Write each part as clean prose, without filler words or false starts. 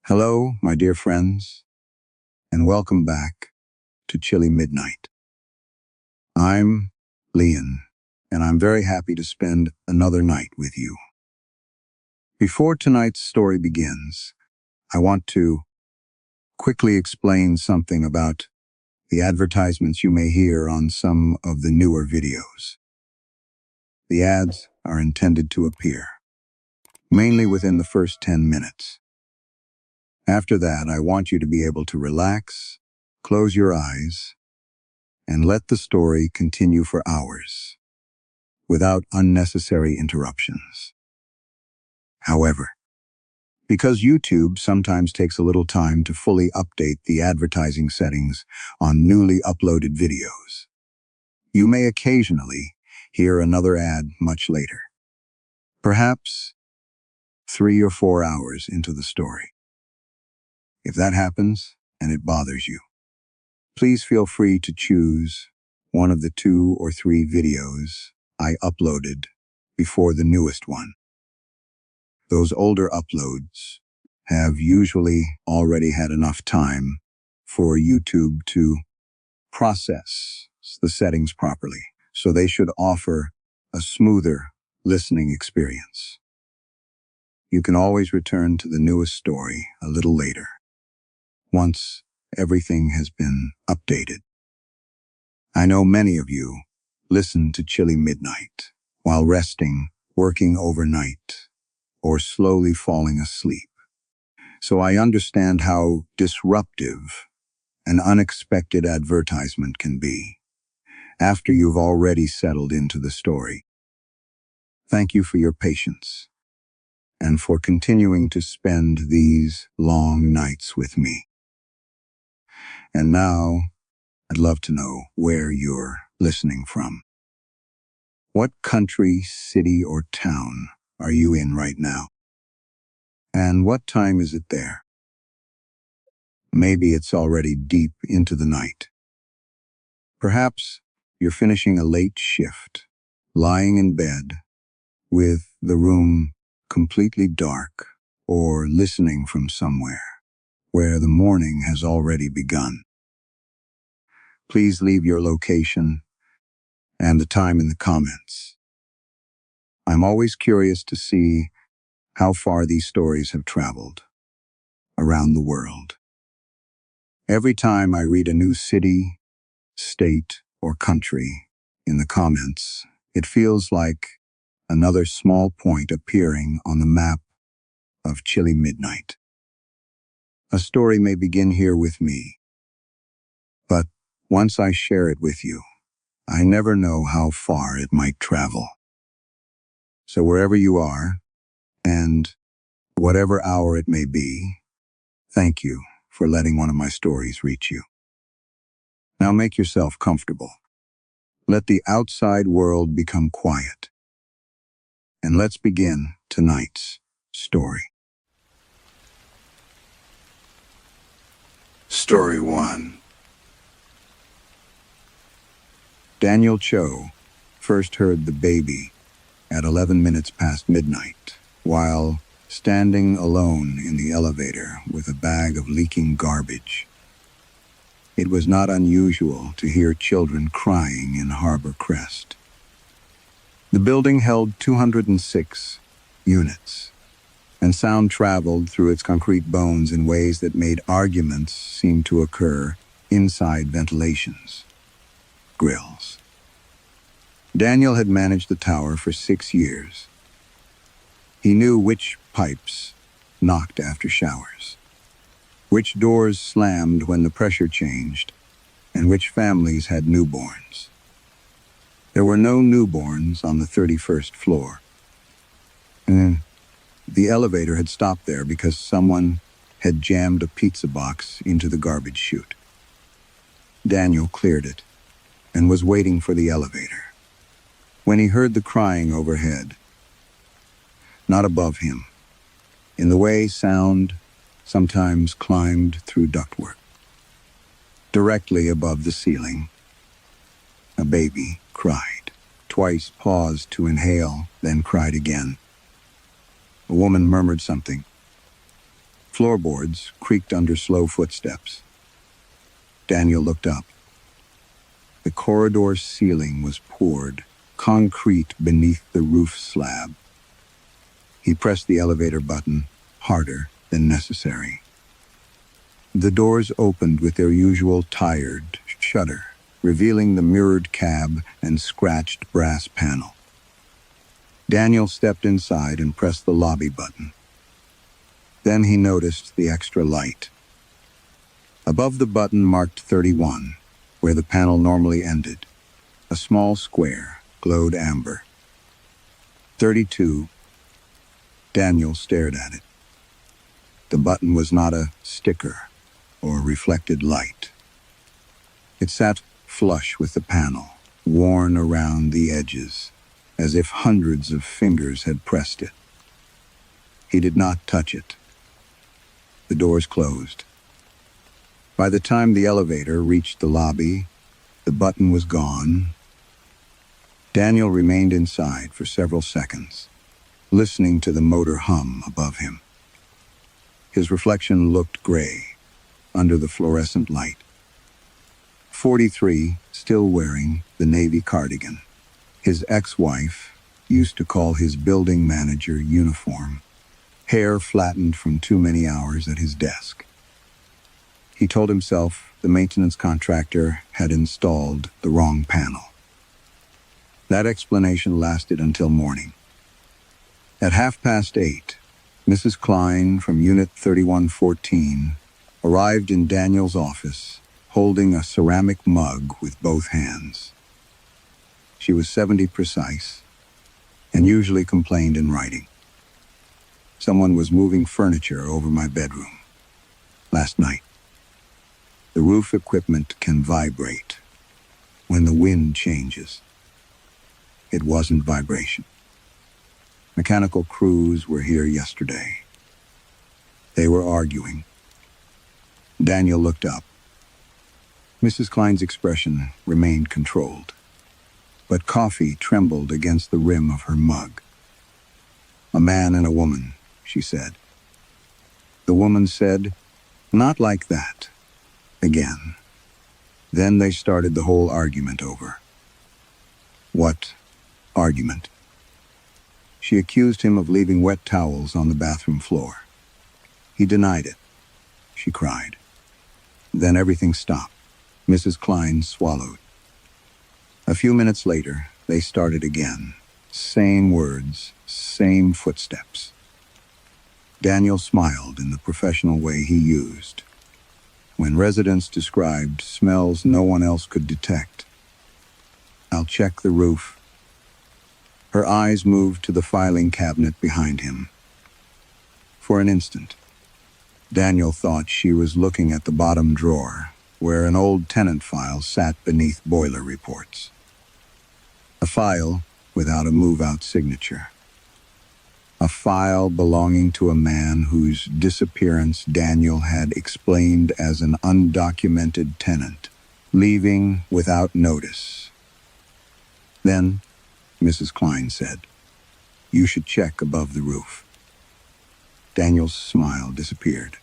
Hello, my dear friends, and welcome back to Chilly Midnight. I'm Leanh, and I'm very happy to spend another night with you. Before tonight's story begins, I want to quickly explain something about the advertisements you may hear on some of the newer videos. The ads are intended to appear, mainly within the first 10 minutes. After that, I want you to be able to relax, close your eyes, and let the story continue for hours, without unnecessary interruptions. However, because YouTube sometimes takes a little time to fully update the advertising settings on newly uploaded videos, you may occasionally hear another ad much later, perhaps 3 or 4 hours into the story. If that happens and it bothers you, please feel free to choose one of the 2 or 3 videos I uploaded before the newest one. Those older uploads have usually already had enough time for YouTube to process the settings properly, so they should offer a smoother listening experience. You can always return to the newest story a little later, once everything has been updated. I know many of you listen to Chilly Midnight while resting, working overnight, or slowly falling asleep. So I understand how disruptive an unexpected advertisement can be after you've already settled into the story. Thank you for your patience and for continuing to spend these long nights with me. And now, I'd love to know where you're listening from. What country, city, or town are you in right now? And what time is it there? Maybe it's already deep into the night. Perhaps you're finishing a late shift, lying in bed with the room completely dark, or listening from somewhere where the morning has already begun. Please leave your location and the time in the comments. I'm always curious to see how far these stories have traveled around the world. Every time I read a new city, state, or country in the comments, it feels like another small point appearing on the map of Chilly Midnight. A story may begin here with me, but once I share it with you, I never know how far it might travel. So wherever you are, and whatever hour it may be, thank you for letting one of my stories reach you. Now make yourself comfortable. Let the outside world become quiet. And let's begin tonight's story. Story 1. Daniel Cho first heard the baby at 11 minutes past midnight, while standing alone in the elevator with a bag of leaking garbage. It was not unusual to hear children crying in Harbor Crest. The building held 206 units, and sound traveled through its concrete bones in ways that made arguments seem to occur inside ventilations, grills. Daniel had managed the tower for 6 years. He knew which pipes knocked after showers, which doors slammed when the pressure changed, and which families had newborns. There were no newborns on the 31st floor. And the elevator had stopped there because someone had jammed a pizza box into the garbage chute. Daniel cleared it and was waiting for the elevator when he heard the crying overhead. Not above him, in the way sound sometimes climbed through ductwork. Directly above the ceiling, a baby cried, twice paused to inhale, then cried again. A woman murmured something, Floorboards creaked under slow footsteps. Daniel looked up. The corridor's ceiling was poured, concrete beneath the roof slab. He pressed the elevator button, harder than necessary. The doors opened with their usual tired shudder, revealing the mirrored cab and scratched brass panel. Daniel stepped inside and pressed the lobby button. Then he noticed the extra light. Above the button marked 31, where the panel normally ended, a small square glowed amber. 32. Daniel stared at it. The button was not a sticker or reflected light. It sat flush with the panel, worn around the edges, as if hundreds of fingers had pressed it. He did not touch it. The doors closed. By the time the elevator reached the lobby, the button was gone. Daniel remained inside for several seconds, listening to the motor hum above him. His reflection looked gray under the fluorescent light. 43, still wearing the navy cardigan. His ex-wife used to call his building manager uniform, hair flattened from too many hours at his desk. He told himself the maintenance contractor had installed the wrong panel. That explanation lasted until morning. At 8:30, Mrs. Klein from Unit 3114 arrived in Daniel's office, holding a ceramic mug with both hands. She was 70 precise and usually complained in writing. Someone was moving furniture over my bedroom last night. The roof equipment can vibrate when the wind changes. It wasn't vibration. Mechanical crews were here yesterday. They were arguing. Daniel looked up. Mrs. Klein's expression remained controlled, but coffee trembled against the rim of her mug. "A man and a woman," she said. The woman said, "Not like that," again. Then they started the whole argument over. What argument? She accused him of leaving wet towels on the bathroom floor. He denied it. She cried. Then everything stopped. Mrs. Klein swallowed. A few minutes later, they started again. Same words, same footsteps. Daniel smiled in the professional way he used. When residents described smells no one else could detect. "I'll check the roof." Her eyes moved to the filing cabinet behind him. For an instant, Daniel thought she was looking at the bottom drawer, where an old tenant file sat beneath boiler reports. A file without a move-out signature. A file belonging to a man whose disappearance Daniel had explained as an undocumented tenant, leaving without notice. Then, Mrs. Klein said, "You should check above the roof." Daniel's smile disappeared.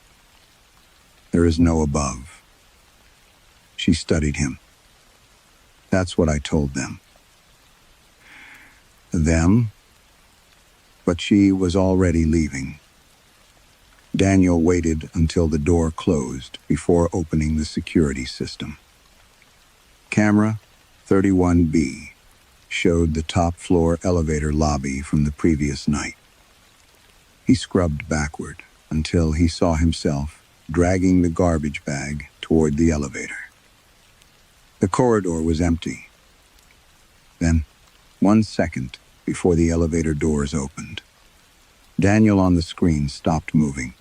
"There is no above." She studied him. "That's what I told them." Them? But she was already leaving. Daniel waited until the door closed before opening the security system. Camera 31B showed the top-floor elevator lobby from the previous night. He scrubbed backward until he saw himself dragging the garbage bag toward the elevator. The corridor was empty. Then, 1 second before the elevator doors opened, Daniel on the screen stopped moving.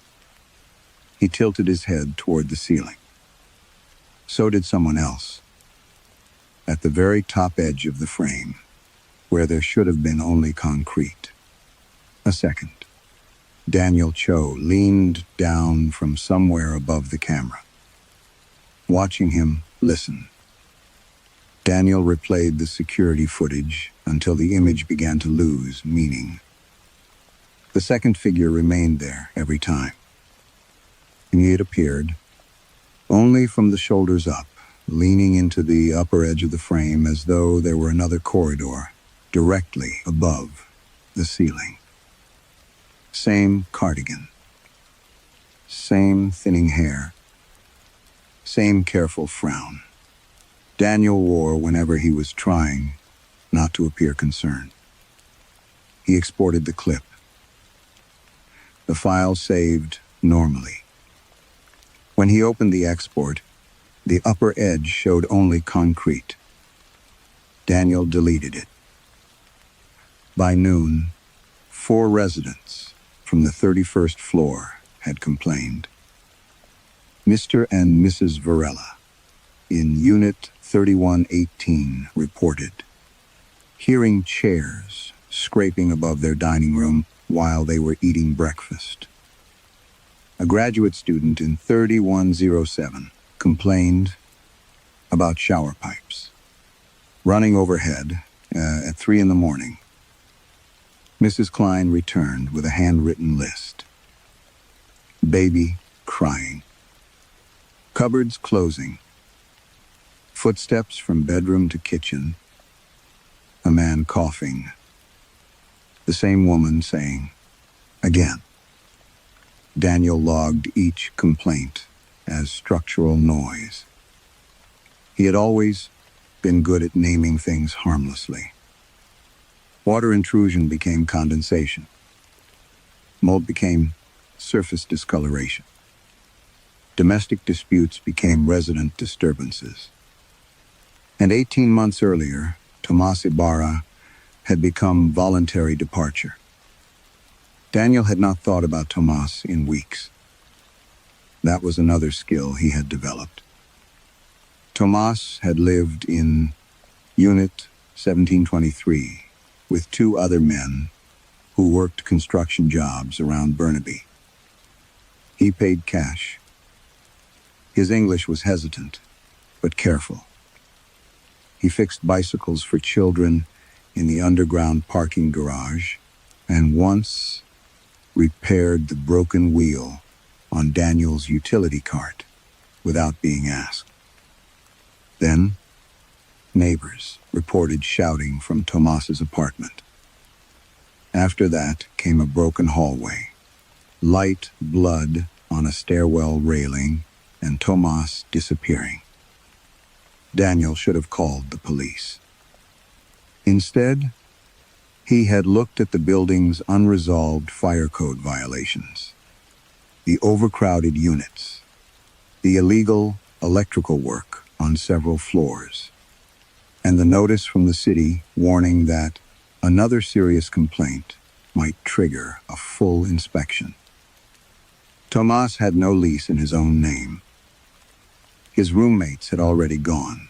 He tilted his head toward the ceiling. So did someone else. At the very top edge of the frame, where there should have been only concrete. A second. Daniel Cho leaned down from somewhere above the camera. Watching him listen. Daniel replayed the security footage until the image began to lose meaning. The second figure remained there every time. It appeared, only from the shoulders up, leaning into the upper edge of the frame as though there were another corridor directly above the ceiling. Same cardigan, same thinning hair, same careful frown. Daniel wore whenever he was trying not to appear concerned. He exported the clip. The file saved normally. When he opened the export, the upper edge showed only concrete. Daniel deleted it. By noon, 4 residents from the 31st floor had complained. Mr. and Mrs. Varela, in Unit 3118, reported hearing chairs scraping above their dining room while they were eating breakfast. A graduate student in 3107 complained about shower pipes running overhead at 3 a.m. Mrs. Klein returned with a handwritten list. Baby crying. Cupboards closing. Footsteps from bedroom to kitchen. A man coughing. The same woman saying, again. Daniel logged each complaint as structural noise. He had always been good at naming things harmlessly. Water intrusion became condensation. Mold became surface discoloration. Domestic disputes became resident disturbances. And 18 months earlier, Tomas Ibarra had become voluntary departure. Daniel had not thought about Tomas in weeks. That was another skill he had developed. Tomas had lived in Unit 1723 with 2 other men who worked construction jobs around Burnaby. He paid cash. His English was hesitant, but careful. He fixed bicycles for children in the underground parking garage, and once repaired the broken wheel on Daniel's utility cart without being asked. Then, neighbors reported shouting from Tomas's apartment. After that came a broken hallway, light blood on a stairwell railing, and Tomas disappearing. Daniel should have called the police. Instead, he had looked at the building's unresolved fire code violations, the overcrowded units, the illegal electrical work on several floors, and the notice from the city warning that another serious complaint might trigger a full inspection. Tomas had no lease in his own name. His roommates had already gone.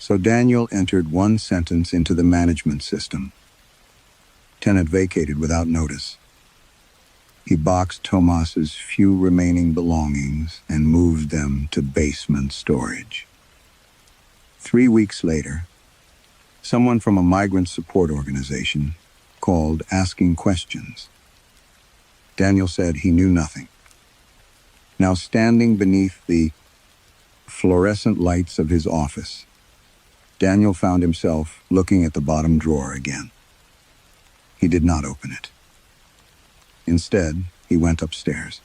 So Daniel entered one sentence into the management system. Tenant vacated without notice. He boxed Tomas's few remaining belongings and moved them to basement storage. 3 weeks later, someone from a migrant support organization called asking questions. Daniel said he knew nothing. Now standing beneath the fluorescent lights of his office, Daniel found himself looking at the bottom drawer again. He did not open it. Instead, he went upstairs.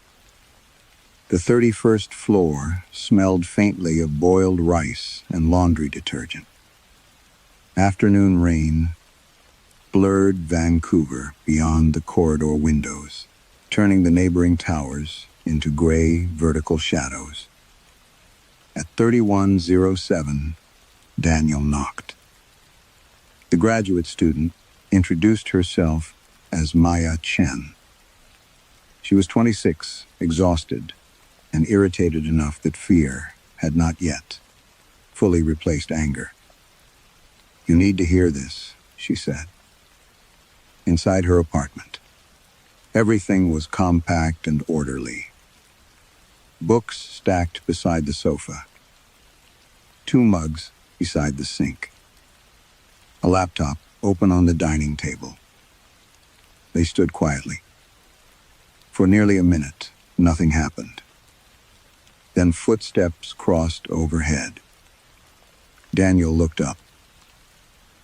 The 31st floor smelled faintly of boiled rice and laundry detergent. Afternoon rain blurred Vancouver beyond the corridor windows, turning the neighboring towers into gray vertical shadows. At 3107, Daniel knocked. The graduate student introduced herself as Maya Chen. She was 26, exhausted, and irritated enough that fear had not yet fully replaced anger. "You need to hear this," she said. Inside her apartment, everything was compact and orderly. Books stacked beside the sofa. 2 mugs beside the sink. A laptop open on the dining table. They stood quietly. For nearly a minute, Nothing happened. Then footsteps crossed overhead. Daniel looked up.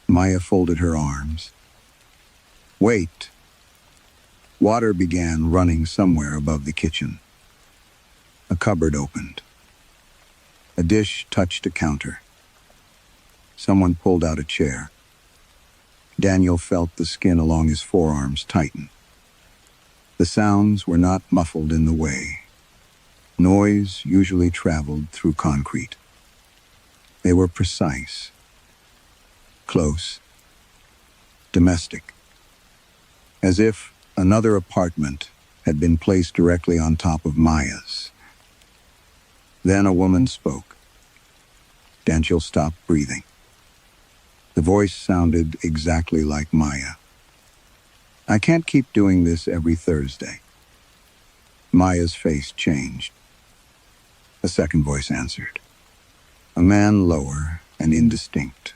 Maya folded her arms. Wait. Water began running somewhere above the kitchen. A cupboard opened. A dish touched a counter. Someone pulled out a chair. Daniel felt the skin along his forearms tighten. The sounds were not muffled in the way. Noise usually traveled through concrete. They were precise, close, domestic, as if another apartment had been placed directly on top of Maya's. Then a woman spoke. Daniel stopped breathing. The voice sounded exactly like Maya. I can't keep doing this every Thursday. Maya's face changed. A second voice answered. A man lower and indistinct.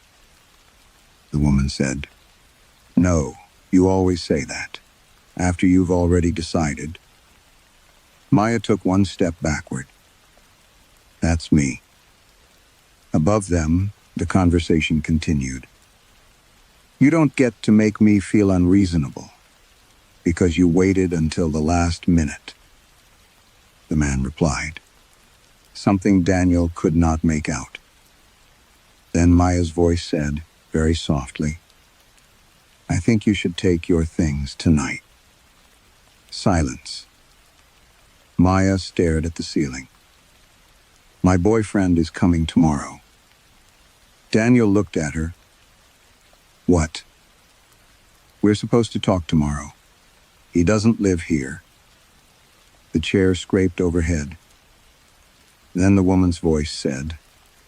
The woman said, No, you always say that, after you've already decided. Maya took one step backward. That's me. Above them, the conversation continued. You don't get to make me feel unreasonable, because you waited until the last minute. The man replied, something Daniel could not make out. Then Maya's voice said, very softly, I think you should take your things tonight. Silence. Maya stared at the ceiling. My boyfriend is coming tomorrow. Daniel looked at her. What? We're supposed to talk tomorrow. He doesn't live here. The chair scraped overhead. Then the woman's voice said,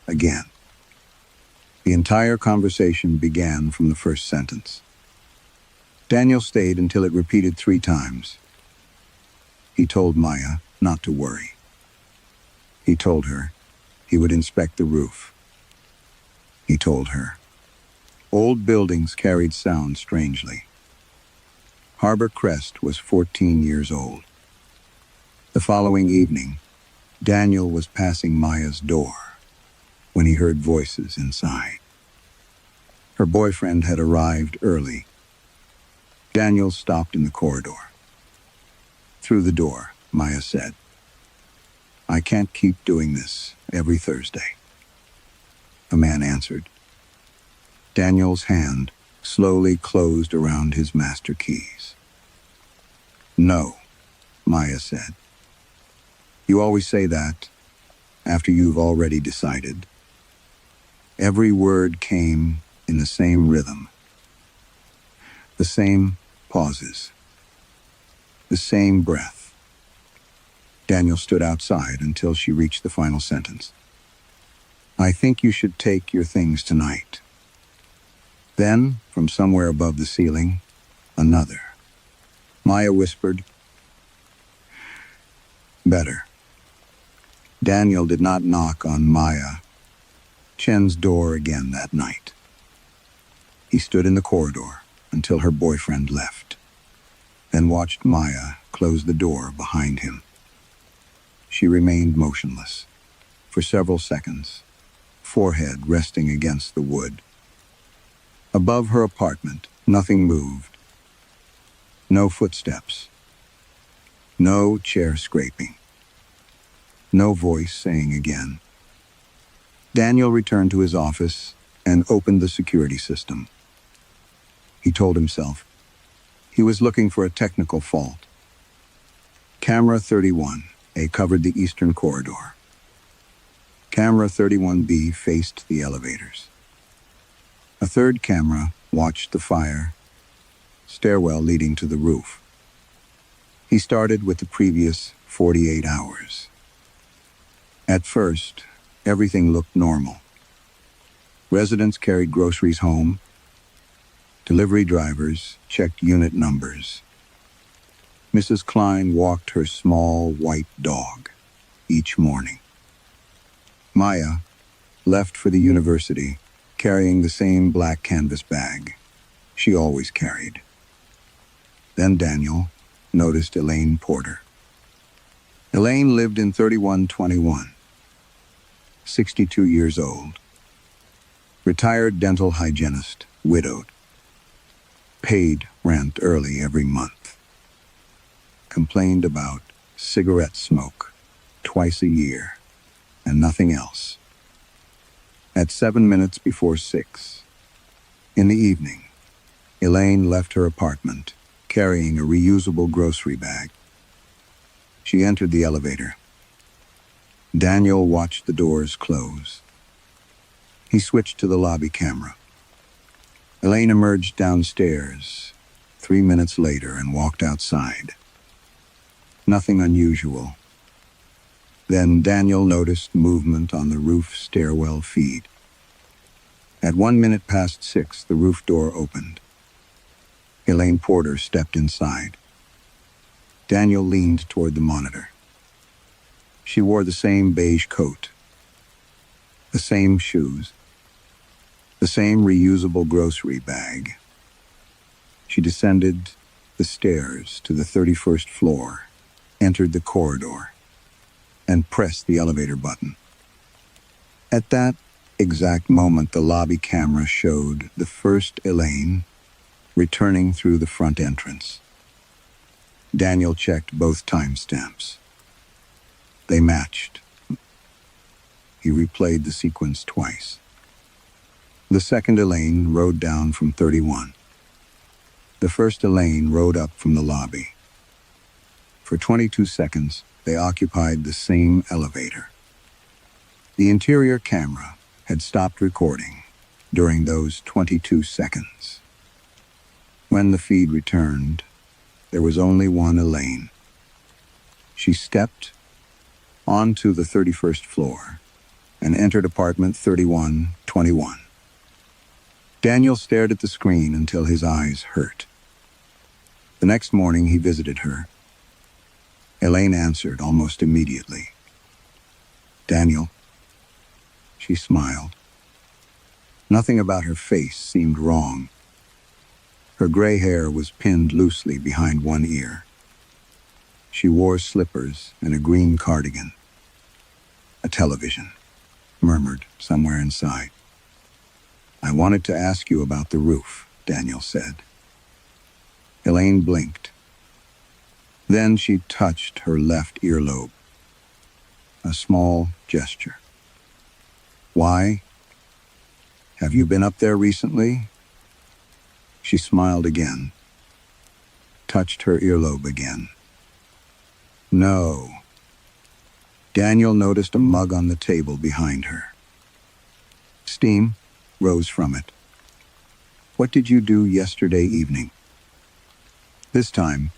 again. The entire conversation began from the first sentence. Daniel stayed until it repeated 3 times. He told Maya not to worry. He told her he would inspect the roof. He told her old buildings carried sound strangely. Harbor Crest was 14 years old. The following evening, Daniel was passing Maya's door when he heard voices inside. Her boyfriend had arrived early. Daniel stopped in the corridor. Through the door, Maya said, I can't keep doing this every Thursday. A man answered. Daniel's hand slowly closed around his master keys. No, Maya said. You always say that after you've already decided. Every word came in the same rhythm. The same pauses. The same breath. Daniel stood outside until she reached the final sentence. I think you should take your things tonight. Then, from somewhere above the ceiling, another. Maya whispered, Better. Daniel did not knock on Maya Chen's door again that night. He stood in the corridor until her boyfriend left, then watched Maya close the door behind him. She remained motionless for several seconds, forehead resting against the wood. Above her apartment, nothing moved. No footsteps. No chair scraping. No voice saying again. Daniel returned to his office and opened the security system. He told himself he was looking for a technical fault. Camera 31A covered the eastern corridor. Camera 31B faced the elevators. A third camera watched the fire stairwell leading to the roof. He started with the previous 48 hours. At first, everything looked normal. Residents carried groceries home. Delivery drivers checked unit numbers. Mrs. Klein walked her small white dog each morning. Maya left for the university, carrying the same black canvas bag she always carried. Then Daniel noticed Elaine Porter. Elaine lived in 3121, 62 years old, retired dental hygienist, widowed, paid rent early every month, complained about cigarette smoke twice a year, and nothing else. At 7 minutes before 6 in the evening, Elaine left her apartment carrying a reusable grocery bag. She entered the elevator. Daniel watched the doors close. He switched to the lobby camera. Elaine emerged downstairs 3 minutes later and walked outside. Nothing unusual. Then Daniel noticed movement on the roof stairwell feed. At 1 minute past 6, the roof door opened. Elaine Porter stepped inside. Daniel leaned toward the monitor. She wore the same beige coat, the same shoes, the same reusable grocery bag. She descended the stairs to the 31st floor, entered the corridor, and pressed the elevator button. At that exact moment, the lobby camera showed the first Elaine returning through the front entrance. Daniel checked both timestamps. They matched. He replayed the sequence twice. The second Elaine rode down from 31. The first Elaine rode up from the lobby. For 22 seconds, they occupied the same elevator. The interior camera had stopped recording during those 22 seconds. When the feed returned, there was only one Elaine. She stepped onto the 31st floor and entered apartment 3121. Daniel stared at the screen until his eyes hurt. The next morning, he visited her. Elaine answered almost immediately. "Daniel." She smiled. Nothing about her face seemed wrong. Her gray hair was pinned loosely behind one ear. She wore slippers and a green cardigan. "A television," murmured somewhere inside. "I wanted to ask you about the roof," Daniel said. Elaine blinked. Then she touched her left earlobe. A small gesture. "Why? Have you been up there recently?" She smiled again, touched her earlobe again. "No." Daniel noticed a mug on the table behind her. Steam rose from it. "What did you do yesterday evening?" This time,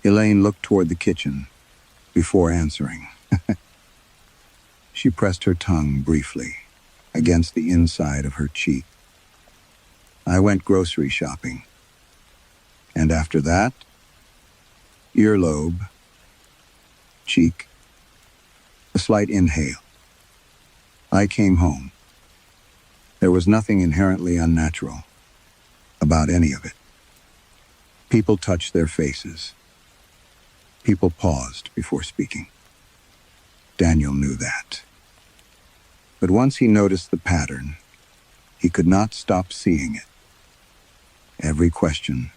Elaine looked toward the kitchen before answering. She pressed her tongue briefly against the inside of her cheek. "I went grocery shopping. And after that?" Earlobe, cheek, a slight inhale. "I came home." There was nothing inherently unnatural about any of it. People touched their faces. People paused before speaking. Daniel knew that. But once he noticed the pattern, he could not stop seeing it. Every question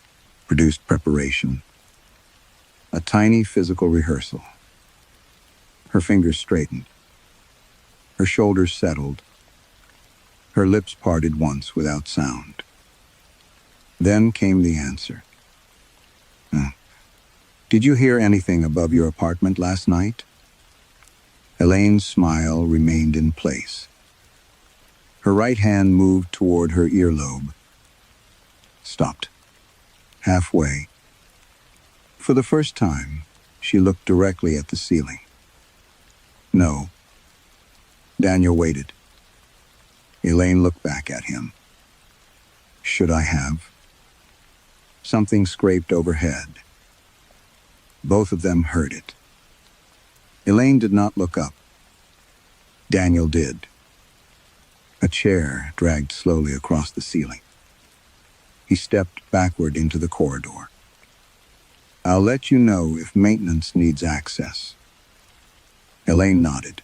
produced preparation, a tiny physical rehearsal. Her fingers straightened. Her shoulders settled. Her lips parted once without sound. Then came the answer. "Did you hear anything above your apartment last night?" Elaine's smile remained in place. Her right hand moved toward her earlobe. Stopped. Halfway. For the first time, she looked directly at the ceiling. "No." Daniel waited. Elaine looked back at him. "Should I have?" Something scraped overhead. Both of them heard it. Elaine did not look up. Daniel did. A chair dragged slowly across the ceiling. He stepped backward into the corridor. "I'll let you know if maintenance needs access." Elaine nodded.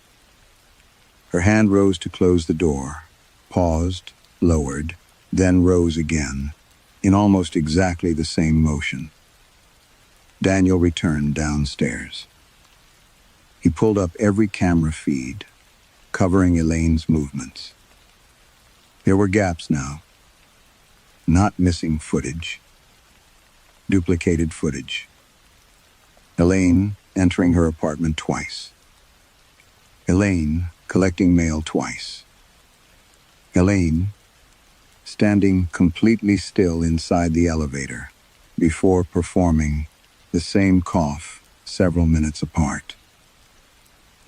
Her hand rose to close the door, paused, lowered, then rose again, in almost exactly the same motion. Daniel returned downstairs. He pulled up every camera feed, covering Elaine's movements. There were gaps now. Not missing footage. Duplicated footage. Elaine entering her apartment twice. Elaine collecting mail twice. Elaine standing completely still inside the elevator before performing the same cough several minutes apart.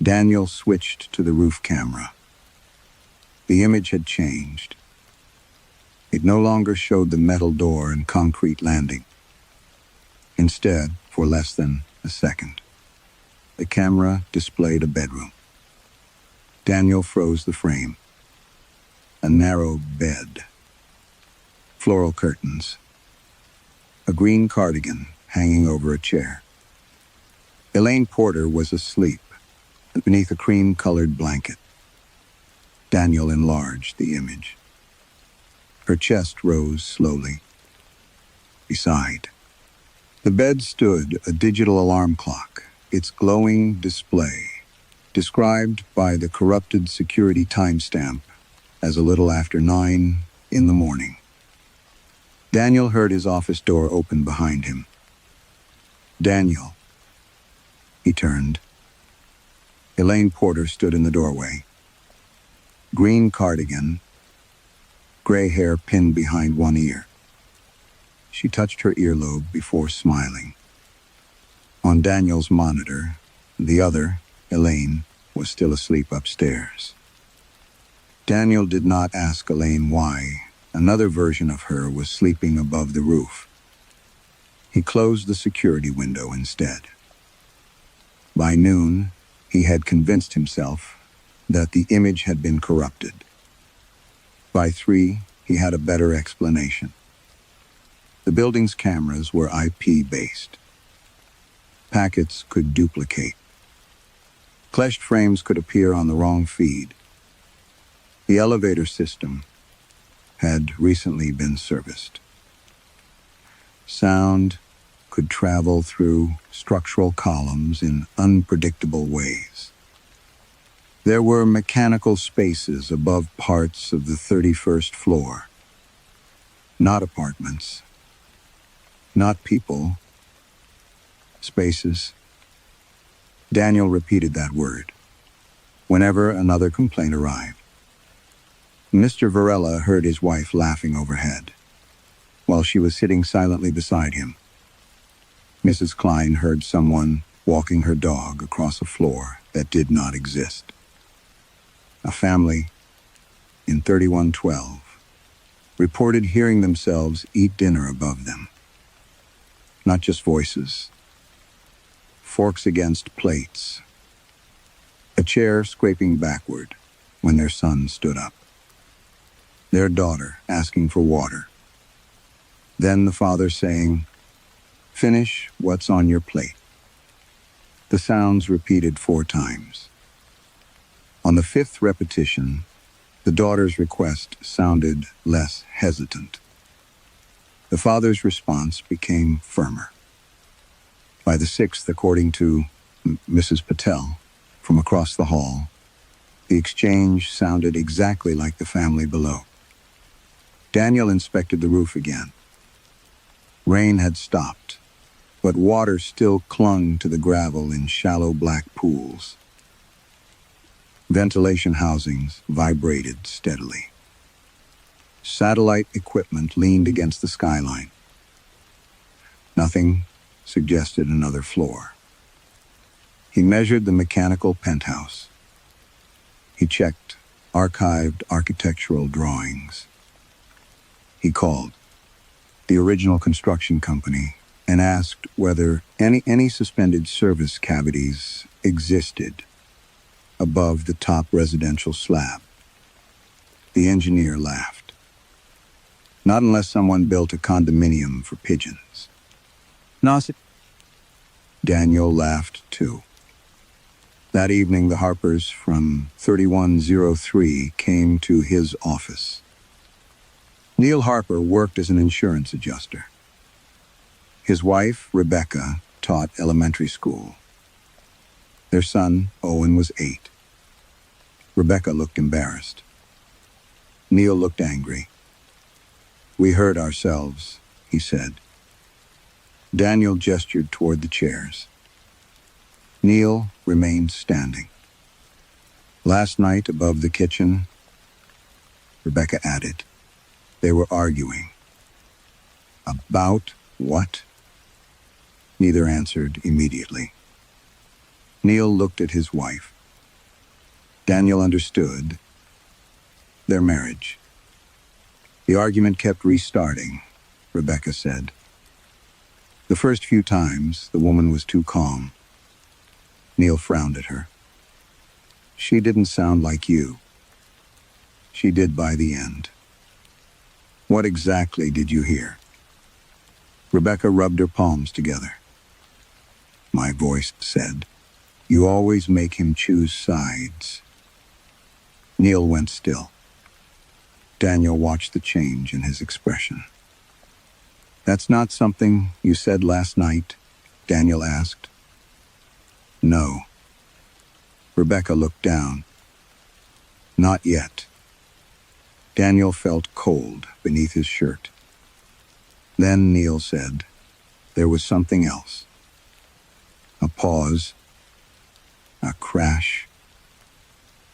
Daniel switched to the roof camera. The image had changed. It no longer showed the metal door and concrete landing. Instead, for less than a second, the camera displayed a bedroom. Daniel froze the frame. A narrow bed. Floral curtains. A green cardigan hanging over a chair. Elaine Porter was asleep beneath a cream-colored blanket. Daniel enlarged the image. Her chest rose slowly. Beside the bed stood a digital alarm clock, its glowing display described by the corrupted security timestamp as a little after 9 in the morning. Daniel heard his office door open behind him. Daniel. He turned. Elaine Porter stood in the doorway. Green cardigan, gray hair pinned behind one ear. She touched her earlobe before smiling. On Daniel's monitor, the other, Elaine, was still asleep upstairs. Daniel did not ask Elaine why another version of her was sleeping above the roof. He closed the security window instead. By noon, he had convinced himself that the image had been corrupted. By 3, he had a better explanation. The building's cameras were IP-based. Packets could duplicate. Clashed frames could appear on the wrong feed. The elevator system had recently been serviced. Sound could travel through structural columns in unpredictable ways. There were mechanical spaces above parts of the 31st floor. Not apartments. Not people. Spaces. Daniel repeated that word whenever another complaint arrived. Mr. Varela heard his wife laughing overhead, while she was sitting silently beside him. Mrs. Klein heard someone walking her dog across a floor that did not exist. A family in 3112 reported hearing themselves eat dinner above them. Not just voices. Forks against plates. A chair scraping backward when their son stood up. Their daughter asking for water. Then the father saying, "Finish what's on your plate." The sounds repeated 4 times. On the 5th repetition, the daughter's request sounded less hesitant. The father's response became firmer. By the 6th, according to Mrs. Patel, from across the hall, the exchange sounded exactly like the family below. Daniel inspected the roof again. Rain had stopped, but water still clung to the gravel in shallow black pools. Ventilation housings vibrated steadily. Satellite equipment leaned against the skyline. Nothing suggested another floor. He measured the mechanical penthouse. He checked archived architectural drawings. He called the original construction company and asked whether any suspended service cavities existed above the top residential slab. The engineer laughed. Not unless someone built a condominium for pigeons. Daniel laughed too. That evening, the Harpers from 3103 came to his office. Neil Harper worked as an insurance adjuster. His wife, Rebecca, taught elementary school. Their son, Owen, was 8. Rebecca looked embarrassed. Neil looked angry. "We hurt ourselves," he said. Daniel gestured toward the chairs. Neil remained standing. "Last night, above the kitchen," Rebecca added, "they were arguing." "About what?" Neither answered immediately. Neil looked at his wife. Daniel understood. Their marriage. "The argument kept restarting," Rebecca said. "The first few times, the woman was too calm." Neil frowned at her. "She didn't sound like you." "She did by the end." "What exactly did you hear?" Rebecca rubbed her palms together. "My voice said, 'You always make him choose sides.'" Neil went still. Daniel watched the change in his expression. "That's not something you said last night?" Daniel asked. "No." Rebecca looked down. "Not yet." Daniel felt cold beneath his shirt. Then Neil said, "There was something else." A pause. A crash.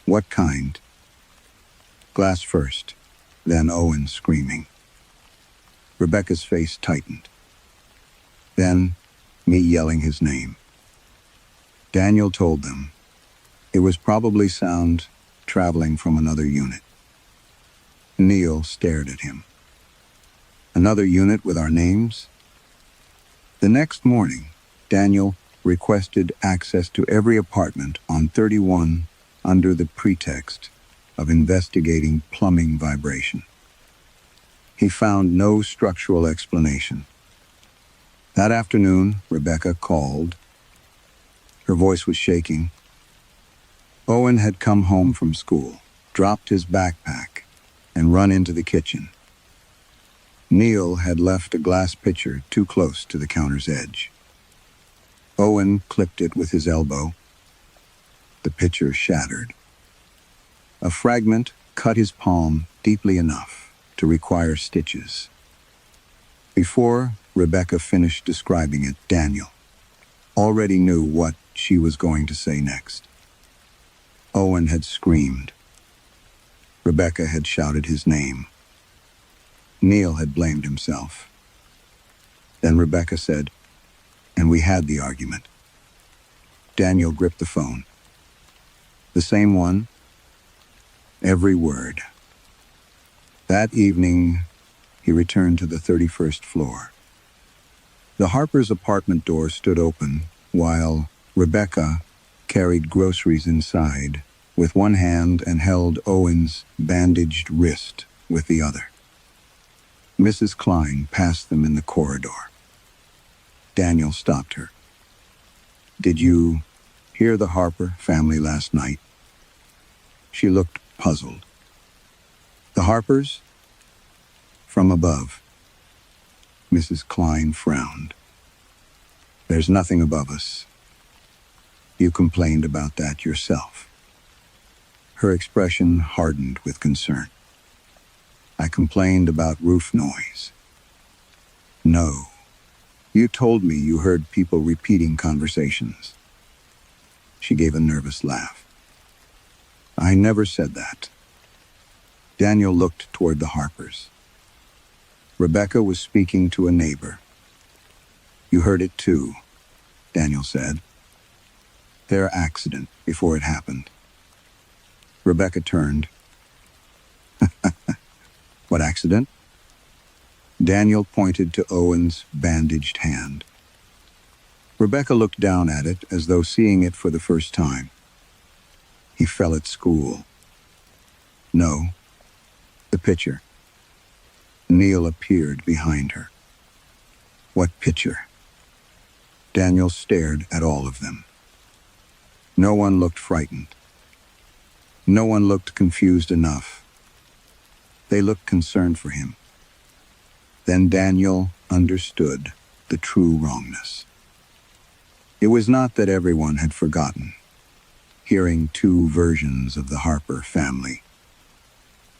"What kind?" "Glass first, then Owen screaming." Rebecca's face tightened. Then me yelling his name. Daniel told them it was probably sound traveling from another unit. Neil stared at him. "Another unit with our names?" The next morning, Daniel requested access to every apartment on 31 under the pretext of investigating plumbing vibration. He found no structural explanation. That afternoon, Rebecca called. Her voice was shaking. Owen had come home from school, dropped his backpack, and run into the kitchen. Neil had left a glass pitcher too close to the counter's edge. Owen clipped it with his elbow. The pitcher shattered. A fragment cut his palm deeply enough to require stitches. Before Rebecca finished describing it, Daniel already knew what she was going to say next. Owen had screamed. Rebecca had shouted his name. Neil had blamed himself. Then Rebecca said, "And we had the argument." Daniel gripped the phone. "The same one?" "Every word." That evening, he returned to the 31st floor. The Harpers' apartment door stood open while Rebecca carried groceries inside with one hand and held Owen's bandaged wrist with the other. Mrs. Klein passed them in the corridor. Daniel stopped her. "Did you hear the Harper family last night?" She looked puzzled. "The Harpers?" "From above." Mrs. Klein frowned. "There's nothing above us. You complained about that yourself." Her expression hardened with concern. "I complained about roof noise." "No. You told me you heard people repeating conversations." She gave a nervous laugh. "I never said that." Daniel looked toward the Harpers. Rebecca was speaking to a neighbor. "You heard it too," Daniel said. "Their accident before it happened." Rebecca turned. "What accident?" Daniel pointed to Owen's bandaged hand. Rebecca looked down at it as though seeing it for the first time. "He fell at school." "No. The pitcher." Neil appeared behind her. "What pitcher?" Daniel stared at all of them. No one looked frightened. No one looked confused enough. They looked concerned for him. Then Daniel understood the true wrongness. It was not that everyone had forgotten, hearing two versions of the Harper family.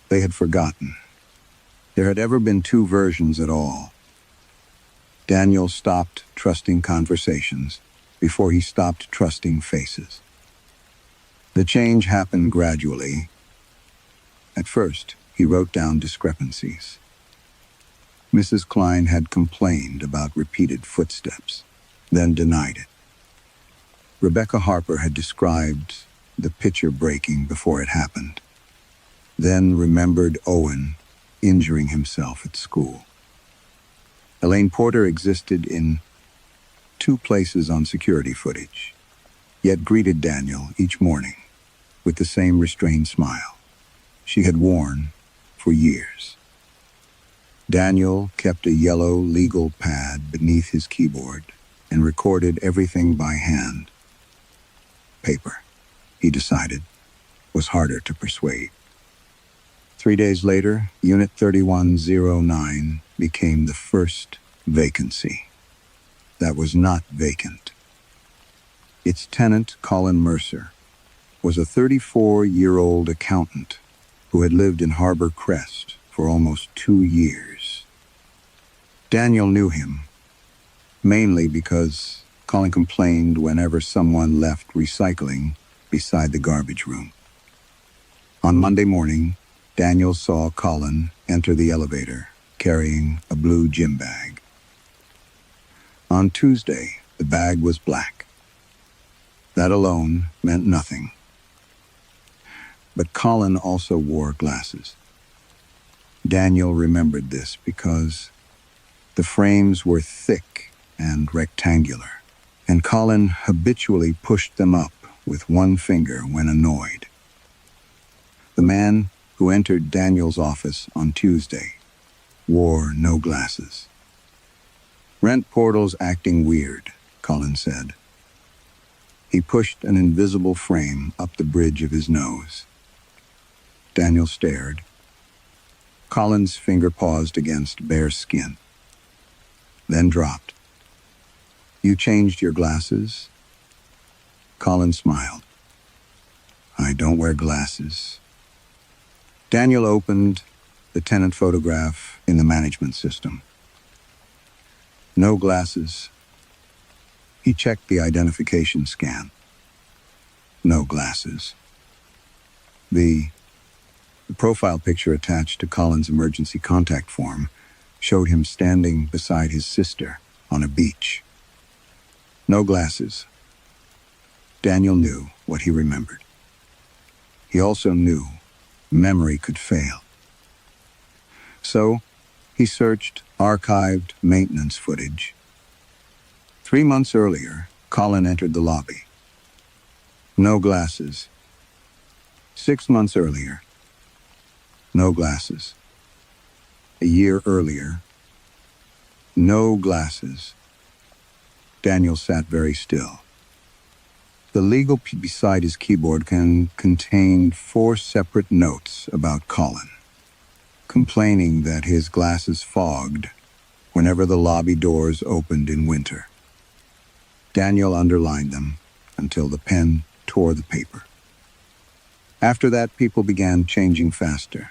They had forgotten. There had ever been two versions at all. Daniel stopped trusting conversations before he stopped trusting faces. The change happened gradually. At first, he wrote down discrepancies. Mrs. Klein had complained about repeated footsteps, then denied it. Rebecca Harper had described the picture breaking before it happened, then remembered Owen injuring himself at school. Elaine Porter existed in two places on security footage, yet greeted Daniel each morning with the same restrained smile she had worn for years. Daniel kept a yellow legal pad beneath his keyboard and recorded everything by hand. Paper, he decided, was harder to persuade. 3 days later, Unit 3109 became the first vacancy that was not vacant. Its tenant, Colin Mercer, was a 34-year-old accountant who had lived in Harbor Crest for almost 2 years. Daniel knew him, mainly because Colin complained whenever someone left recycling beside the garbage room. On Monday morning, Daniel saw Colin enter the elevator carrying a blue gym bag. On Tuesday, the bag was black. That alone meant nothing. But Colin also wore glasses. Daniel remembered this because the frames were thick and rectangular, and Colin habitually pushed them up with one finger when annoyed. The man who entered Daniel's office on Tuesday wore no glasses. "Rent portal's acting weird," Colin said. He pushed an invisible frame up the bridge of his nose. Daniel stared. Colin's finger paused against bare skin, then dropped. "You changed your glasses?" Colin smiled. "I don't wear glasses." Daniel opened the tenant photograph in the management system. No glasses. He checked the identification scan. No glasses. The profile picture attached to Colin's emergency contact form showed him standing beside his sister on a beach. No glasses. Daniel knew what he remembered. He also knew memory could fail. So, he searched archived maintenance footage. 3 months earlier, Colin entered the lobby. No glasses. 6 months earlier. No glasses. A year earlier. No glasses. Daniel sat very still. The legal beside his keyboard contained 4 separate notes about Colin, complaining that his glasses fogged whenever the lobby doors opened in winter. Daniel underlined them until the pen tore the paper. After that, people began changing faster.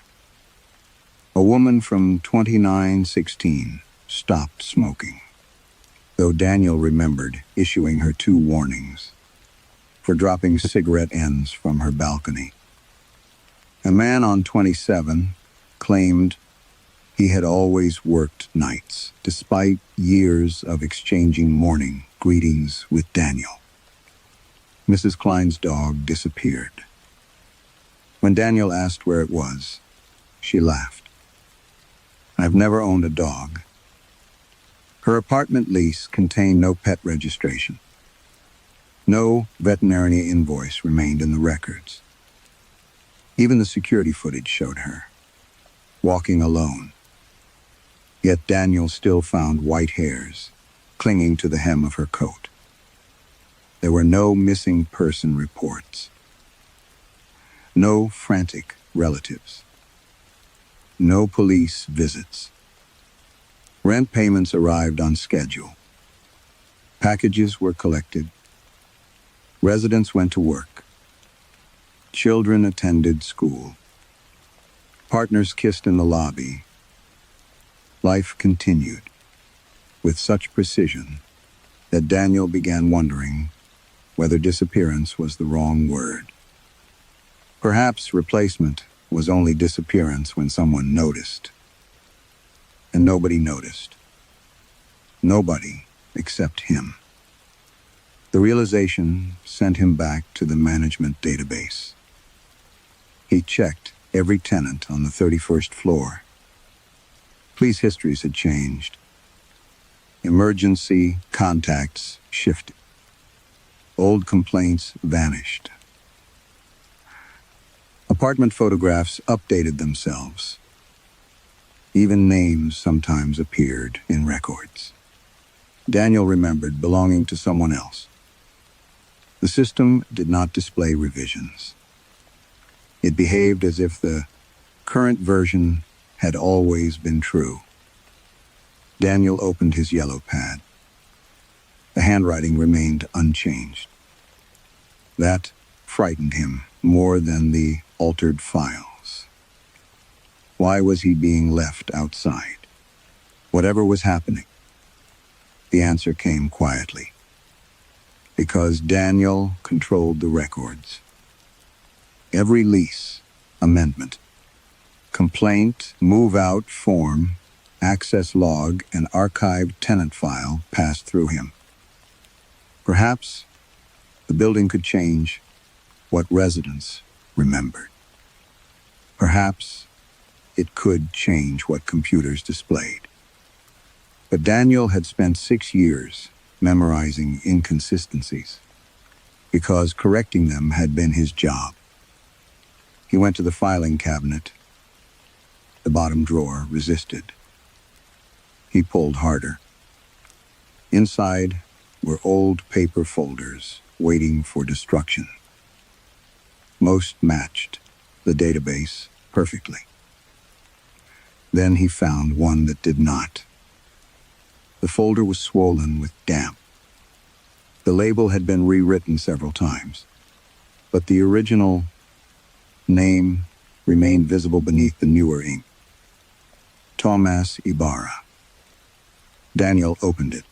A woman from 2916 stopped smoking, though Daniel remembered issuing her 2 warnings for dropping cigarette ends from her balcony. A man on 27 claimed he had always worked nights, despite years of exchanging morning greetings with Daniel. Mrs. Klein's dog disappeared. When Daniel asked where it was, she laughed. "I've never owned a dog." Her apartment lease contained no pet registration. No veterinary invoice remained in the records. Even the security footage showed her walking alone. Yet Daniel still found white hairs clinging to the hem of her coat. There were no missing person reports, no frantic relatives, no police visits. Rent payments arrived on schedule. Packages were collected. Residents went to work. Children attended school. Partners kissed in the lobby. Life continued with such precision that Daniel began wondering whether disappearance was the wrong word. Perhaps replacement was only disappearance when someone noticed. And nobody noticed. Nobody except him. The realization sent him back to the management database. He checked every tenant on the 31st floor. Police histories had changed. Emergency contacts shifted. Old complaints vanished. Apartment photographs updated themselves. Even names sometimes appeared in records. Daniel remembered belonging to someone else. The system did not display revisions. It behaved as if the current version had always been true. Daniel opened his yellow pad. The handwriting remained unchanged. That frightened him more than the altered files. Why was he being left outside? Whatever was happening, the answer came quietly. Because Daniel controlled the records. Every lease, amendment, complaint, move-out form, access log, and archived tenant file passed through him. Perhaps the building could change what residents remembered. Perhaps it could change what computers displayed. But Daniel had spent 6 years memorizing inconsistencies, because correcting them had been his job. He went to the filing cabinet. The bottom drawer resisted. He pulled harder. Inside were old paper folders waiting for destruction. Most matched the database perfectly. Then he found one that did not. The folder was swollen with damp. The label had been rewritten several times, but the original name remained visible beneath the newer ink. Tomas Ibarra. Daniel opened it.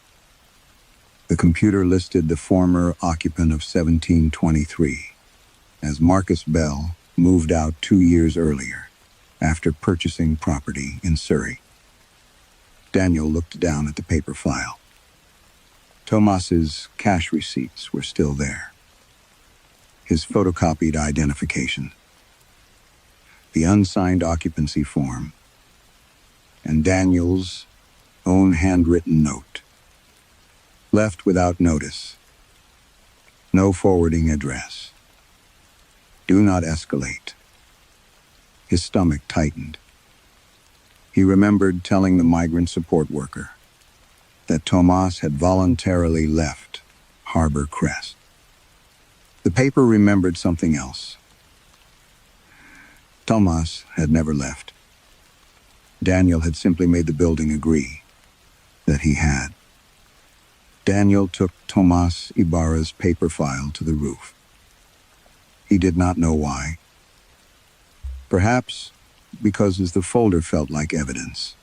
The computer listed the former occupant of 1723 as Marcus Bell, moved out 2 years earlier after purchasing property in Surrey. Daniel looked down at the paper file. Tomas's cash receipts were still there. His photocopied identification, the unsigned occupancy form, and Daniel's own handwritten note. Left without notice. No forwarding address. Do not escalate. His stomach tightened. He remembered telling the migrant support worker that Tomas had voluntarily left Harbor Crest. The paper remembered something else. Tomas had never left. Daniel had simply made the building agree that he had. Daniel took Tomas Ibarra's paper file to the roof. He did not know why. Perhaps because the folder felt like evidence.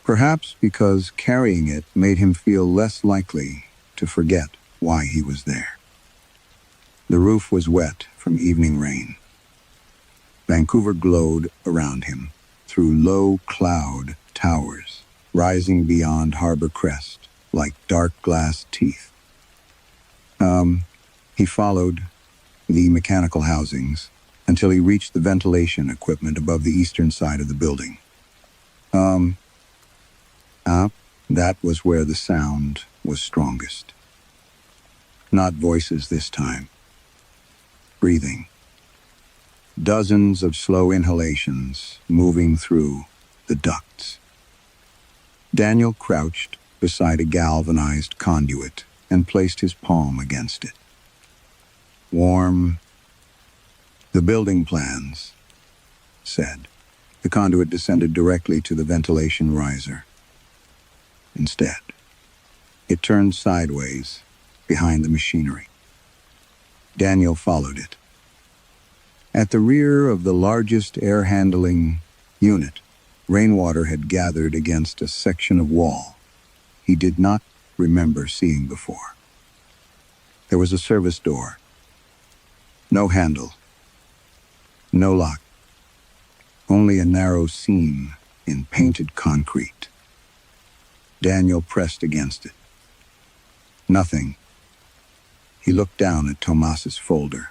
Perhaps because carrying it made him feel less likely to forget why he was there. The roof was wet from evening rain. Vancouver glowed around him through low cloud towers, rising beyond Harbor Crest like dark glass teeth. He followed the mechanical housings until he reached the ventilation equipment above the eastern side of the building. That was where the sound was strongest. Not voices this time. Breathing. Dozens of slow inhalations moving through the ducts. Daniel crouched beside a galvanized conduit and placed his palm against it. Warm. The building plans, said. The conduit descended directly to the ventilation riser. Instead, it turned sideways behind the machinery. Daniel followed it. At the rear of the largest air-handling unit, rainwater had gathered against a section of wall he did not remember seeing before. There was a service door. No handle. No lock. Only a narrow seam in painted concrete. Daniel pressed against it. Nothing. He looked down at Tomas's folder.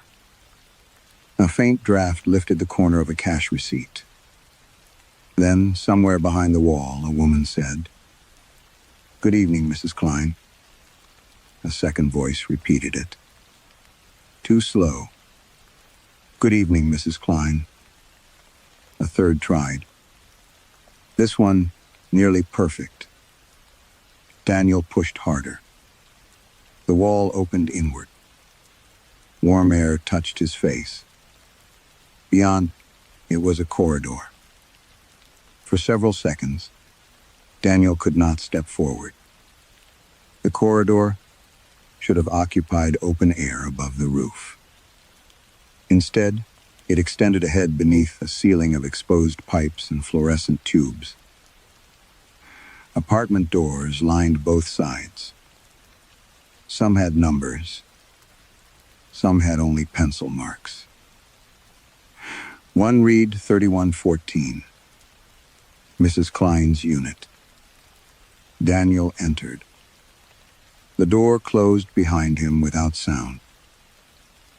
A faint draft lifted the corner of a cash receipt. Then, somewhere behind the wall, a woman said, "Good evening, Mrs. Klein." A second voice repeated it. Too slow. "Good evening, Mrs. Klein." A third tried. This one, nearly perfect. Daniel pushed harder. The wall opened inward. Warm air touched his face. Beyond, it was a corridor. For several seconds, Daniel could not step forward. The corridor should have occupied open air above the roof. Instead, it extended ahead beneath a ceiling of exposed pipes and fluorescent tubes. Apartment doors lined both sides. Some had numbers. Some had only pencil marks. One read 3114. Mrs. Klein's unit. Daniel entered. The door closed behind him without sound.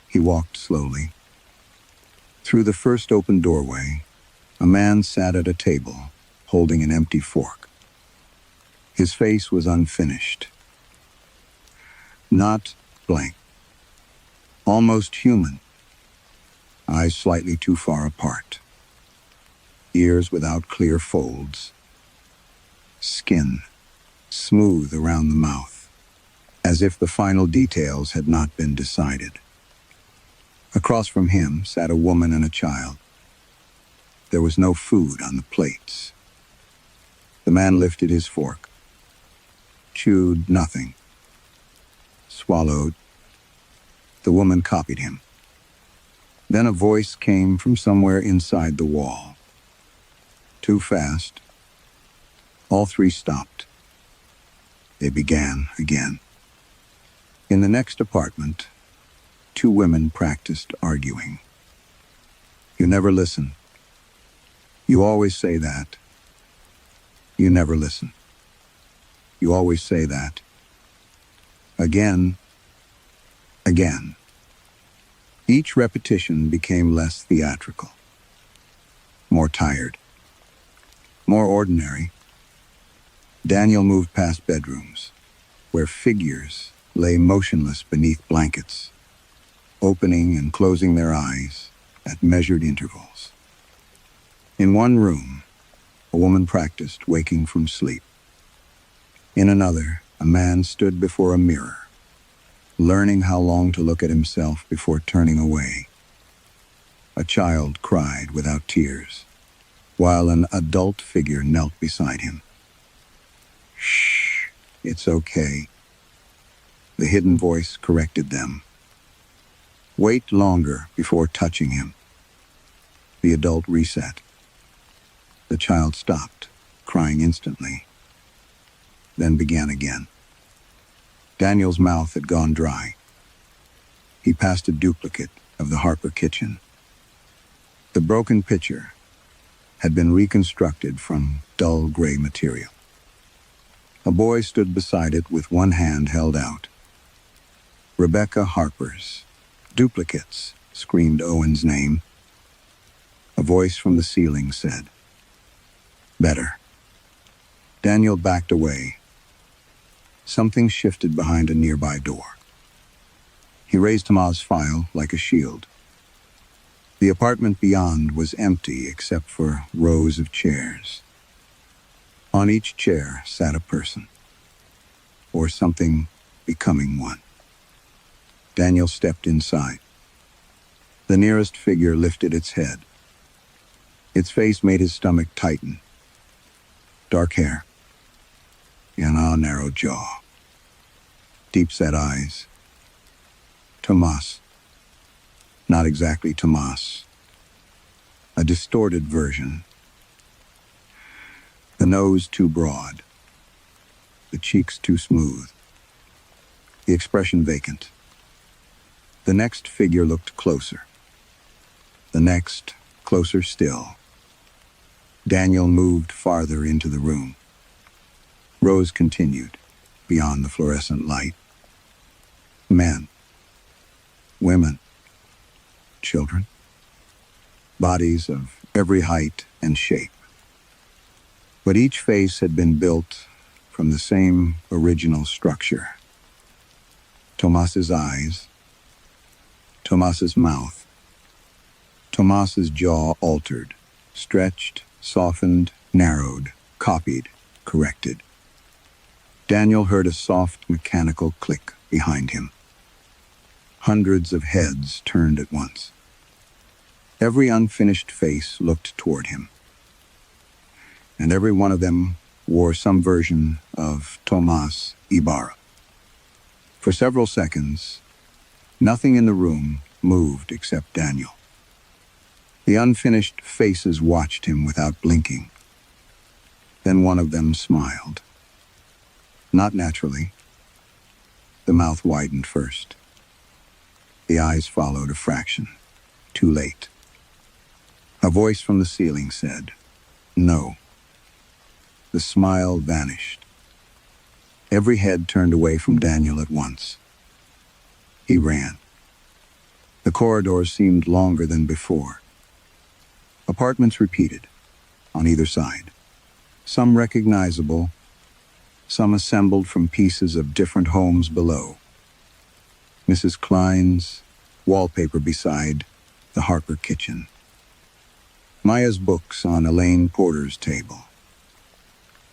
He walked slowly. Through the first open doorway, a man sat at a table, holding an empty fork. His face was unfinished. Not blank. Almost human. Eyes slightly too far apart. Ears without clear folds. Skin smooth around the mouth, as if the final details had not been decided. Across from him sat a woman and a child. There was no food on the plates. The man lifted his fork, chewed nothing, swallowed. The woman copied him. Then a voice came from somewhere inside the wall. Too fast. All three stopped. They began again. In the next apartment, two women practiced arguing. "You never listen. You always say that. You never listen. You always say that. Again. Again." Each repetition became less theatrical, more tired, more ordinary. Daniel moved past bedrooms, where figures lay motionless beneath blankets, opening and closing their eyes at measured intervals. In one room, a woman practiced waking from sleep. In another, a man stood before a mirror, learning how long to look at himself before turning away. A child cried without tears, while an adult figure knelt beside him. "Shh, it's okay." The hidden voice corrected them. "Wait longer before touching him." The adult reset. The child stopped, crying instantly, then began again. Daniel's mouth had gone dry. He passed a duplicate of the Harper kitchen. The broken pitcher had been reconstructed from dull gray material. A boy stood beside it with one hand held out. "Rebecca Harper's duplicates," screamed Owen's name. A voice from the ceiling said, "Better." Daniel backed away. Something shifted behind a nearby door. He raised Tomas's file like a shield. The apartment beyond was empty except for rows of chairs. On each chair sat a person, or something becoming one. Daniel stepped inside. The nearest figure lifted its head. Its face made his stomach tighten. Dark hair, and a narrow jaw. Deep-set eyes. Tomas. Not exactly Tomas. A distorted version. The nose too broad. The cheeks too smooth. The expression vacant. The next figure looked closer. The next, closer still. Daniel moved farther into the room. Rose continued, beyond the fluorescent light. Men. Women. Children. Bodies of every height and shape. But each face had been built from the same original structure. Tomas's eyes. Tomas's mouth. Tomas's jaw altered, stretched, softened, narrowed, copied, corrected. Daniel heard a soft mechanical click behind him. Hundreds of heads turned at once. Every unfinished face looked toward him. And every one of them wore some version of Tomas Ibarra. For several seconds, nothing in the room moved except Daniel. The unfinished faces watched him without blinking. Then one of them smiled. Not naturally. The mouth widened first. The eyes followed a fraction. Too late. A voice from the ceiling said, "No." The smile vanished. Every head turned away from Daniel at once. He ran. The corridor seemed longer than before. Apartments repeated, on either side. Some recognizable, some assembled from pieces of different homes below. Mrs. Klein's wallpaper beside the Harper kitchen. Maya's books on Elaine Porter's table.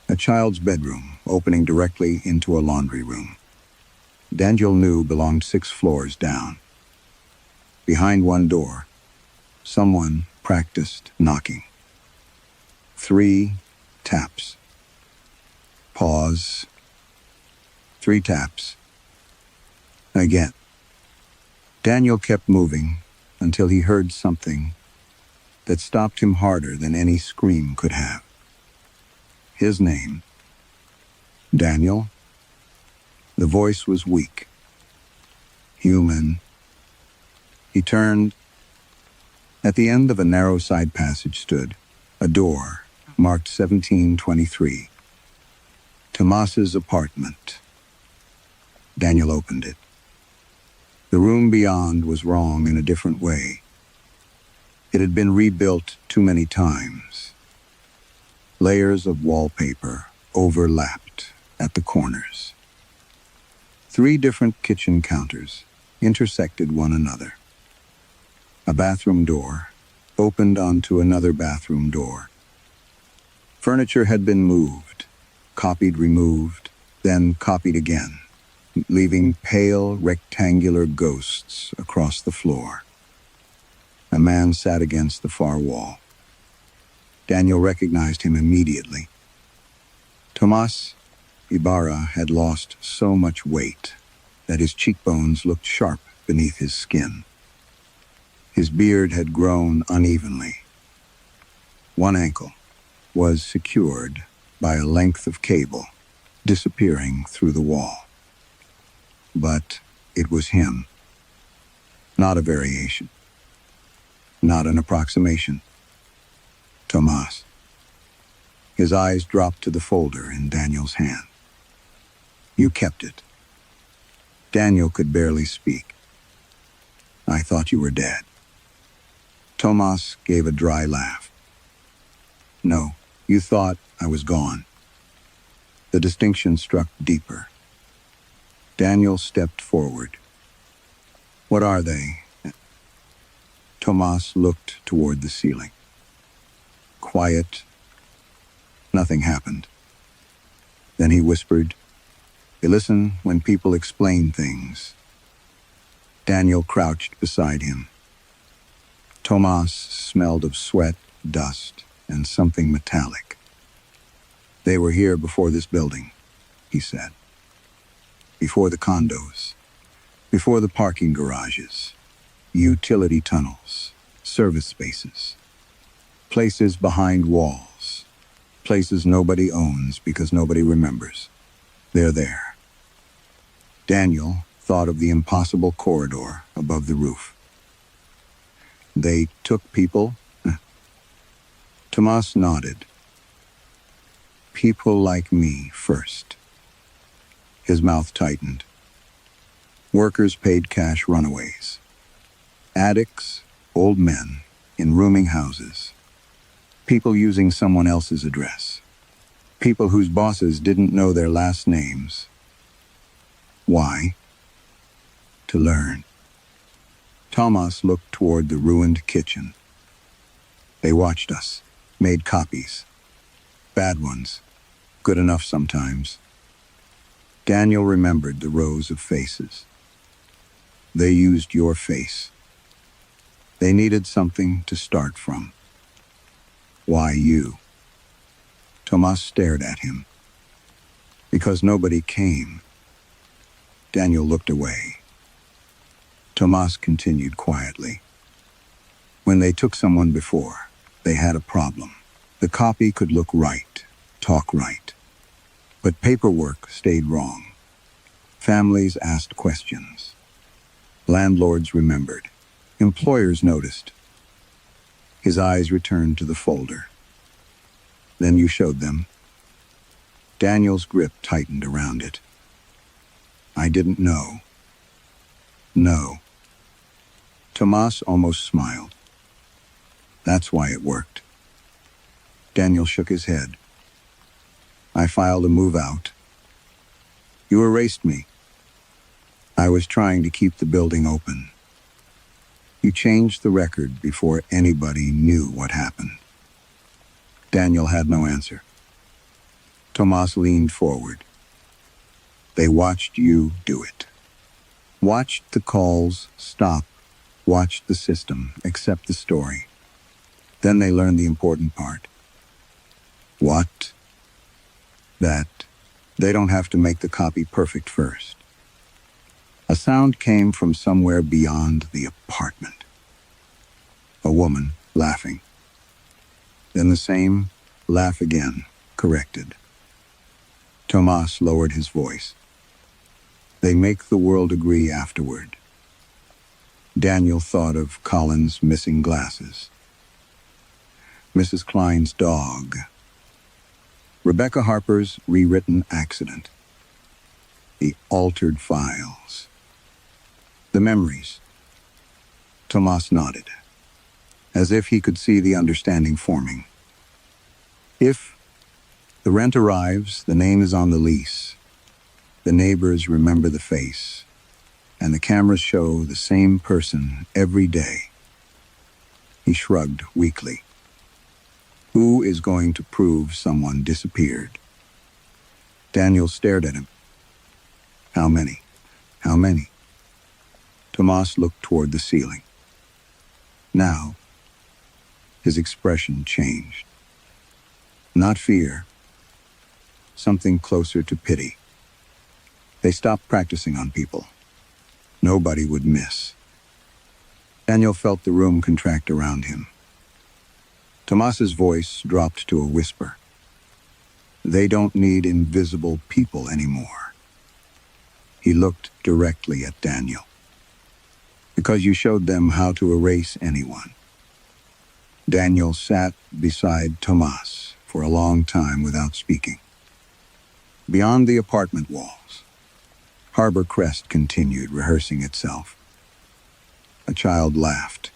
A child's bedroom opening directly into a laundry room. Daniel knew belonged 6 floors down. Behind one door, someone practiced knocking. 3 taps. Pause. 3 taps. Again. Daniel kept moving until he heard something that stopped him harder than any scream could have. His name. Daniel. The voice was weak. Human. He turned. At the end of a narrow side passage stood a door marked 1723. Tomas's apartment. Daniel opened it. The room beyond was wrong in a different way. It had been rebuilt too many times. Layers of wallpaper overlapped at the corners. 3 different kitchen counters intersected one another. A bathroom door opened onto another bathroom door. Furniture had been moved, copied, removed, then copied again, leaving pale, rectangular ghosts across the floor. A man sat against the far wall. Daniel recognized him immediately. Tomas Ibarra had lost so much weight that his cheekbones looked sharp beneath his skin. His beard had grown unevenly. One ankle was secured by a length of cable disappearing through the wall. But it was him. Not a variation. Not an approximation. Tomas. His eyes dropped to the folder in Daniel's hand. You kept it. Daniel could barely speak. I thought you were dead. Tomas gave a dry laugh. No, you thought I was gone. The distinction struck deeper. Daniel stepped forward. What are they? Tomas looked toward the ceiling. Quiet. Nothing happened. Then he whispered, They listen when people explain things. Daniel crouched beside him. Tomas smelled of sweat, dust, and something metallic. They were here before this building, he said. Before the condos, before the parking garages, utility tunnels, service spaces, places behind walls, places nobody owns because nobody remembers. They're there. Daniel thought of the impossible corridor above the roof. They took people? Tomas nodded. People like me first. His mouth tightened. Workers paid cash runaways. Addicts, old men, in rooming houses. People using someone else's address. People whose bosses didn't know their last names. Why? To learn. Tomas looked toward the ruined kitchen. They watched us, made copies. Bad ones, good enough sometimes. Daniel remembered the rows of faces. They used your face. They needed something to start from. Why you? Tomas stared at him. Because nobody came. Daniel looked away. Tomas continued quietly. When they took someone before, they had a problem. The copy could look right, talk right. But paperwork stayed wrong. Families asked questions. Landlords remembered. Employers noticed. His eyes returned to the folder. Then you showed them. Daniel's grip tightened around it. I didn't know. No. Tomas almost smiled. That's why it worked. Daniel shook his head. I filed a move out. You erased me. I was trying to keep the building open. You changed the record before anybody knew what happened. Daniel had no answer. Tomas leaned forward. They watched you do it. Watched the calls stop. Watched the system accept the story. Then they learned the important part. What? That they don't have to make the copy perfect first. A sound came from somewhere beyond the apartment. A woman laughing. Then the same laugh again, corrected. Tomas lowered his voice. They make the world agree afterward. Daniel thought of Colin's missing glasses. Mrs. Klein's dog. Rebecca Harper's rewritten accident. The altered files. The memories. Tomas nodded, as if he could see the understanding forming. If the rent arrives, the name is on the lease. The neighbors remember the face, and the cameras show the same person every day. He shrugged weakly. Who is going to prove someone disappeared? Daniel stared at him. How many? How many? Tomas looked toward the ceiling. Now, his expression changed. Not fear. Something closer to pity. They stopped practicing on people. Nobody would miss. Daniel felt the room contract around him. Tomas's voice dropped to a whisper. They don't need invisible people anymore. He looked directly at Daniel. Because you showed them how to erase anyone. Daniel sat beside Tomas for a long time without speaking. Beyond the apartment walls, Harbor Crest continued rehearsing itself. A child laughed.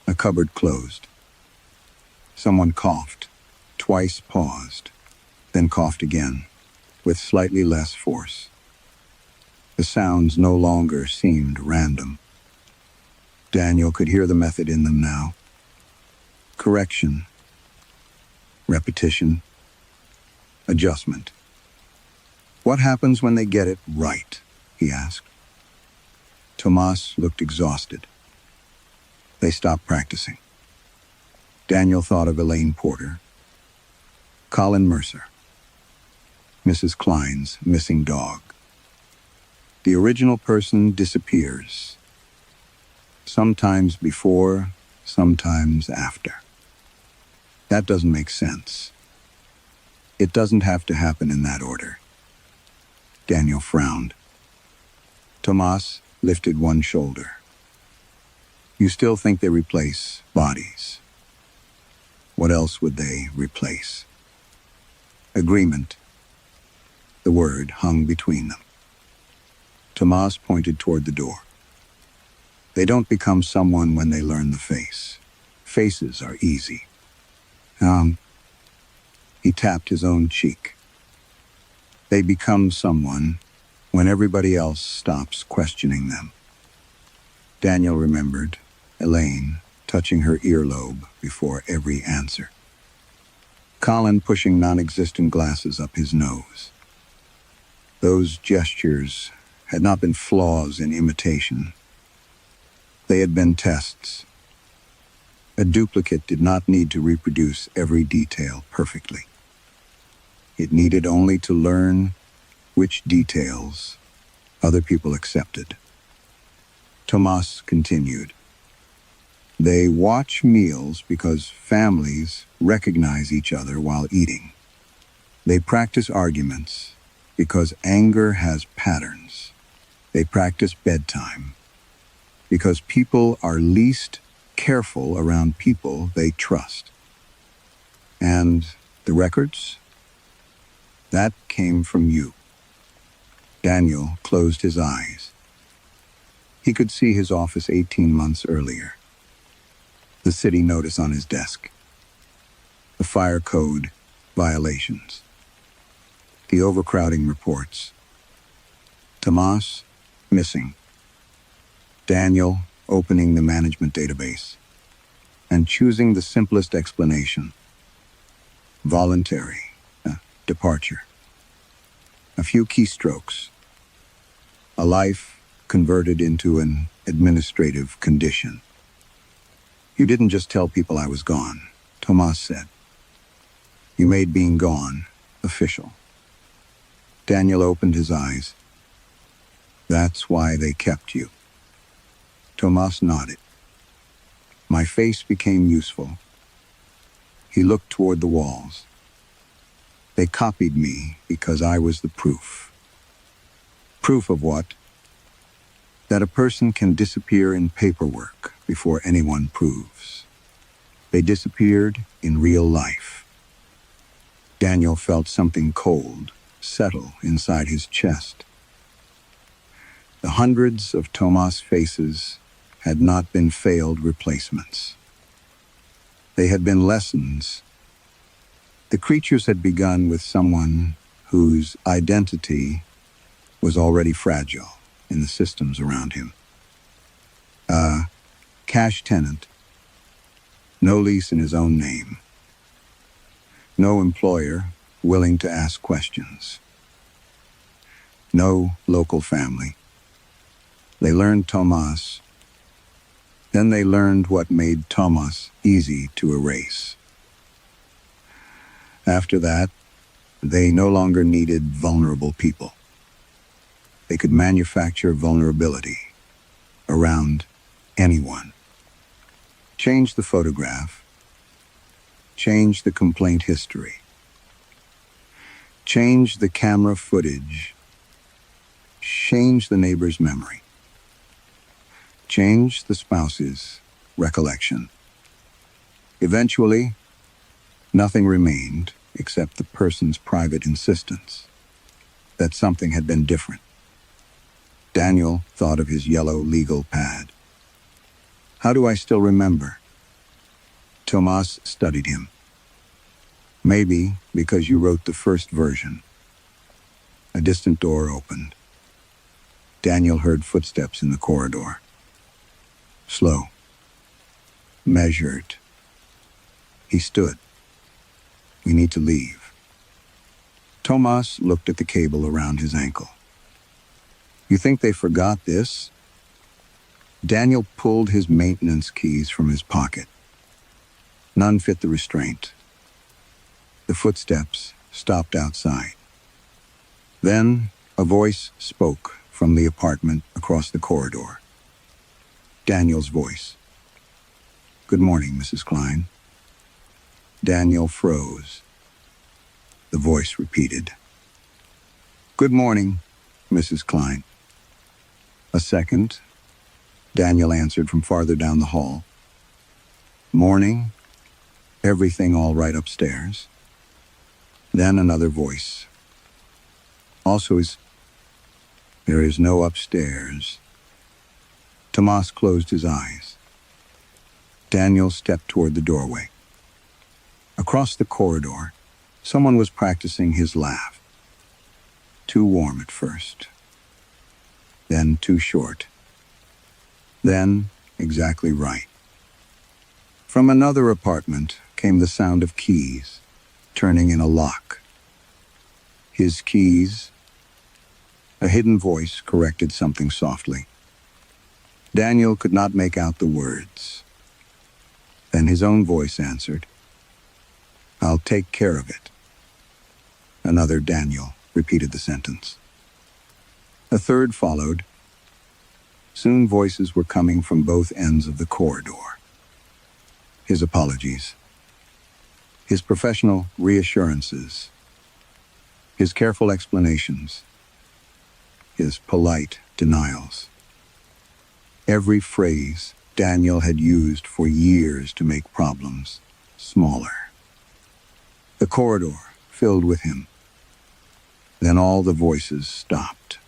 A cupboard closed. Someone coughed, twice paused, then coughed again, with slightly less force. The sounds no longer seemed random. Daniel could hear the method in them now. Correction, repetition, adjustment. What happens when they get it right? He asked. Tomas looked exhausted. They stopped practicing. Daniel thought of Elaine Porter, Colin Mercer, Mrs. Klein's missing dog. The original person disappears, sometimes before, sometimes after. That doesn't make sense. It doesn't have to happen in that order. Daniel frowned. Tomas lifted one shoulder. You still think they replace bodies? What else would they replace? Agreement. The word hung between them. Tomas pointed toward the door. They don't become someone when they learn the face. Faces are easy. He tapped his own cheek. They become someone when everybody else stops questioning them. Daniel remembered Elaine touching her earlobe before every answer. Colin pushing non-existent glasses up his nose. Those gestures had not been flaws in imitation. They had been tests. A duplicate did not need to reproduce every detail perfectly. It needed only to learn which details other people accepted. Tomas continued. They watch meals because families recognize each other while eating. They practice arguments because anger has patterns. They practice bedtime because people are least careful around people they trust. And the records? That came from you. Daniel closed his eyes. He could see his office 18 months earlier. The city notice on his desk. The fire code violations. The overcrowding reports. Tomas missing. Daniel opening the management database and choosing the simplest explanation. Voluntary departure. A few keystrokes. A life converted into an administrative condition. You didn't just tell people I was gone, Tomas said. You made being gone official. Daniel opened his eyes. That's why they kept you. Tomas nodded. My face became useful. He looked toward the walls. They copied me because I was the proof. Proof of what? That a person can disappear in paperwork before anyone proves. They disappeared in real life. Daniel felt something cold settle inside his chest. The hundreds of Tomas faces had not been failed replacements. They had been lessons. The creatures had begun with someone whose identity was already fragile in the systems around him. A cash tenant, no lease in his own name, no employer willing to ask questions, no local family. They learned Tomas. Then they learned what made Tomas easy to erase. After that, they no longer needed vulnerable people. They could manufacture vulnerability around anyone. Change the photograph. Change the complaint history. Change the camera footage. Change the neighbor's memory. Change the spouse's recollection. Eventually, nothing remained except the person's private insistence that something had been different. Daniel thought of his yellow legal pad. How do I still remember? Tomas studied him. Maybe because you wrote the first version. A distant door opened. Daniel heard footsteps in the corridor. Slow. Measured. He stood. We need to leave. Tomas looked at the cable around his ankle. You think they forgot this? Daniel pulled his maintenance keys from his pocket. None fit the restraint. The footsteps stopped outside. Then a voice spoke from the apartment across the corridor. Daniel's voice. Good morning, Mrs. Klein. Daniel froze. The voice repeated. Good morning, Mrs. Klein. A second, Daniel answered from farther down the hall. Morning. Everything all right upstairs? Then another voice. There is no upstairs. Tomas closed his eyes. Daniel stepped toward the doorway. Across the corridor, someone was practicing his laugh. Too warm at first. Then too short. Then exactly right. From another apartment came the sound of keys turning in a lock. His keys. A hidden voice corrected something softly. Daniel could not make out the words. Then his own voice answered. I'll take care of it. Another Daniel repeated the sentence. A third followed. Soon voices were coming from both ends of the corridor. His apologies. His professional reassurances. His careful explanations. His polite denials. Every phrase Daniel had used for years to make problems smaller. The corridor filled with him. Then all the voices stopped.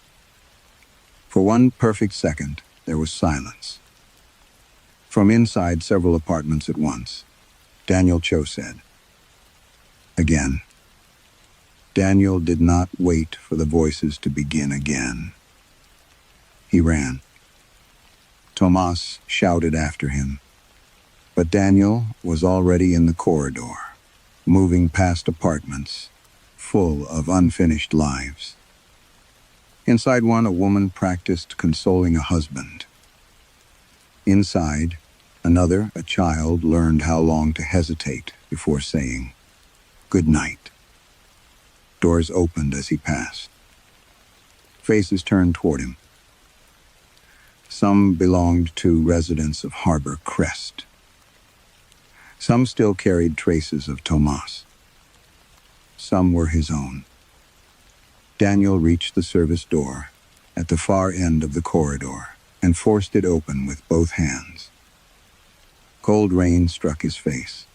For one perfect second, there was silence. From inside several apartments at once, Daniel Cho said. Again. Daniel did not wait for the voices to begin again. He ran. Tomas shouted after him. But Daniel was already in the corridor, moving past apartments, full of unfinished lives. Inside one, a woman practiced consoling a husband. Inside another, a child learned how long to hesitate before saying, good night. Doors opened as he passed. Faces turned toward him. Some belonged to residents of Harbor Crest. Some still carried traces of Tomas. Some were his own. Daniel reached the service door at the far end of the corridor and forced it open with both hands. Cold rain struck his face.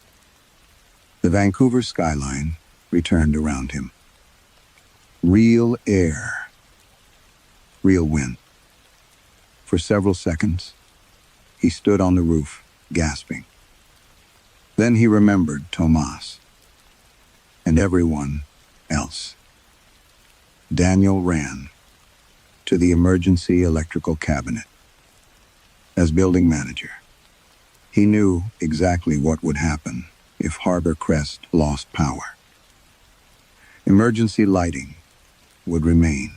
The Vancouver skyline returned around him. Real air. Real wind. For several seconds, he stood on the roof, gasping. Then he remembered Tomas and everyone else. Daniel ran to the emergency electrical cabinet. As building manager, he knew exactly what would happen if Harbor Crest lost power. Emergency lighting would remain.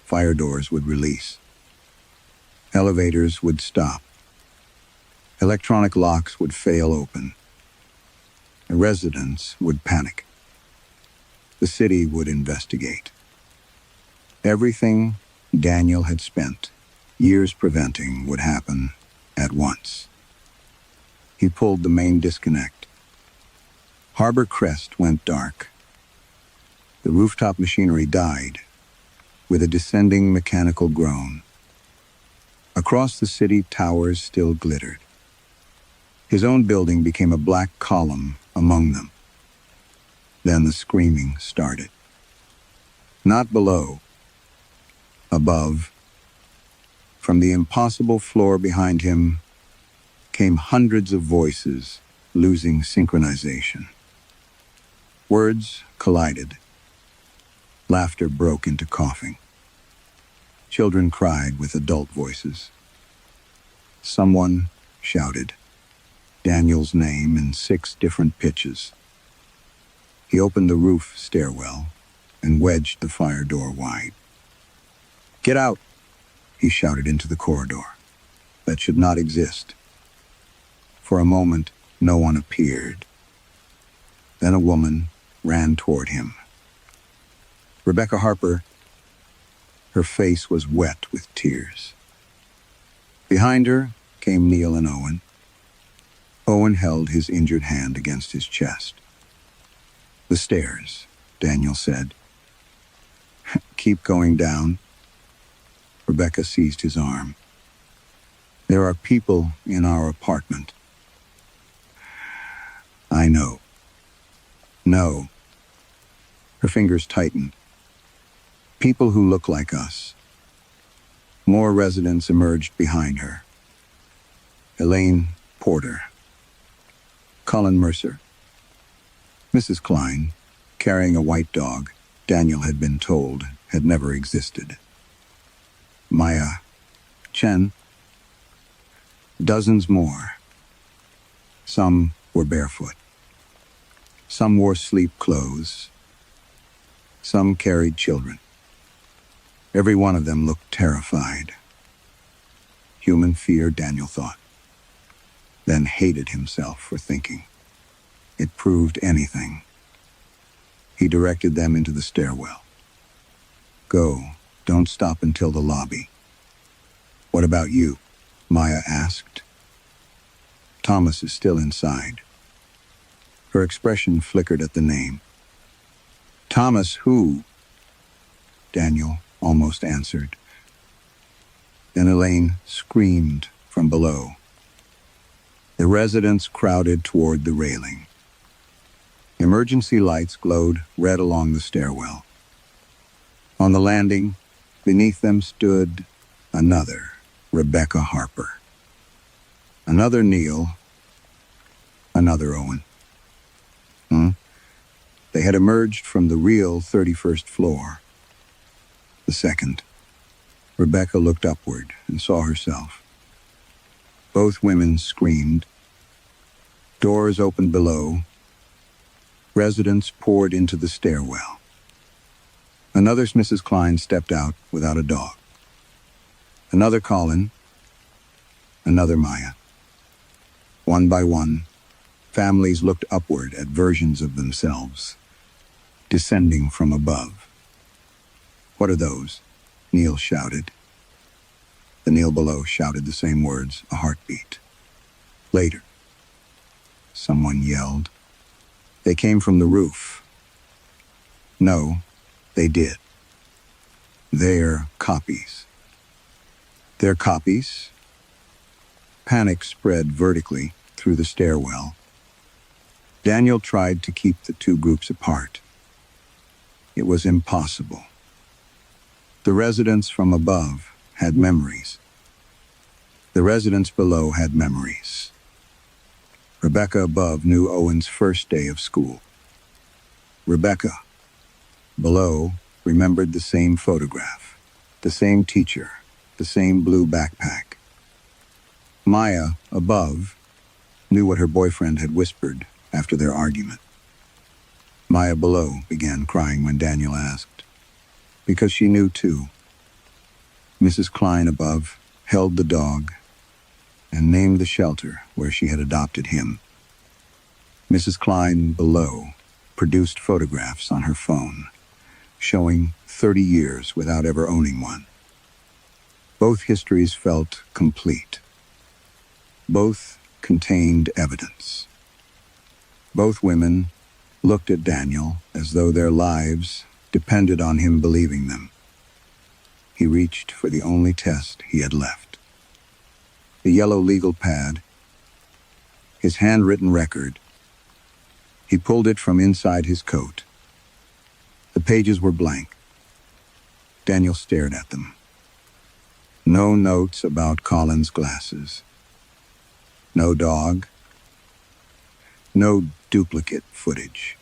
Fire doors would release. Elevators would stop. Electronic locks would fail open. Residents would panic. The city would investigate. Everything Daniel had spent years preventing would happen at once. He pulled the main disconnect. Harbor Crest went dark. The rooftop machinery died with a descending mechanical groan. Across the city, towers still glittered. His own building became a black column among them. Then the screaming started. Not below. Above. From the impossible floor behind him came hundreds of voices losing synchronization. Words collided. Laughter broke into coughing. Children cried with adult voices. Someone shouted Daniel's name in 6 different pitches. He opened the roof stairwell and wedged the fire door wide. "Get out!" he shouted into the corridor. That should not exist. For a moment, no one appeared. Then a woman ran toward him. Rebecca Harper. Her face was wet with tears. Behind her came Neil and Owen. Owen held his injured hand against his chest. "The stairs," Daniel said. "Keep going down." Rebecca seized his arm. "There are people in our apartment." "I know." "No." Her fingers tightened. "People who look like us." More residents emerged behind her. Elaine Porter. Colin Mercer. Mrs. Klein, carrying a white dog, Daniel had been told had never existed. Maya Chen. Dozens more. Some were barefoot. Some wore sleep clothes. Some carried children. Every one of them looked terrified. Human fear, Daniel thought, then hated himself for thinking. It proved anything. He directed them into the stairwell. "Go, don't stop until the lobby." "What about you?" Maya asked. "Thomas is still inside." Her expression flickered at the name. "Thomas who?" Daniel almost answered. Then Elaine screamed from below. The residents crowded toward the railing. Emergency lights glowed red along the stairwell. On the landing, beneath them stood another Rebecca Harper. Another Neil. Another Owen. They had emerged from the real 31st floor. The second. Rebecca looked upward and saw herself. Both women screamed. Doors opened below. Residents poured into the stairwell. Another Mrs. Klein stepped out without a dog. Another Colin. Another Maya. One by one, families looked upward at versions of themselves, descending from above. "What are those?" Neil shouted. The Neil below shouted the same words, a heartbeat. "Later," someone yelled. "They came from the roof." No, they did. They're copies. They're copies? Panic spread vertically through the stairwell. Daniel tried to keep the two groups apart. It was impossible. The residents from above had memories. The residents below had memories. Rebecca above knew Owen's first day of school. Rebecca below remembered the same photograph, the same teacher, the same blue backpack. Maya above knew what her boyfriend had whispered after their argument. Maya below began crying when Daniel asked, because she knew too. Mrs. Klein above held the dog and named the shelter where she had adopted him. Mrs. Klein below produced photographs on her phone, showing 30 years without ever owning one. Both histories felt complete. Both contained evidence. Both women looked at Daniel as though their lives depended on him believing them. He reached for the only test he had left. The yellow legal pad, his handwritten record. He pulled it from inside his coat. The pages were blank. Daniel stared at them. No notes about Colin's glasses. No dog. No duplicate footage.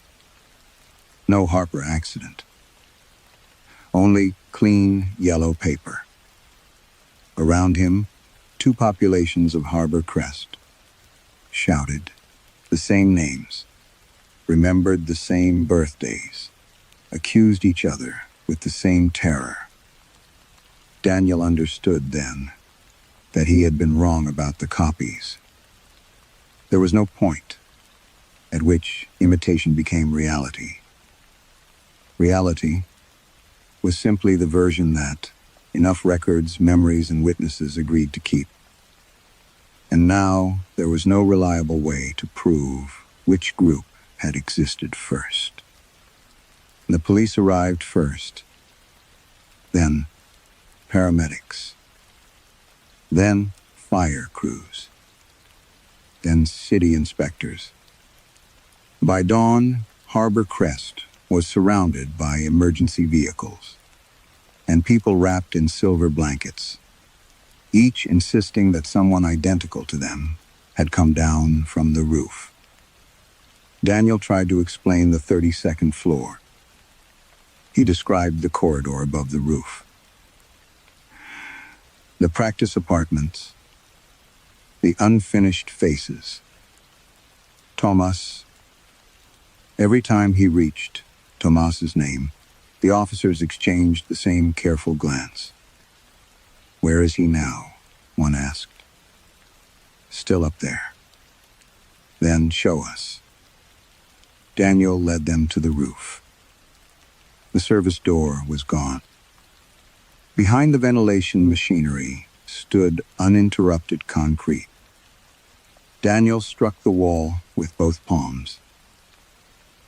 No Harper accident. Only clean yellow paper. Around him, two populations of Harbor Crest shouted the same names. remembered the same birthdays, accused each other with the same terror. Daniel understood then that he had been wrong about the copies. There was no point at which imitation became reality. Reality was simply the version that enough records, memories, and witnesses agreed to keep. And now there was no reliable way to prove which group had existed first. The police arrived first, then paramedics, then fire crews, then city inspectors. By dawn, Harbor Crest was surrounded by emergency vehicles and people wrapped in silver blankets, each insisting that someone identical to them had come down from the roof. Daniel tried to explain the 32nd floor. He described the corridor above the roof, the practice apartments, the unfinished faces. Tomas. Every time he reached Tomas's name, the officers exchanged the same careful glance. "Where is he now?" one asked. "Still up there." "Then show us." Daniel led them to the roof. The service door was gone. Behind the ventilation machinery stood uninterrupted concrete. Daniel struck the wall with both palms.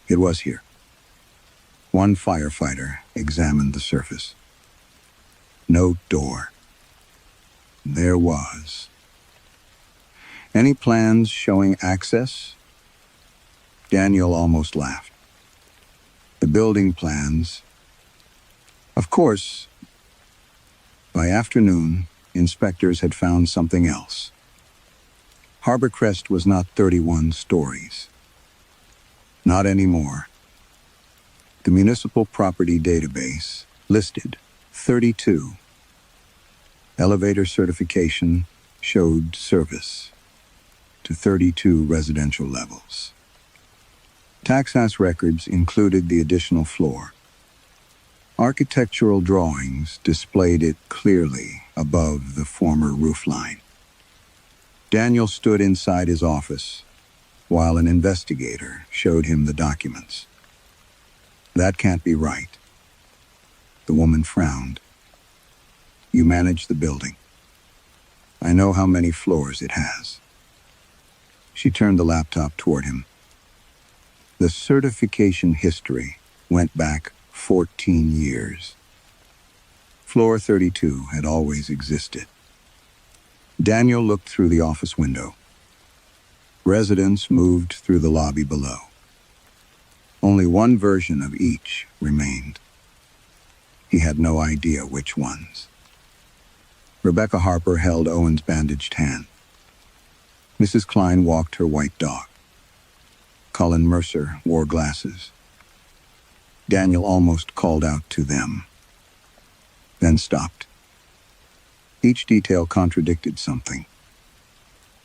It was here. One firefighter examined the surface. No door. There was. Any plans showing access? Daniel almost laughed. The building plans. Of course, by afternoon, inspectors had found something else. Harbor Crest was not 31 stories. Not anymore. The municipal property database listed 32. Elevator certification showed service to 32 residential levels. Taxas records included the additional floor. Architectural drawings displayed it clearly above the former roofline. Daniel stood inside his office while an investigator showed him the documents. "That can't be right." The woman frowned. "You manage the building. I know how many floors it has." She turned the laptop toward him. The certification history went back 14 years. Floor 32 had always existed. Daniel looked through the office window. Residents moved through the lobby below. Only one version of each remained. He had no idea which ones. Rebecca Harper held Owen's bandaged hand. Mrs. Klein walked her white dog. Colin Mercer wore glasses. Daniel almost called out to them, then stopped. Each detail contradicted something.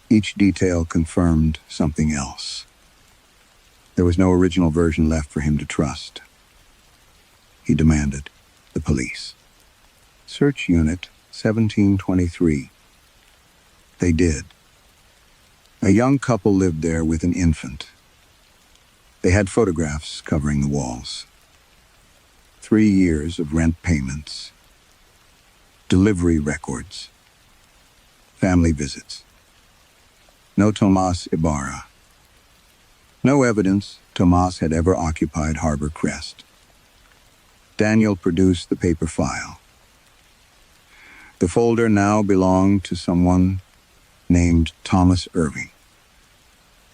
Each detail confirmed something else. There was no original version left for him to trust. He demanded the police. "Search Unit 1723. They did. A young couple lived there with an infant. They had photographs covering the walls. 3 years of rent payments, delivery records, family visits. No Tomas Ibarra. No evidence Tomas had ever occupied Harbor Crest. Daniel produced the paper file. The folder now belonged to someone named Thomas Irving.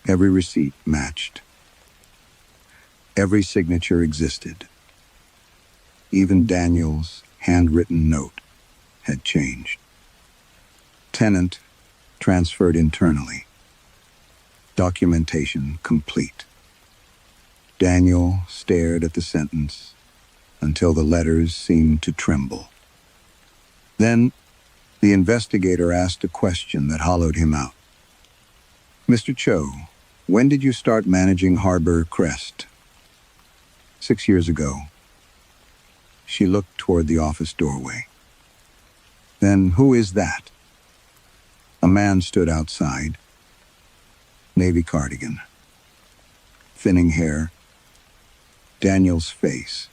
Every receipt matched. Every signature existed. Even Daniel's handwritten note had changed. Tenant transferred internally. Documentation complete. Daniel stared at the sentence until the letters seemed to tremble. Then the investigator asked a question that hollowed him out. "Mr. Cho, When did you start managing Harbor Crest? 6 years ago. She looked toward the office doorway. Then who is that? A man stood outside. Navy cardigan. Thinning hair. Daniel's face.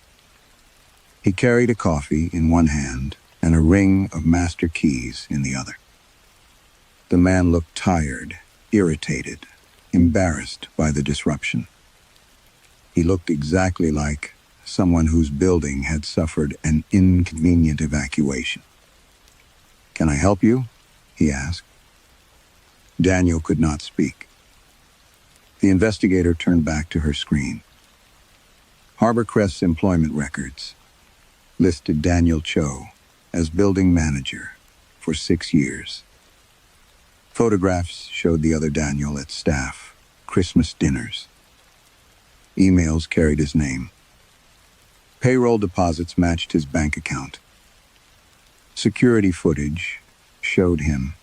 He carried a coffee in one hand and a ring of master keys in the other. The man looked tired, irritated, embarrassed by the disruption. He looked exactly like someone whose building had suffered an inconvenient evacuation. "Can I help you?" he asked. Daniel could not speak. The investigator turned back to her screen. Harbor Crest's employment records listed Daniel Cho as building manager for 6 years. Photographs showed the other Daniel at staff Christmas dinners. Emails carried his name. Payroll deposits matched his bank account. Security footage showed him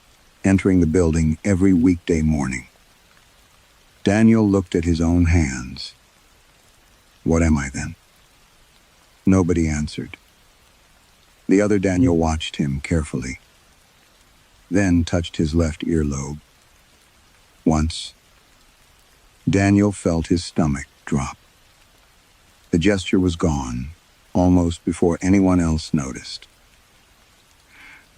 entering the building every weekday morning. Daniel looked at his own hands. What am I then? Nobody answered. The other Daniel watched him carefully, then touched his left earlobe. Once, Daniel felt his stomach drop. The gesture was gone, almost before anyone else noticed.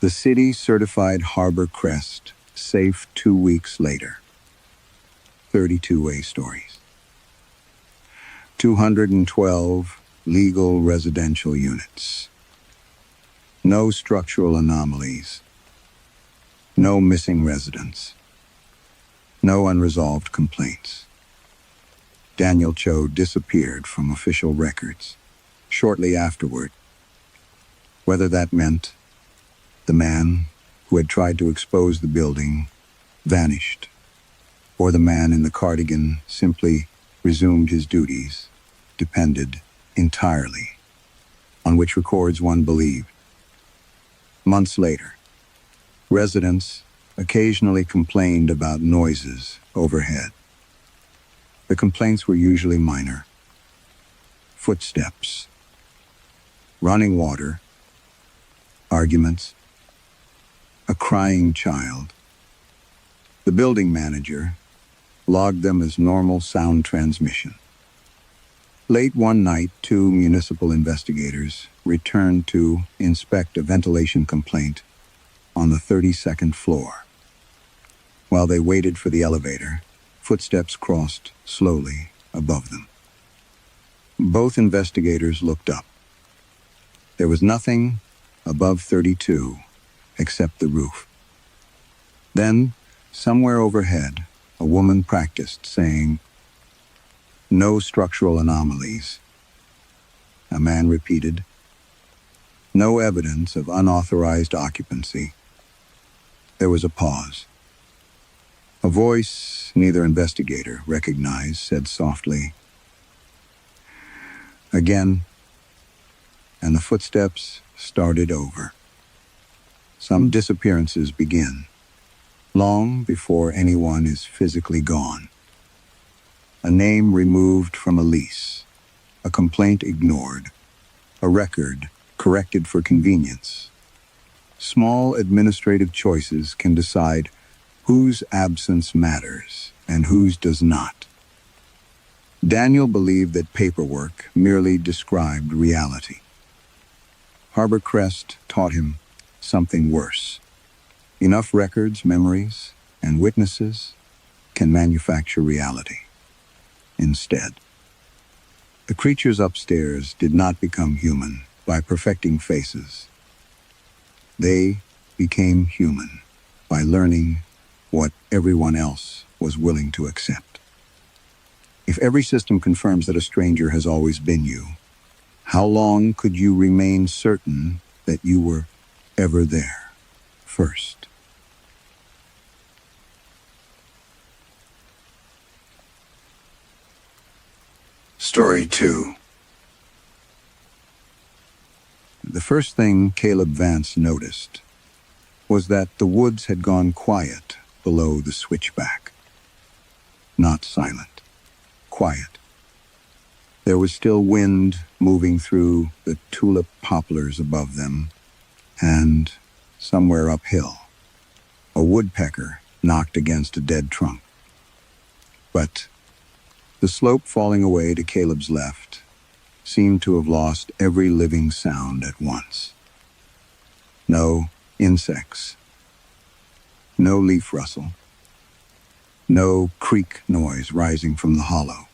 The city certified Harbor Crest safe 2 weeks later. 32 stories. 212 legal residential units. No structural anomalies. No missing residents. No unresolved complaints. Daniel Cho disappeared from official records shortly afterward. Whether that meant the man who had tried to expose the building vanished, or the man in the cardigan simply resumed his duties, depended entirely on which records one believed. Months later, residents occasionally complained about noises overhead. The complaints were usually minor. Footsteps, running water, arguments, a crying child. The building manager logged them as normal sound transmission. Late one night, 2 municipal investigators returned to inspect a ventilation complaint on the 32nd floor. While they waited for the elevator, footsteps crossed slowly above them. Both investigators looked up. There was nothing above 32 except the roof. Then, somewhere overhead, a woman practiced saying, "No structural anomalies." A man repeated, "No evidence of unauthorized occupancy." There was a pause. A voice neither investigator recognized said softly, "Again," and the footsteps started over. Some disappearances begin long before anyone is physically gone. A name removed from a lease, a complaint ignored, a record corrected for convenience. Small administrative choices can decide whose absence matters and whose does not. Daniel believed that paperwork merely described reality. Harbor Crest taught him something worse. Enough records, memories, and witnesses can manufacture reality. Instead, the creatures upstairs did not become human by perfecting faces. They became human by learning what everyone else was willing to accept. If every system confirms that a stranger has always been you, how long could you remain certain that you were ever there first? Story 2. The first thing Caleb Vance noticed was that the woods had gone quiet below the switchback. not silent. Quiet. There was still wind moving through the tulip poplars above them, and somewhere uphill, a woodpecker knocked against a dead trunk. But the slope falling away to Caleb's left seemed to have lost every living sound at once. No insects, no leaf rustle, no creak noise rising from the hollow.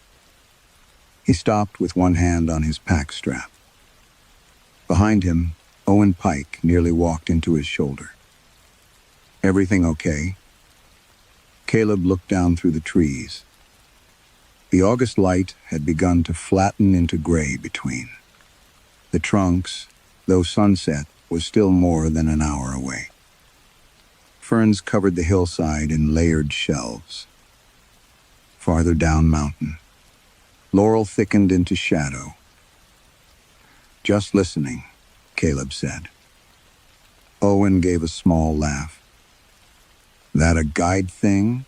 He stopped with one hand on his pack strap. Behind him, Owen Pike nearly walked into his shoulder. "Everything okay?" Caleb looked down through the trees. The August light had begun to flatten into gray between. The trunks, though sunset was still more than an hour away. Ferns covered the hillside in layered shelves. Farther down mountain, laurel thickened into shadow. "Just listening," Caleb said. Owen gave a small laugh. "That a guide thing?"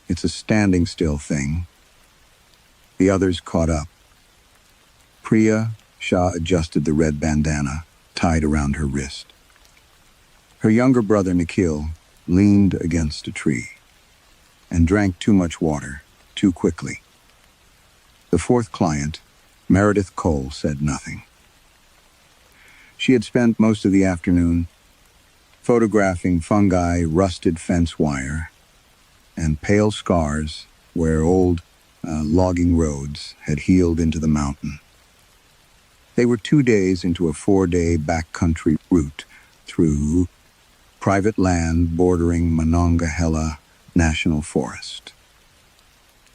"It's a standing still thing." The others caught up. Priya Shah adjusted the red bandana tied around her wrist. Her younger brother Nikhil leaned against a tree and drank too much water too quickly. The fourth client, Meredith Cole, said nothing. She had spent most of the afternoon photographing fungi, rusted fence wire, and pale scars where old logging roads had healed into the mountain. They were 2 days into a 4-day backcountry route through private land bordering Monongahela National Forest.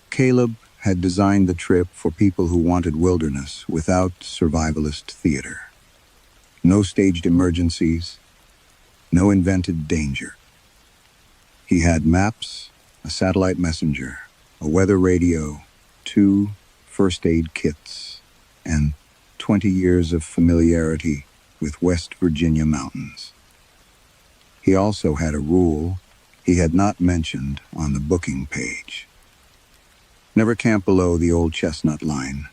Caleb had designed the trip for people who wanted wilderness without survivalist theater. No staged emergencies, no invented danger. He had maps, a satellite messenger, a weather radio, 2 first aid kits, and 20 years of familiarity with West Virginia mountains. He also had a rule he had not mentioned on the booking page. Never camp below the old chestnut line.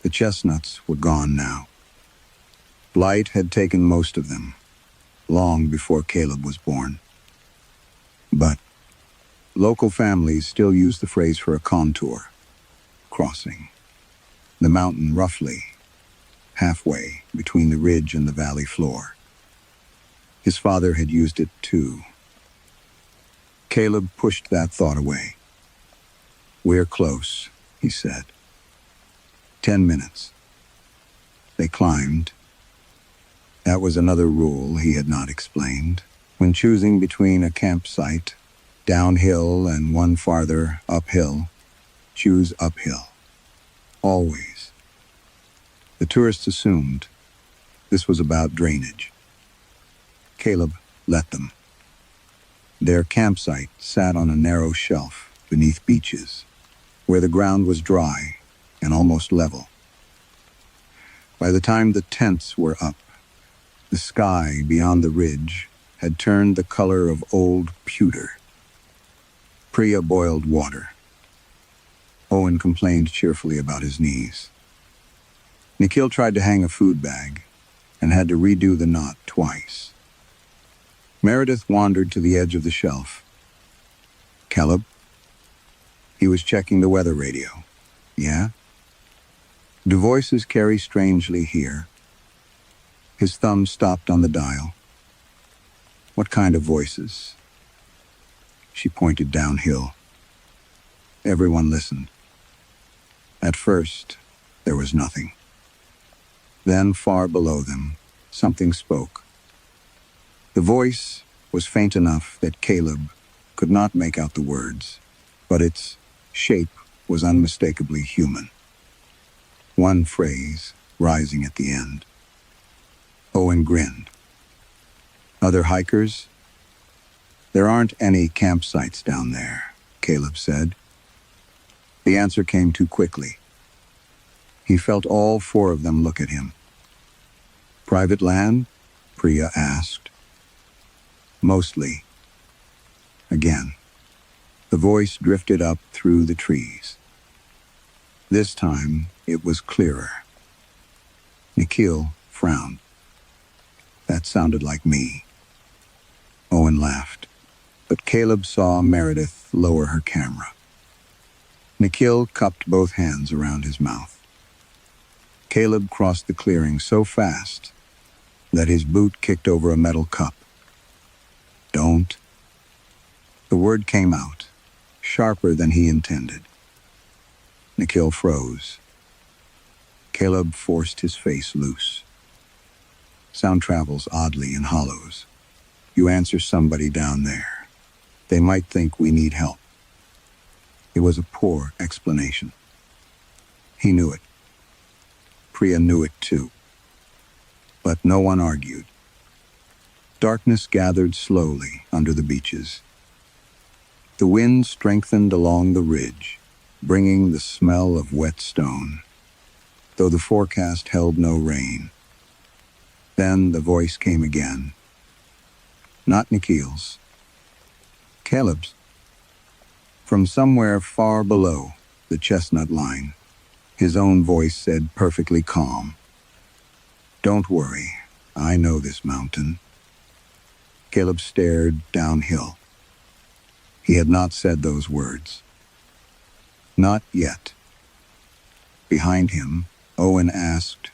The chestnuts were gone now. Blight had taken most of them, long before Caleb was born. But local families still use the phrase for a contour, crossing the mountain roughly halfway between the ridge and the valley floor. His father had used it too. Caleb pushed that thought away. "We're close," he said. 10 minutes. They climbed. That was another rule he had not explained. When choosing between a campsite, downhill and one farther uphill, choose uphill. Always. The tourists assumed this was about drainage. Caleb let them. Their campsite sat on a narrow shelf beneath beeches, where the ground was dry and almost level. By the time the tents were up, the sky beyond the ridge had turned the color of old pewter. Priya boiled water. Owen complained cheerfully about his knees. Nikhil tried to hang a food bag and had to redo the knot twice. Meredith wandered to the edge of the shelf. "Caleb?" He was checking the weather radio. "Yeah?" "Do voices carry strangely here?" His thumb stopped on the dial. "What kind of voices?" She pointed downhill. Everyone listened. At first, there was nothing. Then, far below them, something spoke. The voice was faint enough that Caleb could not make out the words, but its shape was unmistakably human. One phrase rising at the end. Owen grinned. "Other hikers?" "There aren't any campsites down there," Caleb said. The answer came too quickly. He felt all 4 of them look at him. "Private land?" Priya asked. "Mostly." Again. The voice drifted up through the trees. This time, it was clearer. Nikhil frowned. That sounded like me. Owen laughed, but Caleb saw Meredith lower her camera. Nikhil cupped both hands around his mouth. Caleb crossed the clearing so fast that his boot kicked over a metal cup. Don't. The word came out, sharper than he intended. Nikhil froze. Caleb forced his face loose. Sound travels oddly in hollows. You answer somebody down there. They might think we need help. It was a poor explanation. He knew it. Priya knew it too. But no one argued. Darkness gathered slowly under the beeches. The wind strengthened along the ridge, bringing the smell of wet stone, though the forecast held no rain. Then the voice came again. Not Nikhil's. Caleb's. From somewhere far below the chestnut line, his own voice said perfectly calm, "Don't worry, I know this mountain." Caleb stared downhill. He had not said those words. Not yet. Behind him, Owen asked,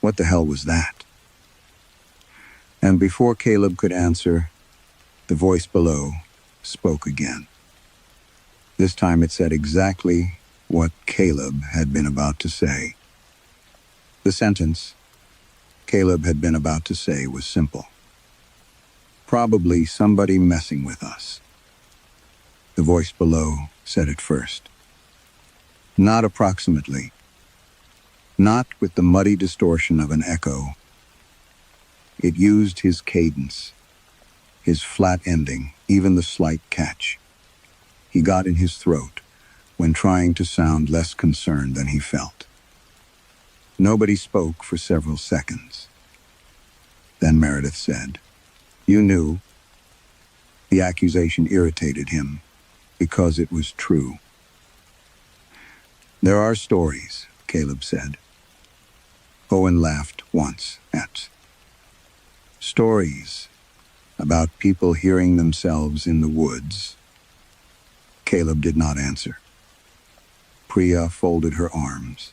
"What the hell was that?" And before Caleb could answer, the voice below spoke again. This time it said exactly what Caleb had been about to say. The sentence Caleb had been about to say was simple. "Probably somebody messing with us." The voice below said it first. Not approximately. Not with the muddy distortion of an echo. It used his cadence, his flat ending, even the slight catch. He got in his throat when trying to sound less concerned than he felt. Nobody spoke for several seconds. Then Meredith said, "You knew." The accusation irritated him because it was true. "There are stories," Caleb said. Owen laughed once at stories about people hearing themselves in the woods. Caleb did not answer. Priya folded her arms.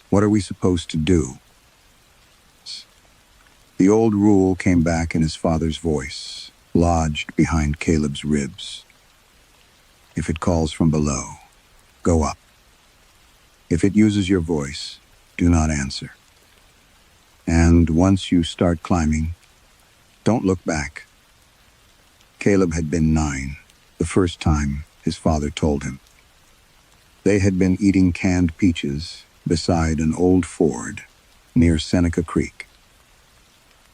"What are we supposed to do?" The old rule came back in his father's voice, lodged behind Caleb's ribs. "If it calls from below, go up. If it uses your voice, do not answer. And once you start climbing, don't look back." Caleb had been 9, the first time his father told him. They had been eating canned peaches beside an old ford near Seneca Creek.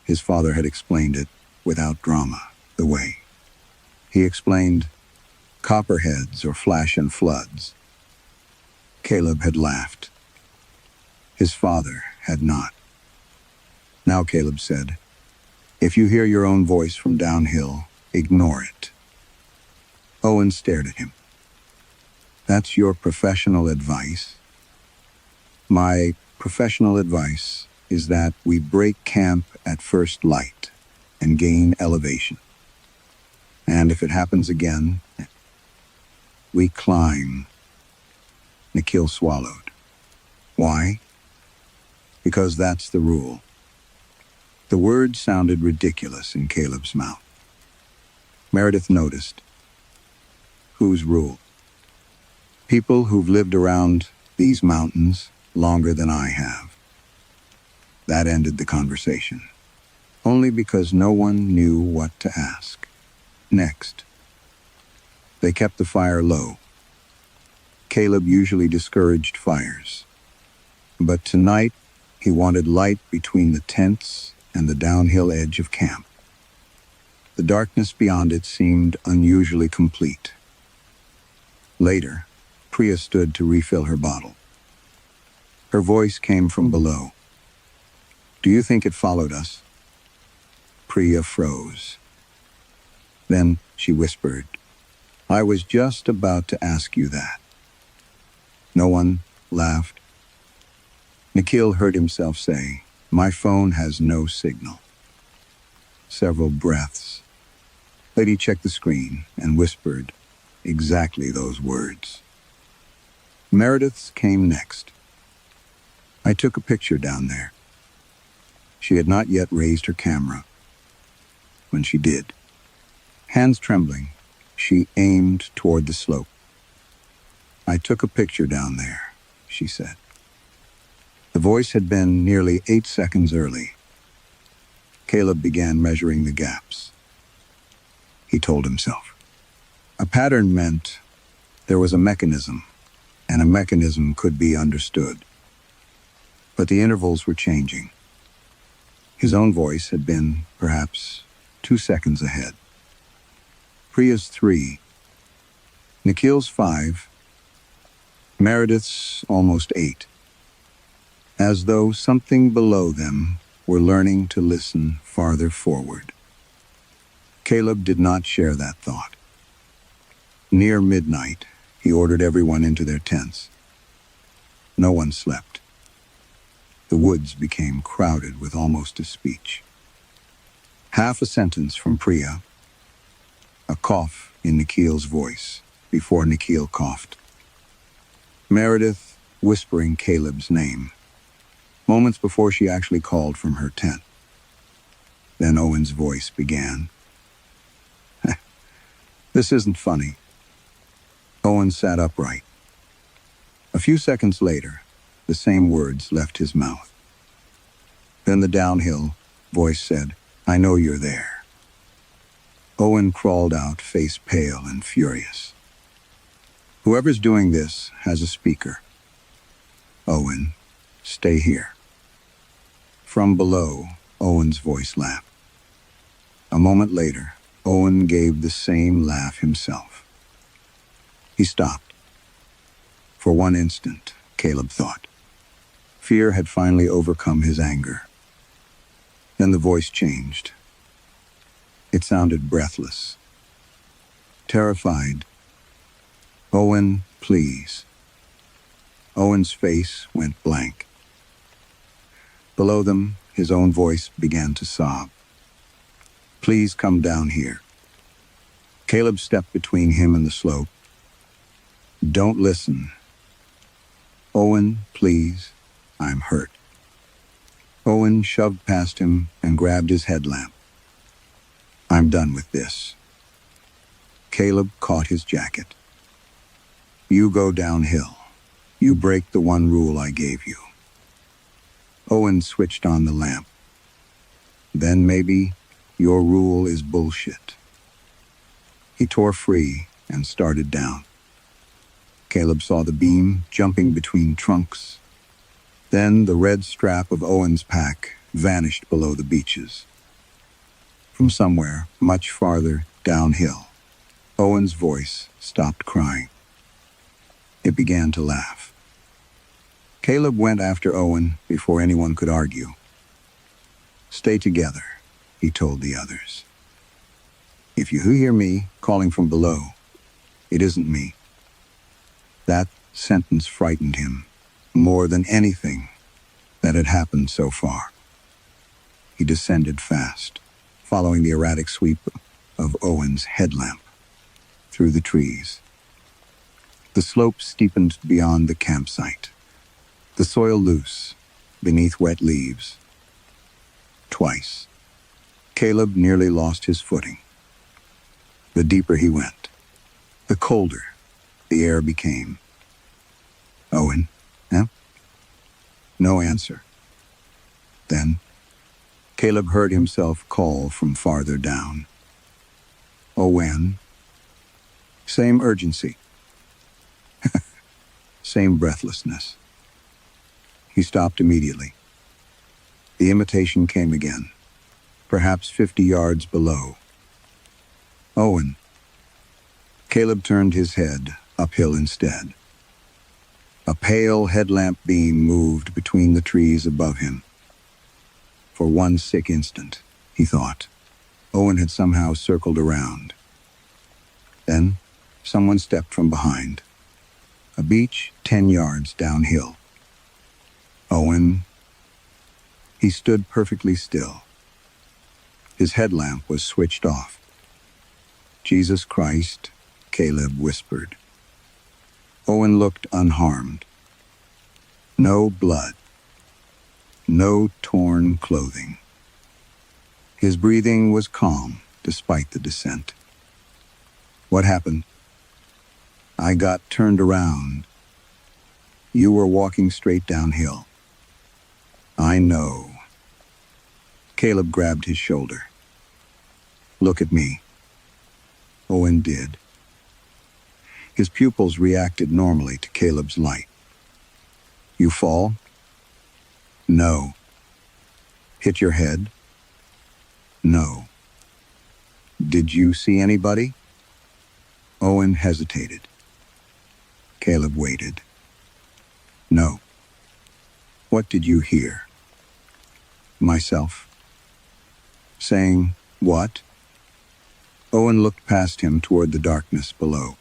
His father had explained it without drama, the way. He explained copperheads or flash and floods. Caleb had laughed. His father had not. Now Caleb said, "If you hear your own voice from downhill, ignore it." Owen stared at him. "That's your professional advice?" "My professional advice is that we break camp at first light and gain elevation. And if it happens again, we climb." Nikhil swallowed. "Why?" "Because that's the rule." The word sounded ridiculous in Caleb's mouth. Meredith noticed. "Whose rule?" "People who've lived around these mountains longer than I have." That ended the conversation, only because no one knew what to ask. Next. They kept the fire low. Caleb usually discouraged fires, but tonight he wanted light between the tents and the downhill edge of camp. The darkness beyond it seemed unusually complete. Later, Priya stood to refill her bottle. Her voice came from below. "Do you think it followed us?" Priya froze. Then she whispered, I was just about to ask you that. No one laughed. Nikhil heard himself say, "My phone has no signal." Several breaths. Lady checked the screen and whispered exactly those words. Meredith's came next. I took a picture down there. She had not yet raised her camera. When she did, hands trembling, she aimed toward the slope. "I took a picture down there," she said. The voice had been nearly 8 seconds early. Caleb began measuring the gaps. He told himself. A pattern meant there was a mechanism, and a mechanism could be understood. But the intervals were changing. His own voice had been, perhaps, 2 seconds ahead. Priya's 3. Nikhil's 5. Meredith's almost 8. As though something below them were learning to listen farther forward. Caleb did not share that thought. Near midnight, he ordered everyone into their tents. No one slept. The woods became crowded with almost a speech. Half a sentence from Priya, a cough in Nikhil's voice before Nikhil coughed. Meredith whispering Caleb's name, moments before she actually called from her tent. Then Owen's voice began. "This isn't funny." Owen sat upright. A few seconds later, the same words left his mouth. Then the downhill voice said, "I know you're there." Owen crawled out, face pale and furious. "Whoever's doing this has a speaker. Owen, stay here." From below, Owen's voice laughed. A moment later, Owen gave the same laugh himself. He stopped. For one instant, Caleb thought. Fear had finally overcome his anger. Then the voice changed. It sounded breathless. Terrified. "Owen, please." Owen's face went blank. Below them, his own voice began to sob. "Please come down here." Caleb stepped between him and the slope. "Don't listen." "Owen, please, I'm hurt." Owen shoved past him and grabbed his headlamp. "I'm done with this." Caleb caught his jacket. "You go downhill. You break the one rule I gave you." Owen switched on the lamp. "Then maybe your rule is bullshit." He tore free and started down. Caleb saw the beam jumping between trunks. Then the red strap of Owen's pack vanished below the beeches. From somewhere, much farther downhill, Owen's voice stopped crying. It began to laugh. Caleb went after Owen before anyone could argue. "Stay together," he told the others. "If you hear me calling from below, it isn't me." That sentence frightened him more than anything that had happened so far. He descended fast, following the erratic sweep of Owen's headlamp through the trees. The slope steepened beyond the campsite, the soil loose beneath wet leaves. Twice, Caleb nearly lost his footing. The deeper he went, the colder the air became. "Owen, eh?" No answer. Then, Caleb heard himself call from farther down. "Owen." Same urgency. Same breathlessness. He stopped immediately. The imitation came again, perhaps 50 yards below. "Owen." Caleb turned his head uphill instead. A pale headlamp beam moved between the trees above him. For one sick instant, he thought, Owen had somehow circled around. Then, Someone stepped from behind. A beach 10 yards downhill. Owen. He stood perfectly still. His headlamp was switched off. "Jesus Christ," Caleb whispered. Owen looked unharmed. No blood. No torn clothing. His breathing was calm despite the descent. "What happened?" "I got turned around. You were walking straight downhill." "I know." Caleb grabbed his shoulder. "Look at me." Owen did. His pupils reacted normally to Caleb's light. "You fall?" "No." "Hit your head?" "No." "Did you see anybody?" Owen hesitated. Caleb waited. "No." "What did you hear?" "Myself." "Saying what?" Owen looked past him toward the darkness below.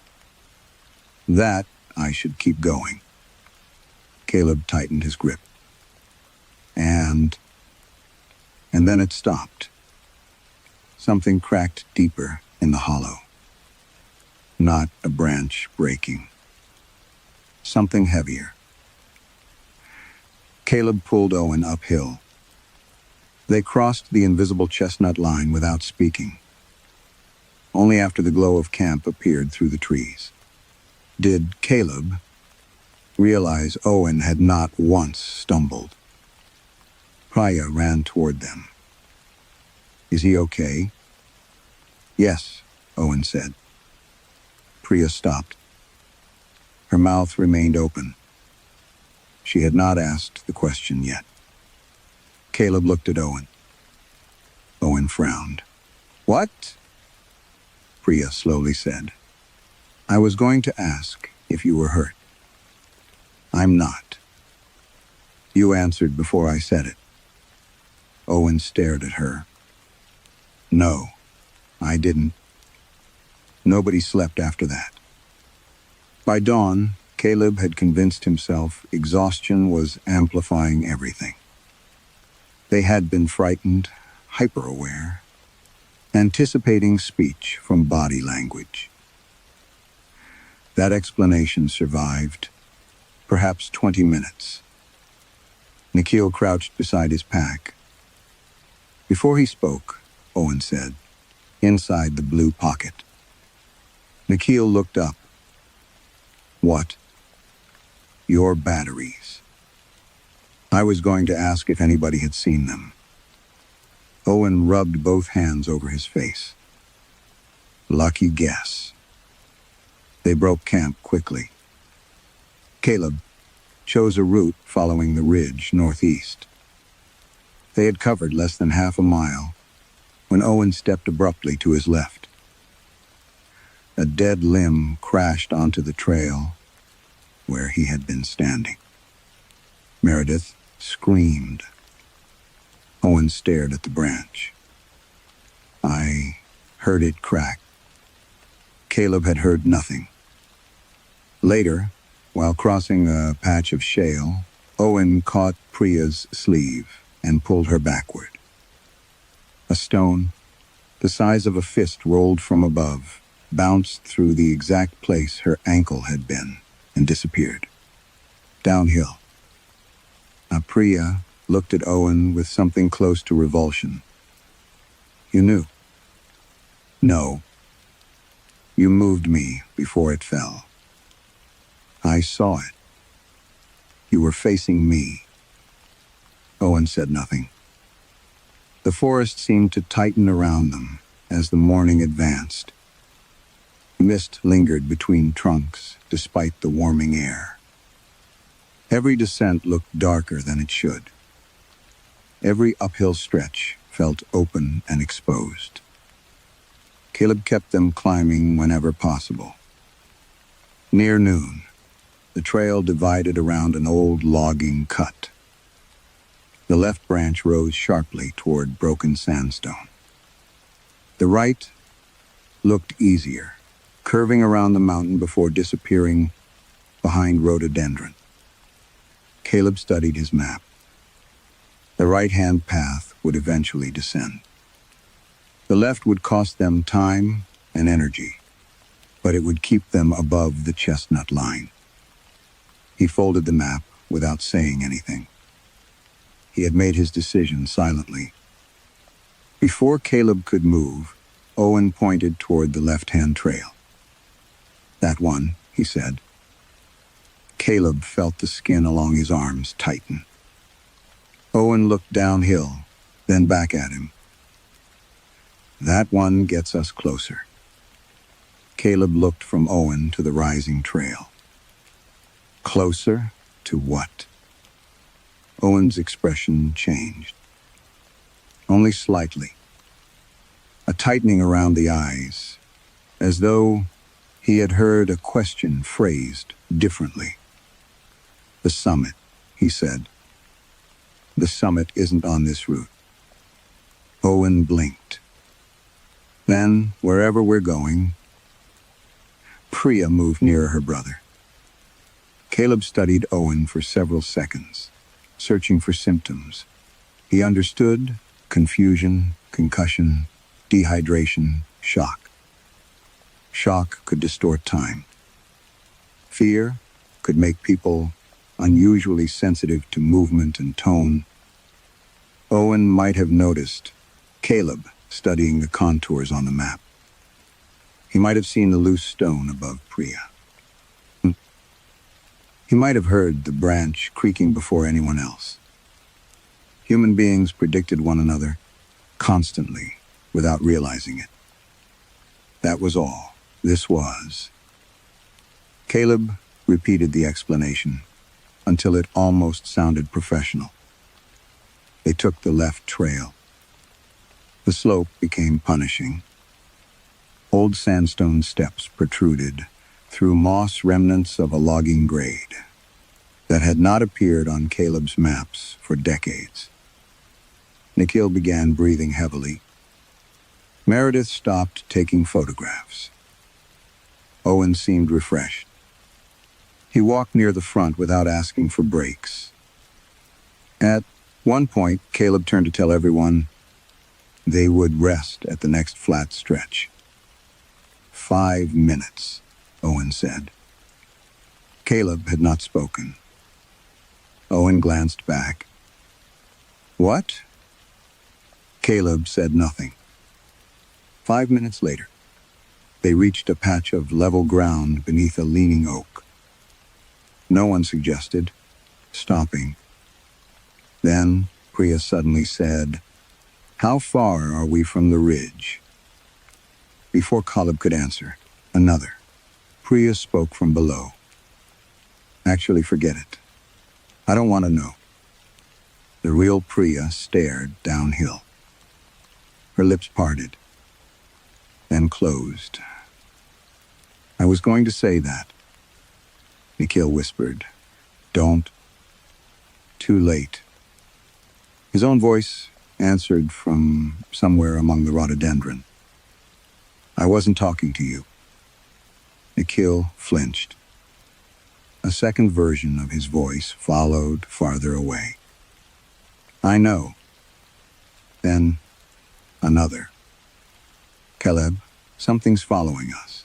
"That I should keep going." Caleb tightened his grip. And then it stopped. Something cracked deeper in the hollow. Not a branch breaking. Something heavier. Caleb pulled Owen uphill. They crossed the invisible chestnut line without speaking. Only after the glow of camp appeared through the trees. Did Caleb realize Owen had not once stumbled. Priya ran toward them. "Is he okay?" "Yes," Owen said. Priya stopped. Her mouth remained open. She had not asked the question yet. Caleb looked at Owen. Owen frowned. "What?" Priya slowly said. "I was going to ask if you were hurt." "I'm not." "You answered before I said it." Owen stared at her. "No, I didn't." Nobody slept after that. By dawn, Caleb had convinced himself exhaustion was amplifying everything. They had been frightened, hyper-aware, anticipating speech from body language. That explanation survived, perhaps 20 minutes. Nikhil crouched beside his pack. Before he spoke, Owen said, "Inside the blue pocket." Nikhil looked up. "What?" "Your batteries." I was going to ask if anybody had seen them. Owen rubbed both hands over his face. "Lucky guess." They broke camp quickly. Caleb chose a route following the ridge northeast. They had covered less than half a mile when Owen stepped abruptly to his left. A dead limb crashed onto the trail where he had been standing. Meredith screamed. Owen stared at the branch. "I heard it crack." Caleb had heard nothing. Later, while crossing a patch of shale, Owen caught Priya's sleeve and pulled her backward. A stone, the size of a fist, rolled from above, bounced through the exact place her ankle had been, and disappeared. Downhill. Priya looked at Owen with something close to revulsion. "You knew?" "No. You moved me before it fell." "I saw it. You were facing me." Owen said nothing. The forest seemed to tighten around them as the morning advanced. Mist lingered between trunks despite the warming air. Every descent looked darker than it should. Every uphill stretch felt open and exposed. Caleb kept them climbing whenever possible. Near noon, the trail divided around an old logging cut. The left branch rose sharply toward broken sandstone. The right looked easier, curving around the mountain before disappearing behind rhododendron. Caleb studied his map. The right-hand path would eventually descend. The left would cost them time and energy, but it would keep them above the chestnut line. He folded the map without saying anything. He had made his decision silently. Before Caleb could move, Owen pointed toward the left-hand trail. "That one," he said. Caleb felt the skin along his arms tighten. Owen looked downhill, then back at him. "That one gets us closer." Caleb looked from Owen to the rising trail. Closer to what? Owen's expression changed. Only slightly. A tightening around the eyes, as though he had heard a question phrased differently. "The summit," he said. "The summit isn't on this route." Owen blinked. "Then, wherever we're going..." Priya moved nearer her brother. Caleb studied Owen for several seconds, searching for symptoms. He understood confusion, concussion, dehydration, shock. Shock could distort time. Fear could make people unusually sensitive to movement and tone. Owen might have noticed Caleb studying the contours on the map. He might have seen the loose stone above Priya. He might have heard the branch creaking before anyone else. Human beings predicted one another constantly without realizing it. That was all. This was. Caleb repeated the explanation until it almost sounded professional. They took the left trail. The slope became punishing. Old sandstone steps protruded through moss remnants of a logging grade that had not appeared on Caleb's maps for decades. Nikhil began breathing heavily. Meredith stopped taking photographs. Owen seemed refreshed. He walked near the front without asking for breaks. At one point, Caleb turned to tell everyone they would rest at the next flat stretch. 5 minutes, Owen said. Caleb had not spoken. Owen glanced back. "What?" Caleb said nothing. 5 minutes later, they reached a patch of level ground beneath a leaning oak. No one suggested stopping. Then Priya suddenly said, "How far are we from the ridge?" Before Caleb could answer, another. Priya spoke from below. "Actually, forget it. I don't want to know." The real Priya stared downhill. Her lips parted, then closed. "I was going to say that," Nikhil whispered. "Don't." Too late. His own voice answered from somewhere among the rhododendron. "I wasn't talking to you." Nikhil flinched. A second version of his voice followed farther away. "I know." Then another. "Caleb, something's following us."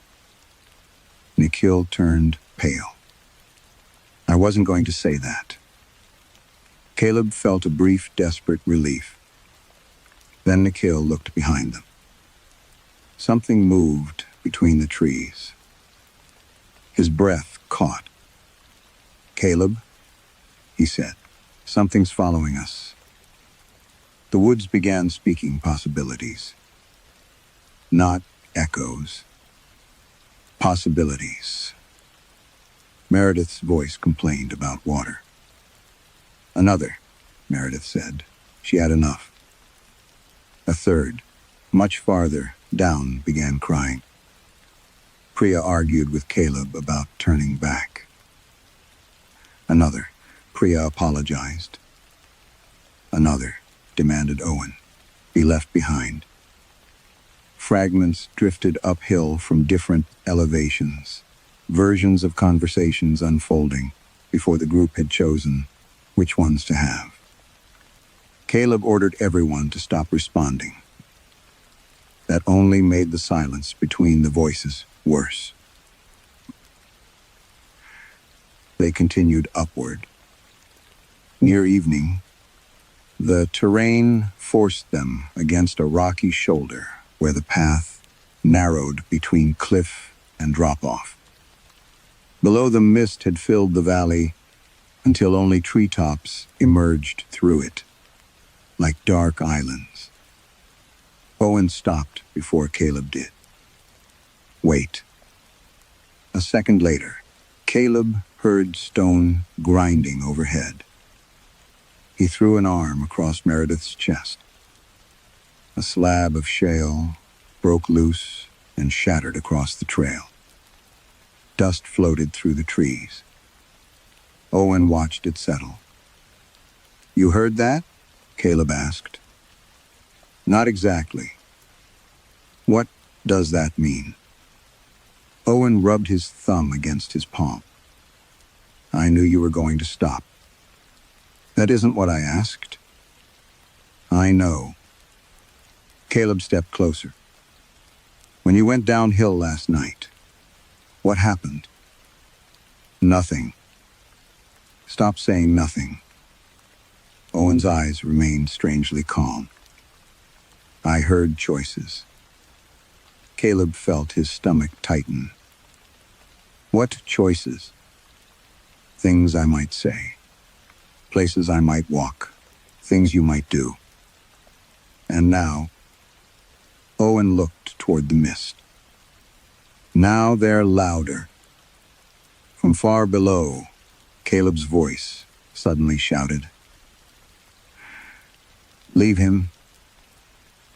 Nikhil turned pale. "I wasn't going to say that." Caleb felt a brief, desperate relief. Then Nikhil looked behind them. Something moved between the trees. His breath caught. "Caleb," he said, "something's following us." The woods began speaking possibilities. Not echoes. Possibilities. Meredith's voice complained about water. "Another," Meredith said. She had enough. A third, much farther down, began crying. Priya argued with Caleb about turning back. Another, Priya apologized. Another, demanded Owen, be left behind. Fragments drifted uphill from different elevations, versions of conversations unfolding before the group had chosen which ones to have. Caleb ordered everyone to stop responding. That only made the silence between the voices worse. They continued upward. Near evening, the terrain forced them against a rocky shoulder where the path narrowed between cliff and drop-off. Below, the mist had filled the valley until only treetops emerged through it, like dark islands. Owen stopped before Caleb did. Wait. A second later, Caleb heard stone grinding overhead. He threw an arm across Meredith's chest. A slab of shale broke loose and shattered across the trail. Dust floated through the trees. Owen watched it settle. "You heard that?" Caleb asked. "Not exactly. What does that mean?" Owen rubbed his thumb against his palm. "I knew you were going to stop." "That isn't what I asked." "I know." Caleb stepped closer. "When you went downhill last night, what happened?" "Nothing." "Stop saying nothing." Owen's eyes remained strangely calm. "I heard choices." Caleb felt his stomach tighten. "What choices?" "Things I might say. Places I might walk. Things you might do." And now, Owen looked toward the mist. "Now they're louder." From far below, Caleb's voice suddenly shouted, "Leave him."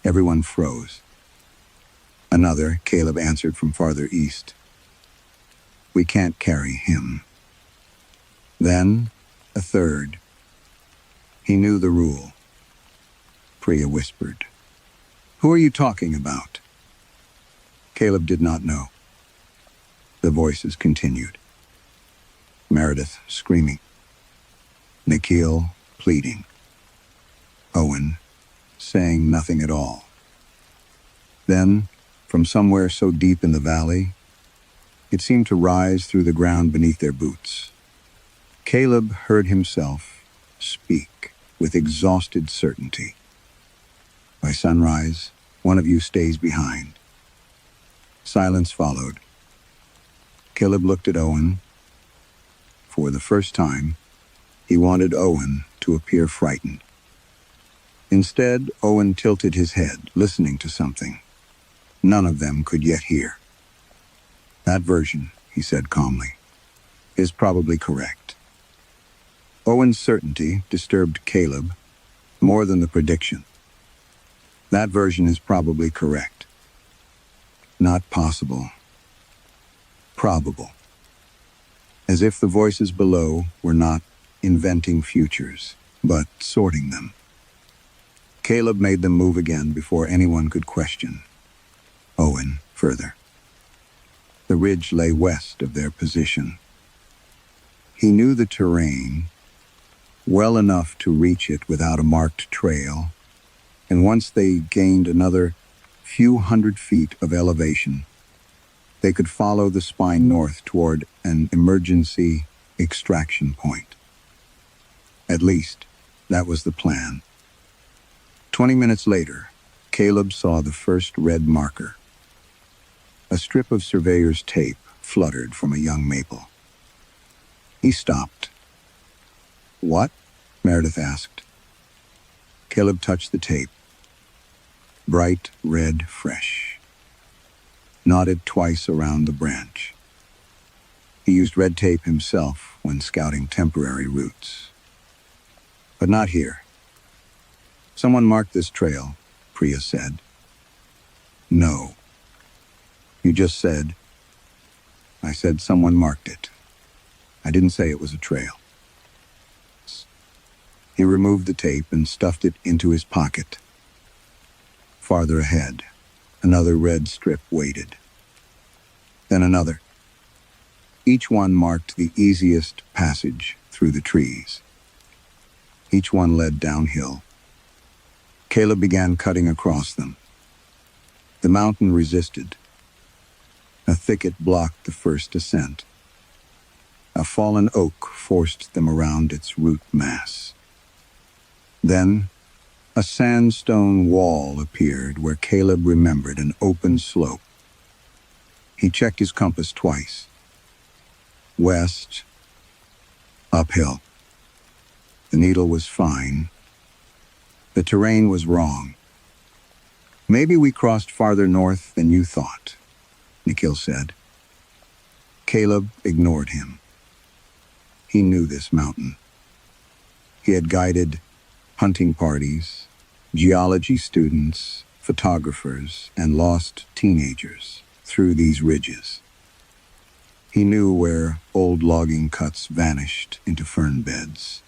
Everyone froze. Another, Caleb answered from farther east, "We can't carry him." Then, a third. He knew the rule. Priya whispered, "Who are you talking about?" Caleb did not know. The voices continued. Meredith screaming. Nikhil pleading. Owen saying nothing at all. Then, from somewhere so deep in the valley, it seemed to rise through the ground beneath their boots. Caleb heard himself speak with exhausted certainty. "By sunrise, one of you stays behind." Silence followed. Caleb looked at Owen. For the first time, he wanted Owen to appear frightened. Instead, Owen tilted his head, listening to something none of them could yet hear. "That version," he said calmly, "is probably correct." Owen's certainty disturbed Caleb more than the prediction. "That version is probably correct." Not possible. Probable. As if the voices below were not inventing futures, but sorting them. Caleb made them move again before anyone could question. Owen further. The ridge lay west of their position. He knew the terrain well enough to reach it without a marked trail, and once they gained another few hundred feet of elevation, they could follow the spine north toward an emergency extraction point. At least, that was the plan. 20 minutes later, Caleb saw the first red marker. A strip of surveyor's tape fluttered from a young maple. He stopped. "What?" Meredith asked. Caleb touched the tape. Bright red fresh. Nodded twice around the branch. He used red tape himself when scouting temporary routes. But not here. "Someone marked this trail," Priya said. "No. You just said." "I said someone marked it. I didn't say it was a trail." He removed the tape and stuffed it into his pocket. Farther ahead, Another red strip waited. Then another. Each one marked the easiest passage through the trees. Each one led downhill. Caleb began cutting across them. The mountain resisted. A thicket blocked the first ascent. A fallen oak forced them around its root mass. Then, a sandstone wall appeared where Caleb remembered an open slope. He checked his compass twice. West, uphill. The needle was fine. The terrain was wrong. "Maybe we crossed farther north than you thought," Nikhil said. Caleb ignored him. He knew this mountain. He had guided hunting parties, geology students, photographers, and lost teenagers through these ridges. He knew where old logging cuts vanished into fern beds.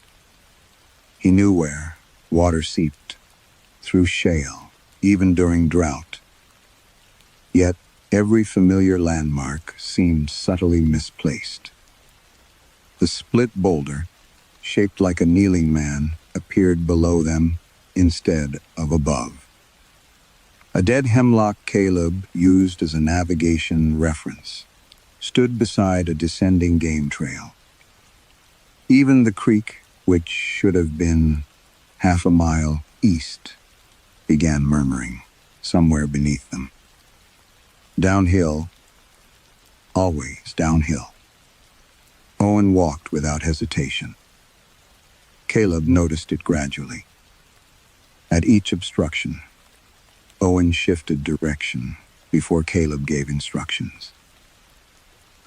He knew where water seeped through shale, even during drought. Yet every familiar landmark seemed subtly misplaced. The split boulder, shaped like a kneeling man, appeared below them instead of above. A dead hemlock Caleb used as a navigation reference stood beside a descending game trail. Even the creek, which should have been half a mile east, began murmuring somewhere beneath them. Downhill, always downhill. Owen walked without hesitation. Caleb noticed it gradually. At each obstruction, Owen shifted direction before Caleb gave instructions.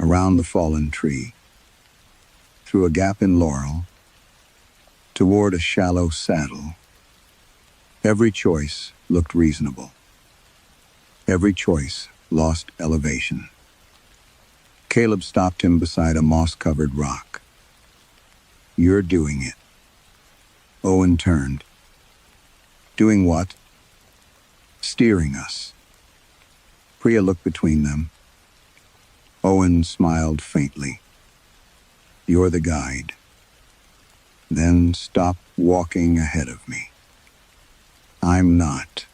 Around the fallen tree, through a gap in laurel, toward a shallow saddle. Every choice looked reasonable. Every choice lost elevation. Caleb stopped him beside a moss-covered rock. "You're doing it." Owen turned. "Doing what?" "Steering us." Priya looked between them. Owen smiled faintly. "You're the guide. Then stop walking ahead of me." "I'm not.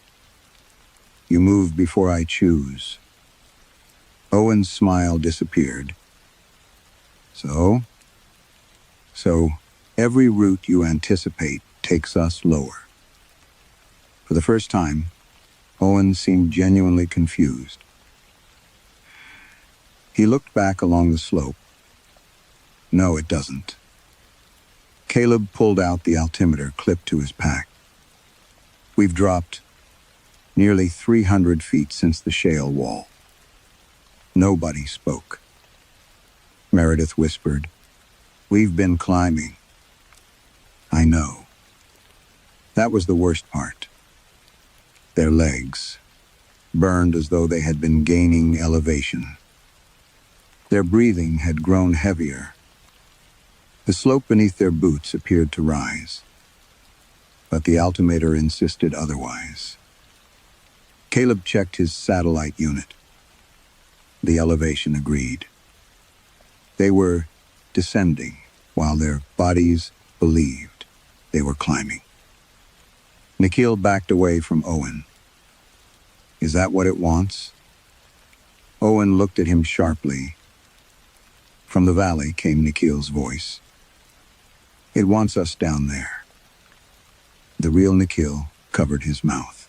You move before I choose." Owen's smile disappeared. So every route you anticipate takes us lower." For the first time, Owen seemed genuinely confused. He looked back along the slope. "No, it doesn't." Caleb pulled out the altimeter clipped to his pack. "We've dropped nearly 300 feet since the shale wall." Nobody spoke. Meredith whispered, "We've been climbing." "I know." That was the worst part. Their legs burned as though they had been gaining elevation. Their breathing had grown heavier. The slope beneath their boots appeared to rise, but the altimeter insisted otherwise. Caleb checked his satellite unit. The elevation agreed. They were descending while their bodies believed they were climbing. Nikhil backed away from Owen. "Is that what it wants?" Owen looked at him sharply. From the valley came Nikhil's voice. "It wants us down there." The real Nikhil covered his mouth.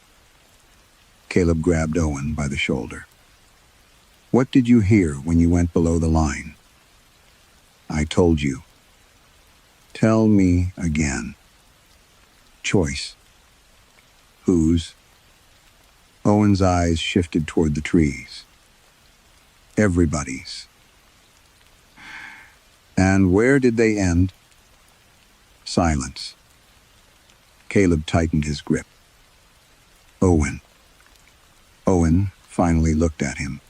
Caleb grabbed Owen by the shoulder. "What did you hear when you went below the line?" "I told you." "Tell me again." "Choice." "Whose?" Owen's eyes shifted toward the trees. "Everybody's." "And where did they end?" Silence. Caleb tightened his grip. "Owen." Owen finally looked at him.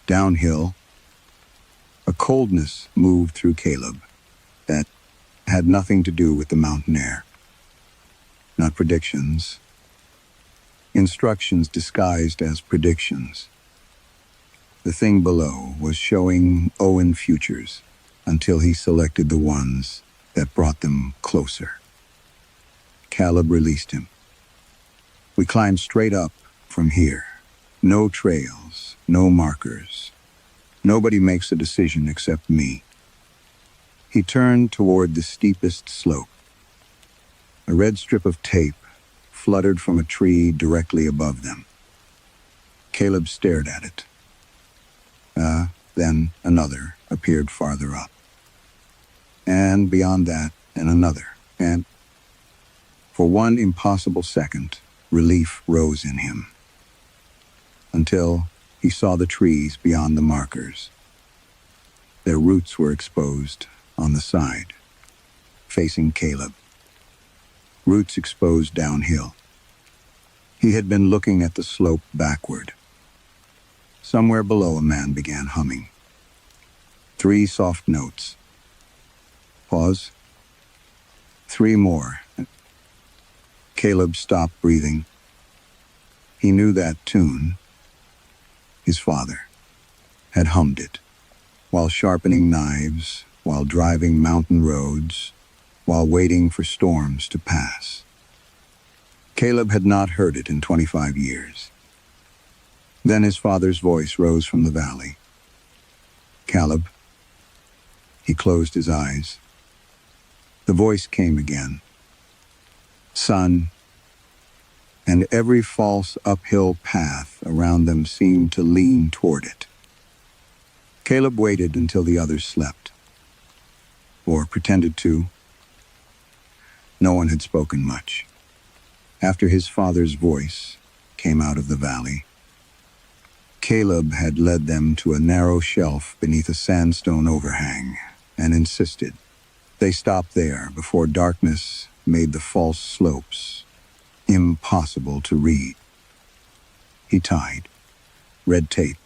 Downhill, a coldness moved through Caleb that had nothing to do with the mountain air. Not predictions, instructions disguised as predictions. The thing below was showing Owen futures until he selected the ones that brought them closer. Caleb released him. We climbed straight up from here. No trails, no markers. Nobody makes a decision except me. He turned toward the steepest slope. A red strip of tape fluttered from a tree directly above them. Caleb stared at it. Then another appeared farther up. And beyond that, and another. And for one impossible second, relief rose in him. Until he saw the trees beyond the markers. Their roots were exposed on the side, facing Caleb. Roots exposed downhill. He had been looking at the slope backward. Somewhere below, a man began humming. 3 soft notes. Pause. 3 more. Caleb stopped breathing. He knew that tune. His father had hummed it while sharpening knives, while driving mountain roads, while waiting for storms to pass. Caleb had not heard it in 25 years. Then his father's voice rose from the valley. Caleb. He closed his eyes. The voice came again. Son. And every false uphill path around them seemed to lean toward it. Caleb waited until the others slept. Or pretended to. No one had spoken much. After his father's voice came out of the valley, Caleb had led them to a narrow shelf beneath a sandstone overhang and insisted they stop there before darkness made the false slopes impossible to read. He tied red tape,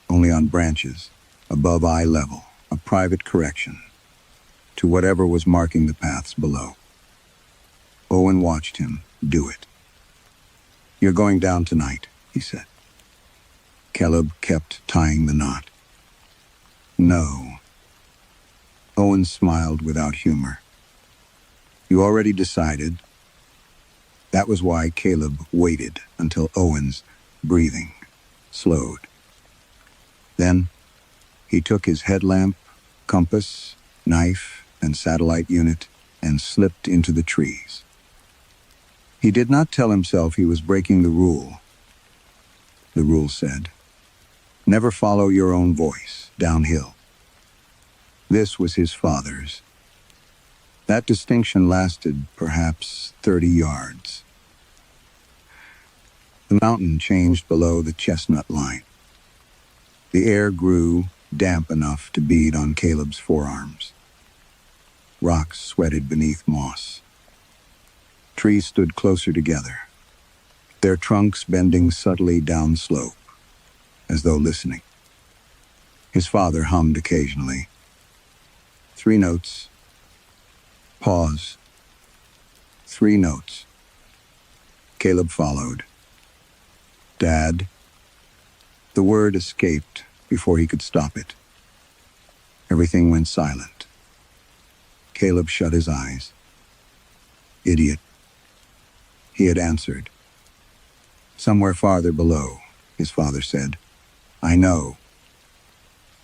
only on branches, above eye level, a private correction, to whatever was marking the paths below. Owen watched him do it. You're going down tonight, he said. Caleb kept tying the knot. No. Owen smiled without humor. You already decided. That was why Caleb waited until Owen's breathing slowed. Then he took his headlamp, compass, knife, and satellite unit and slipped into the trees. He did not tell himself he was breaking the rule. The rule said, never follow your own voice downhill. This was his father's. That distinction lasted perhaps 30 yards. The mountain changed below the chestnut line. The air grew damp enough to bead on Caleb's forearms. Rocks sweated beneath moss. Trees stood closer together, their trunks bending subtly downslope, as though listening. His father hummed occasionally. 3 notes. Pause. 3 notes. Caleb followed. Dad. The word escaped before he could stop it. Everything went silent. Caleb shut his eyes. Idiot. He had answered. Somewhere farther below, his father said. I know.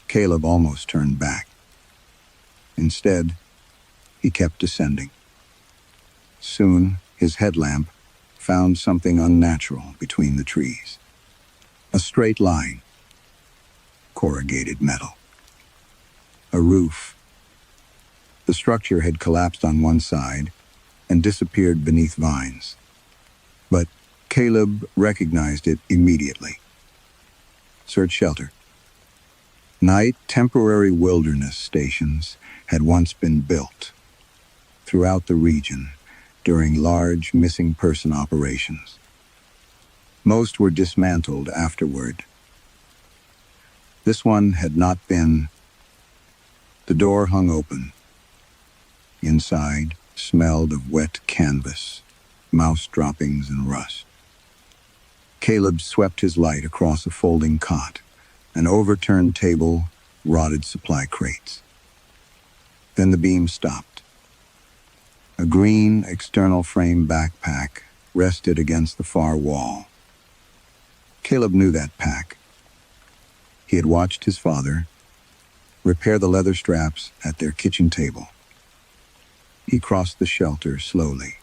Caleb almost turned back. Instead, he kept descending. Soon, his headlamp found something unnatural between the trees. A straight line. Corrugated metal. A roof. The structure had collapsed on one side and disappeared beneath vines. But Caleb recognized it immediately. Search shelter. Night temporary wilderness stations had once been built throughout the region during large missing person operations. Most were dismantled afterward. This one had not been. The door hung open. Inside smelled of wet canvas, mouse droppings and rust. Caleb swept his light across a folding cot, an overturned table, rotted supply crates. Then the beam stopped. A green external frame backpack rested against the far wall. Caleb knew that pack. He had watched his father repair the leather straps at their kitchen table. He crossed the shelter slowly.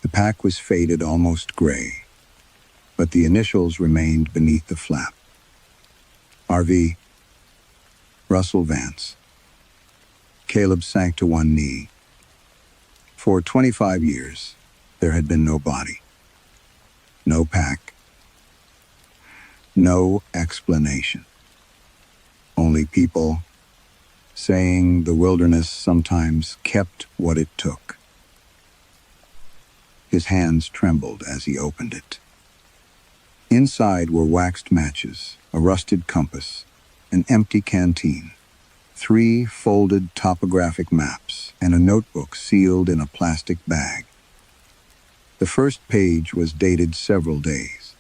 The pack was faded almost gray, but the initials remained beneath the flap. RV, Russell Vance. Caleb sank to one knee. For 25 years, there had been no body, no pack, no explanation. Only people saying the wilderness sometimes kept what it took. His hands trembled as he opened it. Inside were waxed matches, a rusted compass, an empty canteen, 3 folded topographic maps, and a notebook sealed in a plastic bag. The first page was dated several days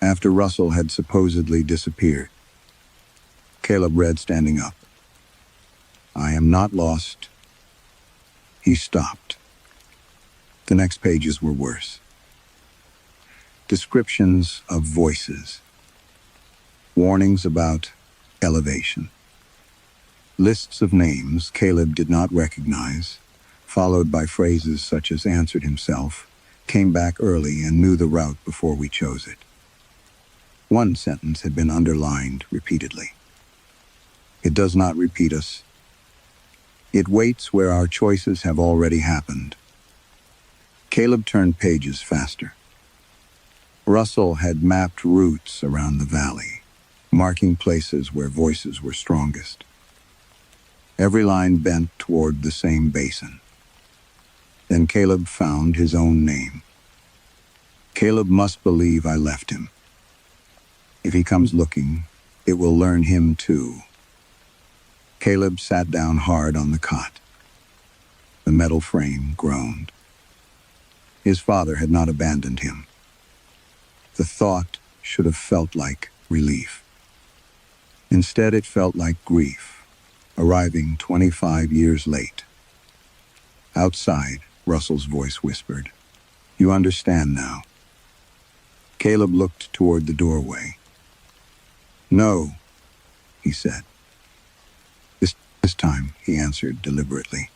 after Russell had supposedly disappeared. Caleb read standing up. I am not lost. He stopped. The next pages were worse. Descriptions of voices. Warnings about elevation. Lists of names Caleb did not recognize, followed by phrases such as answered himself, came back early and knew the route before we chose it. One sentence had been underlined repeatedly. It does not repeat us. It waits where our choices have already happened. Caleb turned pages faster. Russell had mapped routes around the valley, marking places where voices were strongest. Every line bent toward the same basin. Then Caleb found his own name. Caleb must believe I left him. If he comes looking, it will learn him too. Caleb sat down hard on the cot. The metal frame groaned. His father had not abandoned him. The thought should have felt like relief. Instead, it felt like grief, arriving 25 years late. Outside, Russell's voice whispered, "You understand now." Caleb looked toward the doorway. "No," he said. This time, he answered deliberately.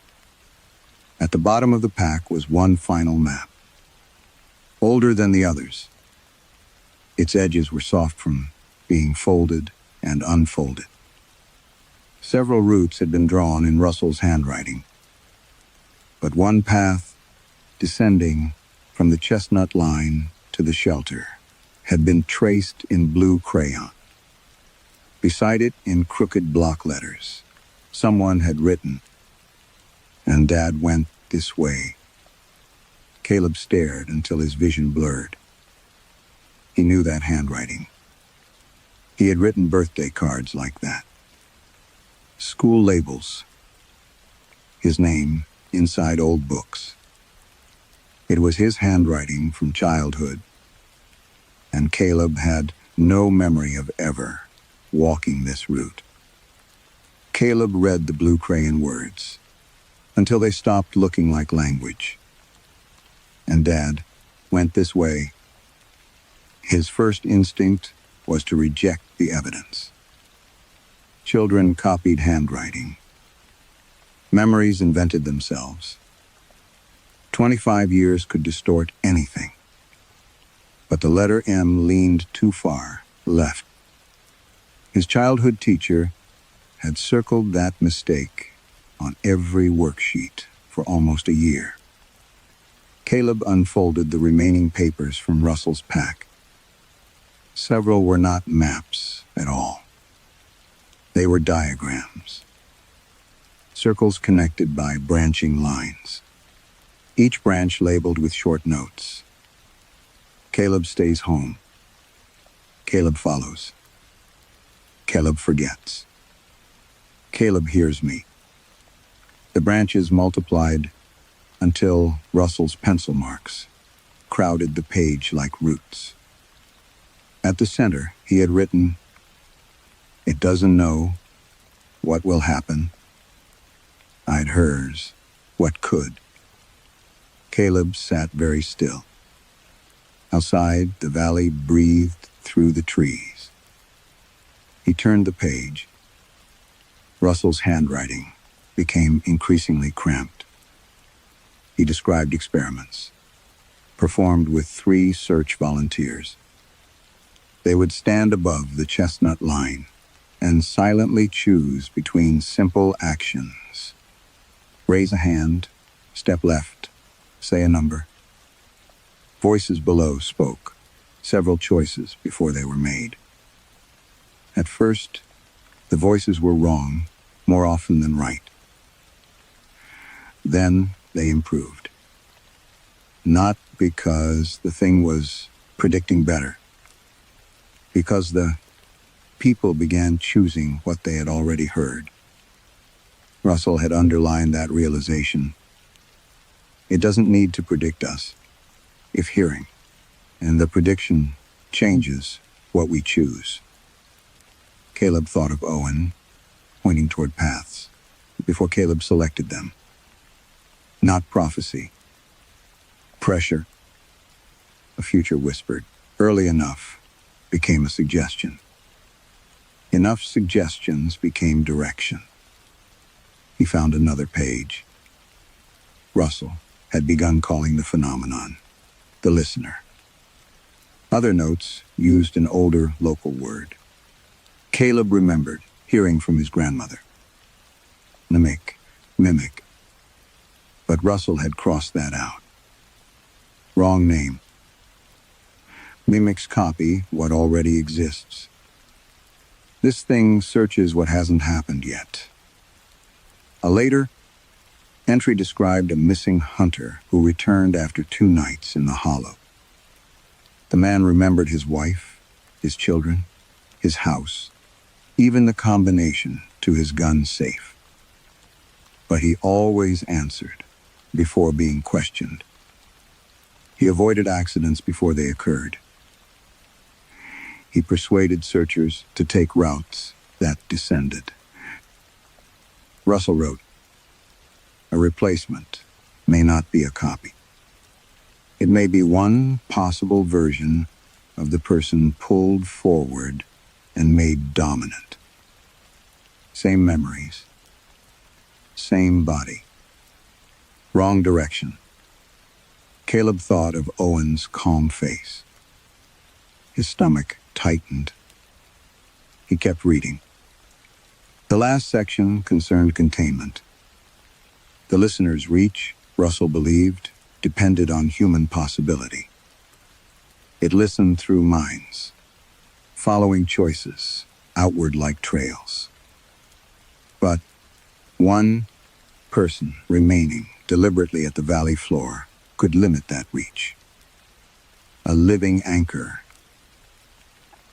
At the bottom of the pack was one final map, older than the others. Its edges were soft from being folded and unfolded. Several routes had been drawn in Russell's handwriting, but one path, descending from the chestnut line to the shelter, had been traced in blue crayon. Beside it, in crooked block letters, someone had written, "And Dad went this way." Caleb stared until his vision blurred. He knew that handwriting. He had written birthday cards like that. School labels. His name inside old books. It was his handwriting from childhood, and Caleb had no memory of ever walking this route. Caleb read the blue crayon words until they stopped looking like language. And Dad went this way. His first instinct was to reject the evidence. Children copied handwriting. Memories invented themselves. 25 years could distort anything. But the letter M leaned too far left. His childhood teacher had circled that mistake on every worksheet for almost a year. Caleb unfolded the remaining papers from Russell's pack. Several were not maps at all. They were diagrams. Circles connected by branching lines. Each branch labeled with short notes. Caleb stays home. Caleb follows. Caleb forgets. Caleb hears me. The branches multiplied until Russell's pencil marks crowded the page like roots. At the center, he had written, "It doesn't know what will happen. I'd hers what could." Caleb sat very still. Outside, the valley breathed through the trees. He turned the page. Russell's handwriting became increasingly cramped. He described experiments, performed with 3 search volunteers. They would stand above the chestnut line and silently choose between simple actions. Raise a hand, step left, say a number. Voices below spoke, several choices before they were made. At first, the voices were wrong, more often than right. Then they improved. Not because the thing was predicting better, because the people began choosing what they had already heard. Russell had underlined that realization. It doesn't need to predict us, if hearing, and the prediction changes what we choose. Caleb thought of Owen, pointing toward paths, before Caleb selected them. Not prophecy. Pressure. A future whispered. Early enough became a suggestion. Enough suggestions became direction. He found another page. Russell had begun calling the phenomenon the listener. Other notes used an older local word. Caleb remembered hearing from his grandmother. Mimic. But Russell had crossed that out. Wrong name. Mimics copy what already exists. This thing searches what hasn't happened yet. A later entry described a missing hunter who returned after 2 nights in the hollow. The man remembered his wife, his children, his house, even the combination to his gun safe. But he always answered before being questioned. He avoided accidents before they occurred. He persuaded searchers to take routes that descended. Russell wrote, "A replacement may not be a copy. It may be one possible version of the person pulled forward and made dominant. Same memories, same body, wrong direction." Caleb thought of Owen's calm face. His stomach tightened. He kept reading. The last section concerned containment. The listener's reach, Russell believed, depended on human possibility. It listened through minds, following choices, outward like trails. But one person remaining deliberately at the valley floor could limit that reach. A living anchor.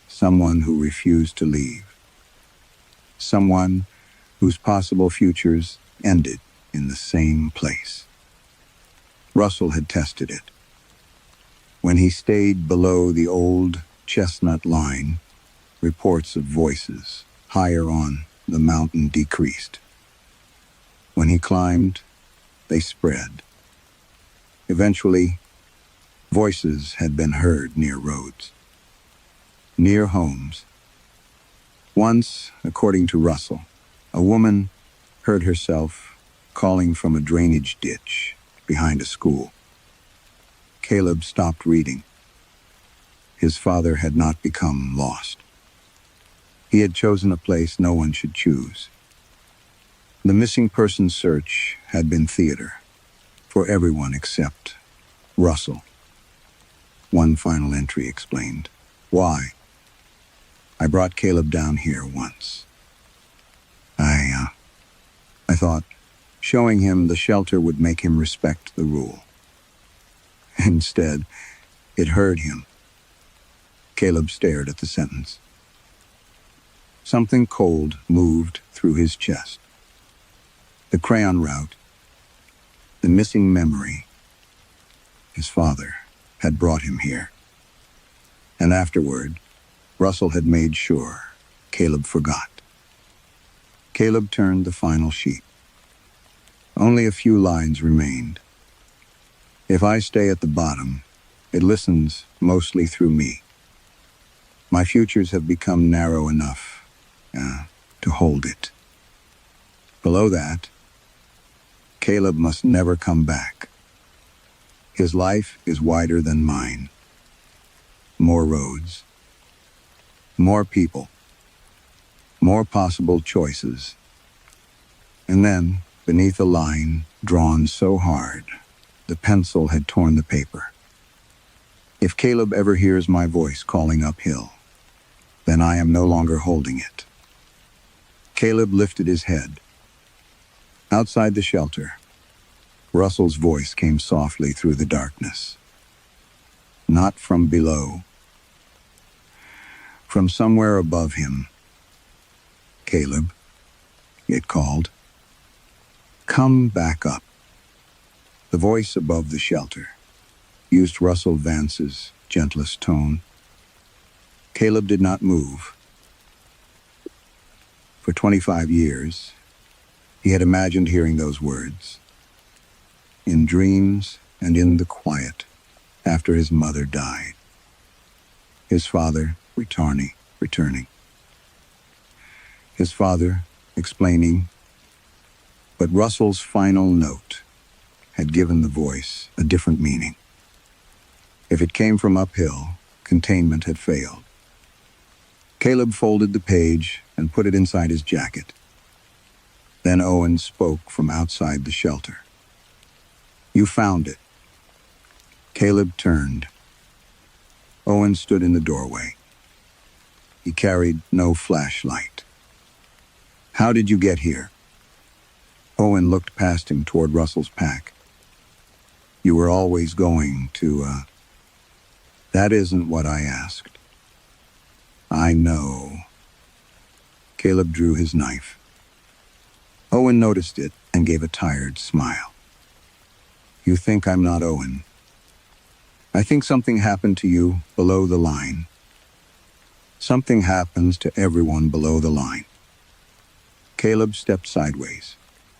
Someone who refused to leave. Someone whose possible futures ended in the same place. Russell had tested it. When he stayed below the old chestnut line, reports of voices higher on the mountain decreased. When he climbed, they spread. Eventually, voices had been heard near roads, near homes. Once, according to Russell, a woman heard herself calling from a drainage ditch behind a school. Caleb stopped reading. His father had not become lost. He had chosen a place no one should choose. The missing person search had been theater for everyone except Russell. One final entry explained. Why? I brought Caleb down here once. I thought showing him the shelter would make him respect the rule. Instead, it hurt him. Caleb stared at the sentence. Something cold moved through his chest. The crayon route, the missing memory. His father had brought him here. And afterward, Russell had made sure. Caleb forgot. Caleb turned the final sheet. Only a few lines remained. If I stay at the bottom, it listens mostly through me. My futures have become narrow enough to hold it. Below that, Caleb must never come back. His life is wider than mine. More roads, more people, more possible choices. And then, beneath a line drawn so hard, the pencil had torn the paper. If Caleb ever hears my voice calling uphill, then I am no longer holding it. Caleb lifted his head. Outside the shelter, Russell's voice came softly through the darkness. Not from below. From somewhere above him. Caleb, it called. Come back up. The voice above the shelter used Russell Vance's gentlest tone. Caleb did not move. For 25 years, he had imagined hearing those words. In dreams and in the quiet, after his mother died. His father returning. His father explaining. But Russell's final note had given the voice a different meaning. If it came from uphill, containment had failed. Caleb folded the page and put it inside his jacket. Then Owen spoke from outside the shelter. You found it. Caleb turned. Owen stood in the doorway. He carried no flashlight. How did you get here? Owen looked past him toward Russell's pack. You were always going to, That isn't what I asked. I know. Caleb drew his knife. Owen noticed it and gave a tired smile. You think I'm not Owen. I think something happened to you below the line. Something happens to everyone below the line. Caleb stepped sideways,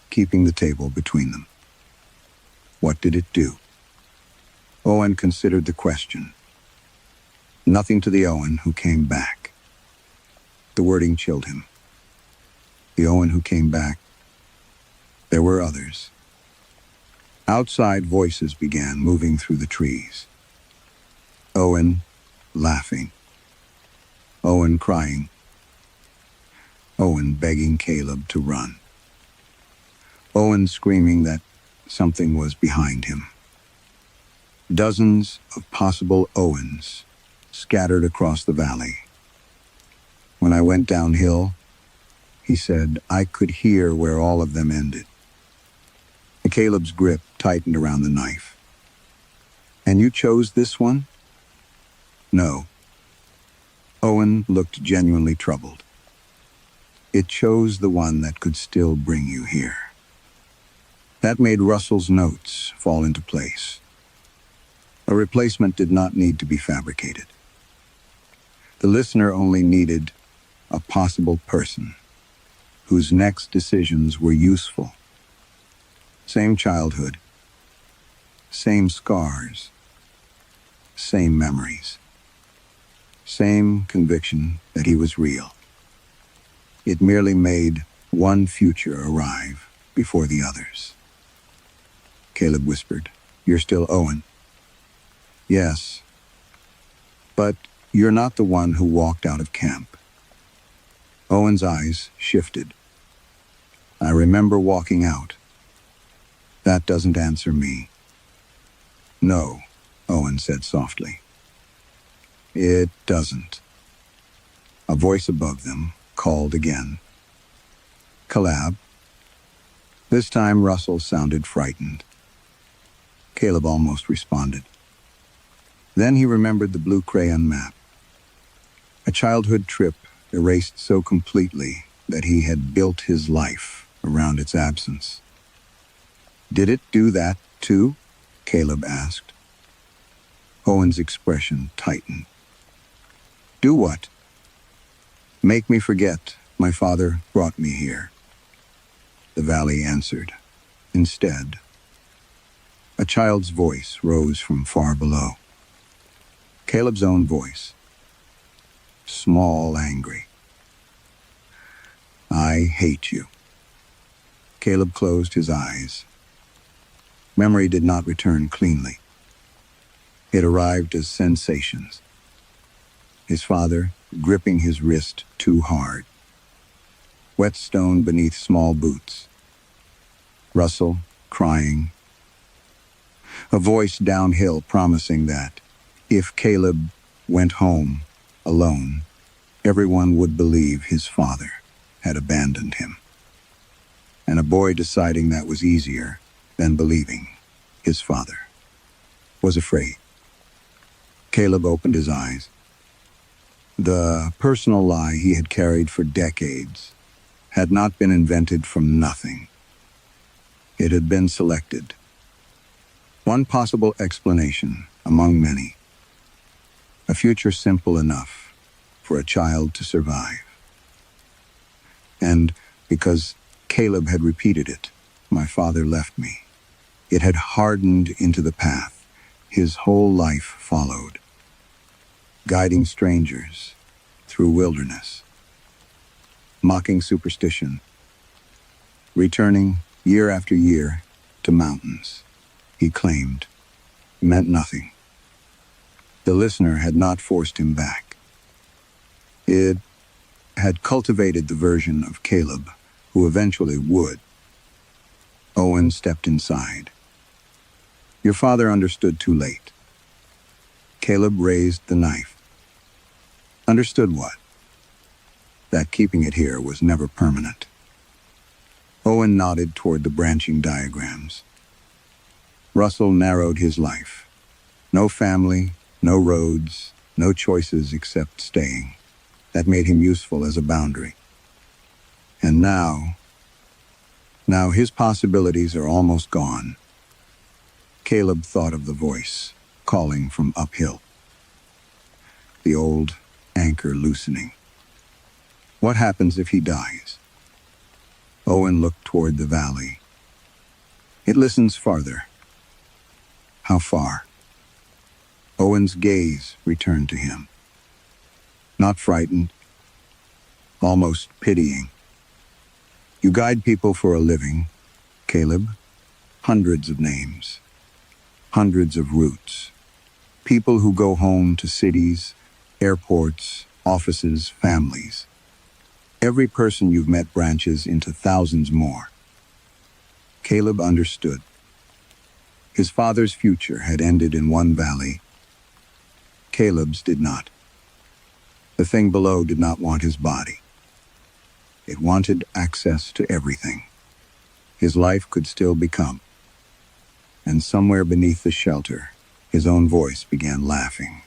keeping the table between them. What did it do? Owen considered the question. Nothing to the Owen who came back. The wording chilled him. The Owen who came back. There were others. Outside voices began moving through the trees. Owen laughing. Owen crying. Owen begging Caleb to run. Owen screaming that something was behind him. Dozens of possible Owens scattered across the valley. When I went downhill, he said, I could hear where all of them ended. Caleb's grip tightened around the knife. And you chose this one? No. Owen looked genuinely troubled. It chose the one that could still bring you here. That made Russell's notes fall into place. A replacement did not need to be fabricated. The listener only needed a possible person whose next decisions were useful. Same childhood, same scars, same memories, same conviction that he was real. It merely made one future arrive before the others. Caleb whispered, You're still Owen. Yes, but you're not the one who walked out of camp. Owen's eyes shifted. I remember walking out. That doesn't answer me. No, Owen said softly. It doesn't. A voice above them called again. Collab. This time Russell sounded frightened. Caleb almost responded. Then he remembered the blue crayon map. A childhood trip erased so completely that he had built his life around its absence. Did it do that too? Caleb asked. Owen's expression tightened. Do what? Make me forget my father brought me here, the valley answered. Instead, a child's voice rose from far below. Caleb's own voice, small, angry. I hate you. Caleb closed his eyes. Memory did not return cleanly. It arrived as sensations. His father gripping his wrist too hard. Wet stone beneath small boots. Russell crying. A voice downhill promising that if Caleb went home alone, everyone would believe his father had abandoned him. And a boy deciding that was easier than believing his father was afraid. Caleb opened his eyes. The personal lie he had carried for decades had not been invented from nothing. It had been selected. One possible explanation among many. A future simple enough for a child to survive. And because Caleb had repeated it, my father left me. It had hardened into the path his whole life followed, guiding strangers through wilderness, mocking superstition, returning year after year to mountains he claimed meant nothing. The listener had not forced him back. It had cultivated the version of Caleb who eventually would. Owen stepped inside. Your father understood too late. Caleb raised the knife. Understood what? That keeping it here was never permanent. Owen nodded toward the branching diagrams. Russell narrowed his life. No family, no roads, no choices except staying. That made him useful as a boundary. And now his possibilities are almost gone. Caleb thought of the voice calling from uphill. The old anchor loosening. What happens if he dies? Owen looked toward the valley. It listens farther. How far? Owen's gaze returned to him. Not frightened, almost pitying. You guide people for a living, Caleb. Hundreds of names, hundreds of routes. People who go home to cities, airports, offices, families. Every person you've met branches into thousands more. Caleb understood. His father's future had ended in one valley. Caleb's did not. The thing below did not want his body. It wanted access to everything. His life could still become. And somewhere beneath the shelter, his own voice began laughing.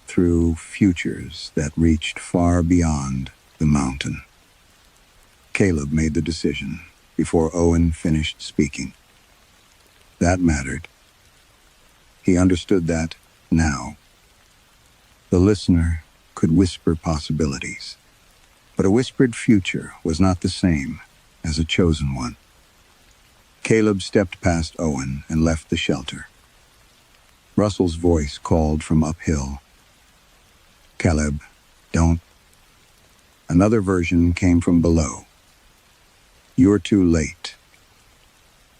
Through futures that reached far beyond the mountain. Caleb made the decision before Owen finished speaking. That mattered. He understood that now. The listener could whisper possibilities, but a whispered future was not the same as a chosen one. Caleb stepped past Owen and left the shelter. Russell's voice called from uphill. Caleb, don't. Another version came from below. You're too late.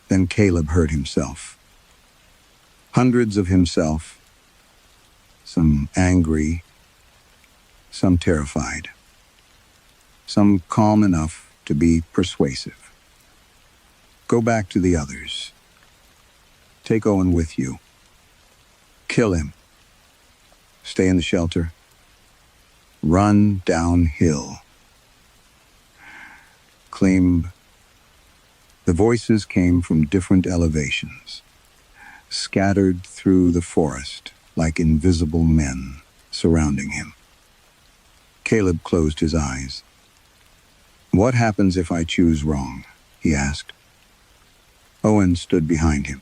Then Caleb heard himself. Hundreds of himself, some angry, some terrified, some calm enough to be persuasive. Go back to the others. Take Owen with you. Kill him. Stay in the shelter. Run downhill. Claim. The voices came from different elevations, scattered through the forest like invisible men surrounding him. Caleb closed his eyes. What happens if I choose wrong? He asked. Owen stood behind him.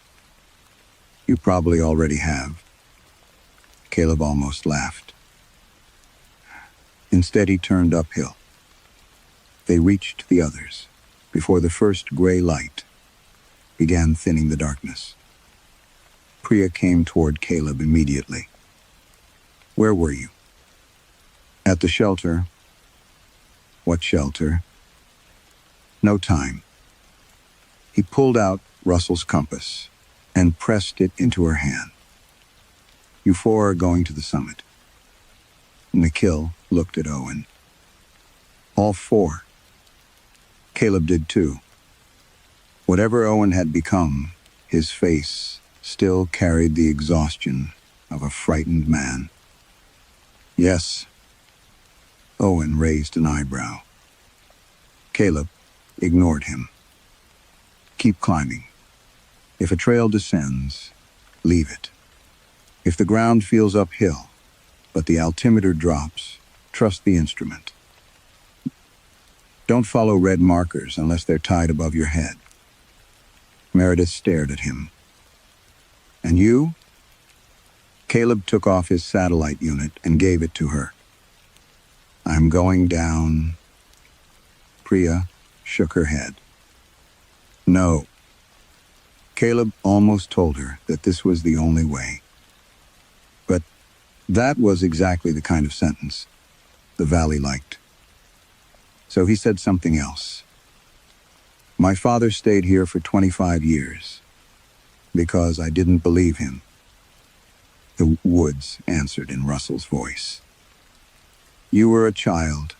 You probably already have. Caleb almost laughed. Instead, he turned uphill. They reached the others before the first gray light began thinning the darkness. Priya came toward Caleb immediately. "Where were you?" "At the shelter." "What shelter?" "No time." He pulled out Russell's compass and pressed it into her hand. "You four are going to the summit." Nikhil looked at Owen. "All four." Caleb did too. Whatever Owen had become, his face still carried the exhaustion of a frightened man. "Yes." Owen raised an eyebrow. Caleb ignored him. "Keep climbing. If a trail descends, leave it. If the ground feels uphill, but the altimeter drops, trust the instrument. Don't follow red markers unless they're tied above your head." Meredith stared at him. "And you?" Caleb took off his satellite unit and gave it to her. "I'm going down." Priya shook her head. "No." Caleb almost told her that this was the only way. But that was exactly the kind of sentence the valley liked. So he said something else. "My father stayed here for 25 years because I didn't believe him." The woods answered in Russell's voice. "You were a child."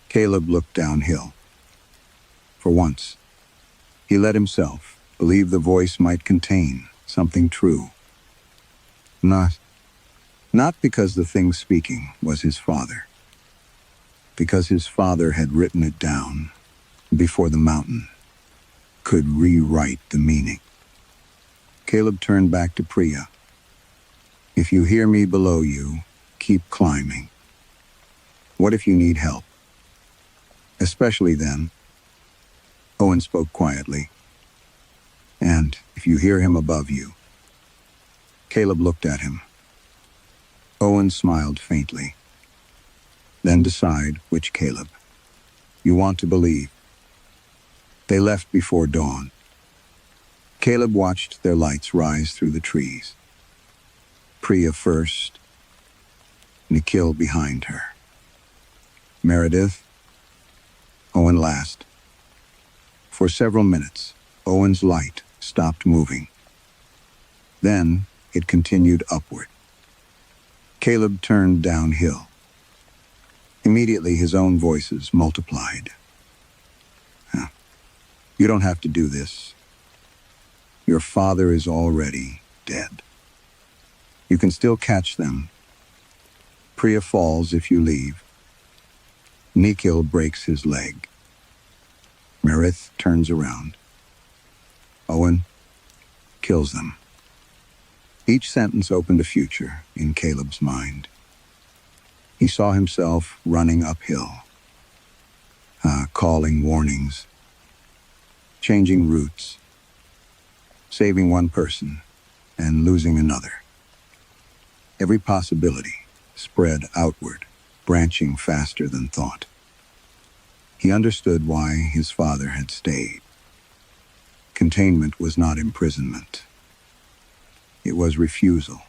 Caleb looked downhill. For once, he let himself believe the voice might contain something true. Not because the thing speaking was his father, because his father had written it down before the mountain could rewrite the meaning. Caleb turned back to Priya. "If you hear me below you, keep climbing. What if you need help? Especially then." Owen spoke quietly. "And if you hear him above you." Caleb looked at him. Owen smiled faintly. "Then decide which Caleb you want to believe." They left before dawn. Caleb watched their lights rise through the trees. Priya first, Nikhil behind her. Meredith, Owen last. For several minutes, Owen's light stopped moving. Then it continued upward. Caleb turned downhill. Immediately his own voices multiplied. "You don't have to do this. Your father is already dead. You can still catch them. Priya falls if you leave. Nikhil breaks his leg. Meredith turns around. Owen kills them." Each sentence opened a future in Caleb's mind. He saw himself running uphill, calling warnings, changing routes, saving one person and losing another. Every possibility spread outward, branching faster than thought. He understood why his father had stayed. Containment was not imprisonment. It was refusal.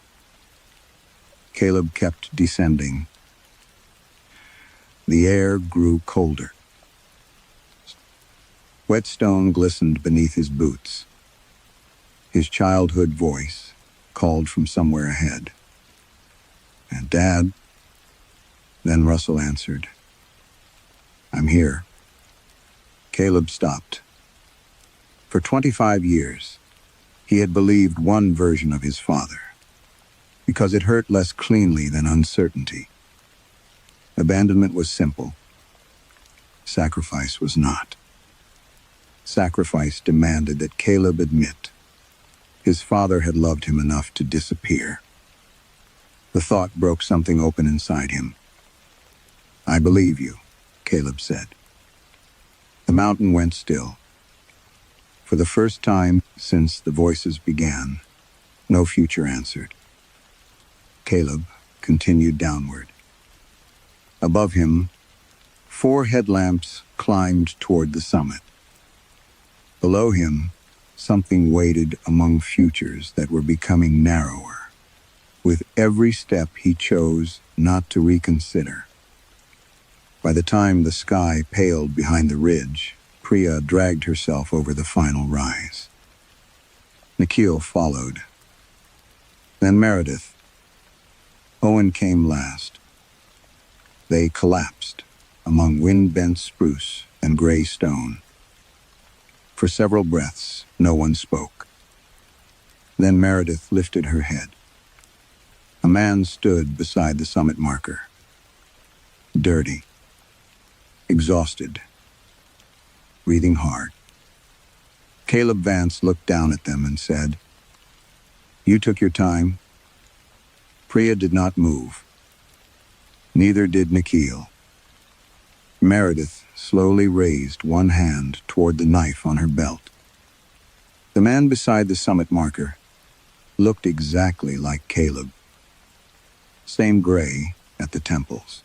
Caleb kept descending. The air grew colder. Wet stone glistened beneath his boots. His childhood voice called from somewhere ahead. "And Dad?" Then Russell answered, "I'm here." Caleb stopped. For 25 years, he had believed one version of his father, because it hurt less cleanly than uncertainty. Abandonment was simple. Sacrifice was not. Sacrifice demanded that Caleb admit his father had loved him enough to disappear. The thought broke something open inside him. "I believe you," Caleb said. The mountain went still. For the first time since the voices began, no future answered. Caleb continued downward. Above him, 4 headlamps climbed toward the summit. Below him, something waited among futures that were becoming narrower, with every step he chose not to reconsider. By the time the sky paled behind the ridge, Priya dragged herself over the final rise. Nikhil followed. Then Meredith. Owen came last. They collapsed among wind-bent spruce and gray stone. For several breaths, no one spoke. Then Meredith lifted her head. A man stood beside the summit marker. Dirty. Exhausted. Breathing hard. Caleb Vance looked down at them and said, "You took your time." Priya did not move. Neither did Nikhil. Meredith slowly raised one hand toward the knife on her belt. The man beside the summit marker looked exactly like Caleb. Same gray at the temples.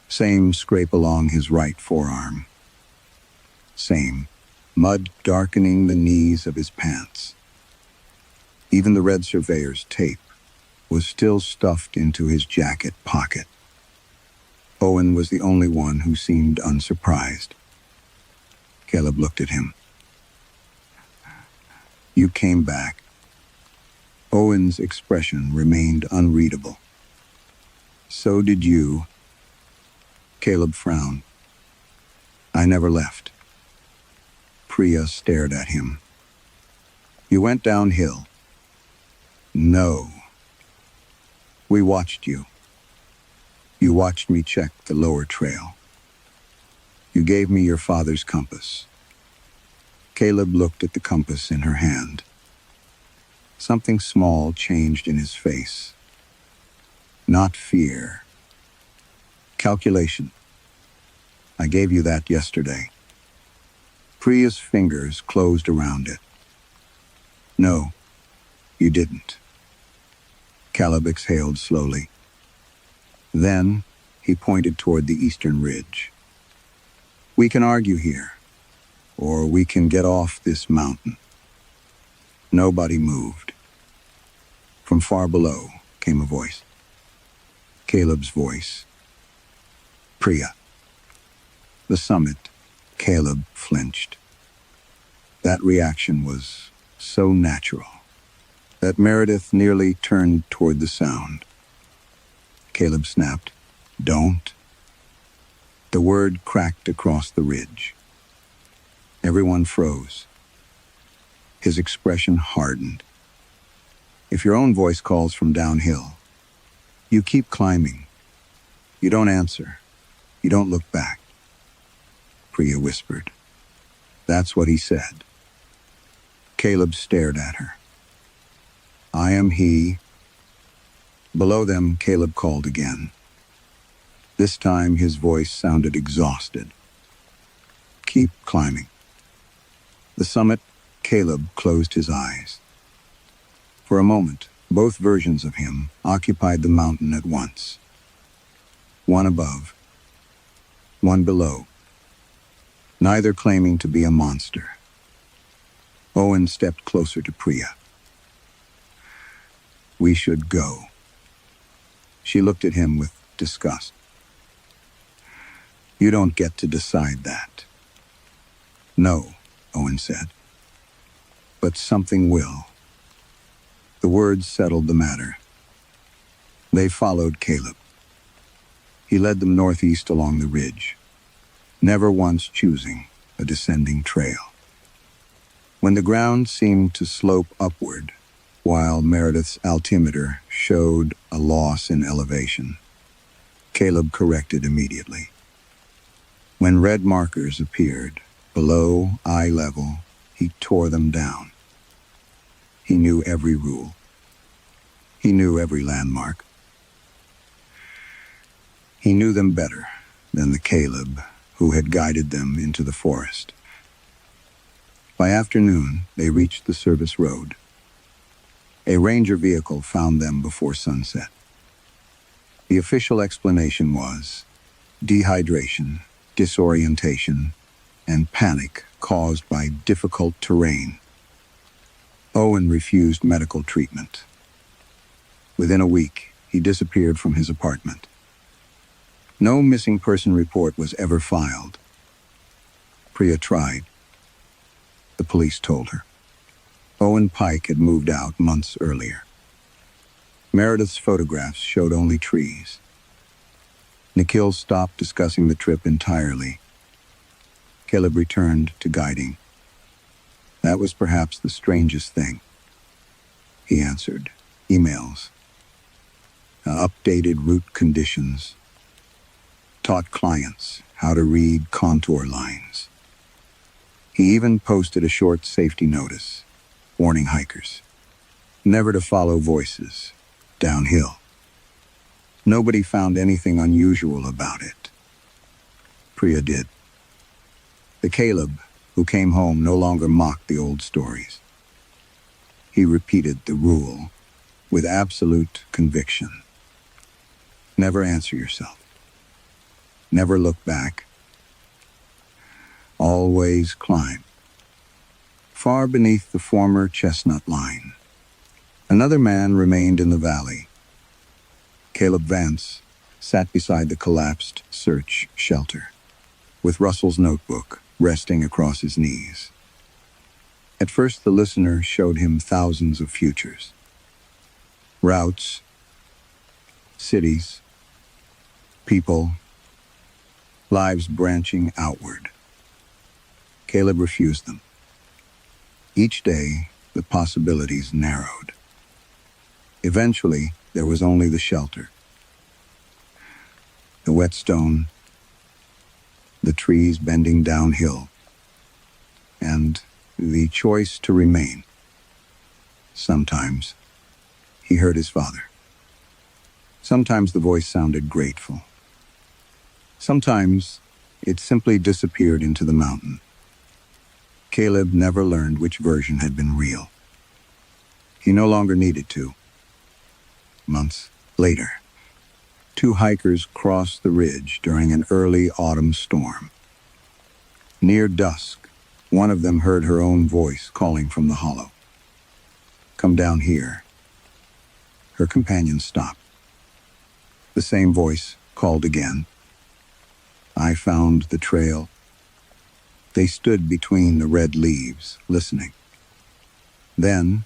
Same scrape along his right forearm. Same mud darkening the knees of his pants. Even the red surveyor's tape was still stuffed into his jacket pocket. Owen was the only one who seemed unsurprised. Caleb looked at him. "You came back." Owen's expression remained unreadable. "So did you." Caleb frowned. "I never left." Priya stared at him. "You went downhill." "No. We watched you. You watched me check the lower trail. You gave me your father's compass." Caleb looked at the compass in her hand. Something small changed in his face. Not fear. Calculation. "I gave you that yesterday." Priya's fingers closed around it. "No, you didn't." Caleb exhaled slowly. Then he pointed toward the eastern ridge. "We can argue here, or we can get off this mountain." Nobody moved. From far below came a voice. Caleb's voice. "Priya." The summit, Caleb flinched. That reaction was so natural that Meredith nearly turned toward the sound. Caleb snapped, "Don't." The word cracked across the ridge. Everyone froze. His expression hardened. If your own voice calls from downhill, you keep climbing. You don't answer. You don't look back. Priya whispered. "That's what he said." Caleb stared at her. "I am he." Below them, Caleb called again. This time his voice sounded exhausted. "Keep climbing." The summit, Caleb closed his eyes. For a moment, both versions of him occupied the mountain at once. One above, one below, neither claiming to be a monster. Owen stepped closer to Priya. "We should go." She looked at him with disgust. "You don't get to decide that." "No," Owen said. "But something will." The words settled the matter. They followed Caleb. He led them northeast along the ridge, never once choosing a descending trail. When the ground seemed to slope upward, while Meredith's altimeter showed a loss in elevation, Caleb corrected immediately. When red markers appeared below eye level, he tore them down. He knew every rule. He knew every landmark. He knew them better than the Caleb who had guided them into the forest. By afternoon, they reached the service road. A ranger vehicle found them before sunset. The official explanation was dehydration, disorientation, and panic caused by difficult terrain. Owen refused medical treatment. Within a week, he disappeared from his apartment. No missing person report was ever filed. Priya tried. The police told her. Owen Pike had moved out months earlier. Meredith's photographs showed only trees. Nikhil stopped discussing the trip entirely. Caleb returned to guiding. That was perhaps the strangest thing. He answered emails, updated route conditions, taught clients how to read contour lines. He even posted a short safety notice, warning hikers never to follow voices downhill. Nobody found anything unusual about it. Priya did. The Caleb who came home no longer mocked the old stories. He repeated the rule with absolute conviction. Never answer yourself. Never look back. Always climb. Far beneath the former chestnut line, another man remained in the valley. Caleb Vance sat beside the collapsed search shelter, with Russell's notebook resting across his knees. At first, the listener showed him thousands of futures. Routes, cities, people, lives branching outward. Caleb refused them. Each day, the possibilities narrowed. Eventually, there was only the shelter. The whetstone, the trees bending downhill, and the choice to remain. Sometimes, he heard his father. Sometimes the voice sounded grateful. Sometimes, it simply disappeared into the mountain. Caleb never learned which version had been real. He no longer needed to. Months later, two hikers crossed the ridge during an early autumn storm. Near dusk, one of them heard her own voice calling from the hollow. "Come down here." Her companion stopped. The same voice called again. I found the trail. They stood between the red leaves, listening. Then,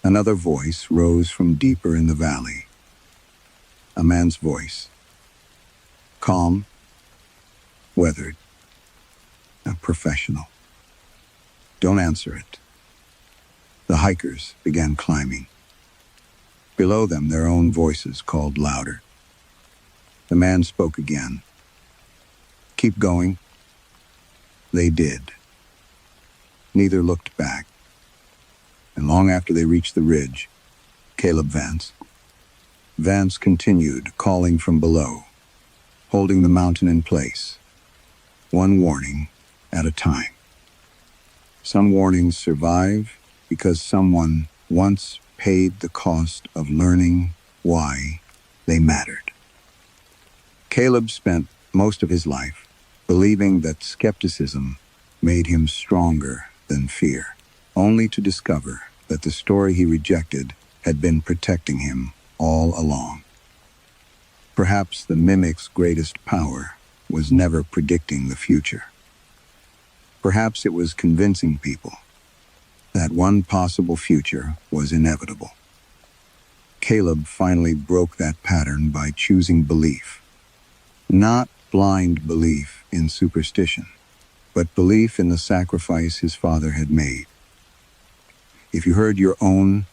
another voice rose from deeper in the valley. A man's voice. Calm, weathered, a professional. Don't answer it. The hikers began climbing. Below them, their own voices called louder. The man spoke again. Keep going. They did. Neither looked back. And long after they reached the ridge, Caleb Vance continued calling from below, holding the mountain in place, one warning at a time. Some warnings survive because someone once paid the cost of learning why they mattered. Caleb spent most of his life believing that skepticism made him stronger than fear, only to discover that the story he rejected had been protecting him all along. Perhaps the mimic's greatest power was never predicting the future. Perhaps it was convincing people that one possible future was inevitable. Caleb finally broke that pattern by choosing belief. Not blind belief in superstition, but belief in the sacrifice his father had made. If you heard your own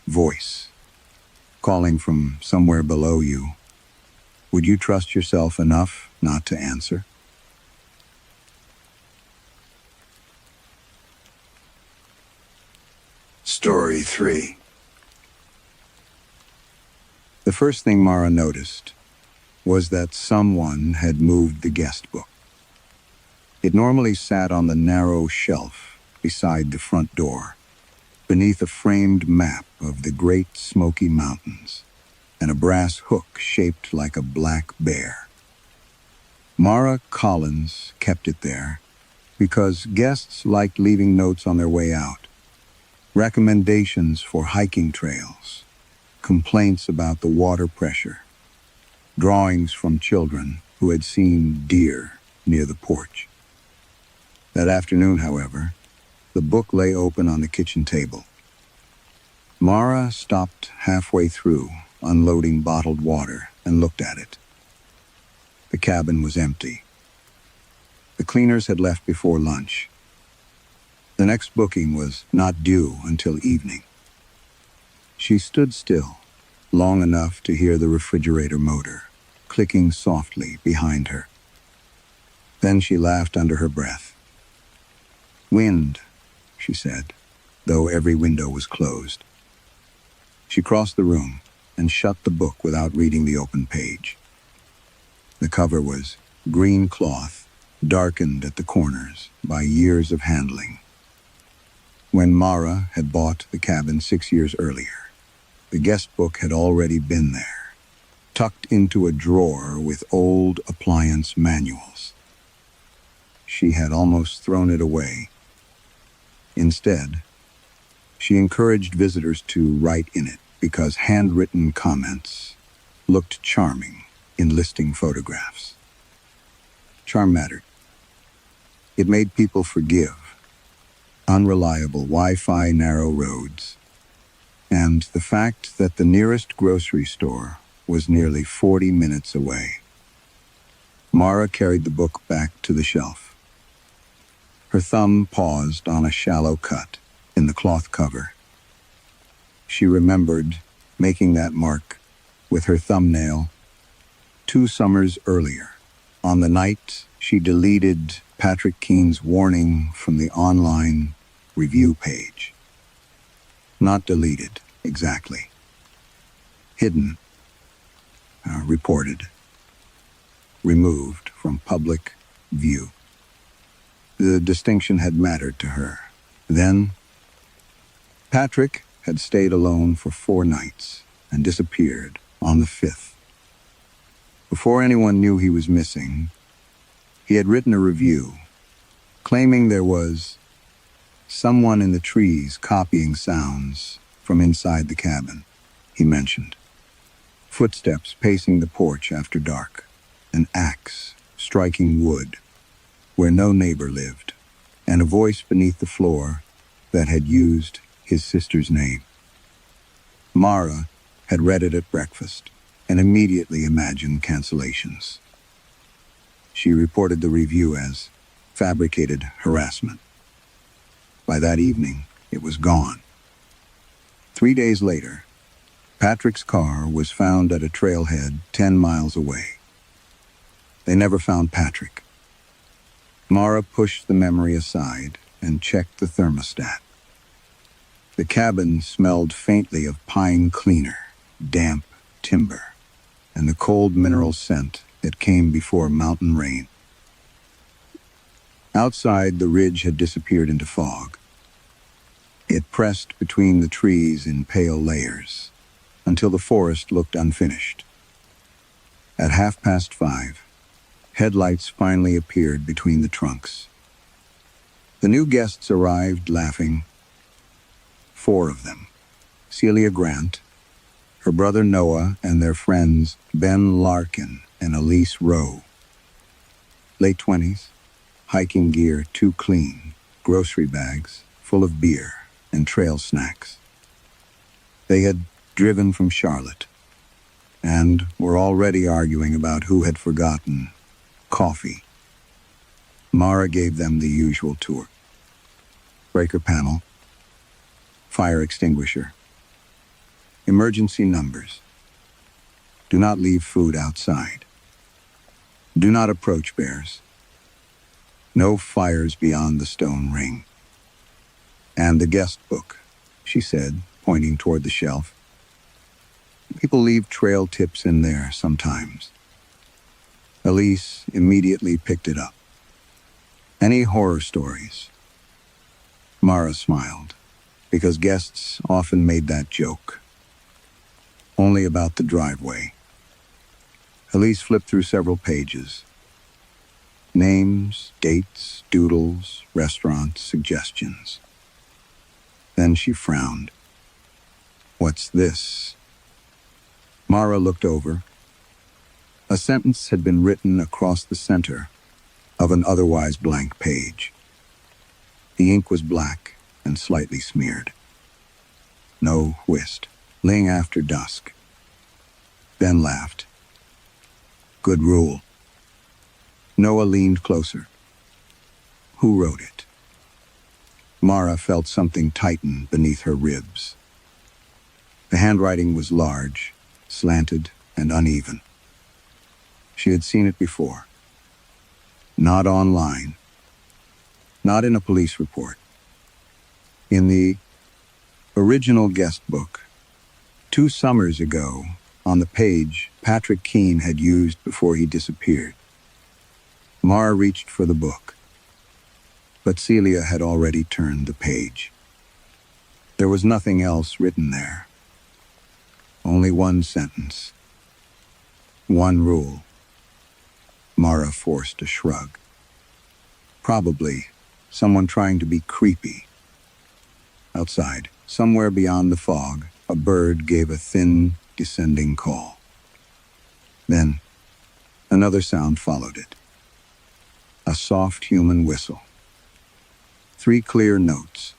voice calling from somewhere below you, would you trust yourself enough not to answer? Story 3. The first thing Mara noticed was that someone had moved the Guestbook. It normally sat on the narrow shelf beside the front door, beneath a framed map of the Great Smoky Mountains. and a brass hook shaped like a black bear. Mara Collins kept it there because guests liked leaving notes on their way out, recommendations for hiking trails, complaints about the water pressure, drawings from children who had seen deer near the porch. That afternoon, however, the book lay open on the kitchen table. Mara stopped halfway through, unloading bottled water, and looked at it. The cabin was empty. The cleaners had left before lunch. The next booking was not due until evening. She stood still, long enough to hear the refrigerator motor clicking softly behind her. Then she laughed under her breath. "Wind," she said, though every window was closed. She crossed the room and shut the book without reading the open page. The cover was green cloth, darkened at the corners by years of handling. When Mara had bought the cabin 6 years earlier, the guest book had already been there, tucked into a drawer with old appliance manuals. She had almost thrown it away. Instead, she encouraged visitors to write in it because handwritten comments looked charming in listing photographs. Charm mattered. It made people forgive unreliable Wi-Fi narrow roads, and the fact that the nearest grocery store was nearly 40 minutes away. Mara carried the book back to the shelf. Her thumb paused on a shallow cut in the cloth cover. She remembered making that mark with her thumbnail 2 summers earlier, on the night she deleted Patrick Keene's warning from the online review page. Not deleted, exactly. Hidden, reported, removed from public view. The distinction had mattered to her. Then, Patrick had stayed alone for 4 nights and disappeared on the 5th. Before anyone knew he was missing, he had written a review claiming there was someone in the trees copying sounds from inside the cabin, he mentioned. Footsteps pacing the porch after dark, an axe striking wood where no neighbor lived, and a voice beneath the floor that had used his sister's name. Mara had read it at breakfast and immediately imagined cancellations. She reported the review as fabricated harassment. By that evening, it was gone. 3 days later, Patrick's car was found at a trailhead 10 miles away. They never found Patrick. Mara pushed the memory aside and checked the thermostat. The cabin smelled faintly of pine cleaner, damp timber, and the cold mineral scent that came before mountain rain. Outside, the ridge had disappeared into fog. It pressed between the trees in pale layers until the forest looked unfinished. At 5:30, headlights finally appeared between the trunks. The new guests arrived laughing. 4 of them: Celia Grant, her brother Noah, and their friends Ben Larkin and Elise Rowe. Late 20s, hiking gear too clean, grocery bags full of beer and trail snacks. They had driven from Charlotte and were already arguing about who had forgotten coffee. Mara gave them the usual tour. Breaker panel, fire extinguisher, emergency numbers. Do not leave food outside. Do not approach bears. No fires beyond the stone ring. And the guest book, she said, pointing toward the shelf. People leave trail tips in there sometimes. Elise immediately picked it up. Any horror stories? Mara smiled, because guests often made that joke. only about the driveway. Elise flipped through several pages. Names, dates, doodles, restaurants, suggestions. Then she frowned. What's this? Mara looked over. A sentence had been written across the center of an otherwise blank page. The ink was black and slightly smeared. No whist. Leanh after dusk. Ben laughed. Good rule. Noah leaned closer. Who wrote it? Mara felt something tighten beneath her ribs. The handwriting was large, slanted, and uneven. She had seen it before. Not online. Not in a police report. In the original Guestbook, 2 summers ago, on the page Patrick Keene had used before he disappeared. Mara reached for the book, but Celia had already turned the page. There was nothing else written there. Only one sentence. One rule. Mara forced a shrug. Probably someone trying to be creepy. Outside, somewhere beyond the fog, a bird gave a thin, descending call. Then, another sound followed it. A soft human whistle. 3 clear notes.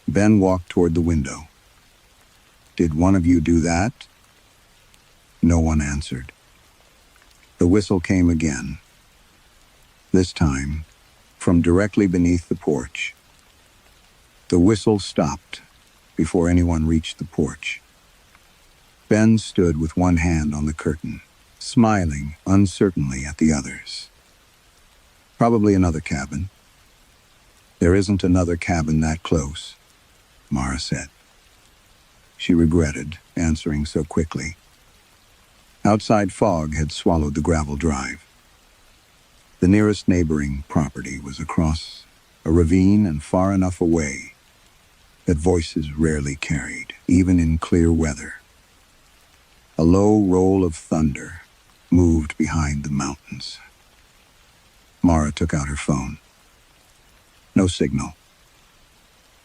Ben walked toward the window. Did one of you do that? No one answered. The whistle came again. This time, from directly beneath the porch. The whistle stopped before anyone reached the porch. Ben stood with one hand on the curtain, smiling uncertainly at the others. Probably another cabin. There isn't another cabin that close, Mara said. She regretted answering so quickly. Outside fog had swallowed the gravel drive. The nearest neighboring property was across a ravine and far enough away that voices rarely carried, even in clear weather. A low roll of thunder moved behind the mountains. Mara took out her phone. No signal.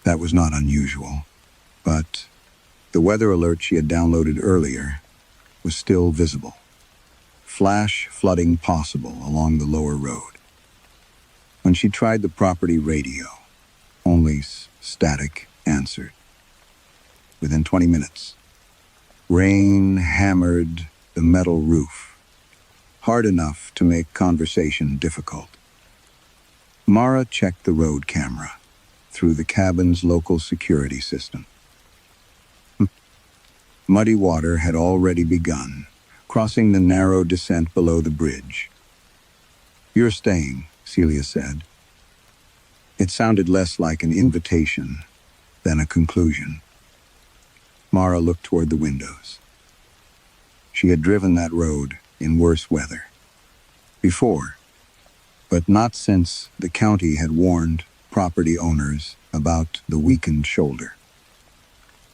That was not unusual, but the weather alert she had downloaded earlier was still visible. Flash flooding possible along the lower road. When she tried the property radio, only static answered. Within 20 minutes, rain hammered the metal roof, hard enough to make conversation difficult. Mara checked the road camera through the cabin's local security system. Muddy water had already begun, crossing the narrow descent below the bridge. You're staying, Celia said. It sounded less like an invitation than a conclusion. Mara looked toward the windows. She had driven that road in worse weather before, but not since the county had warned property owners about the weakened shoulder.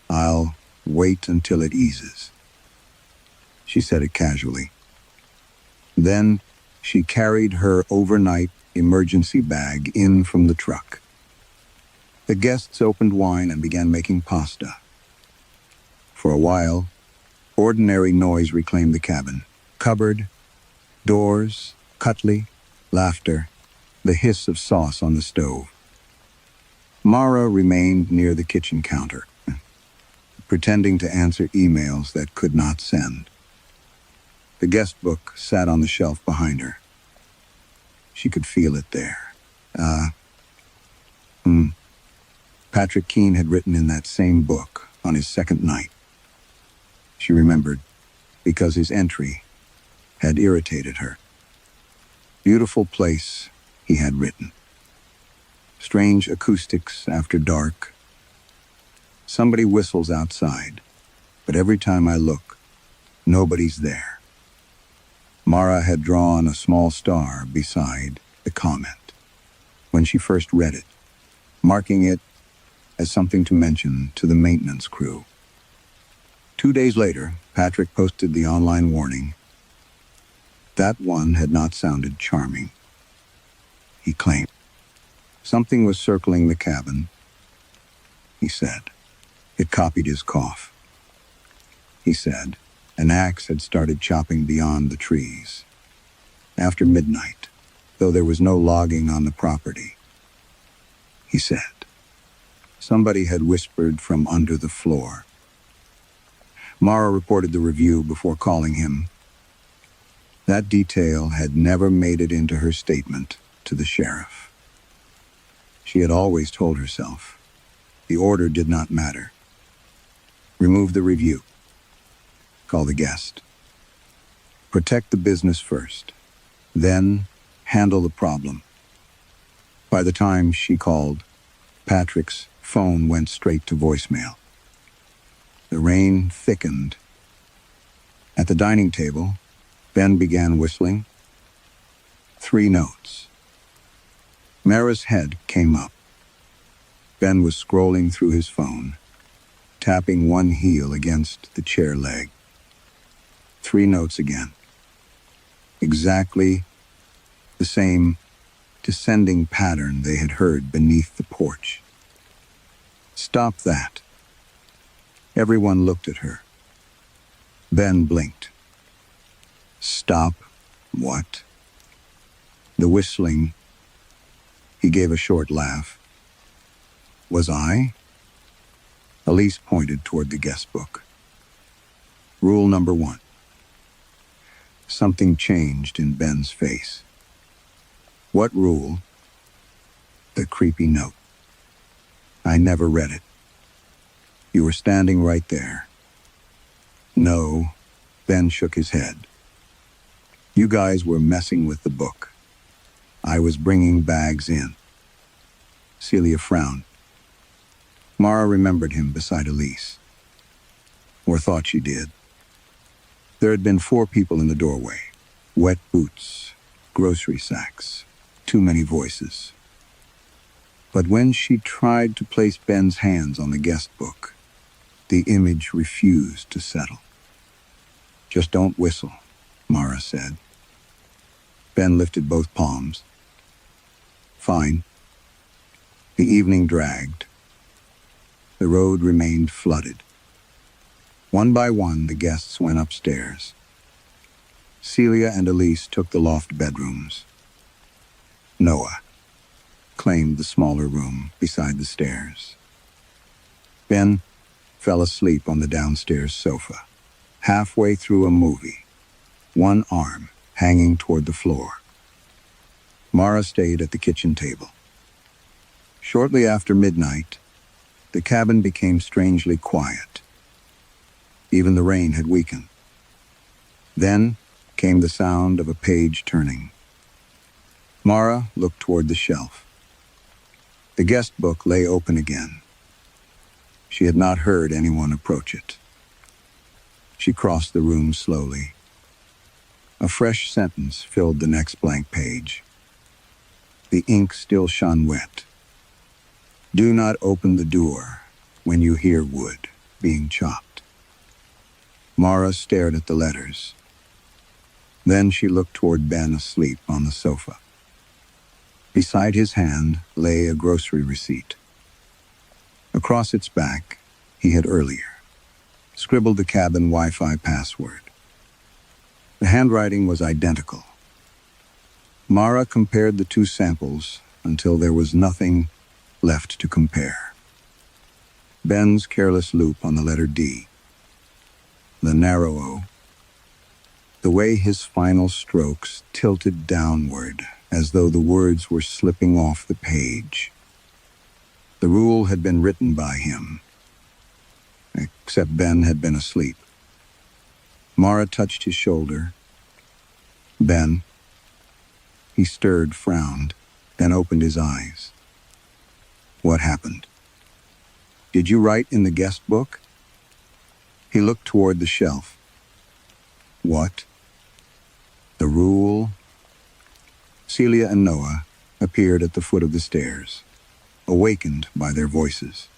I'll wait until it eases. She said it casually. Then she carried her overnight emergency bag in from the truck. The guests opened wine and began making pasta. For a while, ordinary noise reclaimed the cabin. Cupboard, doors, cutlery, laughter, the hiss of sauce on the stove. Mara remained near the kitchen counter, pretending to answer emails that could not send. The Guestbook sat on the shelf behind her. She could feel it there. Patrick Keene had written in that same book on his second night. She remembered because his entry had irritated her. Beautiful place, he had written. Strange acoustics after dark. Somebody whistles outside, but every time I look, nobody's there. Mara had drawn a small star beside the comment when she first read it, marking it as something to mention to the maintenance crew. 2 days later, Patrick posted the online warning. That one had not sounded charming, he claimed. Something was circling the cabin, he said. It copied his cough. He said, an axe had started chopping beyond the trees. After midnight, though there was no logging on the property, he said. Somebody had whispered from under the floor. Mara reported the review before calling him. That detail had never made it into her statement to the sheriff. She had always told herself the order did not matter. Remove the review. Call the guest. Protect the business first, then handle the problem. By the time she called, Patrick's phone went straight to voicemail. The rain thickened. At the dining table, Ben began whistling. 3 notes. Mara's head came up. Ben was scrolling through his phone, tapping one heel against the chair leg. 3 notes again. Exactly the same descending pattern they had heard beneath the porch. Stop that. Everyone looked at her. Ben blinked. Stop what? The whistling. He gave a short laugh. Was I? Elise pointed toward the guestbook. Rule number 1. Something changed in Ben's face. What rule? The creepy note. I never read it. You were standing right there. No, Ben shook his head. You guys were messing with the book. I was bringing bags in. Celia frowned. Mara remembered him beside Elise. Or thought she did. There had been 4 people in the doorway. Wet boots, grocery sacks, too many voices. But when she tried to place Ben's hands on the guestbook, the image refused to settle. Just don't whistle, Mara said. Ben lifted both palms. Fine. The evening dragged. The road remained flooded. One by one, the guests went upstairs. Celia and Elise took the loft bedrooms. Noah claimed the smaller room beside the stairs. Ben fell asleep on the downstairs sofa, halfway through a movie, one arm hanging toward the floor. Mara stayed at the kitchen table. Shortly after midnight, the cabin became strangely quiet. Even the rain had weakened. Then came the sound of a page turning. Mara looked toward the shelf. The guest book lay open again. She had not heard anyone approach it. She crossed the room slowly. A fresh sentence filled the next blank page. The ink still shone wet. Do not open the door when you hear wood being chopped. Mara stared at the letters. Then she looked toward Ben asleep on the sofa. Beside his hand lay a grocery receipt. Across its back, he had earlier scribbled the cabin Wi-Fi password. The handwriting was identical. Mara compared the 2 samples until there was nothing left to compare. Ben's careless loop on the letter D. The narrow O. The way his final strokes tilted downward as though the words were slipping off the page. The rule had been written by him, except Ben had been asleep. Mara touched his shoulder. Ben. He stirred, frowned, then opened his eyes. What happened? Did you write in the guest book? He looked toward the shelf. What? The rule? Celia and Noah appeared at the foot of the stairs, awakened by their voices.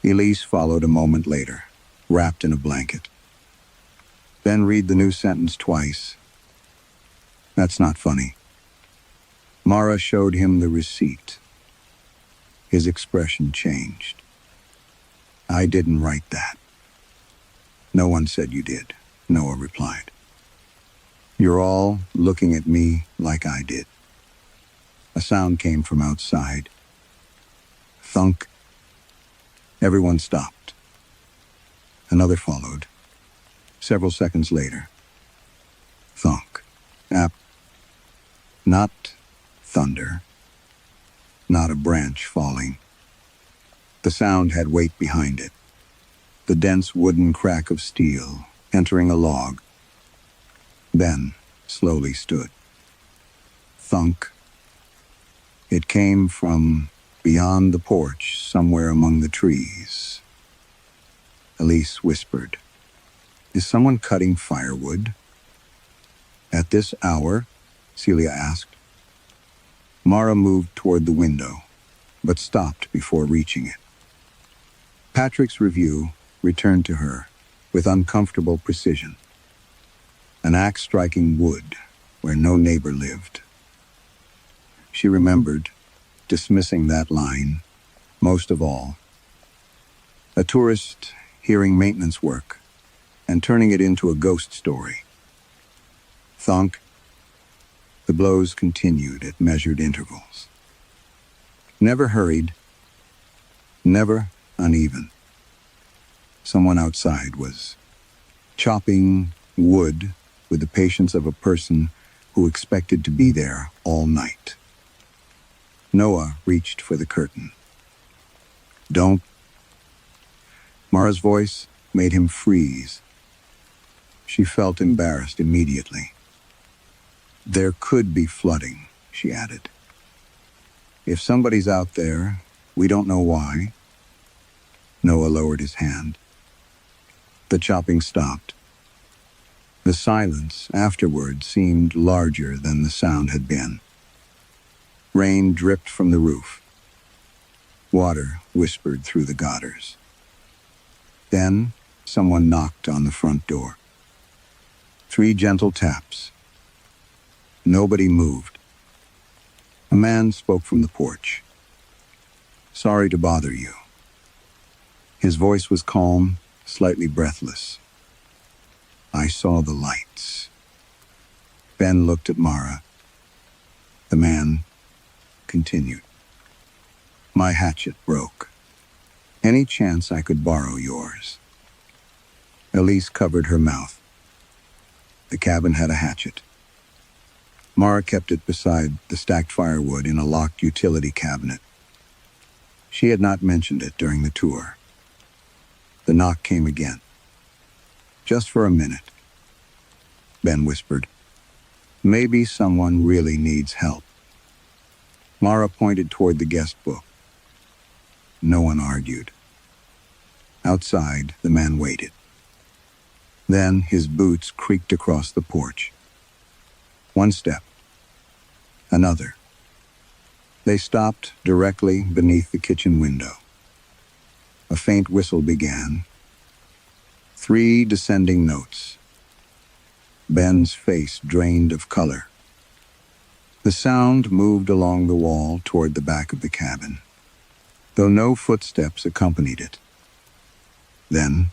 Elise followed a moment later, wrapped in a blanket. Then read the new sentence twice. That's not funny. Mara showed him the receipt. His expression changed. I didn't write that. No one said you did, Noah replied. You're all looking at me like I did. A sound came from outside. Thunk. Everyone stopped. Another followed. Several seconds later. Thunk. Not thunder. Not a branch falling. The sound had weight behind it. The dense wooden crack of steel entering a log. Then slowly stood. Thunk. It came from beyond the porch, somewhere among the trees. Elise whispered, "Is someone cutting firewood?" "At this hour?" Celia asked. Mara moved toward the window, but stopped before reaching it. Patrick's review returned to her with uncomfortable precision. An axe striking wood where no neighbor lived. She remembered dismissing that line most of all. A tourist hearing maintenance work and turning it into a ghost story. Thunk. The blows continued at measured intervals. Never hurried, never uneven. Someone outside was chopping wood with the patience of a person who expected to be there all night. Noah reached for the curtain. "Don't." Mara's voice made him freeze. She felt embarrassed immediately. "There could be flooding," she added. "If somebody's out there, we don't know why." Noah lowered his hand. The chopping stopped. The silence afterward seemed larger than the sound had been. Rain dripped from the roof. Water whispered through the gutters. Then someone knocked on the front door. 3 gentle taps. Nobody moved. A man spoke from the porch. "Sorry to bother you." His voice was calm, slightly breathless. "I saw the lights." Ben looked at Mara. The man continued. "My hatchet broke. Any chance I could borrow yours?" Elise covered her mouth. The cabin had a hatchet. Mara kept it beside the stacked firewood in a locked utility cabinet. She had not mentioned it during the tour. The knock came again. "Just for a minute," Ben whispered. "Maybe someone really needs help." Mara pointed toward the Guestbook. No one argued. Outside, the man waited. Then his boots creaked across the porch. One step. Another. They stopped directly beneath the kitchen window. A faint whistle began. 3 descending notes. Ben's face drained of color. The sound moved along the wall toward the back of the cabin, though no footsteps accompanied it. Then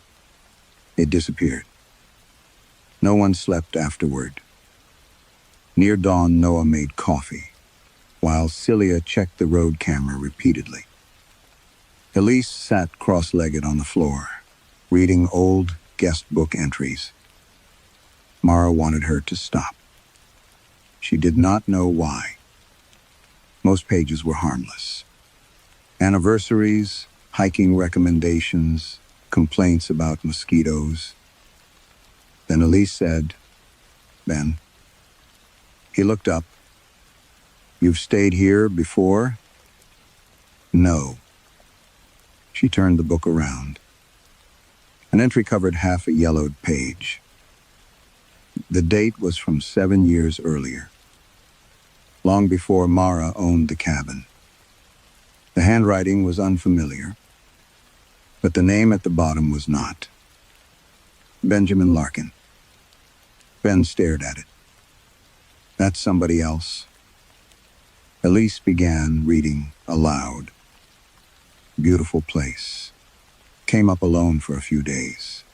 it disappeared. No one slept afterward. Near dawn, Noah made coffee, while Celia checked the road camera repeatedly. Elise sat cross-legged on the floor, reading old Guestbook entries. Mara wanted her to stop. She did not know why. Most pages were harmless. Anniversaries, hiking recommendations, complaints about mosquitoes. Then Elise said, "Ben." He looked up. "You've stayed here before?" "No." She turned the book around. An entry covered half a yellowed page. The date was from 7 years earlier, long before Mara owned the cabin. The handwriting was unfamiliar, but the name at the bottom was not. Benjamin Larkin. Ben stared at it. That's somebody else. Elise began reading aloud. Beautiful place. Came up alone for a few days.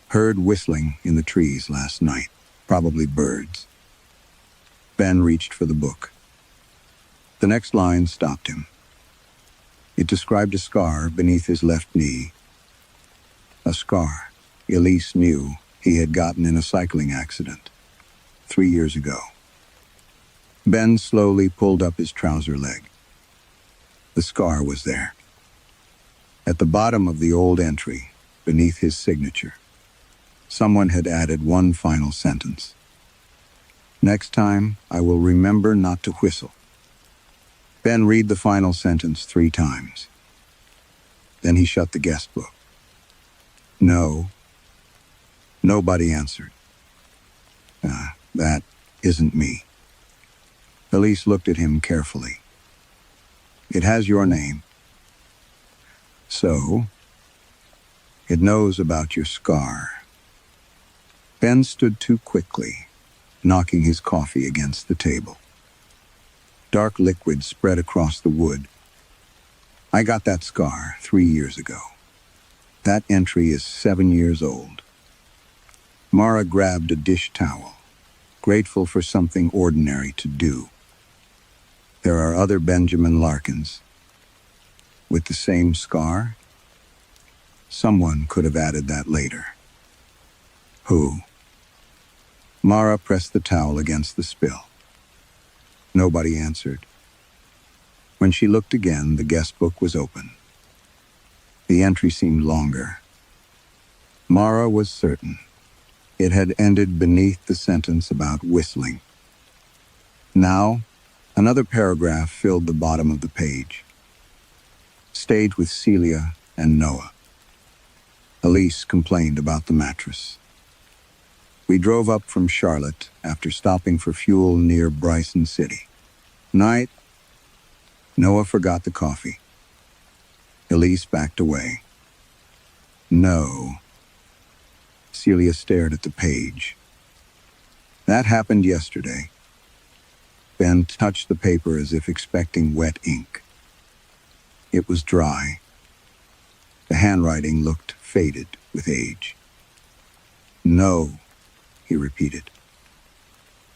Heard whistling in the trees last night. Probably birds. Ben reached for the book. The next line stopped him. It described a scar beneath his left knee. A scar Elise knew he had gotten in a cycling accident 3 years ago. Ben slowly pulled up his trouser leg. The scar was there. At the bottom of the old entry, beneath his signature, someone had added one final sentence. Next time, I will remember not to whistle. Ben read the final sentence 3 times. Then he shut the guest book. No. Nobody answered. That isn't me. Elise looked at him carefully. It has your name. So, it knows about your scar. Ben stood too quickly, knocking his coffee against the table. Dark liquid spread across the wood. I got that scar 3 years ago. That entry is 7 years old. Mara grabbed a dish towel, grateful for something ordinary to do. There are other Benjamin Larkins. With the same scar? Someone could have added that later. Who? Mara pressed the towel against the spill. Nobody answered. When she looked again, the guest book was open. The entry seemed longer. Mara was certain. It had ended beneath the sentence about whistling. Now, another paragraph filled the bottom of the page. Stayed with Celia and Noah. Elise complained about the mattress. We drove up from Charlotte after stopping for fuel near Bryson City. Night. Noah forgot the coffee. Elise backed away. No. Celia stared at the page. That happened yesterday. Ben touched the paper as if expecting wet ink. It was dry. The handwriting looked faded with age. No, he repeated.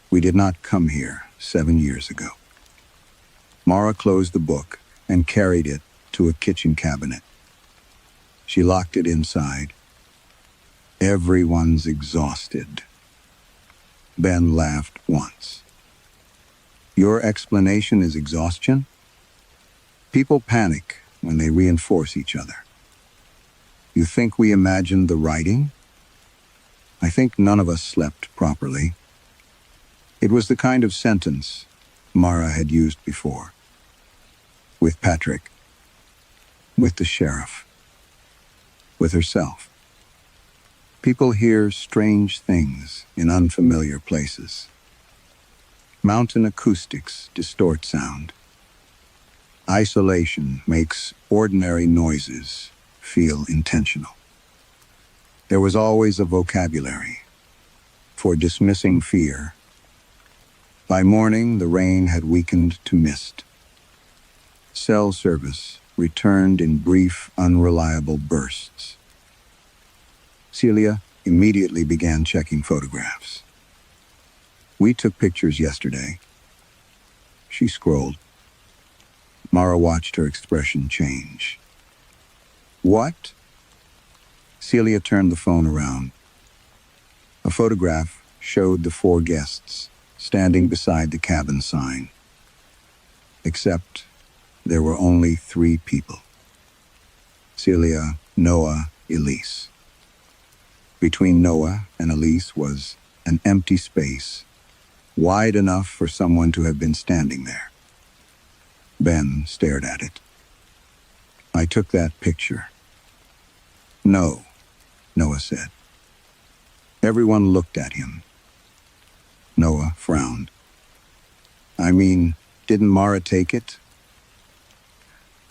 We did not come here 7 years ago. Mara closed the book and carried it to a kitchen cabinet. She locked it inside. Everyone's exhausted. Ben laughed once. Your explanation is exhaustion? People panic when they reinforce each other. You think we imagined the writing? I think none of us slept properly. It was the kind of sentence Mara had used before. With Patrick. With the sheriff. With herself. People hear strange things in unfamiliar places. Mountain acoustics distort sound. Isolation makes ordinary noises feel intentional. There was always a vocabulary for dismissing fear. By morning, the rain had weakened to mist. Cell service returned in brief, unreliable bursts. Celia immediately began checking photographs. We took pictures yesterday. She scrolled. Mara watched her expression change. What? Celia turned the phone around. A photograph showed the 4 guests standing beside the cabin sign. Except there were only 3 people. Celia, Noah, Elise. Between Noah and Elise was an empty space, wide enough for someone to have been standing there. Ben stared at it. I took that picture. No, Noah said. Everyone looked at him. Noah frowned. I mean, didn't Mara take it?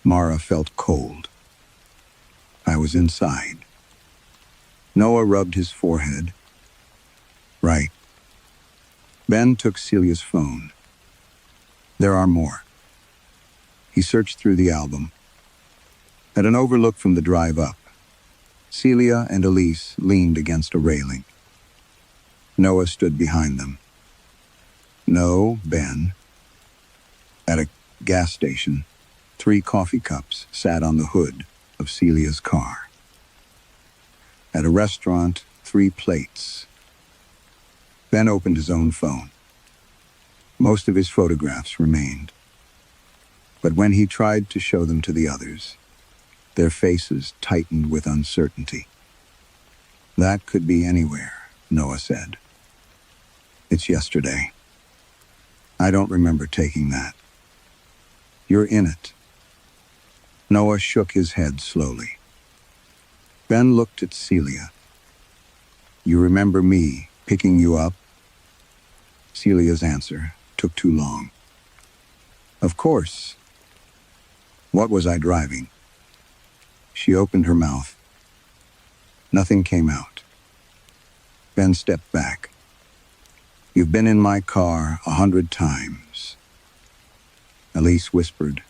Mara felt cold. I was inside. Noah rubbed his forehead. Right. Ben took Celia's phone. There are more. He searched through the album. At an overlook from the drive up, Celia and Elise leaned against a railing. Noah stood behind them. No, Ben. At a gas station, 3 coffee cups sat on the hood of Celia's car. At a restaurant, 3 plates. Ben opened his own phone. Most of his photographs remained. But when he tried to show them to the others, their faces tightened with uncertainty. That could be anywhere, Noah said. It's yesterday. I don't remember taking that. You're in it. Noah shook his head slowly. Ben looked at Celia. You remember me picking you up? Celia's answer took too long. Of course. What was I driving? She opened her mouth. Nothing came out. Ben stepped back. You've been in my car 100 times. Elise whispered,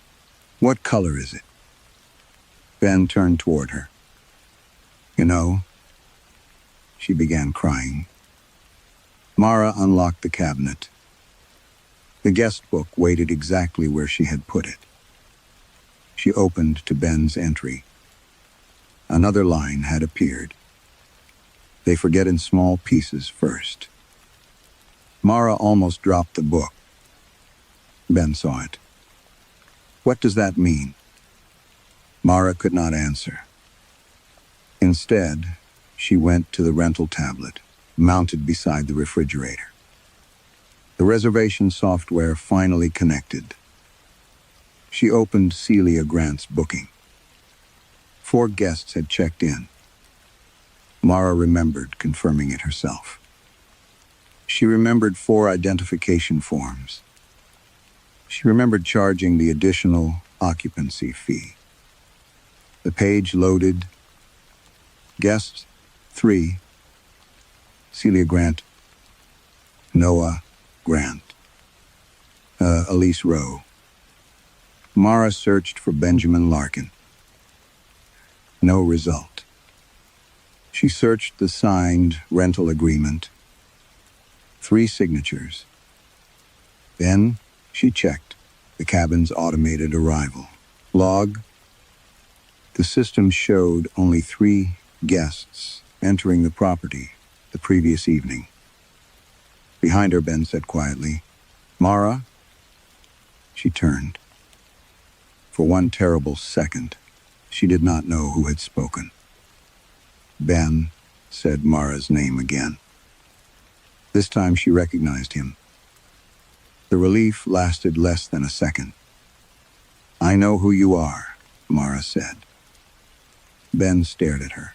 What color is it? Ben turned toward her. You know, she began crying. Mara unlocked the cabinet. The Guestbook waited exactly where she had put it. She opened to Ben's entry. Another line had appeared. They forget in small pieces first. Mara almost dropped the book. Ben saw it. What does that mean? Mara could not answer. Instead, she went to the rental tablet, mounted beside the refrigerator. The reservation software finally connected. She opened Celia Grant's booking. 4 guests had checked in. Mara remembered confirming it herself. She remembered 4 identification forms. She remembered charging the additional occupancy fee. The page loaded. Guests 3. Celia Grant. Noah Grant. Elise Rowe. Mara searched for Benjamin Larkin. No result. She searched the signed rental agreement. 3 signatures. Then she checked the cabin's automated arrival log. The system showed only 3 guests entering the property the previous evening. Behind her, Ben said quietly, Mara? She turned. For one terrible second, she did not know who had spoken. Ben said Mara's name again. This time she recognized him. The relief lasted less than a second. I know who you are, Mara said. Ben stared at her.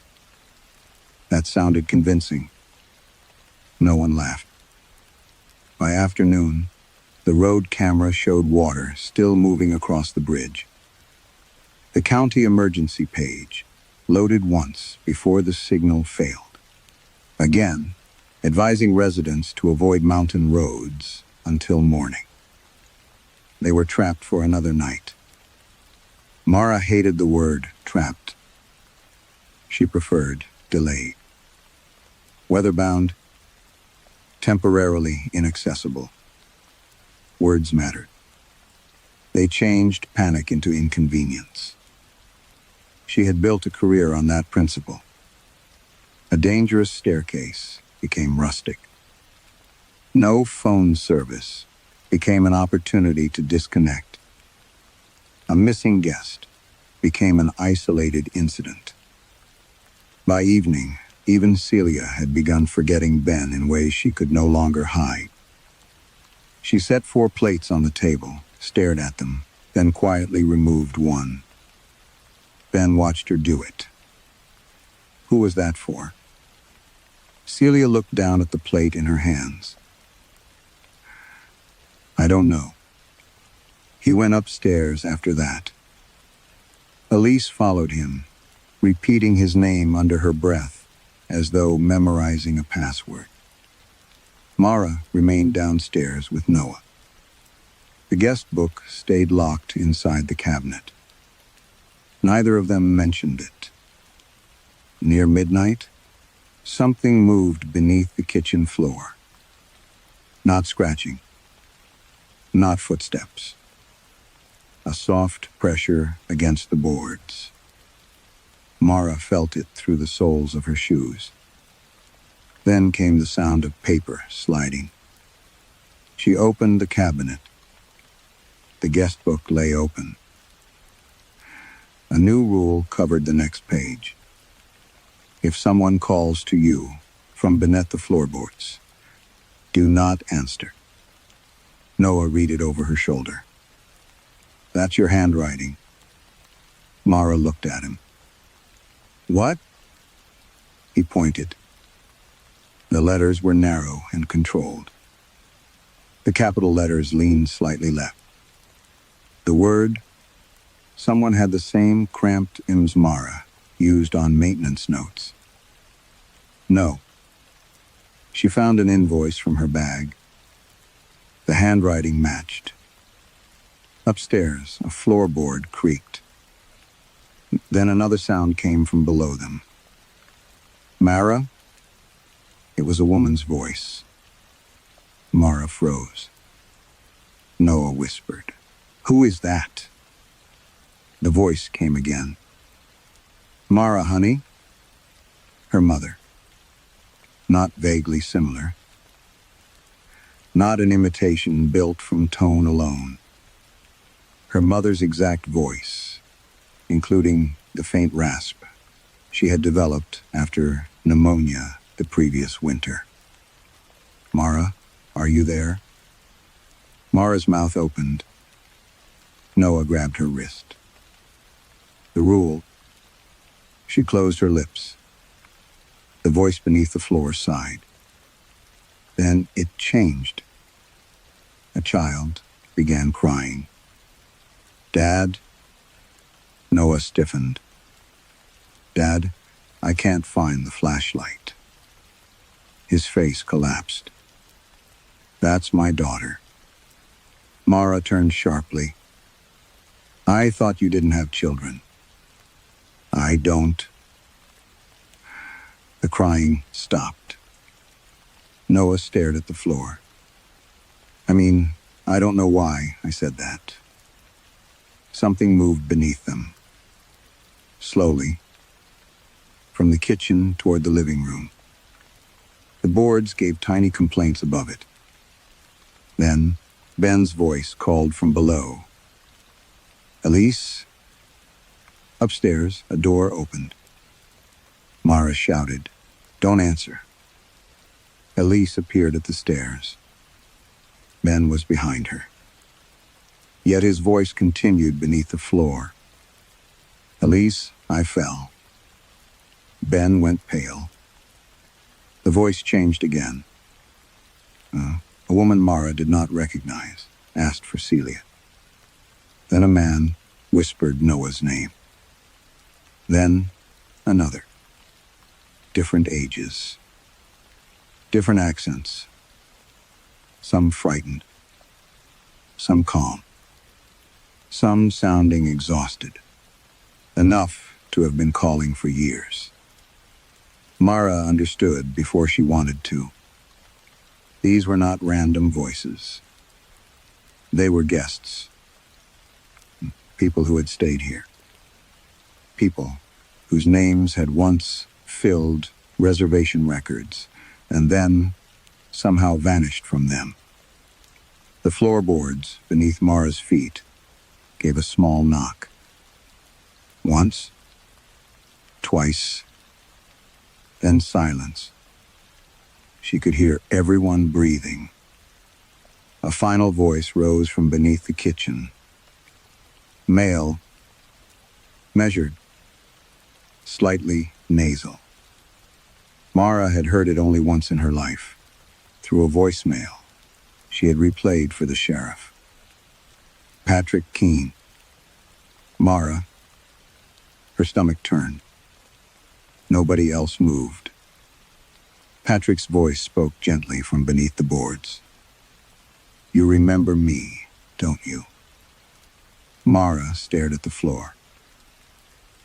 That sounded convincing. No one laughed. By afternoon, the road camera showed water still moving across the bridge. The county emergency page loaded once before the signal failed. Again, advising residents to avoid mountain roads until morning. They were trapped for another night. Mara hated the word trapped. She preferred delayed. Weatherbound, temporarily inaccessible. Words mattered. They changed panic into inconvenience. She had built a career on that principle. A dangerous staircase became rustic. No phone service became an opportunity to disconnect. A missing guest became an isolated incident. By evening, even Celia had begun forgetting Ben in ways she could no longer hide. She set 4 plates on the table, stared at them, then quietly removed one. Ben watched her do it. Who was that for? Celia looked down at the plate in her hands. I don't know. He went upstairs after that. Elise followed him, repeating his name under her breath. as though memorizing a password. Mara remained downstairs with Noah. The guest book stayed locked inside the cabinet. Neither of them mentioned it. Near midnight, something moved beneath the kitchen floor. Not scratching, not footsteps. A soft pressure against the boards. Mara felt it through the soles of her shoes. Then came the sound of paper sliding. She opened the cabinet. The guest book lay open. A new rule covered the next page. If someone calls to you from beneath the floorboards, do not answer. Noah read it over her shoulder. That's your handwriting. Mara looked at him. What? He pointed. The letters were narrow and controlled. The capital letters leaned slightly left. The word, someone had the same cramped Ims Mara used on maintenance notes. No. She found an invoice from her bag. The handwriting matched. Upstairs, a floorboard creaked. Then another sound came from below them. Mara? It was a woman's voice. Mara froze. Noah whispered, "Who is that?" The voice came again. Mara, honey? Her mother. Not vaguely similar. Not an imitation built from tone alone. Her mother's exact voice, including the faint rasp she had developed after pneumonia the previous winter. Mara, are you there? Mara's mouth opened. Noah grabbed her wrist. The rule. She closed her lips. The voice beneath the floor sighed. Then it changed. A child began crying. Dad? Noah stiffened. Dad, I can't find the flashlight. His face collapsed. That's my daughter. Mara turned sharply. I thought you didn't have children. I don't. The crying stopped. Noah stared at the floor. I don't know why I said that. Something moved beneath them. Slowly. From the kitchen toward the living room. The boards gave tiny complaints above it. Then, Ben's voice called from below. Elise? Upstairs, a door opened. Mara shouted, "Don't answer." Elise appeared at the stairs. Ben was behind her. Yet his voice continued beneath the floor. Elise, I fell. Ben went pale. The voice changed again. A woman Mara did not recognize asked for Celia. Then a man whispered Noah's name. Then another. Different ages. Different accents. Some frightened. Some calm. Some sounding exhausted. Enough to have been calling for years. Mara understood before she wanted to. These were not random voices. They were guests. People who had stayed here. People whose names had once filled reservation records and then somehow vanished from them. The floorboards beneath Mara's feet gave a small knock. Once, twice, then silence. She could hear everyone breathing. A final voice rose from beneath the kitchen. Male, measured, slightly nasal. Mara had heard it only once in her life, through a voicemail she had replayed for the sheriff. Patrick Keene. Mara. Her stomach turned. Nobody else moved. Patrick's voice spoke gently from beneath the boards. "You remember me, don't you?" Mara stared at the floor.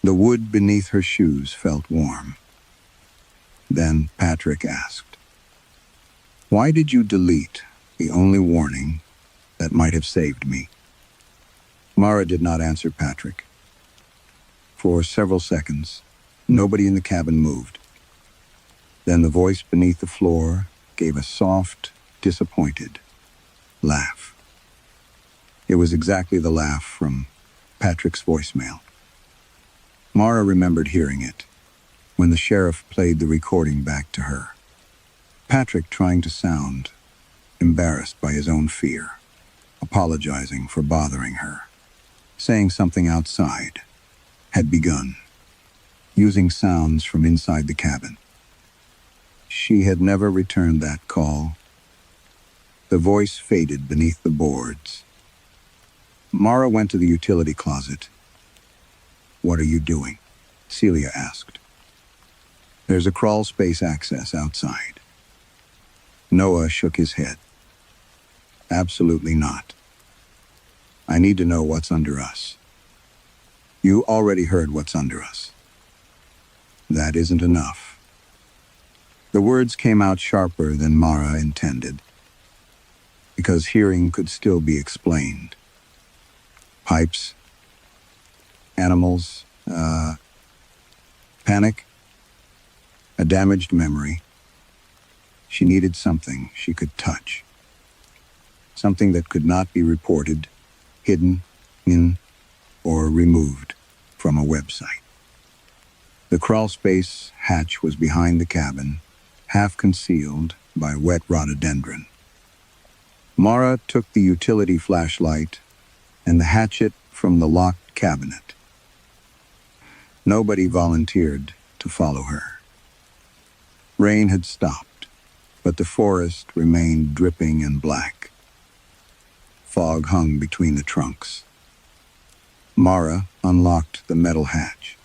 The wood beneath her shoes felt warm. Then Patrick asked, "Why did you delete the only warning that might have saved me?" Mara did not answer Patrick. For several seconds, nobody in the cabin moved. Then the voice beneath the floor gave a soft, disappointed laugh. It was exactly the laugh from Patrick's voicemail. Mara remembered hearing it when the sheriff played the recording back to her. Patrick trying to sound embarrassed by his own fear, apologizing for bothering her, saying something outside had begun, using sounds from inside the cabin. She had never returned that call. The voice faded beneath the boards. Mara went to the utility closet. "What are you doing?" Celia asked. "There's a crawl space access outside." Noah shook his head. "Absolutely not. I need to know what's under us." "You already heard what's under us." "That isn't enough." The words came out sharper than Mara intended, because hearing could still be explained. Pipes, animals, panic, a damaged memory. She needed something she could touch. Something that could not be reported, hidden in, or removed from a website. The crawlspace hatch was behind the cabin, half concealed by wet rhododendron. Mara took the utility flashlight and the hatchet from the locked cabinet. Nobody volunteered to follow her. Rain had stopped, but the forest remained dripping and black. Fog hung between the trunks. Mara unlocked the metal hatch.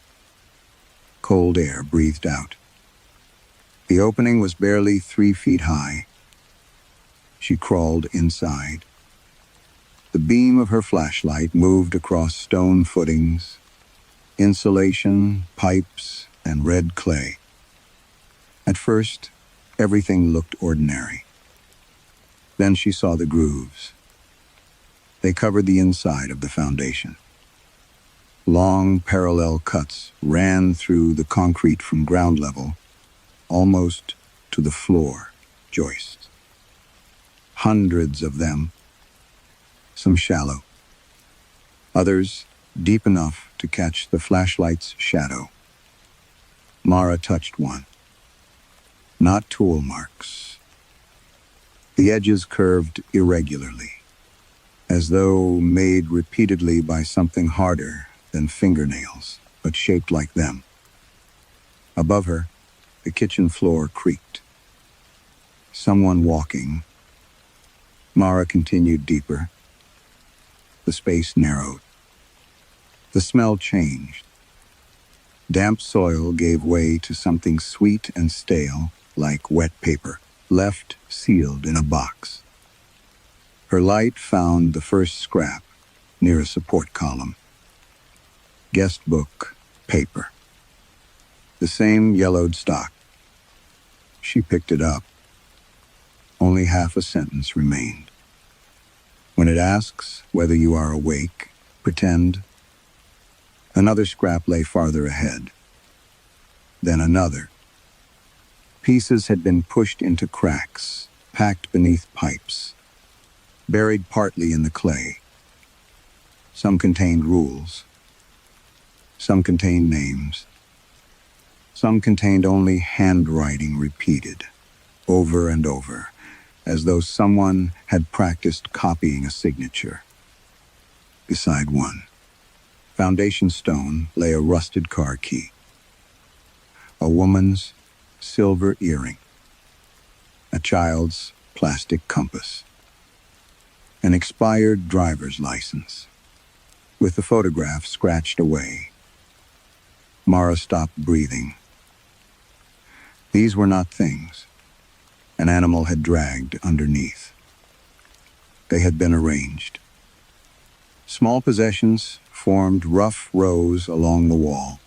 Cold air breathed out. The opening was barely 3 feet high. She crawled inside. The beam of her flashlight moved across stone footings, insulation, pipes, and red clay. At first, everything looked ordinary. Then she saw the grooves. They covered the inside of the foundation. Long, parallel cuts ran through the concrete from ground level, almost to the floor joists. Hundreds of them, some shallow, others deep enough to catch the flashlight's shadow. Mara touched one. Not tool marks. The edges curved irregularly, as though made repeatedly by something harder than fingernails, but shaped like them. Above her, the kitchen floor creaked. Someone walking. Mara continued deeper. The space narrowed. The smell changed. Damp soil gave way to something sweet and stale, like wet paper, left sealed in a box. Her light found the first scrap near a support column. Guestbook paper. The same yellowed stock. She picked it up. Only half a sentence remained. When it asks whether you are awake, pretend. Another scrap lay farther ahead. Then another. Pieces had been pushed into cracks, packed beneath pipes, buried partly in the clay. Some contained rules. Some contained names. Some contained only handwriting repeated, over and over, as though someone had practiced copying a signature. Beside one, foundation stone, lay a rusted car key. A woman's silver earring. A child's plastic compass. An expired driver's license, with the photograph scratched away. Mara stopped breathing. These were not things. An animal had dragged underneath. They had been arranged. Small possessions formed rough rows along the wall.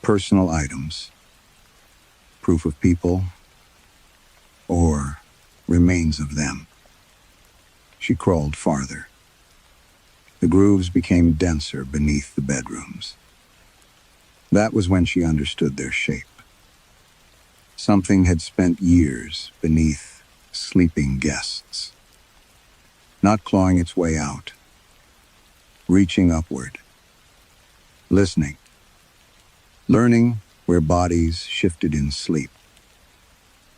Personal items, proof of people, or remains of them. She crawled farther. The grooves became denser beneath the bedrooms. That was when she understood their shape. Something had spent years beneath sleeping guests, not clawing its way out, reaching upward, listening, learning where bodies shifted in sleep,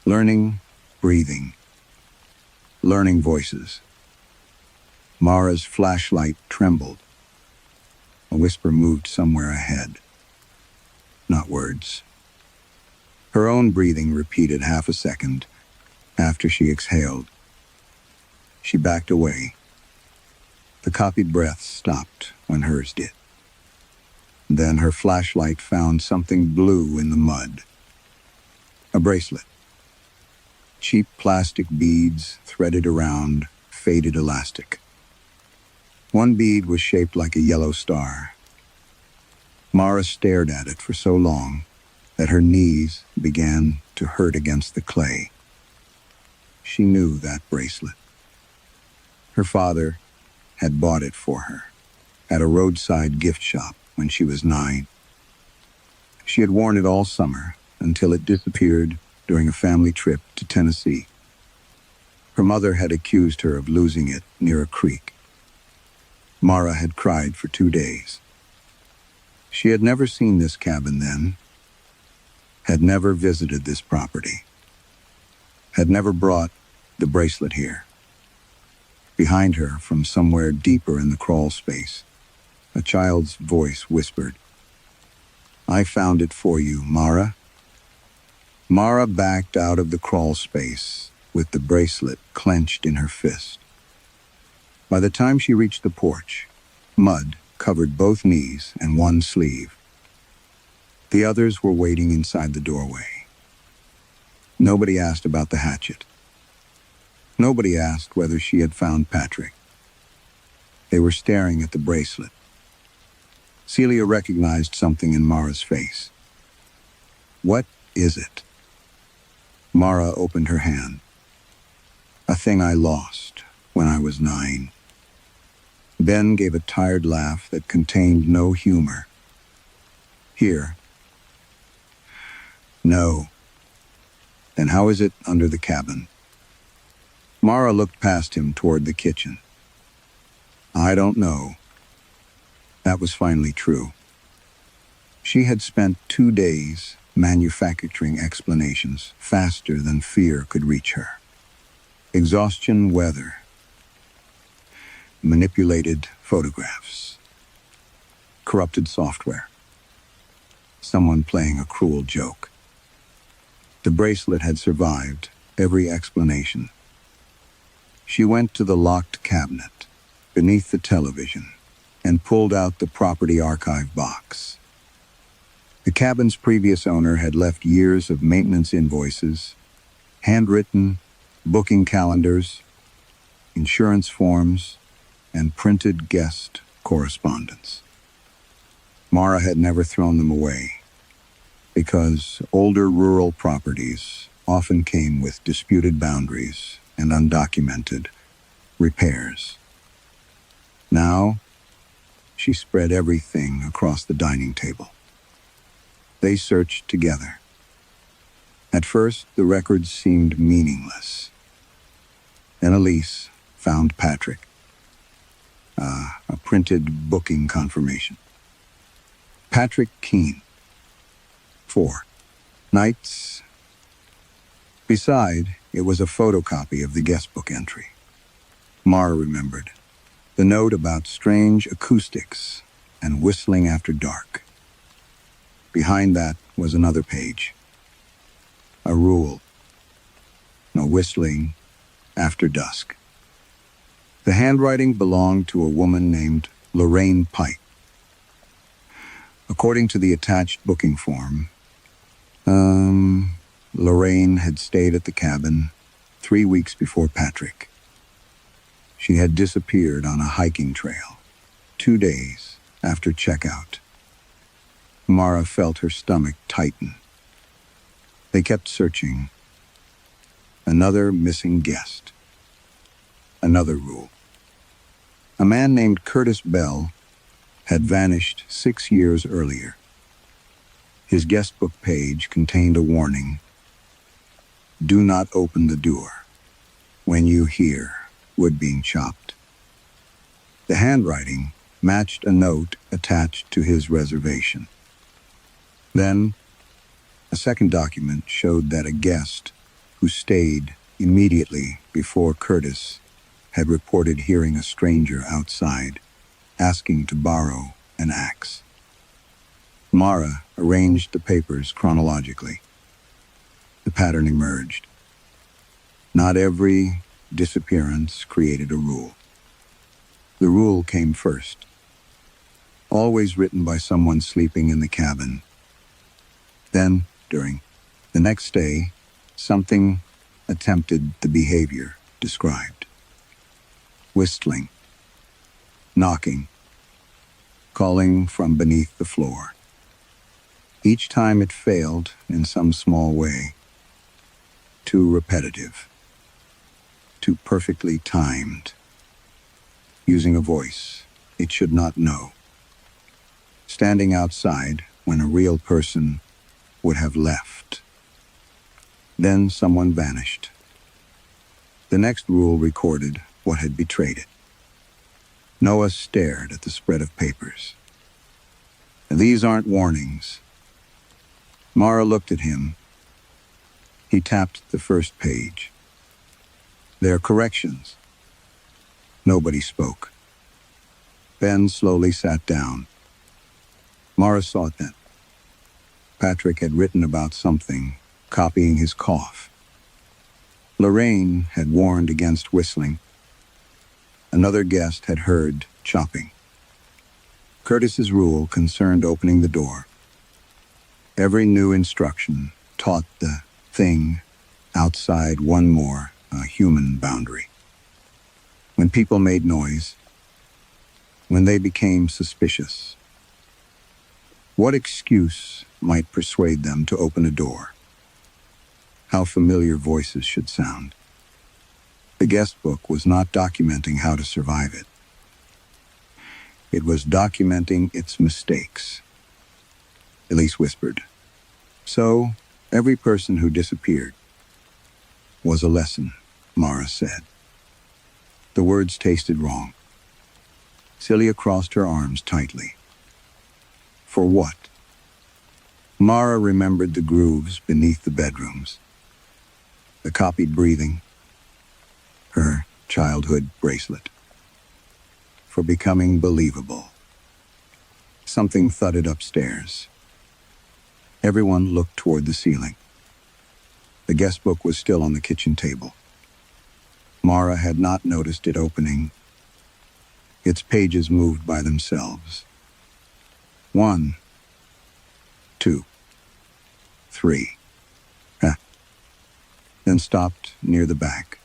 learning breathing, learning voices. Mara's flashlight trembled. A whisper moved somewhere ahead. Not words. Her own breathing repeated half a second after she exhaled. She backed away. The copied breath stopped when hers did. Then her flashlight found something blue in the mud. A bracelet. Cheap plastic beads threaded around faded elastic. One bead was shaped like a yellow star. Mara stared at it for so long that her knees began to hurt against the clay. She knew that bracelet. Her father had bought it for her at a roadside gift shop when she was 9. She had worn it all summer until it disappeared during a family trip to Tennessee. Her mother had accused her of losing it near a creek. Mara had cried for 2 days. She had never seen this cabin then, had never visited this property, had never brought the bracelet here. Behind her, from somewhere deeper in the crawl space, a child's voice whispered, "I found it for you, Mara." Mara backed out of the crawl space with the bracelet clenched in her fist. By the time she reached the porch, mud covered both knees and one sleeve. The others were waiting inside the doorway. Nobody asked about the hatchet. Nobody asked whether she had found Patrick. They were staring at the bracelet. Celia recognized something in Mara's face. "What is it?" Mara opened her hand. "A thing I lost when I was 9. Ben gave a tired laugh that contained no humor. "Here." "No." "Then how is it under the cabin?" Mara looked past him toward the kitchen. "I don't know." That was finally true. She had spent 2 days manufacturing explanations faster than fear could reach her. Exhaustion, weather, manipulated photographs, corrupted software, someone playing a cruel joke. The bracelet had survived every explanation. She went to the locked cabinet beneath the television and pulled out the property archive box. The cabin's previous owner had left years of maintenance invoices, handwritten booking calendars, insurance forms, and printed guest correspondence. Mara had never thrown them away, because older rural properties often came with disputed boundaries and undocumented repairs. Now, she spread everything across the dining table. They searched together. At first, the records seemed meaningless. Then Elise found Patrick. A printed booking confirmation. Patrick Keene. 4 nights. Beside, it was a photocopy of the guestbook entry. Mara remembered. The note about strange acoustics and whistling after dark. Behind that was another page. A rule. No whistling after dusk. The handwriting belonged to a woman named Leanh Pike. According to the attached booking form, Leanh had stayed at the cabin 3 weeks before Patrick. She had disappeared on a hiking trail 2 days after checkout. Mara felt her stomach tighten. They kept searching. Another missing guest. Another rule. A man named Curtis Bell had vanished 6 years earlier. His guestbook page contained a warning. Do not open the door when you hear wood being chopped. The handwriting matched a note attached to his reservation. Then, a second document showed that a guest who stayed immediately before Curtis had reported hearing a stranger outside asking to borrow an axe. Mara arranged the papers chronologically. The pattern emerged. Not every disappearance created a rule. The rule came first. Always written by someone sleeping in the cabin. Then, during the next day, something attempted the behavior described. Whistling, knocking, calling from beneath the floor. Each time it failed in some small way. Too repetitive. Too perfectly timed. Using a voice it should not know. Standing outside when a real person would have left. Then someone vanished. The next rule recorded what had betrayed it. Noah stared at the spread of papers. These aren't warnings. Mara looked at him. He tapped the first page. They're corrections. Nobody spoke. Ben slowly sat down. Mara saw it then. Patrick had written about something, copying his cough. Leanh had warned against whistling. Another guest had heard chopping. Curtis's rule concerned opening the door. Every new instruction taught the thing outside one more, a human boundary. When people made noise, when they became suspicious, what excuse might persuade them to open a door? How familiar voices should sound. The guestbook was not documenting how to survive it. It was documenting its mistakes. Elise whispered. So, every person who disappeared was a lesson, Mara said. The words tasted wrong. Celia crossed her arms tightly. For what? Mara remembered the grooves beneath the bedrooms, the copied breathing, her childhood bracelet. For becoming believable. Something thudded upstairs. Everyone looked toward the ceiling. The guestbook was still on the kitchen table. Mara had not noticed it opening. Its pages moved by themselves. 1, 2, 3. Then stopped near the back.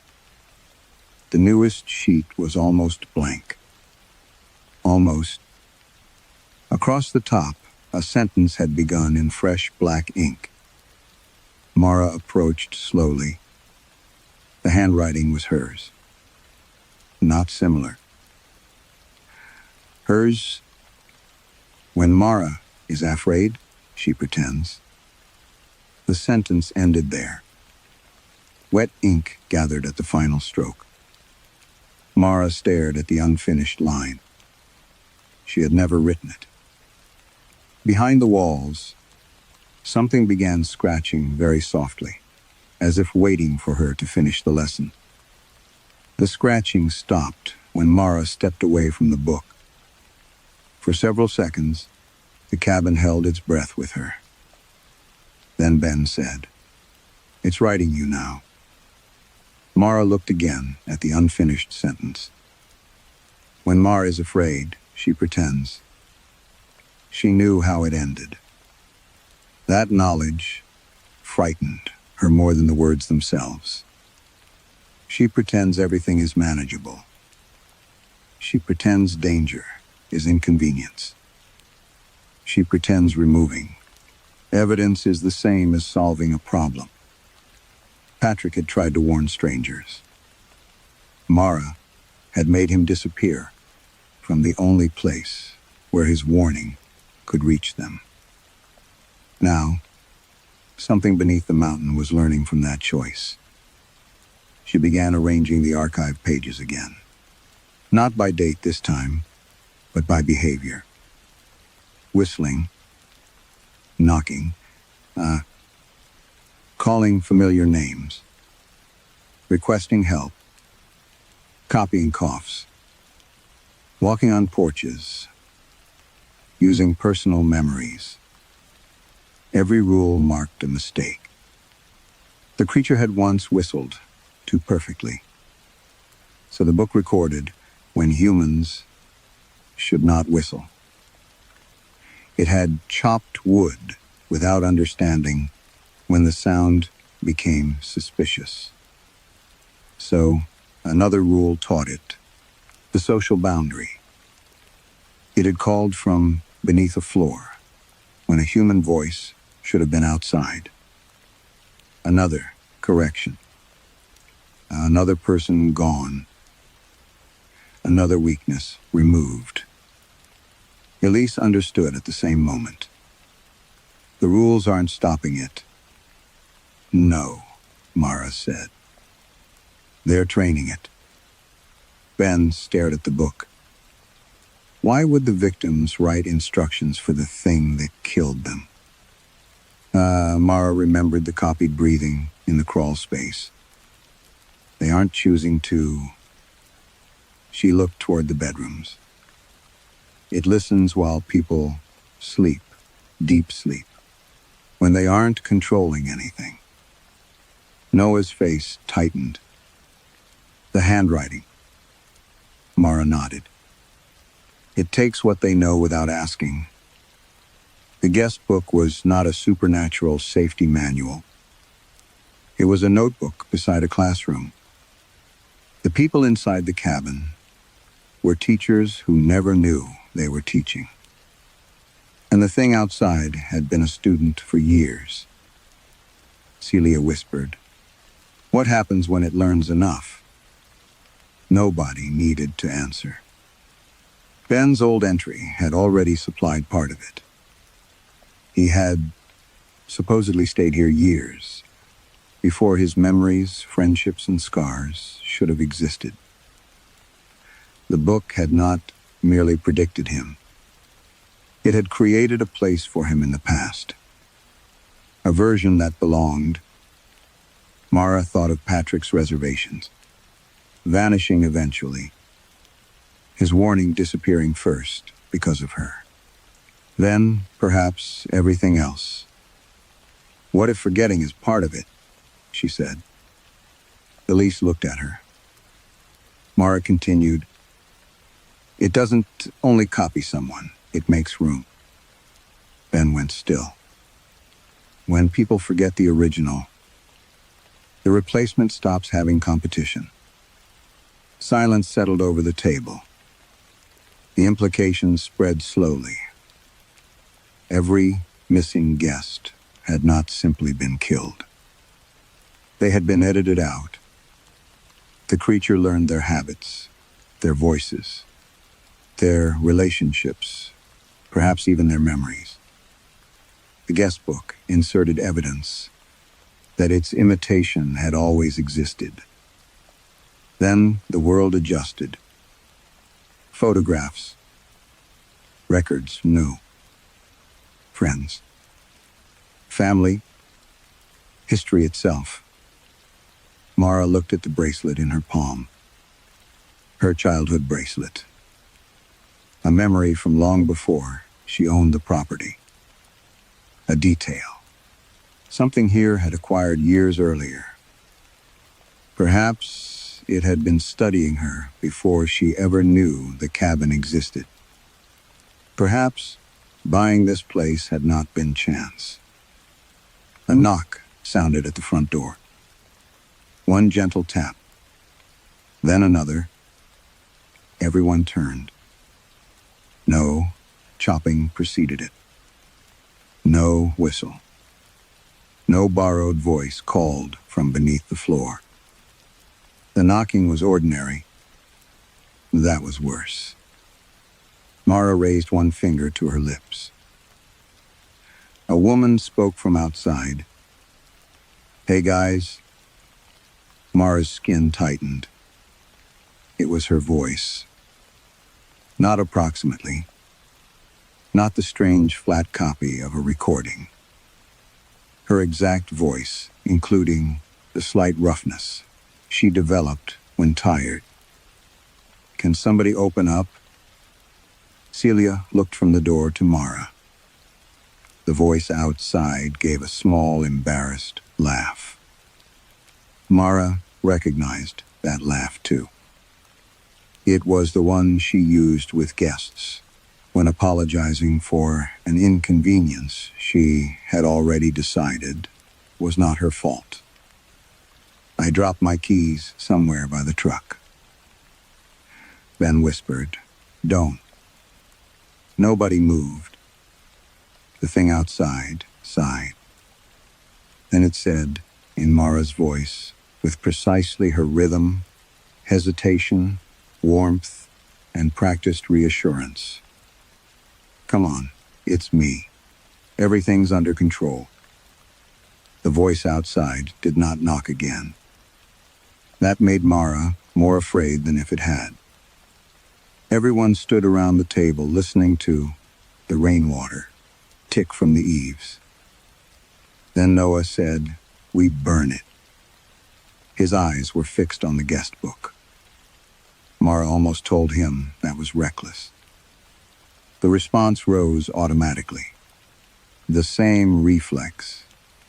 The newest sheet was almost blank. Almost. Across the top, a sentence had begun in fresh black ink. Mara approached slowly. The handwriting was hers. Not similar. Hers, when Mara is afraid, she pretends. The sentence ended there. Wet ink gathered at the final stroke. Mara stared at the unfinished line. She had never written it. Behind the walls, something began scratching very softly, as if waiting for her to finish the lesson. The scratching stopped when Mara stepped away from the book. For several seconds, the cabin held its breath with her. Then Ben said, "It's writing you now." Mara looked again at the unfinished sentence. When Mara is afraid, she pretends. She knew how it ended. That knowledge frightened her. her more than the words themselves. She pretends everything is manageable. She pretends danger is inconvenience. She pretends removing evidence is the same as solving a problem. Patrick had tried to warn strangers. Mara had made him disappear from the only place where his warning could reach them. Now, something beneath the mountain was learning from that choice. She began arranging the archive pages again. Not by date this time, but by behavior. Whistling, knocking, calling familiar names, requesting help, copying coughs, walking on porches, using personal memories. Every rule marked a mistake. The creature had once whistled too perfectly. So the book recorded when humans should not whistle. It had chopped wood without understanding when the sound became suspicious. So another rule taught it, the social boundary. It had called from beneath a floor when a human voice should have been outside. Another correction. Another person gone. Another weakness removed. Elise understood at the same moment. The rules aren't stopping it. No, Mara said. They're training it. Ben stared at the book. Why would the victims write instructions for the thing that killed them? Mara remembered the copied breathing in the crawl space. They aren't choosing to. She looked toward the bedrooms. It listens while people sleep, deep sleep, when they aren't controlling anything. Noah's face tightened. The handwriting. Mara nodded. It takes what they know without asking. The Guestbook was not a supernatural safety manual. It was a notebook beside a classroom. The people inside the cabin were teachers who never knew they were teaching. And the thing outside had been a student for years. Celia whispered, "What happens when it learns enough?" Nobody needed to answer. Ben's old entry had already supplied part of it. He had supposedly stayed here years, before his memories, friendships, and scars should have existed. The book had not merely predicted him. It had created a place for him in the past, a version that belonged. Mara thought of Patrick's reservations, vanishing eventually, his warning disappearing first because of her. Then, perhaps, everything else. What if forgetting is part of it? She said. Elise looked at her. Mara continued, "It doesn't only copy someone, it makes room." Ben went still. When people forget the original, the replacement stops having competition. Silence settled over the table. The implications spread slowly. Every missing guest had not simply been killed. They had been edited out. The creature learned their habits, their voices, their relationships, perhaps even their memories. The Guestbook inserted evidence that its imitation had always existed. Then the world adjusted. Photographs, records new, friends, family, history itself. Mara looked at the bracelet in her palm. Her childhood bracelet. A memory from long before she owned the property. A detail. Something here had acquired years earlier. Perhaps it had been studying her before she ever knew the cabin existed. Perhaps buying this place had not been chance. A knock sounded at the front door. One gentle tap, then another. Everyone turned. No chopping preceded it. No whistle. No borrowed voice called from beneath the floor. The knocking was ordinary. That was worse. Mara raised one finger to her lips. A woman spoke from outside. "Hey, guys." Mara's skin tightened. It was her voice. Not approximately. Not the strange flat copy of a recording. Her exact voice, including the slight roughness she developed when tired. "Can somebody open up?" Celia looked from the door to Mara. The voice outside gave a small, embarrassed laugh. Mara recognized that laugh too. It was the one she used with guests when apologizing for an inconvenience she had already decided was not her fault. "I dropped my keys somewhere by the truck." Ben whispered, "Don't." Nobody moved. The thing outside sighed. Then it said, in Mara's voice, with precisely her rhythm, hesitation, warmth, and practiced reassurance, "Come on, it's me. Everything's under control." The voice outside did not knock again. That made Mara more afraid than if it had. Everyone stood around the table listening to the rainwater tick from the eaves. Then Noah said, "We burn it." His eyes were fixed on the Guestbook. Mara almost told him that was reckless. The response rose automatically. The same reflex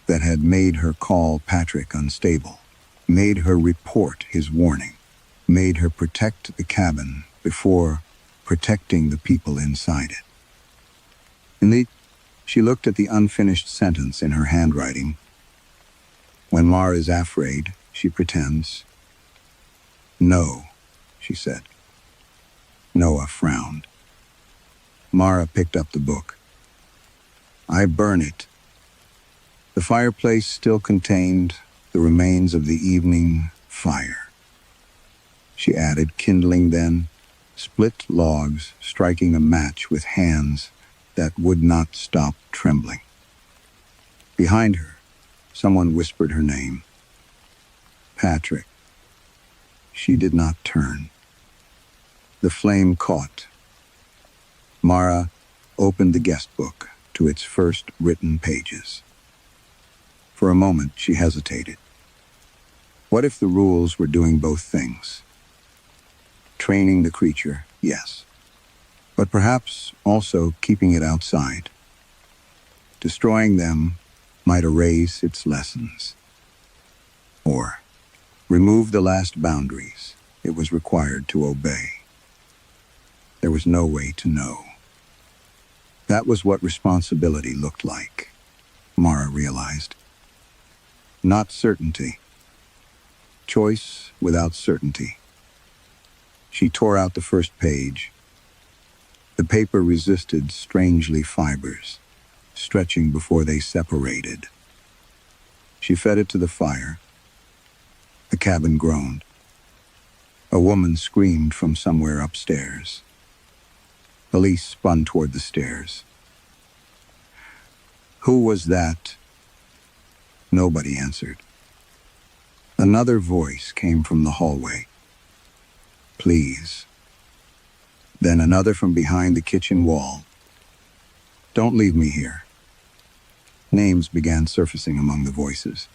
that had made her call Patrick unstable, made her report his warning, made her protect the cabin before protecting the people inside it. She looked at the unfinished sentence in her handwriting. When Mara is afraid, she pretends. "No," she said. Noah frowned. Mara picked up the book. "I burn it." The fireplace still contained the remains of the evening fire. She added, kindling then, split logs, striking a match with hands that would not stop trembling. Behind her, someone whispered her name. "Patrick." She did not turn. The flame caught. Mara opened the Guestbook to its first written pages. For a moment, she hesitated. What if the rules were doing both things? Training the creature, yes, but perhaps also keeping it outside. Destroying them might erase its lessons, or remove the last boundaries it was required to obey. There was no way to know. That was what responsibility looked like, Mara realized. Not certainty. Choice without certainty. She tore out the first page. The paper resisted strangely fibers, stretching before they separated. She fed it to the fire. The cabin groaned. A woman screamed from somewhere upstairs. Police spun toward the stairs. Who was that? Nobody answered. Another voice came from the hallway. Please. Then another from behind the kitchen wall. Don't leave me here. Names began surfacing among the voices.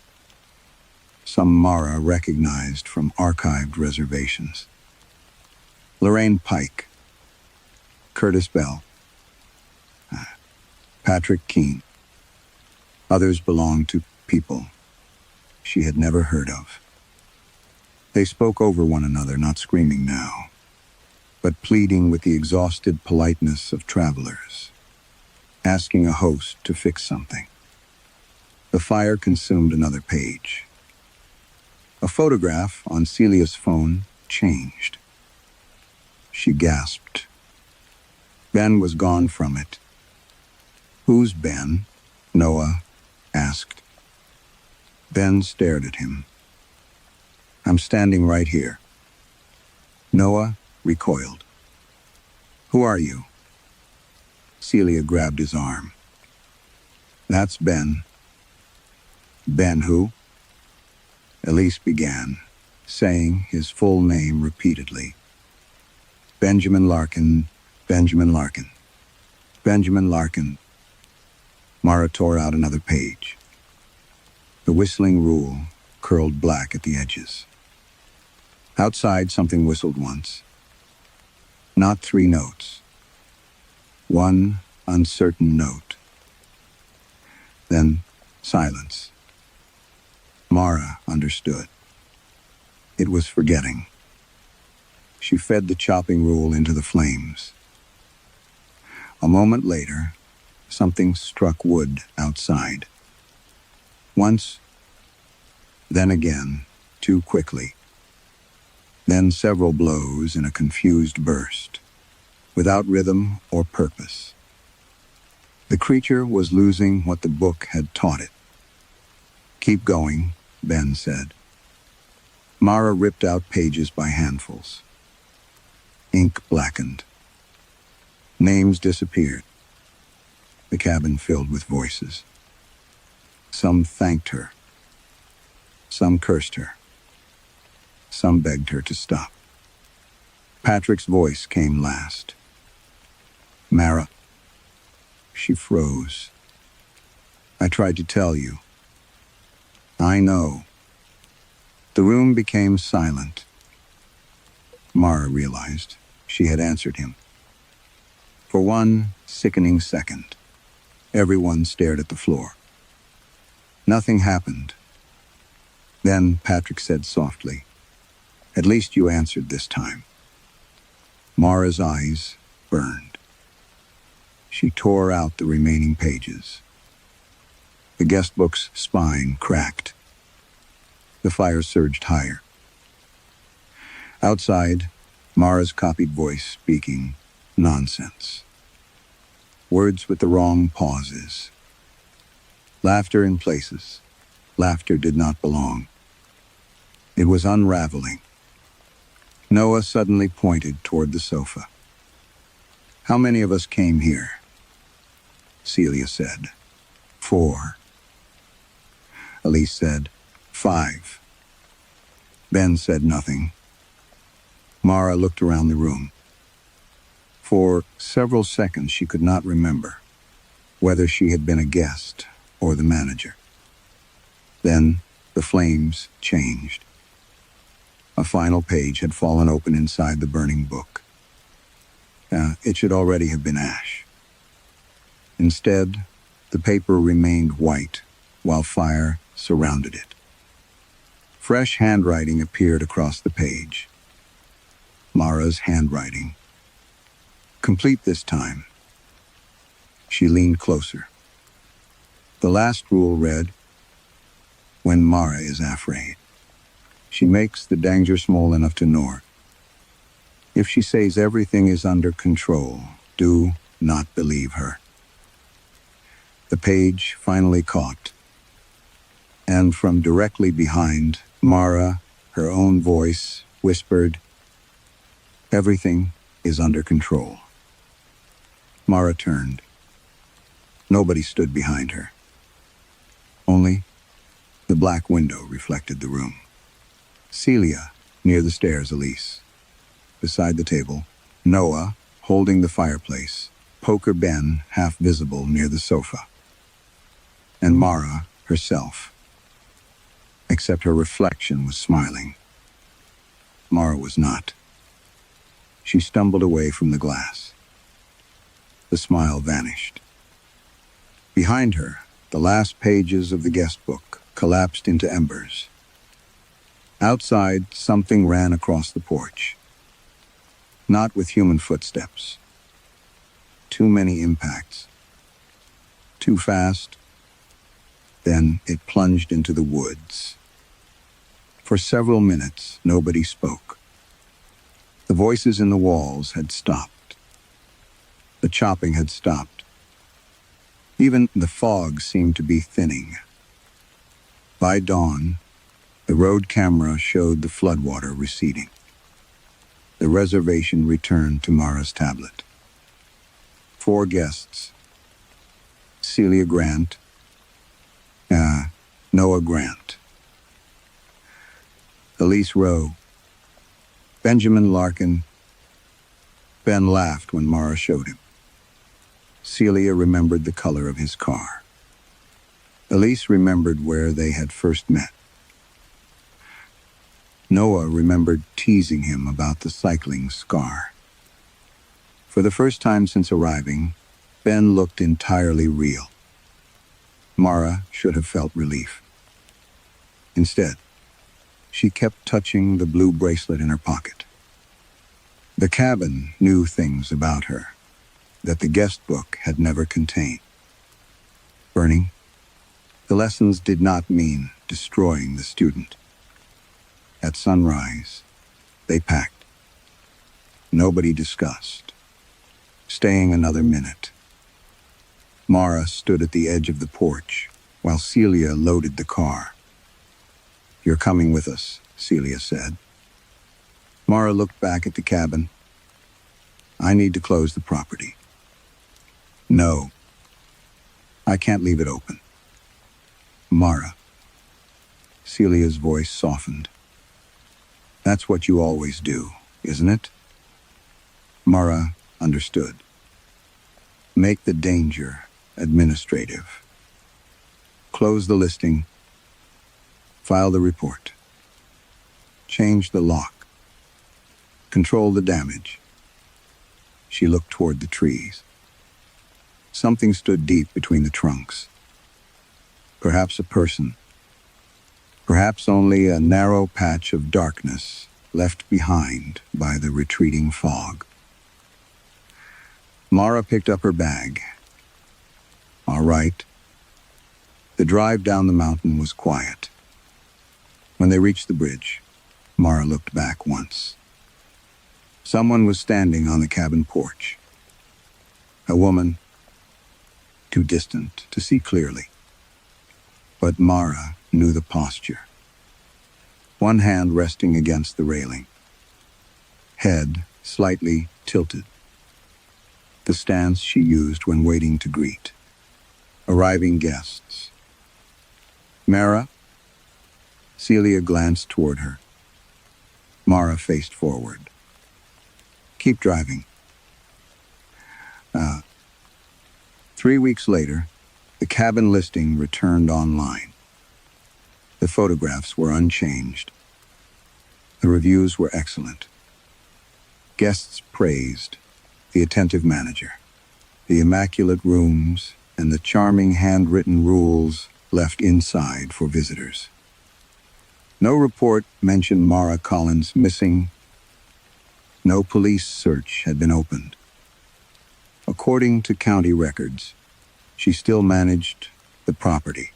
Some Mara recognized from archived reservations. Lorraine Pike, Curtis Bell, Patrick Keene. Others belonged to people she had never heard of. They spoke over one another, not screaming now, but pleading with the exhausted politeness of travelers, asking a host to fix something. The fire consumed another page. A photograph on Celia's phone changed. She gasped. Ben was gone from it. "Who's Ben?" Noah asked. Ben stared at him. "I'm standing right here." Noah recoiled. "Who are you?" Celia grabbed his arm. "That's Ben." "Ben who?" Elise began, saying his full name repeatedly. "Benjamin Larkin, Benjamin Larkin, Benjamin Larkin." Mara tore out another page. The whistling rule curled black at the edges. Outside, something whistled once. Not 3 notes. One uncertain note. Then silence. Mara understood. It was forgetting. She fed the chopping rule into the flames. A moment later, something struck wood outside. Once, then again, too quickly. Then several blows in a confused burst, without rhythm or purpose. The creature was losing what the book had taught it. "Keep going," Ben said. Mara ripped out pages by handfuls. Ink blackened. Names disappeared. The cabin filled with voices. Some thanked her. Some cursed her. Some begged her to stop. Patrick's voice came last. "Mara." She froze. "I tried to tell you." "I know." The room became silent. Mara realized she had answered him. For one sickening second, everyone stared at the floor. Nothing happened. Then Patrick said softly, "At least you answered this time." Mara's eyes burned. She tore out the remaining pages. The guestbook's spine cracked. The fire surged higher. Outside, Mara's copied voice speaking nonsense. Words with the wrong pauses. Laughter in places. Laughter did not belong. It was unraveling. Noah suddenly pointed toward the sofa. "How many of us came here?" Celia said, "4. Elise said, 5. Ben said nothing. Mara looked around the room. For several seconds she could not remember whether she had been a guest or the manager. Then the flames changed. A final page had fallen open inside the burning book. It should already have been ash. Instead, the paper remained white while fire surrounded it. Fresh handwriting appeared across the page. Mara's handwriting. Complete this time. She leaned closer. The last rule read, "When Mara is afraid, she makes the danger small enough to ignore. If she says everything is under control, do not believe her." The page finally caught, and from directly behind, Mara, her own voice, whispered, "Everything is under control." Mara turned. Nobody stood behind her. Only the black window reflected the room. Celia, near the stairs, Elise. Beside the table, Noah, holding the fireplace, Poker Ben, half visible near the sofa. And Mara, herself. Except her reflection was smiling. Mara was not. She stumbled away from the glass. The smile vanished. Behind her, the last pages of the guestbook collapsed into embers. Outside, something ran across the porch. Not with human footsteps. Too many impacts. Too fast. Then it plunged into the woods. For several minutes, nobody spoke. The voices in the walls had stopped. The chopping had stopped. Even the fog seemed to be thinning. By dawn, the road camera showed the floodwater receding. The reservation returned to Mara's tablet. 4 guests. Celia Grant. Noah Grant. Elise Rowe. Benjamin Larkin. Ben laughed when Mara showed him. Celia remembered the color of his car. Elise remembered where they had first met. Noah remembered teasing him about the cycling scar. For the first time since arriving, Ben looked entirely real. Mara should have felt relief. Instead, she kept touching the blue bracelet in her pocket. The cabin knew things about her that the Guestbook had never contained. Burning, the lessons did not mean destroying the student. At sunrise, they packed. Nobody discussed. Staying another minute. Mara stood at the edge of the porch while Celia loaded the car. "You're coming with us," Celia said. Mara looked back at the cabin. "I need to close the property." "No, I can't leave it open." "Mara." Celia's voice softened. "That's what you always do, isn't it?" Mara understood. "Make the danger administrative. Close the listing. File the report. Change the lock. Control the damage." She looked toward the trees. Something stood deep between the trunks. Perhaps a person. Perhaps only a narrow patch of darkness left behind by the retreating fog. Mara picked up her bag. All right. The drive down the mountain was quiet. When they reached the bridge, Mara looked back once. Someone was standing on the cabin porch. A woman, too distant to see clearly. But Mara knew the posture. One hand resting against the railing. Head slightly tilted. The stance she used when waiting to greet arriving guests. "Mara?" Celia glanced toward her. Mara faced forward. "Keep driving." 3 weeks later, the cabin listing returned online. The photographs were unchanged. The reviews were excellent. Guests praised the attentive manager, the immaculate rooms, and the charming handwritten rules left inside for visitors. No report mentioned Mara Collins missing. No police search had been opened. According to county records, she still managed the property.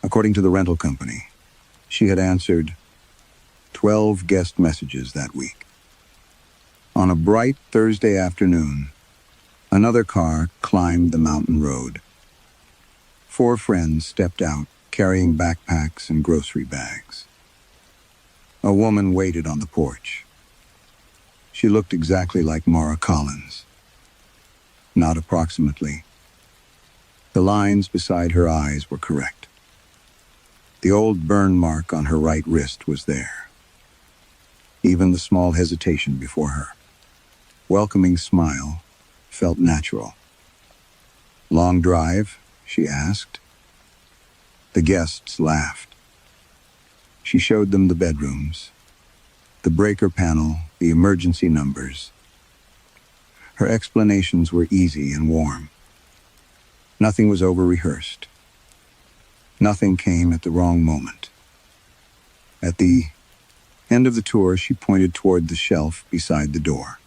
According to the rental company, she had answered 12 guest messages that week. On a bright Thursday afternoon, another car climbed the mountain road. 4 friends stepped out, carrying backpacks and grocery bags. A woman waited on the porch. She looked exactly like Mara Collins. Not approximately. The lines beside her eyes were correct. The old burn mark on her right wrist was there. Even the small hesitation before her welcoming smile felt natural. "Long drive?" she asked. The guests laughed. She showed them the bedrooms, the breaker panel, the emergency numbers. Her explanations were easy and warm. Nothing was over-rehearsed. Nothing came at the wrong moment. At the end of the tour, she pointed toward the shelf beside the door.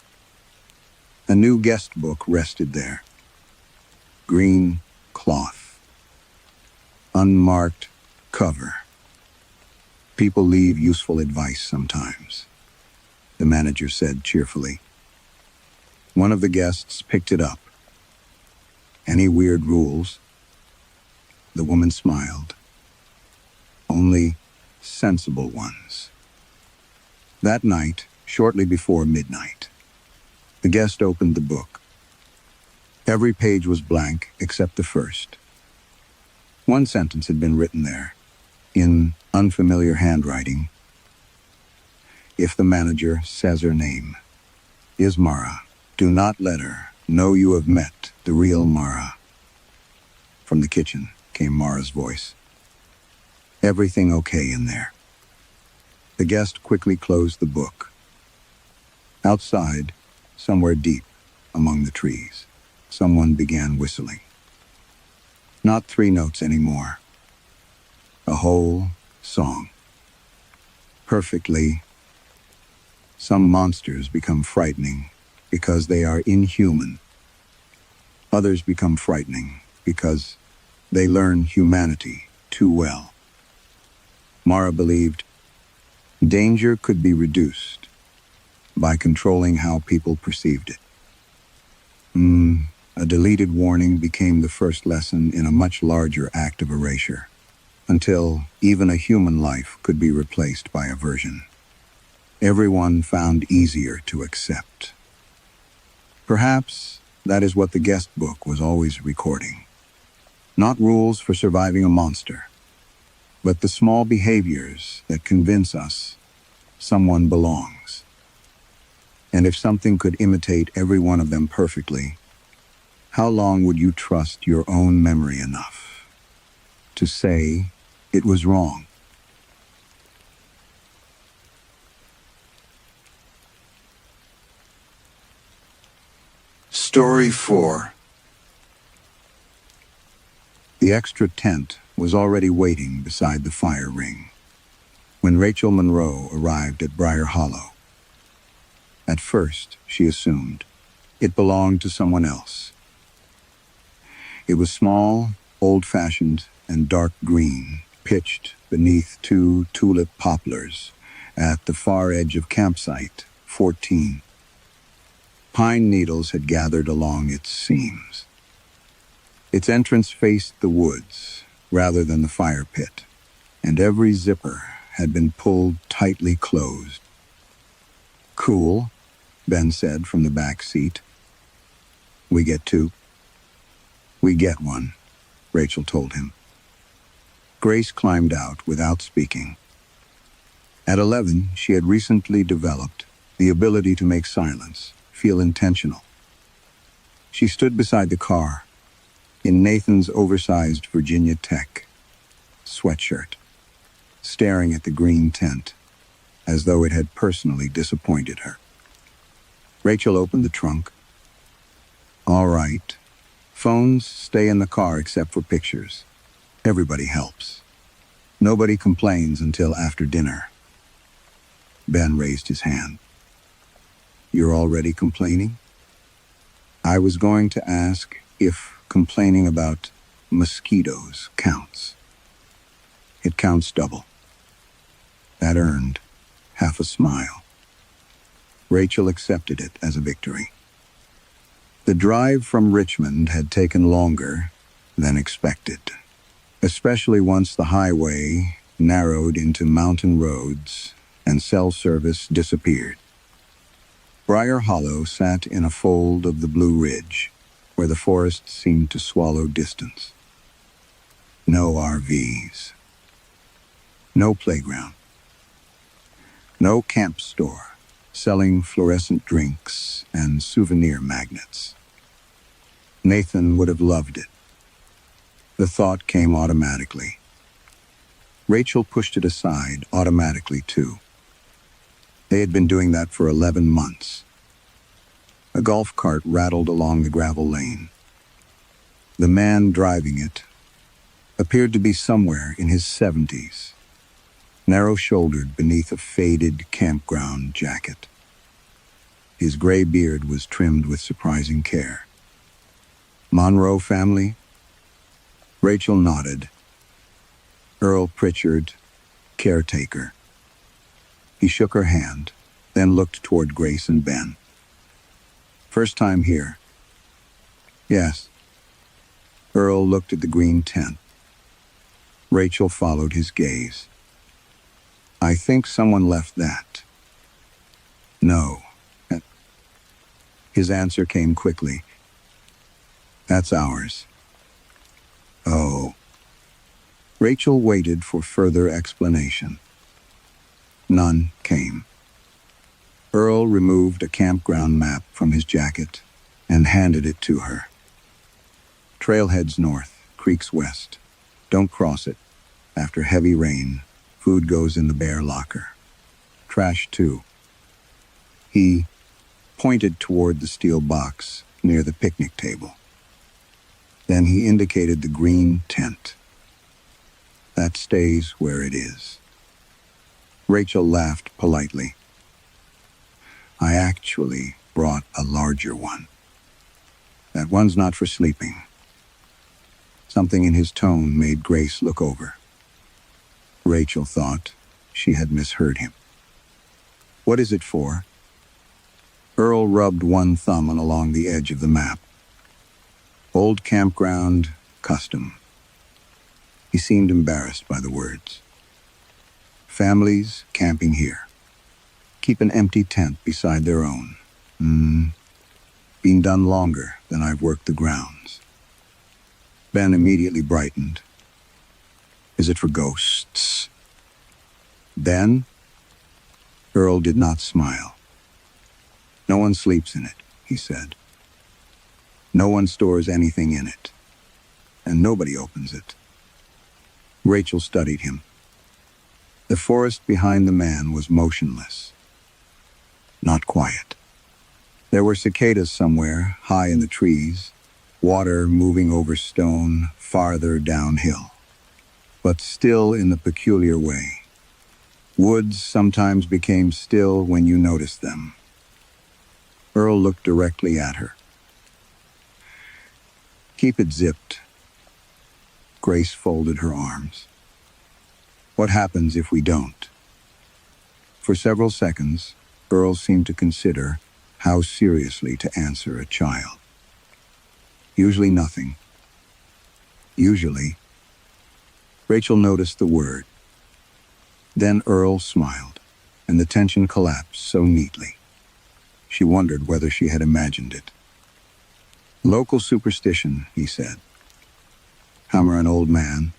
A new guest book rested there. Green cloth. unmarked cover. People leave useful advice sometimes, the manager said cheerfully. One of the guests picked it up. Any weird rules? The woman smiled. Only sensible ones. That night, shortly before midnight, the guest opened the book. Every page was blank except the first. One sentence had been written there, in unfamiliar handwriting. If the manager says her name is Mara, do not let her know you have met the real Mara. From the kitchen came Mara's voice. Everything okay in there? The guest quickly closed the book. Outside, somewhere deep among the trees, someone began whistling. Not 3 notes anymore. A whole song. Perfectly. Some monsters become frightening because they are inhuman. Others become frightening because they learn humanity too well. Mara believed danger could be reduced by controlling how people perceived it. A deleted warning became the first lesson in a much larger act of erasure, until even a human life could be replaced by a version everyone found easier to accept. Perhaps that is what the guest book was always recording. Not rules for surviving a monster, but the small behaviors that convince us someone belongs. And if something could imitate every one of them perfectly, how long would you trust your own memory enough to say it was wrong? Story 4. The extra tent was already waiting beside the fire ring when Rachel Monroe arrived at Briar Hollow. At first, she assumed it belonged to someone else. It was small, old-fashioned, and dark green, pitched beneath 2 tulip poplars at the far edge of campsite 14. Pine needles had gathered along its seams. Its entrance faced the woods rather than the fire pit, and every zipper had been pulled tightly closed. Cool, Ben said from the back seat. We get 2. We get 1, Rachel told him. Grace climbed out without speaking. At 11, she had recently developed the ability to make silence feel intentional. She stood beside the car, in Nathan's oversized Virginia Tech sweatshirt, staring at the green tent, as though it had personally disappointed her. Rachel opened the trunk. All right. Phones stay in the car except for pictures. Everybody helps. Nobody complains until after dinner. Ben raised his hand. You're already complaining? I was going to ask if complaining about mosquitoes counts. It counts double. That earned half a smile. Rachel accepted it as a victory. The drive from Richmond had taken longer than expected, especially once the highway narrowed into mountain roads and cell service disappeared. Briar Hollow sat in a fold of the Blue Ridge, where the forest seemed to swallow distance. No RVs. No playground. No camp store selling fluorescent drinks and souvenir magnets. Nathan would have loved it. The thought came automatically. Rachel pushed it aside automatically, too. They had been doing that for 11 months. A golf cart rattled along the gravel lane. The man driving it appeared to be somewhere in his 70s, narrow-shouldered beneath a faded campground jacket. His gray beard was trimmed with surprising care. Monroe family? Rachel nodded. Earl Pritchard, caretaker. He shook her hand, then looked toward Grace and Ben. First time here? Yes. Earl looked at the green tent. Rachel followed his gaze. I think someone left that. No. His answer came quickly. That's ours. Oh. Rachel waited for further explanation. None came. Earl removed a campground map from his jacket and handed it to her. Trailheads north, creeks west. Don't cross it. After heavy rain, food goes in the bear locker. Trash too. He pointed toward the steel box near the picnic table. Then he indicated the green tent. That stays where it is. Rachel laughed politely. I actually brought a larger one. That one's not for sleeping. Something in his tone made Grace look over. Rachel thought she had misheard him. What is it for? Earl rubbed one thumb along the edge of the map. Old campground, custom. He seemed embarrassed by the words. Families camping here. Keep an empty tent beside their own. Been done longer than I've worked the grounds. Ben immediately brightened. Is it for ghosts? Ben? Earl did not smile. No one sleeps in it, he said. No one stores anything in it. And nobody opens it. Rachel studied him. The forest behind the man was motionless. Not quiet. There were cicadas somewhere, high in the trees, water moving over stone farther downhill, but still in the peculiar way. Woods sometimes became still when you noticed them. Earl looked directly at her. Keep it zipped. Grace folded her arms. What happens if we don't? For several seconds, Earl seemed to consider how seriously to answer a child. Usually nothing. Usually. Rachel noticed the word. Then Earl smiled, and the tension collapsed so neatly. She wondered whether she had imagined it. Local superstition, he said. Hammer an old man.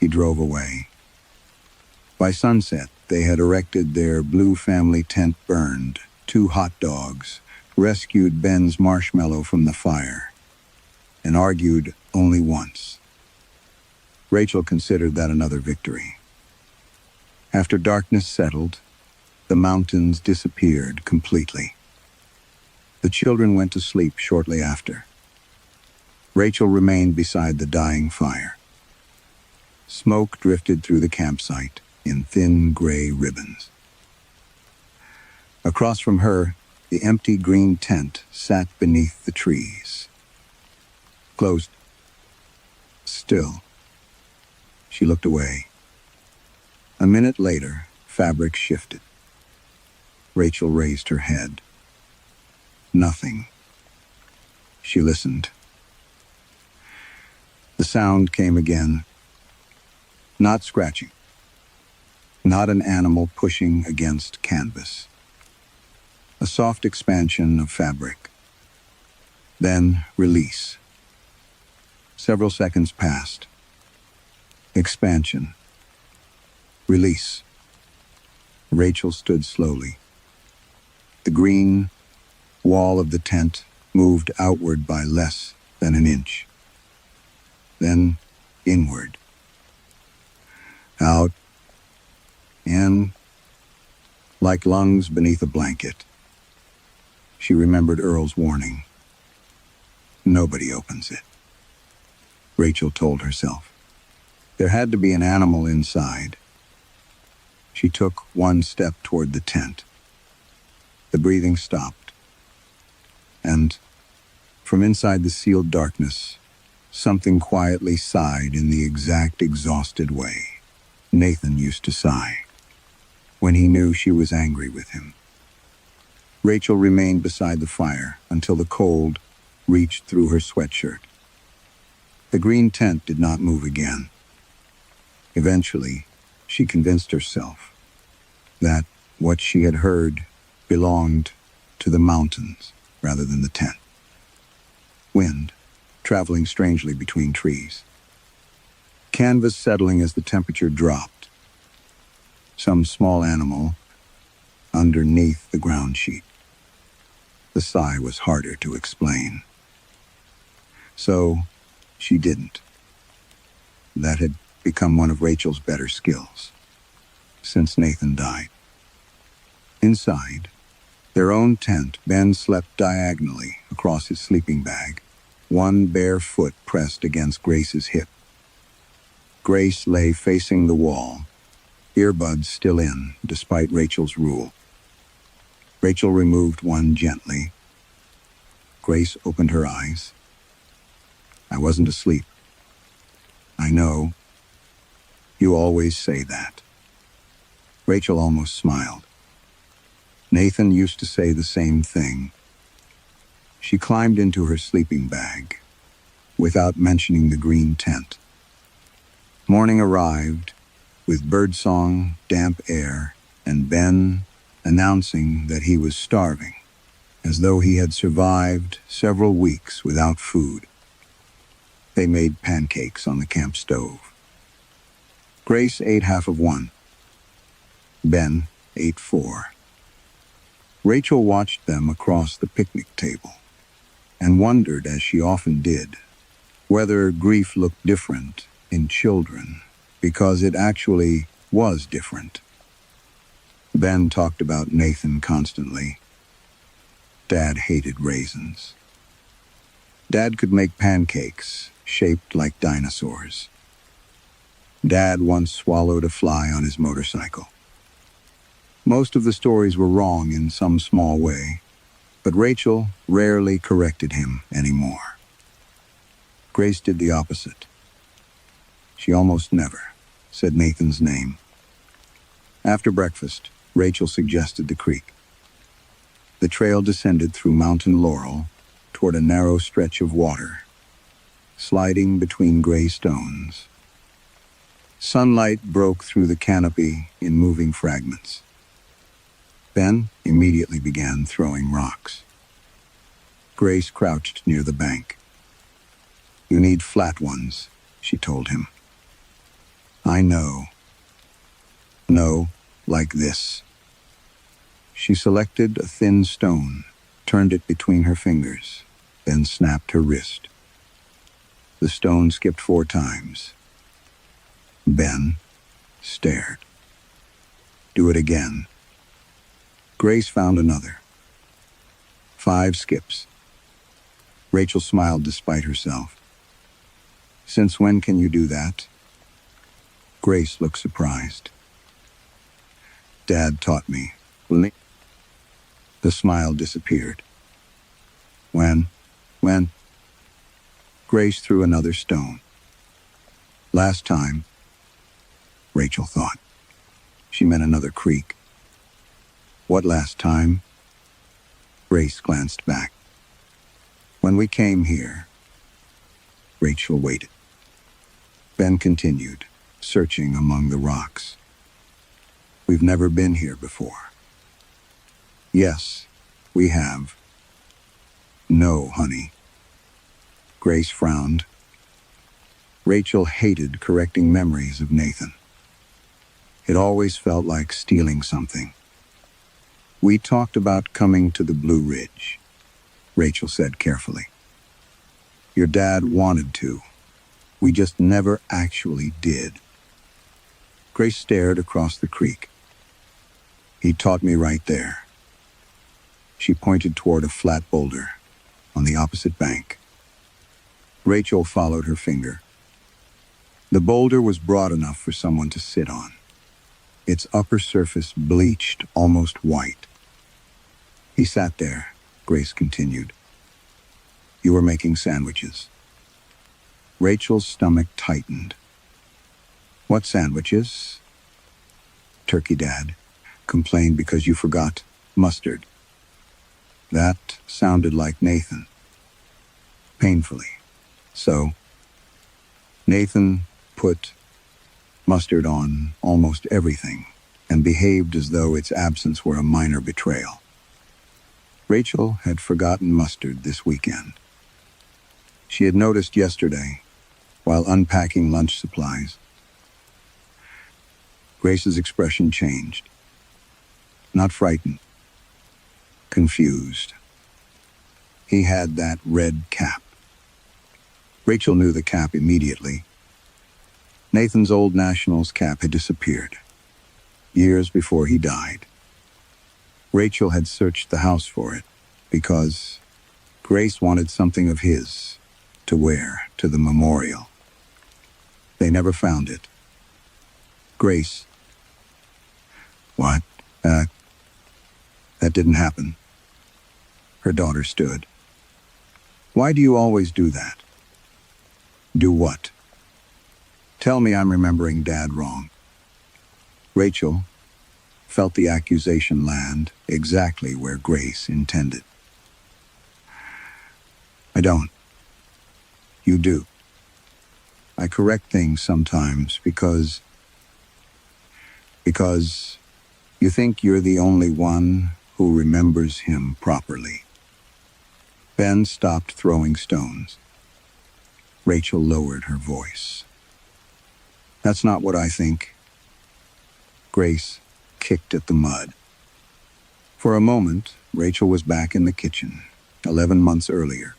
He drove away. By sunset, they had erected their blue family tent burned, 2 hot dogs, rescued Ben's marshmallow from the fire, and argued only once. Rachel considered that another victory. After darkness settled, the mountains disappeared completely. The children went to sleep shortly after. Rachel remained beside the dying fire. Smoke drifted through the campsite in thin gray ribbons. Across from her, the empty green tent sat beneath the trees. Closed. Still. She looked away. A minute later, fabric shifted. Rachel raised her head. Nothing. She listened. The sound came again. Not scratching. Not an animal pushing against canvas. A soft expansion of fabric. Then release. Several seconds passed. Expansion. Release. Rachel stood slowly. The green wall of the tent moved outward by less than an inch. Then inward. Out. In. Like lungs beneath a blanket. She remembered Earl's warning. Nobody opens it. Rachel told herself. There had to be an animal inside. She took one step toward the tent. The breathing stopped. And from inside the sealed darkness, Something quietly sighed in the exact exhausted way Nathan used to sigh when he knew she was angry with him. Rachel remained beside the fire until the cold reached through her sweatshirt. The green tent did not move again. Eventually, she convinced herself that what she had heard belonged to the mountains rather than the tent. Wind, traveling strangely between trees. Canvas settling as the temperature dropped. Some small animal underneath the ground sheet. The sigh was harder to explain. So, she didn't. That had become one of Rachel's better skills since Nathan died. Inside their own tent, Ben slept diagonally across his sleeping bag, one bare foot pressed against Grace's hip. Grace lay facing the wall, earbuds still in, despite Rachel's rule. Rachel removed one gently. Grace opened her eyes. I wasn't asleep. I know. You always say that. Rachel almost smiled. Nathan used to say the same thing. She climbed into her sleeping bag, without mentioning the green tent. Morning arrived, with birdsong, damp air, and Ben announcing that he was starving, as though he had survived several weeks without food. They made pancakes on the camp stove. Grace ate half of one. Ben ate 4. Rachel watched them across the picnic table and wondered, as she often did, whether grief looked different in children, because it actually was different. Ben talked about Nathan constantly. Dad hated raisins. Dad could make pancakes shaped like dinosaurs. Dad once swallowed a fly on his motorcycle. Most of the stories were wrong in some small way, but Rachel rarely corrected him anymore. Grace did the opposite. She almost never said Nathan's name. After breakfast, Rachel suggested the creek. The trail descended through Mountain Laurel toward a narrow stretch of water, sliding between gray stones. Sunlight broke through the canopy in moving fragments. Ben immediately began throwing rocks. Grace crouched near the bank. You need flat ones, she told him. I know. No, like this. She selected a thin stone, turned it between her fingers, then snapped her wrist. The stone skipped 4 times. Ben stared. Do it again. Grace found another. 5 skips. Rachel smiled despite herself. Since when can you do that? Grace looked surprised. Dad taught me. The smile disappeared. When? Grace threw another stone. Last time, Rachel thought. She meant another creek. What last time? Grace glanced back. When we came here. Rachel waited. Ben continued, searching among the rocks. We've never been here before. Yes, we have. No, honey. Grace frowned. Rachel hated correcting memories of Nathan. It always felt like stealing something. We talked about coming to the Blue Ridge, Rachel said carefully. Your dad wanted to. We just never actually did. Grace stared across the creek. He taught me right there. She pointed toward a flat boulder on the opposite bank. Rachel followed her finger. The boulder was broad enough for someone to sit on, its upper surface bleached almost white. He sat there, Grace continued. You were making sandwiches. Rachel's stomach tightened. What sandwiches? Turkey, Dad. Complained because you forgot mustard. That sounded like Nathan. Painfully. So, Nathan put mustard on almost everything and behaved as though its absence were a minor betrayal. Rachel had forgotten mustard this weekend. She had noticed yesterday, while unpacking lunch supplies. Grace's expression changed. Not frightened. Confused. He had that red cap. Rachel knew the cap immediately. Nathan's old Nationals cap had disappeared, years before he died. Rachel had searched the house for it, because Grace wanted something of his to wear to the memorial. They never found it. Grace. What? That didn't happen. Her daughter stood. Why do you always do that? Do what? Tell me I'm remembering Dad wrong. Rachel felt the accusation land exactly where Grace intended. I don't. You do. I correct things sometimes because you think you're the only one who remembers him properly. Ben stopped throwing stones. Rachel lowered her voice. That's not what I think. Grace kicked at the mud. For a moment, Rachel was back in the kitchen, 11 months earlier.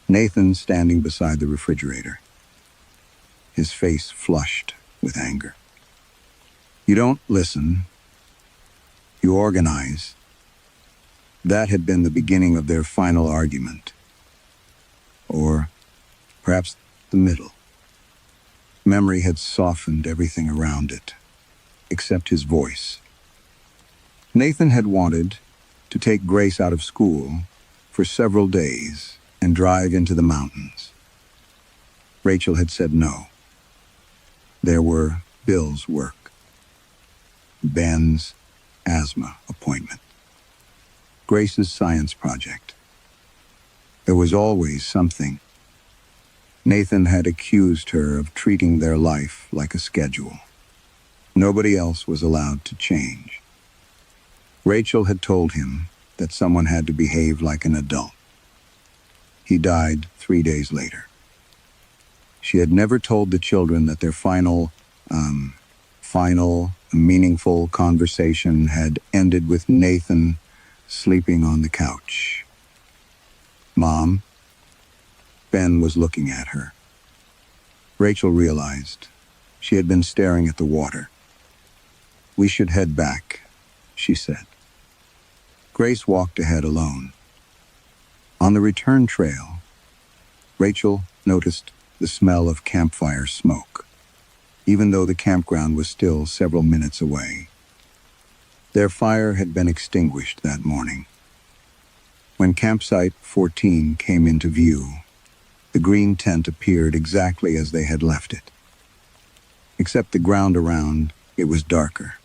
Nathan standing beside the refrigerator, his face flushed with anger. You don't listen. You organize. That had been the beginning of their final argument. Or perhaps the middle. Memory had softened everything around it, except his voice. Nathan had wanted to take Grace out of school for several days and drive into the mountains. Rachel had said no. There were Bill's work, Ben's asthma appointment, Grace's science project. There was always something. Nathan had accused her of treating their life like a schedule. Nobody else was allowed to change. Rachel had told him that someone had to behave like an adult. He died 3 days later. She had never told the children that their final, meaningful conversation had ended with Nathan sleeping on the couch. Mom? Ben was looking at her. Rachel realized she had been staring at the water. We should head back, she said. Grace walked ahead alone. On the return trail, Rachel noticed the smell of campfire smoke, even though the campground was still several minutes away. Their fire had been extinguished that morning. When campsite 14 came into view, the green tent appeared exactly as they had left it. Except the ground around, it was darker,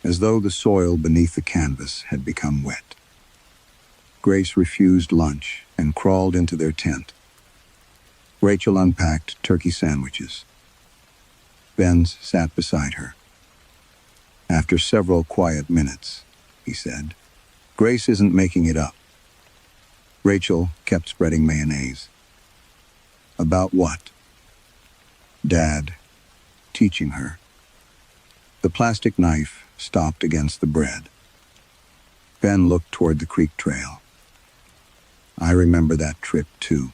as though the soil beneath the canvas had become wet. Grace refused lunch and crawled into their tent. Rachel unpacked turkey sandwiches. Ben sat beside her. After several quiet minutes, he said, Grace isn't making it up. Rachel kept spreading mayonnaise. About what? Dad, teaching her. The plastic knife stopped against the bread. Ben looked toward the creek trail. I remember that trip, too.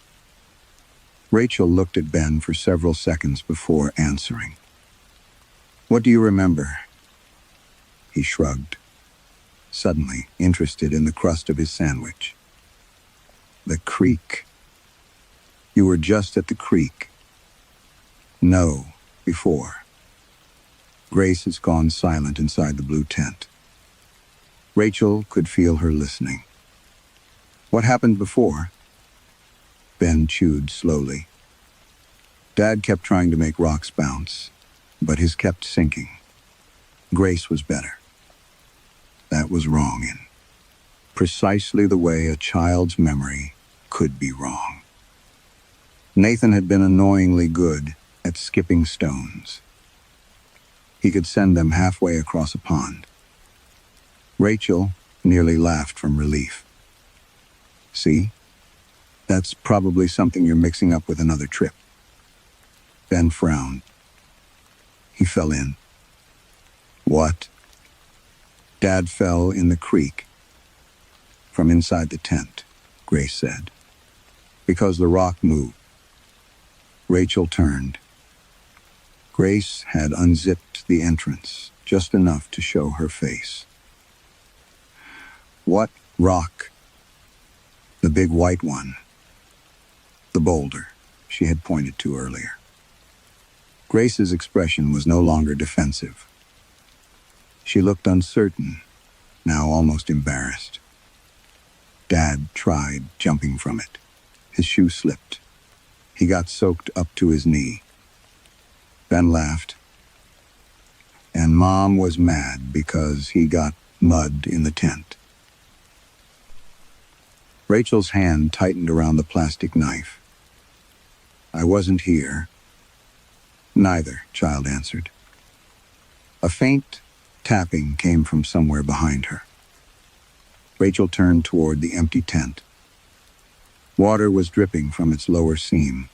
Rachel looked at Ben for several seconds before answering. What do you remember? He shrugged, suddenly interested in the crust of his sandwich. The creek. You were just at the creek. No, before. Grace has gone silent inside the blue tent. Rachel could feel her listening. What happened before? Ben chewed slowly. Dad kept trying to make rocks bounce, but his kept sinking. Grace was better. That was wrong in precisely the way a child's memory could be wrong. Nathan had been annoyingly good at skipping stones. He could send them halfway across a pond. Rachel nearly laughed from relief. See? That's probably something you're mixing up with another trip. Ben frowned. He fell in. What? Dad fell in the creek. From inside the tent, Grace said. Because the rock moved. Rachel turned. Grace had unzipped the entrance, just enough to show her face. What rock? The big white one. The boulder she had pointed to earlier. Grace's expression was no longer defensive. She looked uncertain, now almost embarrassed. Dad tried jumping from it. His shoe slipped. He got soaked up to his knee. Ben laughed. And Mom was mad because he got mud in the tent. Rachel's hand tightened around the plastic knife. I wasn't here. Neither, child answered. A faint tapping came from somewhere behind her. Rachel turned toward the empty tent. Water was dripping from its lower seam.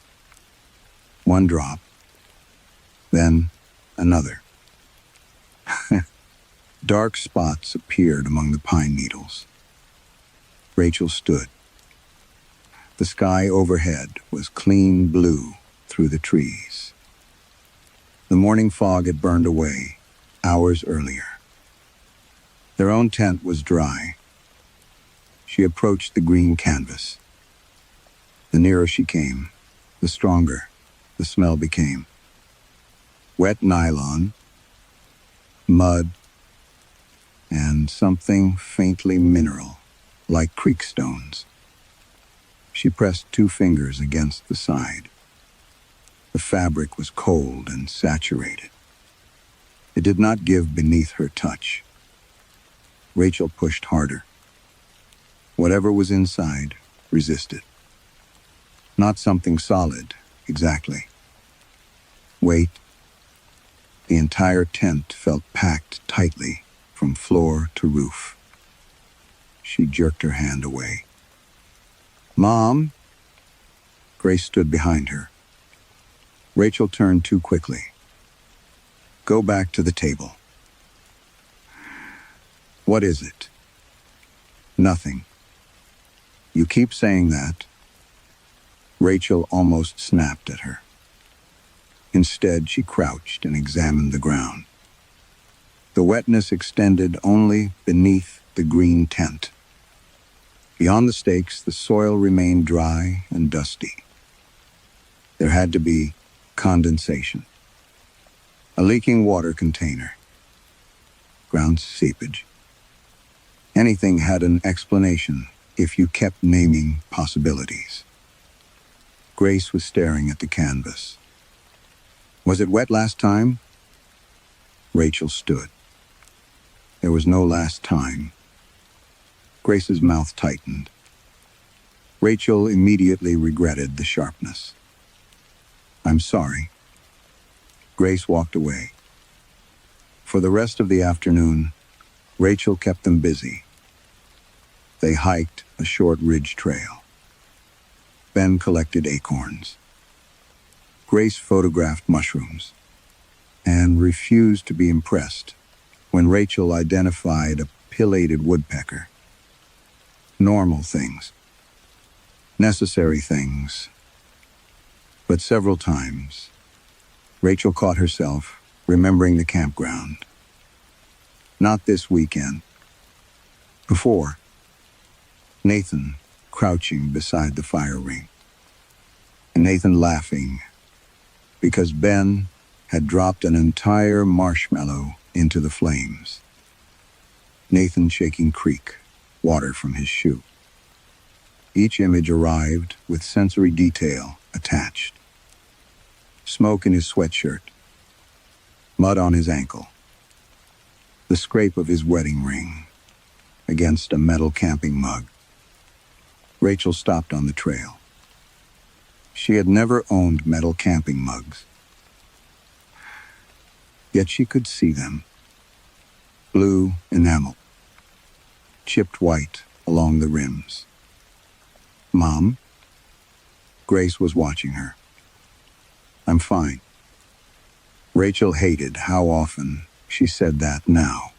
One drop, then another. Dark spots appeared among the pine needles. Rachel stood. The sky overhead was clean blue through the trees. The morning fog had burned away hours earlier. Their own tent was dry. She approached the green canvas. The nearer she came, the stronger the smell became. Wet nylon, mud, and something faintly mineral, like creek stones. She pressed 2 fingers against the side. The fabric was cold and saturated. It did not give beneath her touch. Rachel pushed harder. Whatever was inside resisted. Not something solid, exactly. Weight. The entire tent felt packed tightly from floor to roof. She jerked her hand away. Mom? Grace stood behind her. Rachel turned too quickly. Go back to the table. What is it? Nothing. You keep saying that. Rachel almost snapped at her. Instead, she crouched and examined the ground. The wetness extended only beneath the green tent. Beyond the stakes, the soil remained dry and dusty. There had to be condensation. A leaking water container. Ground seepage. Anything had an explanation if you kept naming possibilities. Grace was staring at the canvas. Was it wet last time? Rachel stood. There was no last time. Grace's mouth tightened. Rachel immediately regretted the sharpness. I'm sorry. Grace walked away. For the rest of the afternoon, Rachel kept them busy. They hiked a short ridge trail. Ben collected acorns. Grace photographed mushrooms and refused to be impressed when Rachel identified a pillated woodpecker. Normal things. Necessary things. But several times, Rachel caught herself remembering the campground. Not this weekend. Before, Nathan crouching beside the fire ring. And Nathan laughing because Ben had dropped an entire marshmallow into the flames. Nathan shaking creek, water from his shoe. Each image arrived with sensory detail attached. Smoke in his sweatshirt, mud on his ankle, the scrape of his wedding ring against a metal camping mug. Rachel stopped on the trail. She had never owned metal camping mugs, yet she could see them. Blue enamel, chipped white along the rims. "Mom?" Grace was watching her. "I'm fine." Rachel hated how often she said that now.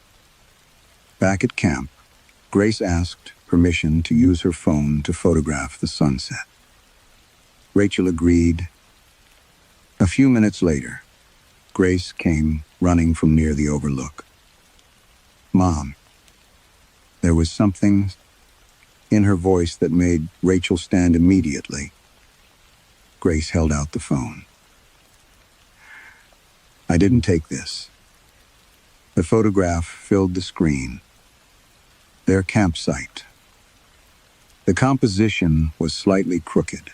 Back at camp, Grace asked permission to use her phone to photograph the sunset. Rachel agreed. A few minutes later, Grace came running from near the overlook. "Mom." There was something in her voice that made Rachel stand immediately. Grace held out the phone. "I didn't take this." The photograph filled the screen. Their campsite. The composition was slightly crooked,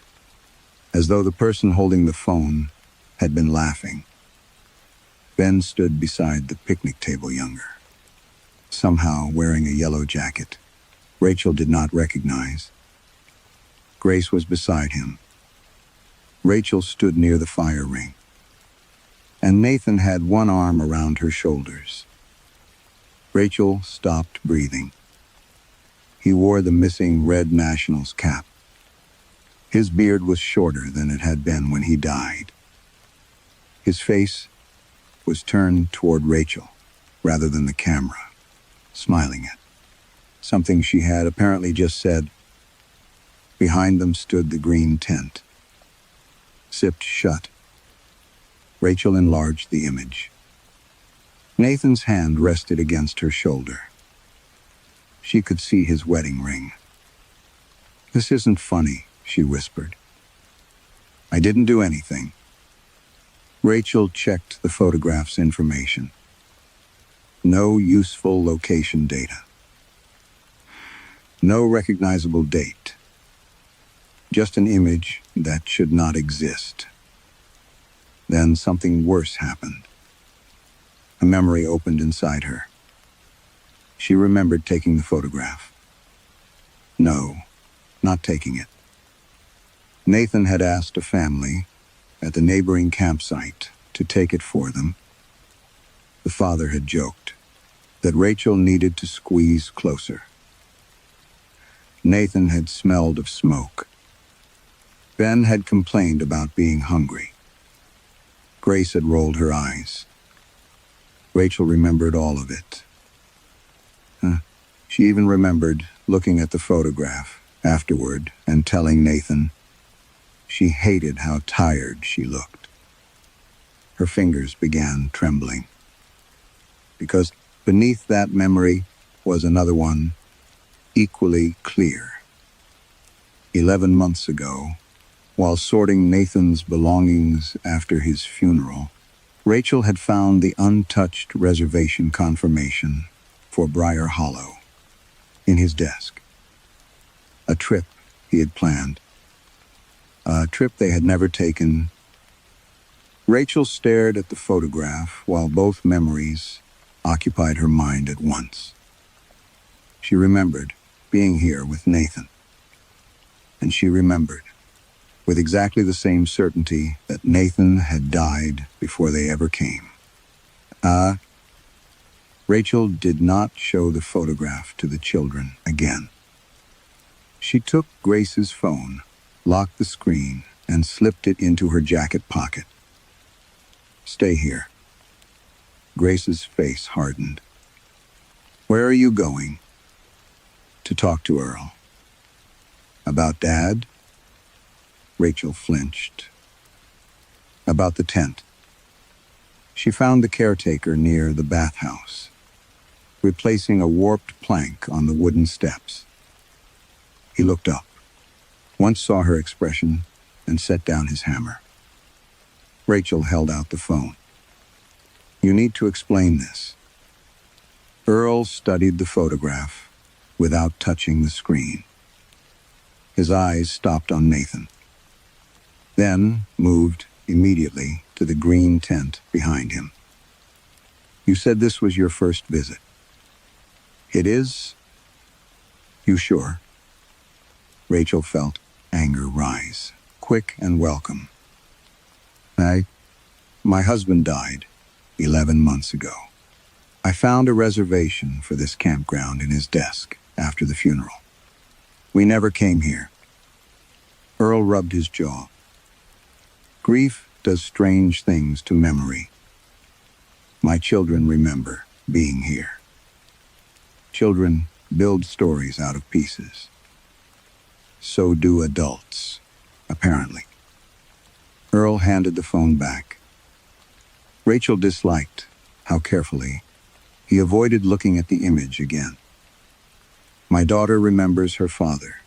as though the person holding the phone had been laughing. Ben stood beside the picnic table younger, somehow wearing a yellow jacket Rachel did not recognize. Grace was beside him. Rachel stood near the fire ring, and Nathan had one arm around her shoulders. Rachel stopped breathing. He wore the missing red Nationals cap. His beard was shorter than it had been when he died. His face was turned toward Rachel rather than the camera, smiling at something she had apparently just said. Behind them stood the green tent, zipped shut. Rachel enlarged the image. Nathan's hand rested against her shoulder. She could see his wedding ring. "This isn't funny," she whispered. "I didn't do anything." Rachel checked the photograph's information. No useful location data. No recognizable date. Just an image that should not exist. Then something worse happened. A memory opened inside her. She remembered taking the photograph. No, not taking it. Nathan had asked a family at the neighboring campsite to take it for them. The father had joked that Rachel needed to squeeze closer. Nathan had smelled of smoke. Ben had complained about being hungry. Grace had rolled her eyes. Rachel remembered all of it. She even remembered looking at the photograph afterward and telling Nathan she hated how tired she looked. Her fingers began trembling, because beneath that memory was another one, equally clear. 11 months ago, while sorting Nathan's belongings after his funeral, Rachel had found the untouched reservation confirmation for Briar Hollow in his desk. A trip he had planned. A trip they had never taken. Rachel stared at the photograph while both memories occupied her mind at once. She remembered being here with Nathan. And she remembered, with exactly the same certainty, that Nathan had died before they ever came. Rachel did not show the photograph to the children again. She took Grace's phone, locked the screen, and slipped it into her jacket pocket. "Stay here." Grace's face hardened. "Where are you going?" "To talk to Earl." "About Dad?" Rachel flinched. "About the tent." She found the caretaker near the bathhouse, replacing a warped plank on the wooden steps. He looked up, once saw her expression, and set down his hammer. Rachel held out the phone. "You need to explain this." Earl studied the photograph without touching the screen. His eyes stopped on Nathan, then moved immediately to to the green tent behind him. "You said this was your first visit." "It is? You sure?" Rachel felt anger rise, quick and welcome. My husband died 11 months ago. I found a reservation for this campground in his desk after the funeral. We never came here." Earl rubbed his jaw. "Grief does strange things to memory. My children remember being here. Children build stories out of pieces. So do adults, apparently." Earl handed the phone back. Rachel disliked how carefully he avoided looking at the image again. "My daughter remembers her father,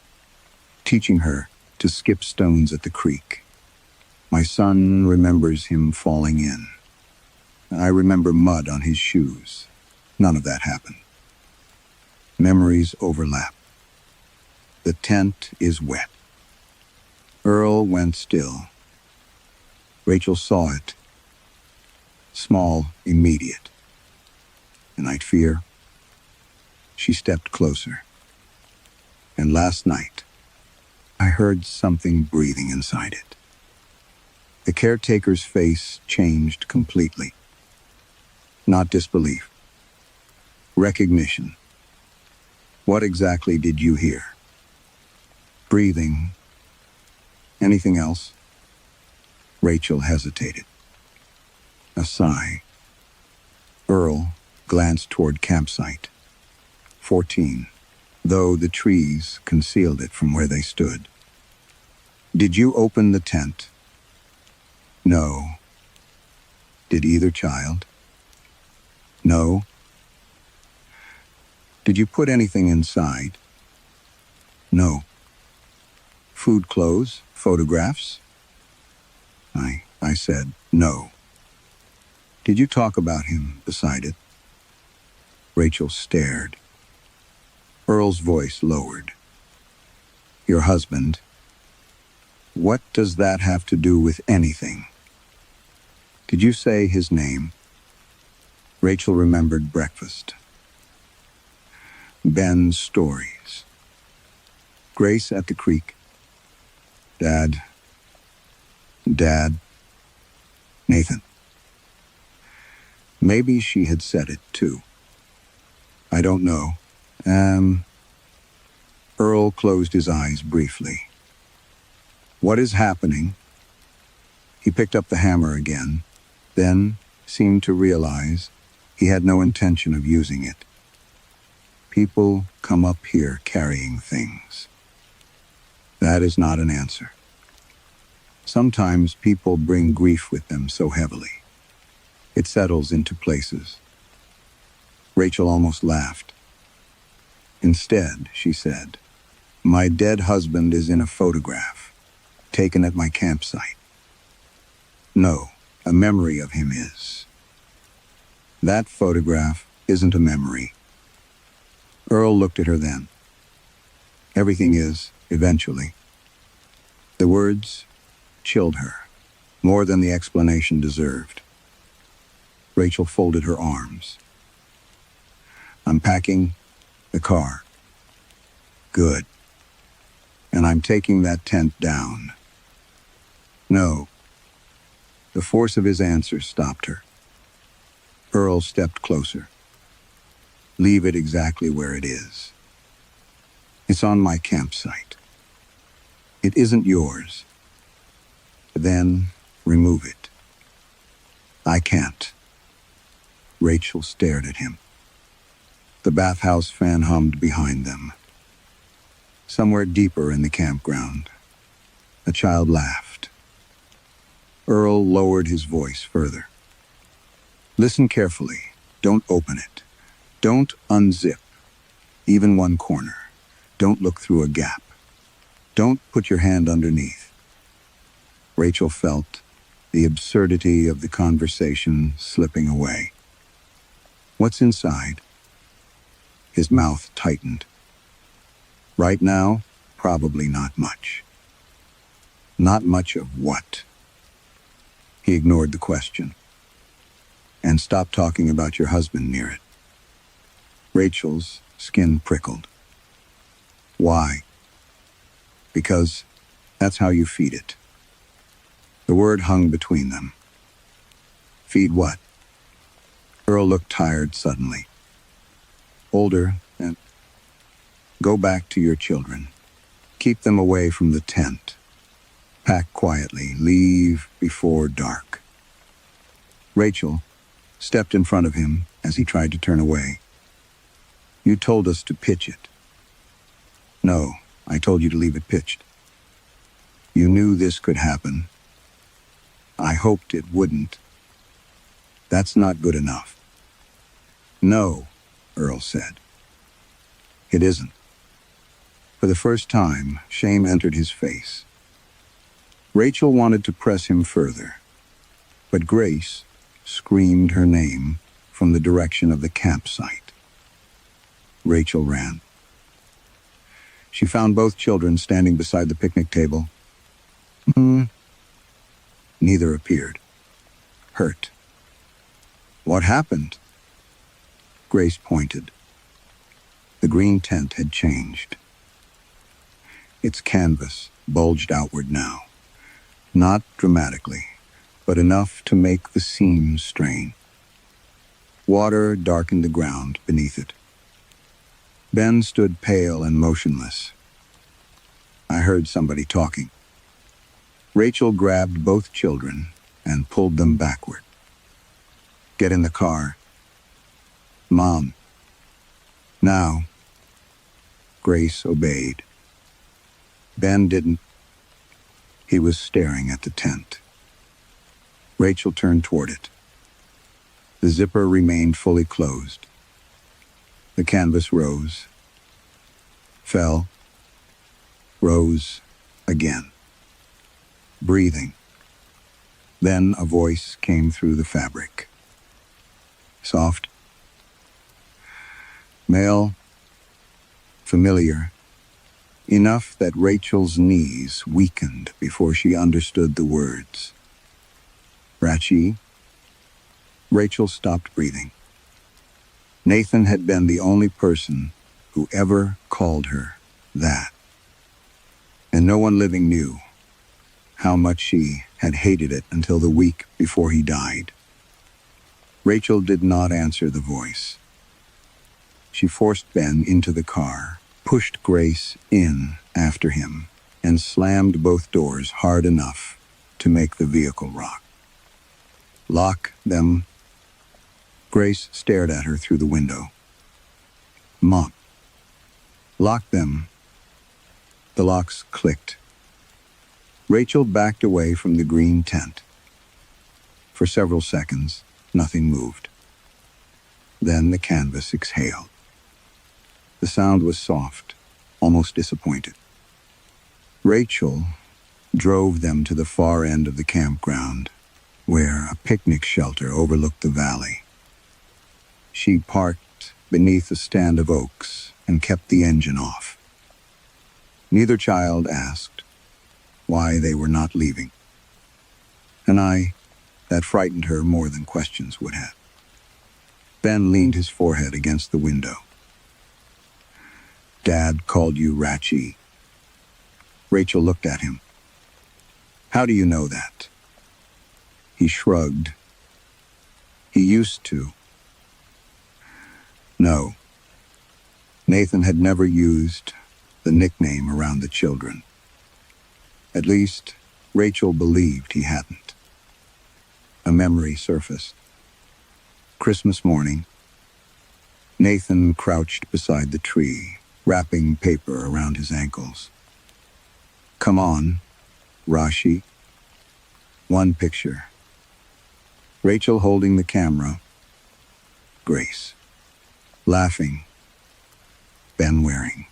teaching her to skip stones at the creek. My son remembers him falling in. I remember mud on his shoes. None of that happened. Memories overlap. The tent is wet." Earl went still. Rachel saw it. Small, immediate. A night fear. She stepped closer. "And last night, I heard something breathing inside it." The caretaker's face changed completely. Not disbelief. Recognition. "What exactly did you hear?" "Breathing. Anything else?" Rachel hesitated. A sigh. Earl glanced toward campsite. 14, though the trees concealed it from where they stood. "Did you open the tent?" "No." "Did either child?" "No." "Did you put anything inside?" "No." "Food, clothes, photographs?" I said no. "Did you talk about him beside it?" Rachel stared. Earl's voice lowered. "Your husband. What does that have to do with anything?" "Did you say his name?" Rachel remembered breakfast. Ben's stories. Grace at the creek. Dad. Nathan. Maybe she had said it too. "I don't know. Earl closed his eyes briefly. "What is happening?" He picked up the hammer again, then seemed to realize he had no intention of using it. "People come up here carrying things. That is not an answer. Sometimes people bring grief with them so heavily. It settles into places." Rachel almost laughed. "Instead," she said, "my dead husband is in a photograph, taken at my campsite. No, a memory of him is. That photograph isn't a memory." Earl looked at her then. "Everything is, eventually." The words chilled her, more than the explanation deserved. Rachel folded her arms. "I'm packing the car." "Good. And I'm taking that tent down." "No." The force of his answer stopped her. Earl stepped closer. "Leave it exactly where it is. It's on my campsite. It isn't yours. Then remove it." "I can't." Rachel stared at him. The bathhouse fan hummed behind them. Somewhere deeper in the campground, a child laughed. Earl lowered his voice further. "Listen carefully. Don't open it. Don't unzip, even one corner. Don't look through a gap. Don't put your hand underneath." Rachel felt the absurdity of the conversation slipping away. "What's inside?" His mouth tightened. "Right now, probably not much." "Not much of what?" He ignored the question. And stop talking about your husband near it. Rachel's skin prickled. Why? Because that's how you feed it. The word hung between them. Feed what? Earl looked tired suddenly. Older, and go back to your children. Keep them away from the tent. Pack quietly. Leave before dark. Rachel stepped in front of him as he tried to turn away. You told us to pitch it. No, I told you to leave it pitched. You knew this could happen. I hoped it wouldn't. That's not good enough. No, Earl said. It isn't. For the first time, shame entered his face. Rachel wanted to press him further, but Grace screamed her name from the direction of the campsite. Rachel ran. She found both children standing beside the picnic table. Neither appeared. Hurt. What happened? Grace pointed. The green tent had changed. Its canvas bulged outward now. Not dramatically, but enough to make the seams strain. Water darkened the ground beneath it. Ben stood pale and motionless. I heard somebody talking. Rachel grabbed both children and pulled them backward. Get in the car. Mom. Now. Grace obeyed. Ben didn't. He was staring at the tent. Rachel turned toward it. The zipper remained fully closed. The canvas rose, fell, rose again. Breathing. Then a voice came through the fabric. Soft. Male. Familiar. Enough that Rachel's knees weakened before she understood the words. Rachi. Rachel stopped breathing. Nathan had been the only person who ever called her that. And no one living knew how much she had hated it until the week before he died. Rachel did not answer the voice. She forced Ben into the car, pushed Grace in after him, and slammed both doors hard enough to make the vehicle rock. Lock them. Grace stared at her through the window. Mom. Lock them. The locks clicked. Rachel backed away from the green tent. For several seconds, nothing moved. Then the canvas exhaled. The sound was soft, almost disappointed. Rachel drove them to the far end of the campground, where a picnic shelter overlooked the valley. She parked beneath a stand of oaks and kept the engine off. Neither child asked why they were not leaving. That frightened her more than questions would have. Ben leaned his forehead against the window. Dad called you Rachi. Rachel looked at him. How do you know that? He shrugged. He used to. No. Nathan had never used the nickname around the children. At least, Rachel believed he hadn't. A memory surfaced. Christmas morning. Nathan crouched beside the tree, wrapping paper around his ankles. Come on, Rashi. One picture. Rachel holding the camera. Grace. Laughing. Ben wearing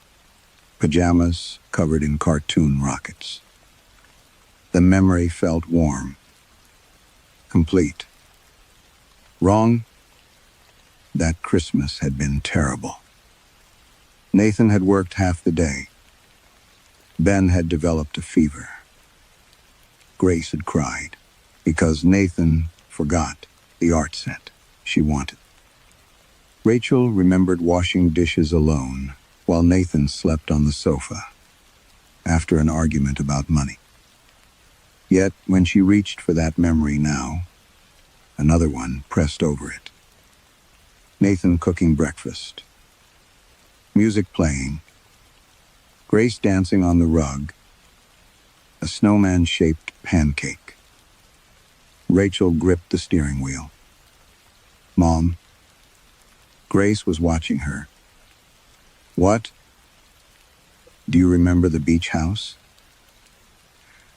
pajamas covered in cartoon rockets. The memory felt warm. Complete. Wrong? That Christmas had been terrible. Nathan had worked half the day. Ben had developed a fever. Grace had cried. because Nathan forgot the art set she wanted. Rachel remembered washing dishes alone while Nathan slept on the sofa after an argument about money. Yet, when she reached for that memory now, another one pressed over it. Nathan cooking breakfast, music playing, Grace dancing on the rug, a snowman-shaped pancake. Rachel gripped the steering wheel. Mom. Grace was watching her. What? Do you remember the beach house?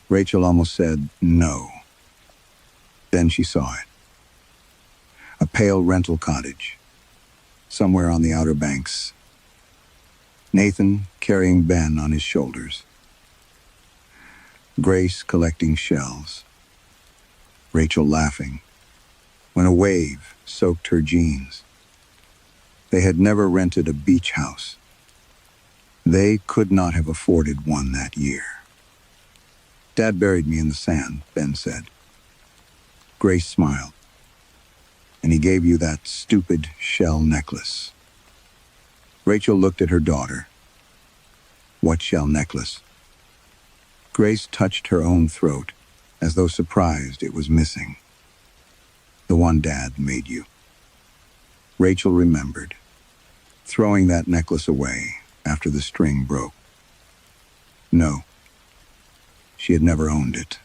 Rachel almost said no. Then she saw it. A pale rental cottage, somewhere on the Outer Banks. Nathan carrying Ben on his shoulders. Grace collecting shells. Rachel laughing when a wave soaked her jeans. They had never rented a beach house. They could not have afforded one that year. Dad buried me in the sand, Ben said. Grace smiled. And he gave you that stupid shell necklace. Rachel looked at her daughter. What shell necklace? Grace touched her own throat, as though surprised it was missing. The one Dad made you. Rachel remembered, throwing that necklace away after the string broke. No, she had never owned it.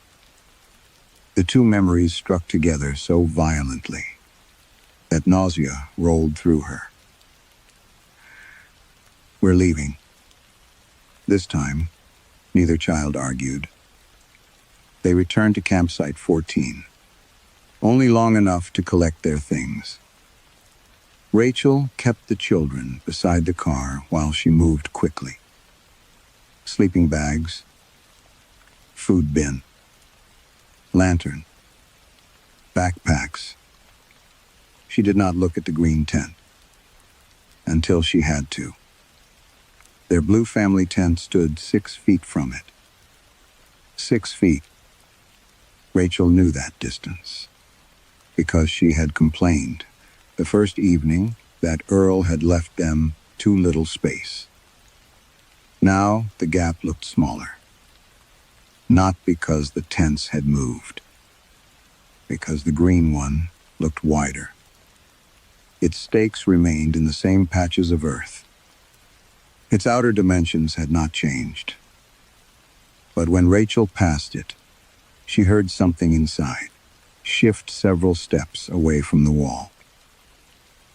The two memories struck together so violently that nausea rolled through her. We're leaving. This time, neither child argued. They returned to campsite 14, only long enough to collect their things. Rachel kept the children beside the car while she moved quickly. Sleeping bags, food bin, lantern, backpacks. She did not look at the green tent until she had to. Their blue family tent stood 6 feet from it. 6 feet. Rachel knew that distance because she had complained the first evening that Earl had left them too little space. Now the gap looked smaller. Not because the tents had moved, because the green one looked wider. Its stakes remained in the same patches of earth. Its outer dimensions had not changed. But when Rachel passed it, she heard something inside shift several steps away from the wall.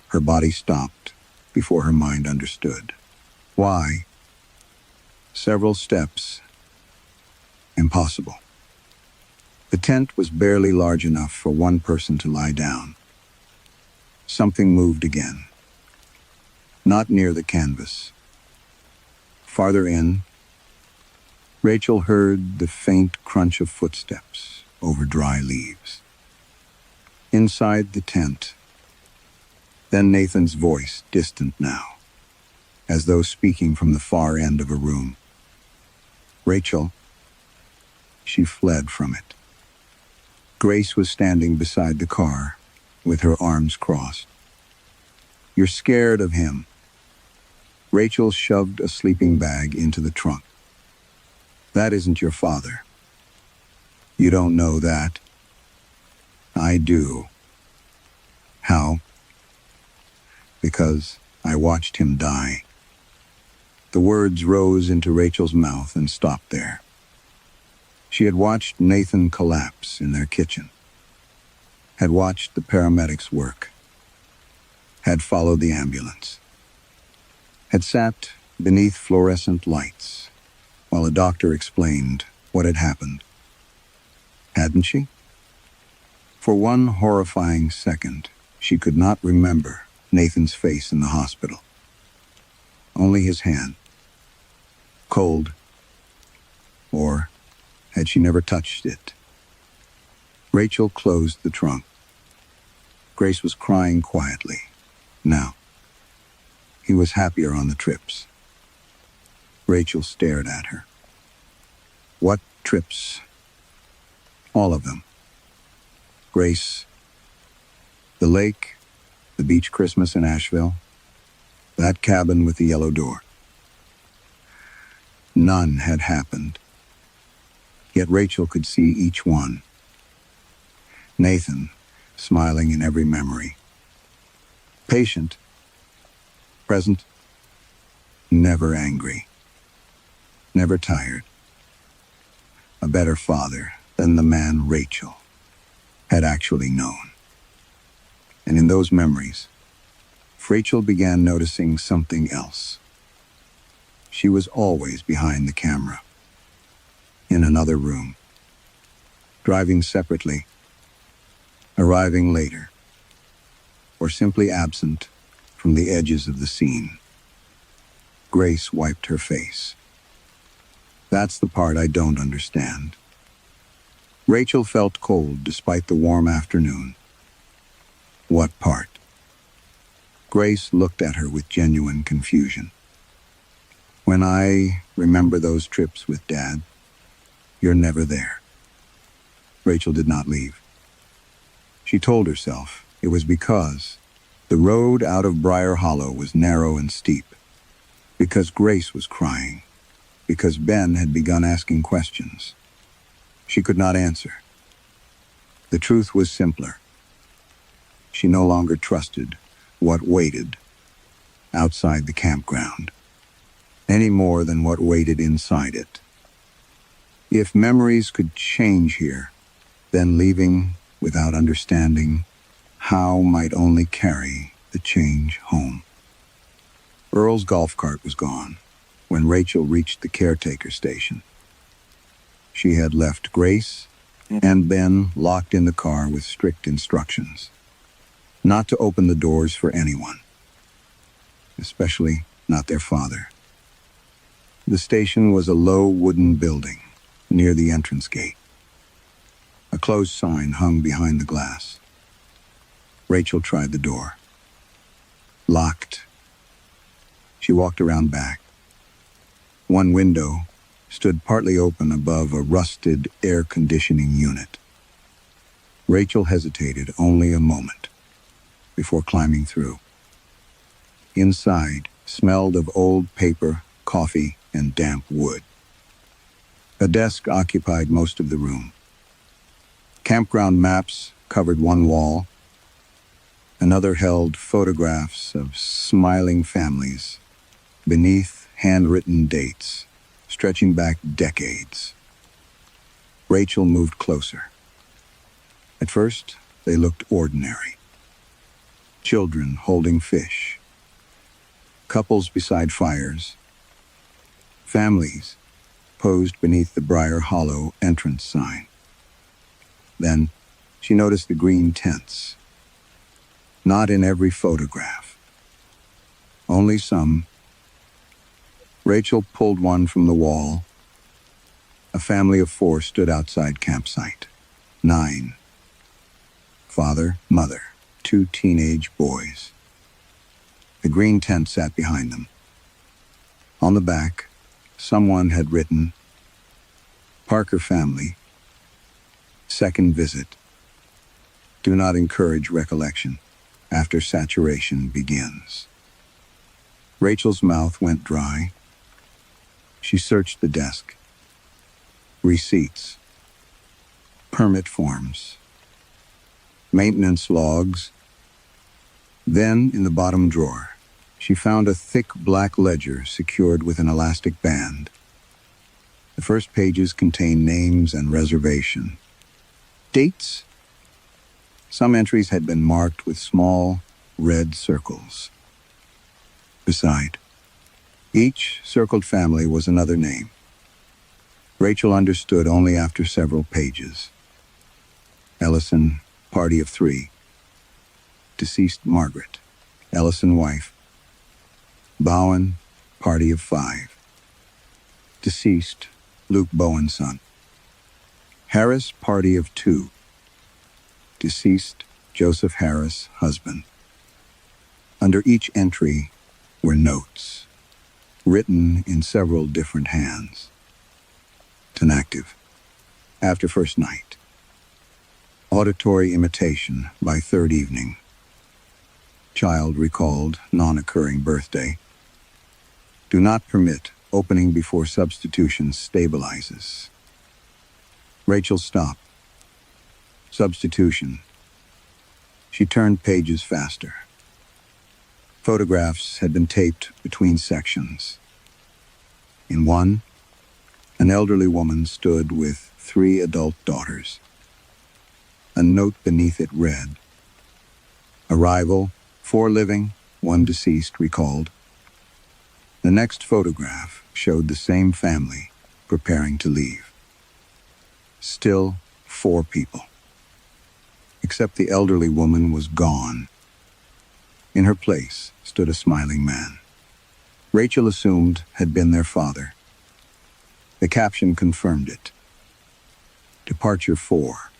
Her body stopped before her mind understood. Why? Several steps. Impossible. The tent was barely large enough for one person to lie down. Something moved again. Not near the canvas. Farther in, Rachel heard the faint crunch of footsteps over dry leaves. Inside the tent, then Nathan's voice, distant now, as though speaking from the far end of a room. Rachel. She fled from it. Grace was standing beside the car, with her arms crossed. You're scared of him. Rachel shoved a sleeping bag into the trunk. That isn't your father. You don't know that. I do. How? Because I watched him die. The words rose into Rachel's mouth and stopped there. She had watched Nathan collapse in their kitchen, had watched the paramedics work, had followed the ambulance, had sat beneath fluorescent lights while a doctor explained what had happened. Hadn't she? For one horrifying second, she could not remember Nathan's face in the hospital. Only his hand. Cold. Or had she never touched it? Rachel closed the trunk. Grace was crying quietly. Now. He was happier on the trips. Rachel stared at her. What trips? All of them. Grace, the lake, the beach Christmas in Asheville, that cabin with the yellow door. None had happened. Yet Rachel could see each one. Nathan, smiling in every memory. Patient, present, never angry, never tired. A better father than the man Rachel had actually known. And in those memories, Rachel began noticing something else. She was always behind the camera, in another room, driving separately, arriving later, or simply absent from the edges of the scene. Grace wiped her face. That's the part I don't understand. Rachel felt cold despite the warm afternoon. What part? Grace looked at her with genuine confusion. When I remember those trips with Dad, you're never there. Rachel did not leave. She told herself it was because the road out of Briar Hollow was narrow and steep, because Grace was crying, because Ben had begun asking questions. She could not answer. The truth was simpler. She no longer trusted what waited outside the campground, any more than what waited inside it. If memories could change here, then leaving without understanding how might only carry the change home. Earl's golf cart was gone when Rachel reached the caretaker station. She had left Grace and Ben locked in the car with strict instructions not to open the doors for anyone, especially not their father. The station was a low wooden building near the entrance gate. A closed sign hung behind the glass. Rachel tried the door. Locked. She walked around back. One window stood partly open above a rusted air conditioning unit. Rachel hesitated only a moment before climbing through. Inside smelled of old paper, coffee, and damp wood. A desk occupied most of the room. Campground maps covered one wall. Another held photographs of smiling families beneath handwritten dates stretching back decades. Rachel moved closer. At first, they looked ordinary. Children holding fish. Couples beside fires. Families posed beneath the Briar Hollow entrance sign. Then, she noticed the green tents. Not in every photograph. Only some. Rachel pulled one from the wall. A family of 4 stood outside campsite. 9. Father, mother, 2 teenage boys. The green tent sat behind them. On the back, someone had written, "Parker family, second visit. Do not encourage recollection after saturation begins." Rachel's mouth went dry. She searched the desk. Receipts. Permit forms. Maintenance logs. Then, in the bottom drawer, she found a thick black ledger secured with an elastic band. The first pages contained names and reservation. Dates? Some entries had been marked with small, red circles. Beside, each circled family was another name. Rachel understood only after several pages. Ellison, party of 3. Deceased Margaret, Ellison wife. Bowen, party of 5. Deceased Luke Bowen son. Harris, party of 2. Deceased Joseph Harris, husband. Under each entry were notes, written in several different hands. Inactive. After first night. Auditory imitation by third evening. Child recalled non-occurring birthday. Do not permit opening before substitution stabilizes. Rachel stopped. Substitution. She turned pages faster. Photographs had been taped between sections. In one, an elderly woman stood with 3 adult daughters. A note beneath it read, "Arrival, 4 living, 1 deceased recalled." The next photograph showed the same family preparing to leave. Still 4 people. Except the elderly woman was gone. In her place stood a smiling man. Rachel assumed had been their father. The caption confirmed it. Departure 4.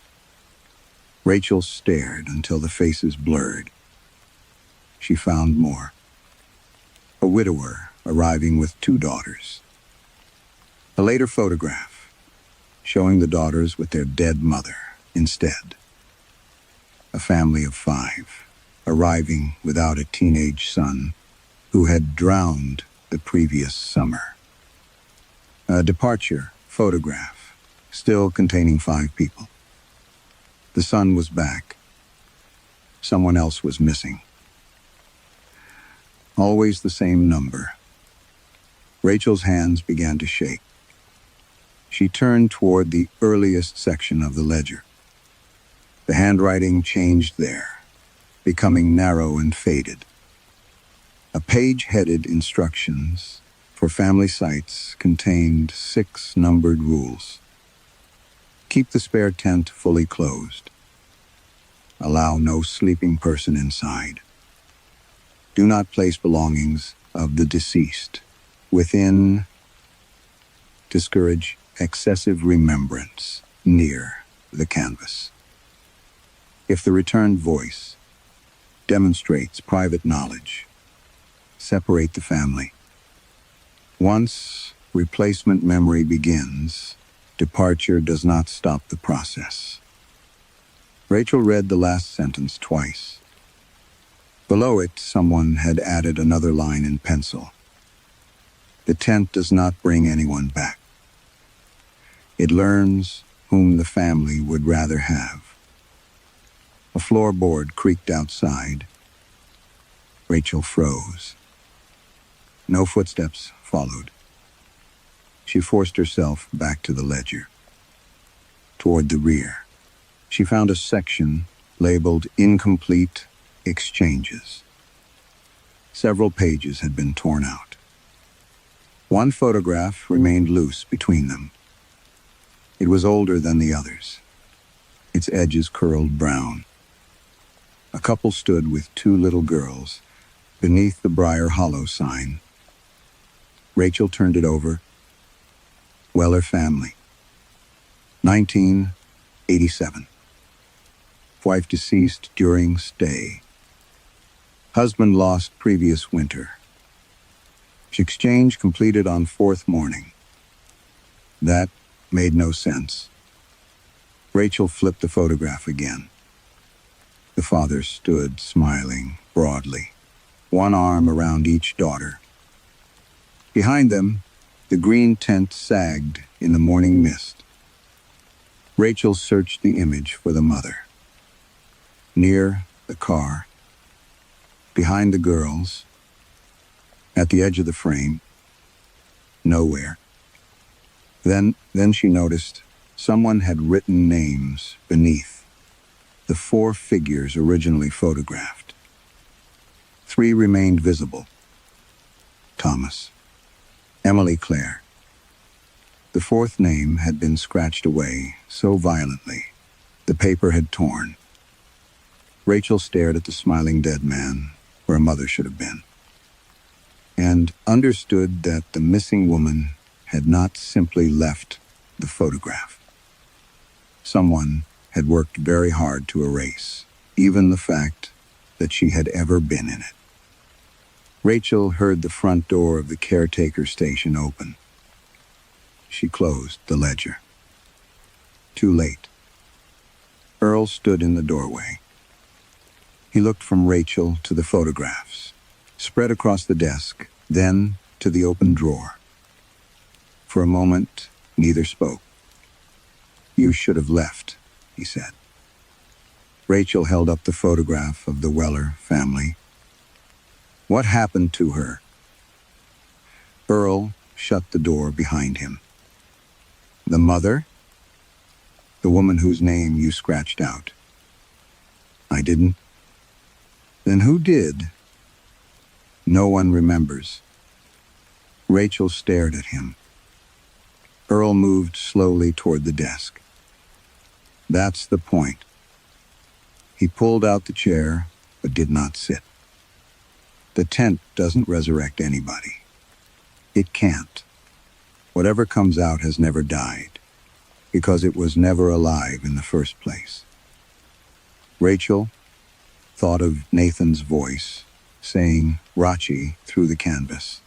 Rachel stared until the faces blurred. She found more. A widower arriving with 2 daughters. A later photograph showing the daughters with their dead mother instead. A family of 5 arriving without a teenage son who had drowned the previous summer. A departure photograph still containing 5 people. The son was back. Someone else was missing. Always the same number. Rachel's hands began to shake. She turned toward the earliest section of the ledger. The handwriting changed there, becoming narrow and faded. A page headed Instructions for Family Sites contained 6 numbered rules. Keep the spare tent fully closed. Allow no sleeping person inside. Do not place belongings of the deceased within. Discourage excessive remembrance near the canvas. If the returned voice demonstrates private knowledge, separate the family. Once replacement memory begins, departure does not stop the process. Rachel read the last sentence twice. Below it, someone had added another line in pencil. The tent does not bring anyone back. It learns whom the family would rather have. A floorboard creaked outside. Rachel froze. No footsteps followed. She forced herself back to the ledger. Toward the rear, she found a section labeled Incomplete Exchanges. Several pages had been torn out. One photograph remained loose between them. It was older than the others. Its edges curled brown. A couple stood with 2 little girls beneath the Briar Hollow sign. Rachel turned it over. Weller family. 1987. Wife deceased during stay. Husband lost previous winter. Exchange completed on 4th morning. That made no sense. Rachel flipped the photograph again. The father stood smiling broadly, one arm around each daughter. Behind them, the green tent sagged in the morning mist. Rachel searched the image for the mother. Near the car, behind the girls, at the edge of the frame, nowhere. Then she noticed someone had written names beneath the 4 figures originally photographed. 3 remained visible. Thomas, Emily Claire. The 4th name had been scratched away so violently, the paper had torn. Rachel stared at the smiling dead man where a mother should have been, and understood that the missing woman had not simply left the photograph. Someone had worked very hard to erase even the fact that she had ever been in it. Rachel heard the front door of the caretaker station open. She closed the ledger. Too late. Earl stood in the doorway. He looked from Rachel to the photographs, spread across the desk, then to the open drawer. For a moment, neither spoke. "You should have left," he said. Rachel held up the photograph of the Weller family. "What happened to her?" Earl shut the door behind him. "The mother? The woman whose name you scratched out?" "I didn't." "Then who did?" "No one remembers." Rachel stared at him. Earl moved slowly toward the desk. "That's the point." He pulled out the chair, but did not sit. "The tent doesn't resurrect anybody. It can't. Whatever comes out has never died, because it was never alive in the first place." Rachel thought of Nathan's voice, saying "Rachi" through the canvas.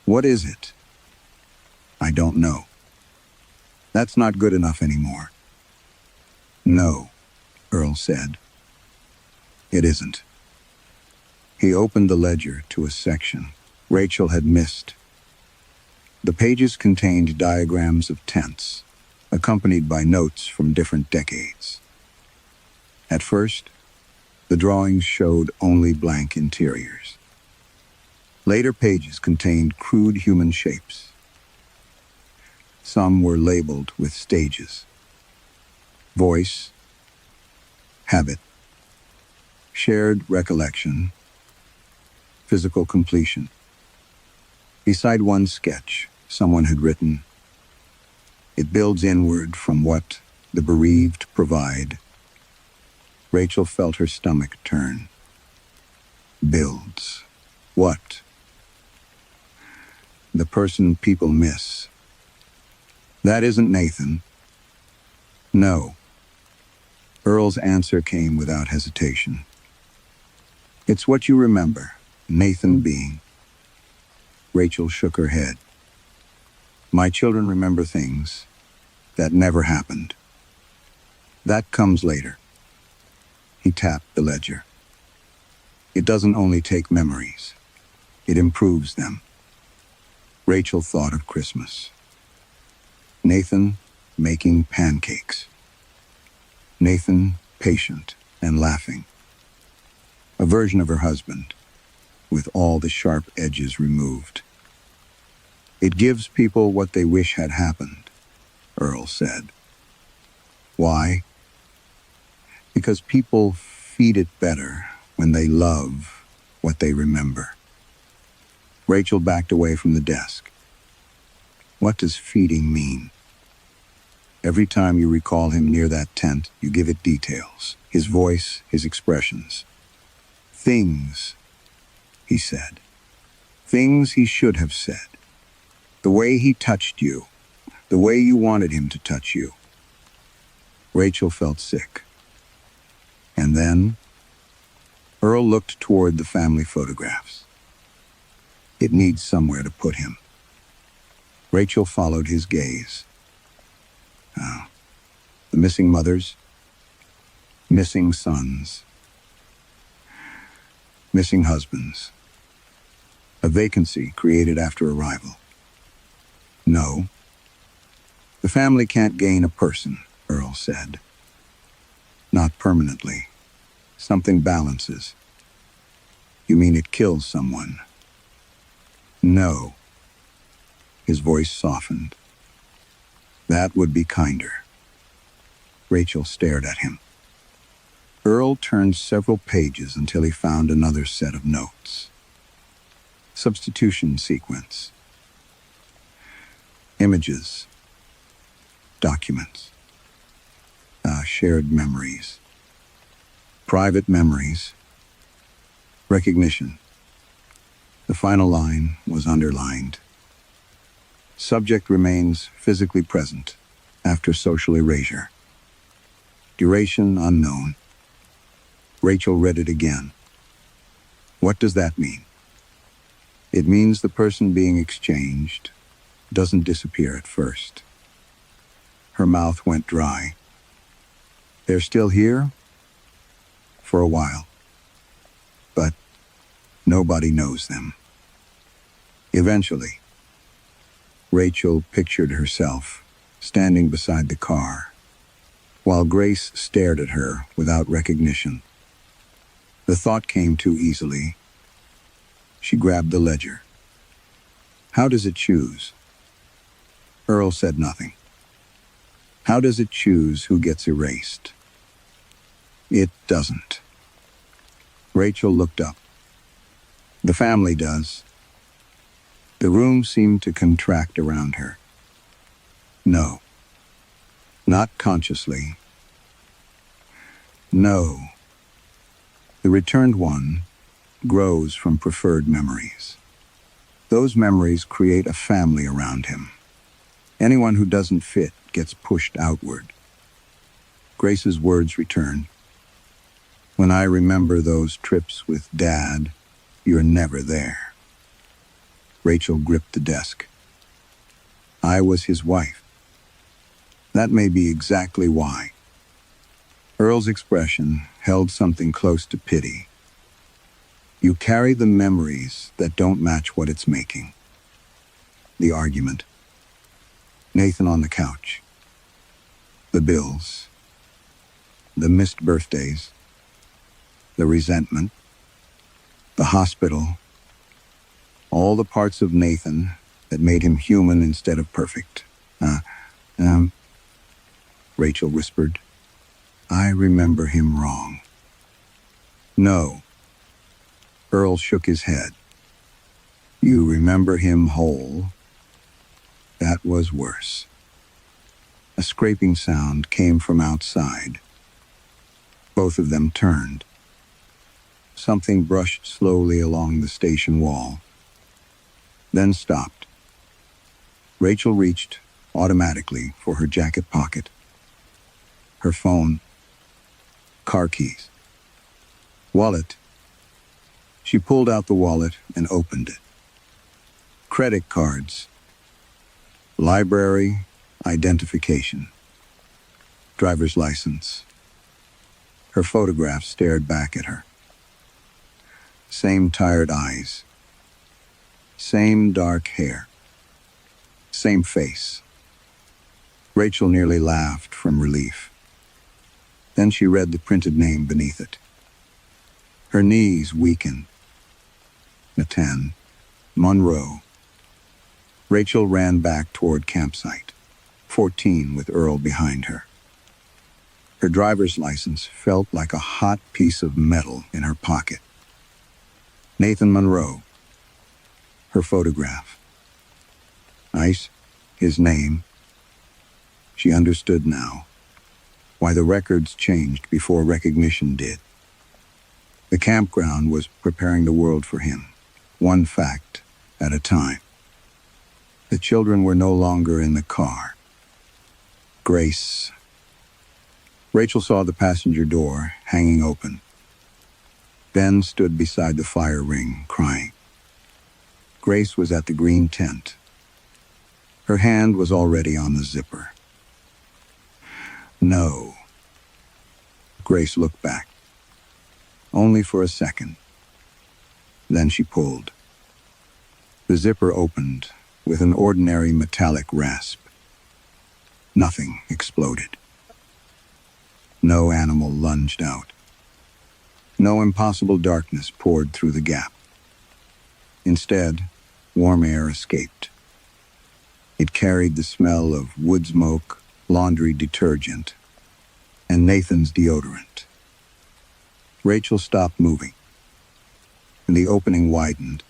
"What is it?" "I don't know." "That's not good enough anymore." "No," Earl said. "It isn't." He opened the ledger to a section Rachel had missed. The pages contained diagrams of tents, accompanied by notes from different decades. At first, the drawings showed only blank interiors. Later pages contained crude human shapes. Some were labeled with stages: voice, habit, shared recollection, physical completion. Beside one sketch, someone had written, "It builds inward from what the bereaved provide." Rachel felt her stomach turn. Builds. What? The person people miss. "That isn't Nathan." "No." Earl's answer came without hesitation. "It's what you remember, Nathan being." Rachel shook her head. "My children remember things that never happened. That comes later." He tapped the ledger. "It doesn't only take memories, it improves them." Rachel thought of Christmas. Nathan making pancakes. Nathan patient and laughing. A version of her husband, with all the sharp edges removed. "It gives people what they wish had happened," Earl said. "Why?" "Because people feed it better when they love what they remember." Rachel backed away from the desk. "What does feeding mean?" "Every time you recall him near that tent, you give it details, his voice, his expressions. Things, he said. Things he should have said. The way he touched you, the way you wanted him to touch you." Rachel felt sick. And then, Earl looked toward the family photographs. "It needs somewhere to put him." Rachel followed his gaze. The missing mothers, missing sons, missing husbands. A vacancy created after arrival. "No. The family can't gain a person," Earl said. "Not permanently. Something balances." "You mean it kills someone?" "No." His voice softened. "That would be kinder." Rachel stared at him. Earl turned several pages until he found another set of notes. Substitution sequence. Images. Documents. Shared memories. Private memories. Recognition. The final line was underlined. Subject remains physically present after social erasure. Duration unknown. Rachel read it again. "What does that mean?" "It means the person being exchanged doesn't disappear at first." Her mouth went dry. They're still here? For a while. But nobody knows them. Eventually, Rachel pictured herself standing beside the car, while Grace stared at her without recognition. The thought came too easily. She grabbed the ledger. How does it choose? Earl said nothing. How does it choose who gets erased? It doesn't. Rachel looked up. The family does. The room seemed to contract around her. No. Not consciously. No. The returned one grows from preferred memories. Those memories create a family around him. Anyone who doesn't fit gets pushed outward. Grace's words returned. When I remember those trips with Dad, you're never there. Rachel gripped the desk. I was his wife. That may be exactly why. Earl's expression held something close to pity. You carry the memories that don't match what it's making. The argument. Nathan on the couch. The bills. The missed birthdays. The resentment. The hospital. All the parts of Nathan that made him human instead of perfect. Rachel whispered. I remember him wrong. No. Earl shook his head. You remember him whole? That was worse. A scraping sound came from outside. Both of them turned. Something brushed slowly along the station wall, then stopped. Rachel reached automatically for her jacket pocket. Her phone. Car keys. Wallet. She pulled out the wallet and opened it. Credit cards. Library. Identification. Driver's license. Her photograph stared back at her. Same tired eyes. Same dark hair. Same face. Rachel nearly laughed from relief. Then she read the printed name beneath it. Her knees weakened. Nathan. Monroe. Rachel ran back toward campsite, 14 with Earl behind her. Her driver's license felt like a hot piece of metal in her pocket. Nathan Monroe. Her photograph. Nice. His name. She understood now why the records changed before recognition did. The campground was preparing the world for him, one fact at a time. The children were no longer in the car. Grace. Rachel saw the passenger door hanging open. Ben stood beside the fire ring, crying. Grace was at the green tent. Her hand was already on the zipper. No. Grace looked back. Only for a second. Then she pulled. The zipper opened with an ordinary metallic rasp. Nothing exploded. No animal lunged out. No impossible darkness poured through the gap. Instead, warm air escaped. It carried the smell of wood smoke, laundry detergent, and Nathan's deodorant. Rachel stopped moving, and the opening widened.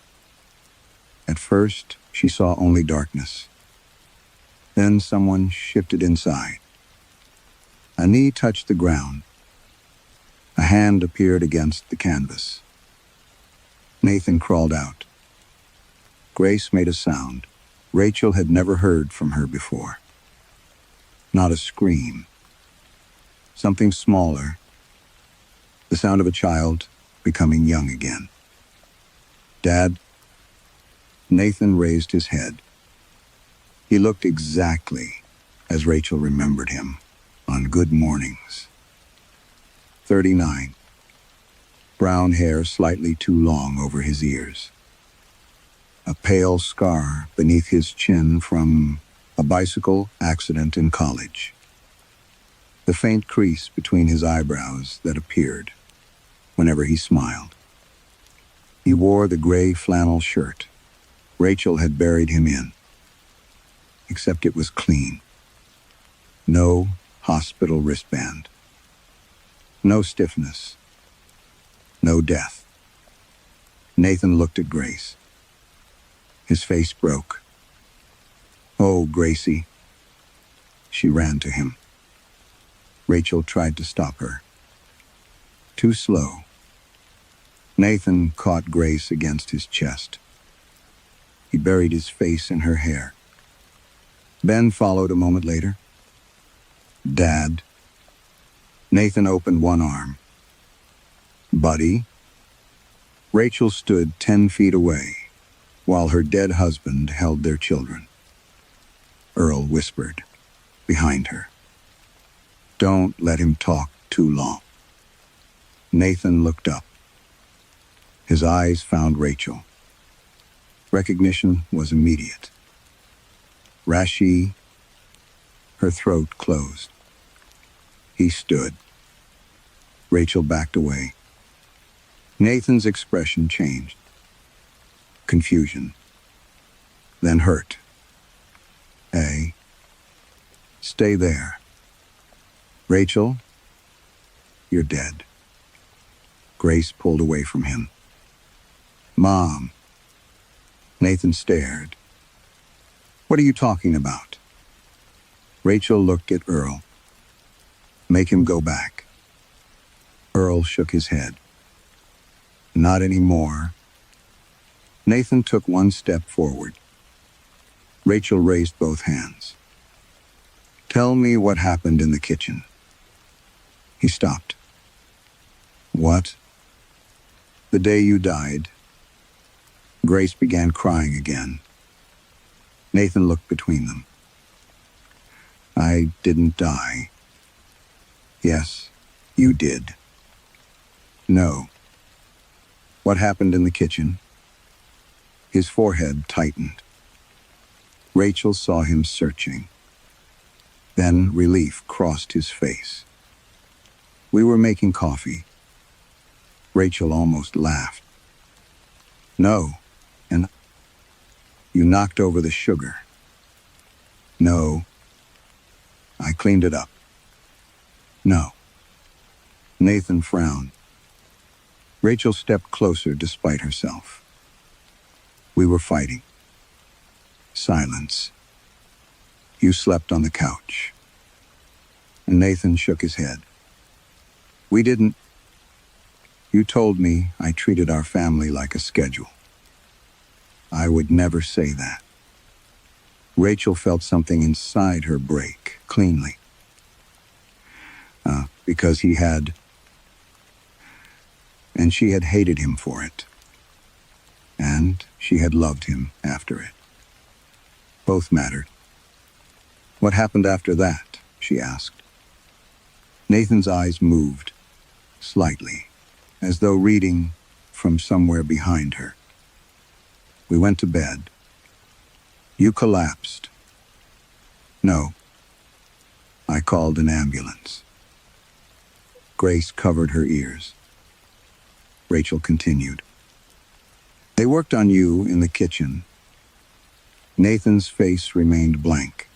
At first, she saw only darkness. Then someone shifted inside. A knee touched the ground. A hand appeared against the canvas. Nathan crawled out. Grace made a sound Rachel had never heard from her before. Not a scream. Something smaller. The sound of a child becoming young again. Dad? Nathan raised his head. He looked exactly as Rachel remembered him on good mornings. 39. Brown hair slightly too long over his ears. A pale scar beneath his chin from a bicycle accident in college. The faint crease between his eyebrows that appeared whenever he smiled. He wore the gray flannel shirt Rachel had buried him in, except it was clean. No hospital wristband. No stiffness. No death. Nathan looked at Grace. His face broke. "Oh, Gracie." She ran to him. Rachel tried to stop her. Too slow. Nathan caught Grace against his chest. He buried his face in her hair. Ben followed a moment later. "Dad." Nathan opened one arm. "Buddy." Rachel stood 10 feet away, while her dead husband held their children. Earl whispered, behind her, "Don't let him talk too long." Nathan looked up. His eyes found Rachel. Recognition was immediate. Rashi, her throat closed. He stood. Rachel backed away. Nathan's expression changed. Confusion. Then hurt. "Hey, stay there. Rachel, you're dead." Grace pulled away from him. "Mom." Nathan stared. "What are you talking about?" Rachel looked at Earl. "Make him go back." Earl shook his head. "Not anymore." Nathan took one step forward. Rachel raised both hands. "Tell me what happened in the kitchen." He stopped. "What?" "The day you died." Grace began crying again. Nathan looked between them. "I didn't die." "Yes, you did." "No." "What happened in the kitchen?" His forehead tightened. Rachel saw him searching. Then relief crossed his face. "We were making coffee." Rachel almost laughed. "No, and you knocked over the sugar." "No, I cleaned it up." "No." Nathan frowned. Rachel stepped closer despite herself. "We were fighting." Silence. "You slept on the couch." Nathan shook his head. "We didn't. You told me I treated our family like a schedule." "I would never say that." Rachel felt something inside her break cleanly. Because he had, and she had hated him for it. And she had loved him after it. Both mattered. "What happened after that?" she asked. Nathan's eyes moved, slightly, as though reading from somewhere behind her. "We went to bed." "You collapsed." "No. I called an ambulance." Grace covered her ears. Rachel continued. "They worked on you in the kitchen." Nathan's face remained blank.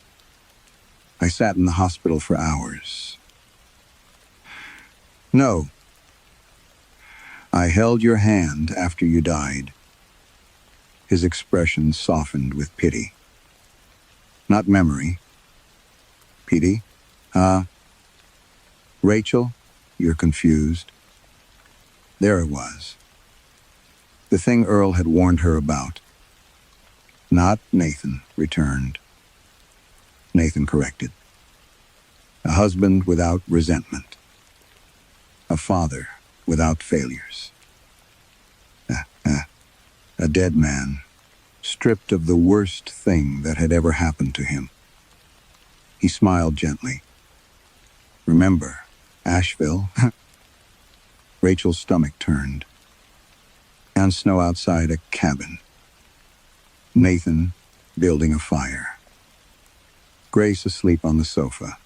"I sat in the hospital for hours." "No. I held your hand after you died." His expression softened with pity. "Not memory." "Pity? Rachel, you're confused." There it was. The thing Earl had warned her about. "Not Nathan," returned. Nathan corrected. "A husband without resentment. A father without failures. A dead man, stripped of the worst thing that had ever happened to him." He smiled gently. "Remember, Asheville?" Rachel's stomach turned. And snow outside a cabin. Nathan building a fire. Grace asleep on the sofa.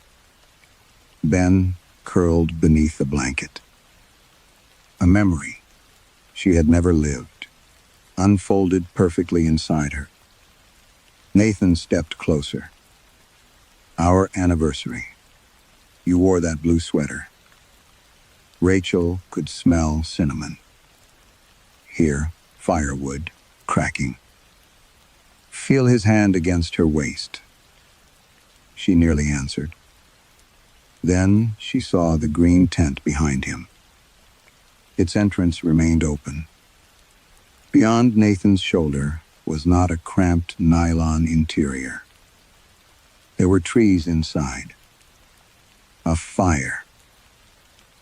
Ben curled beneath the blanket. A memory she had never lived, unfolded perfectly inside her. Nathan stepped closer. Our anniversary. You wore that blue sweater. Rachel could smell cinnamon. Hear firewood cracking. Feel his hand against her waist. She nearly answered. Then she saw the green tent behind him. Its entrance remained open. Beyond Nathan's shoulder was not a cramped nylon interior. There were trees inside. A fire.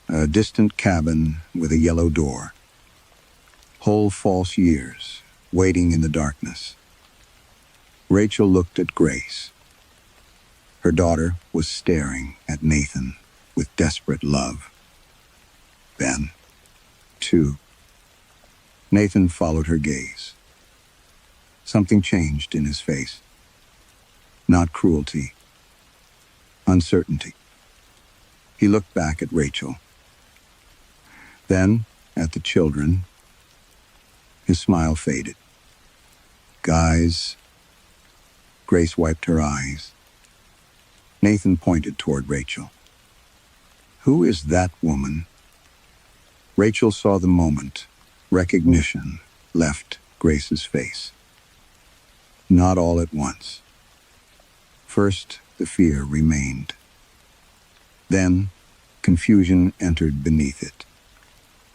A distant cabin with a yellow door. Whole false years, waiting in the darkness. Rachel looked at Grace. Her daughter was staring at Nathan with desperate love. Ben, too. Nathan followed her gaze. Something changed in his face. Not cruelty. Uncertainty. He looked back at Rachel. Then at the children. His smile faded. Guys. Grace wiped her eyes. Nathan pointed toward Rachel. Who is that woman? Rachel saw the moment. Recognition left Grace's face. Not all at once. First, the fear remained. Then, confusion entered beneath it,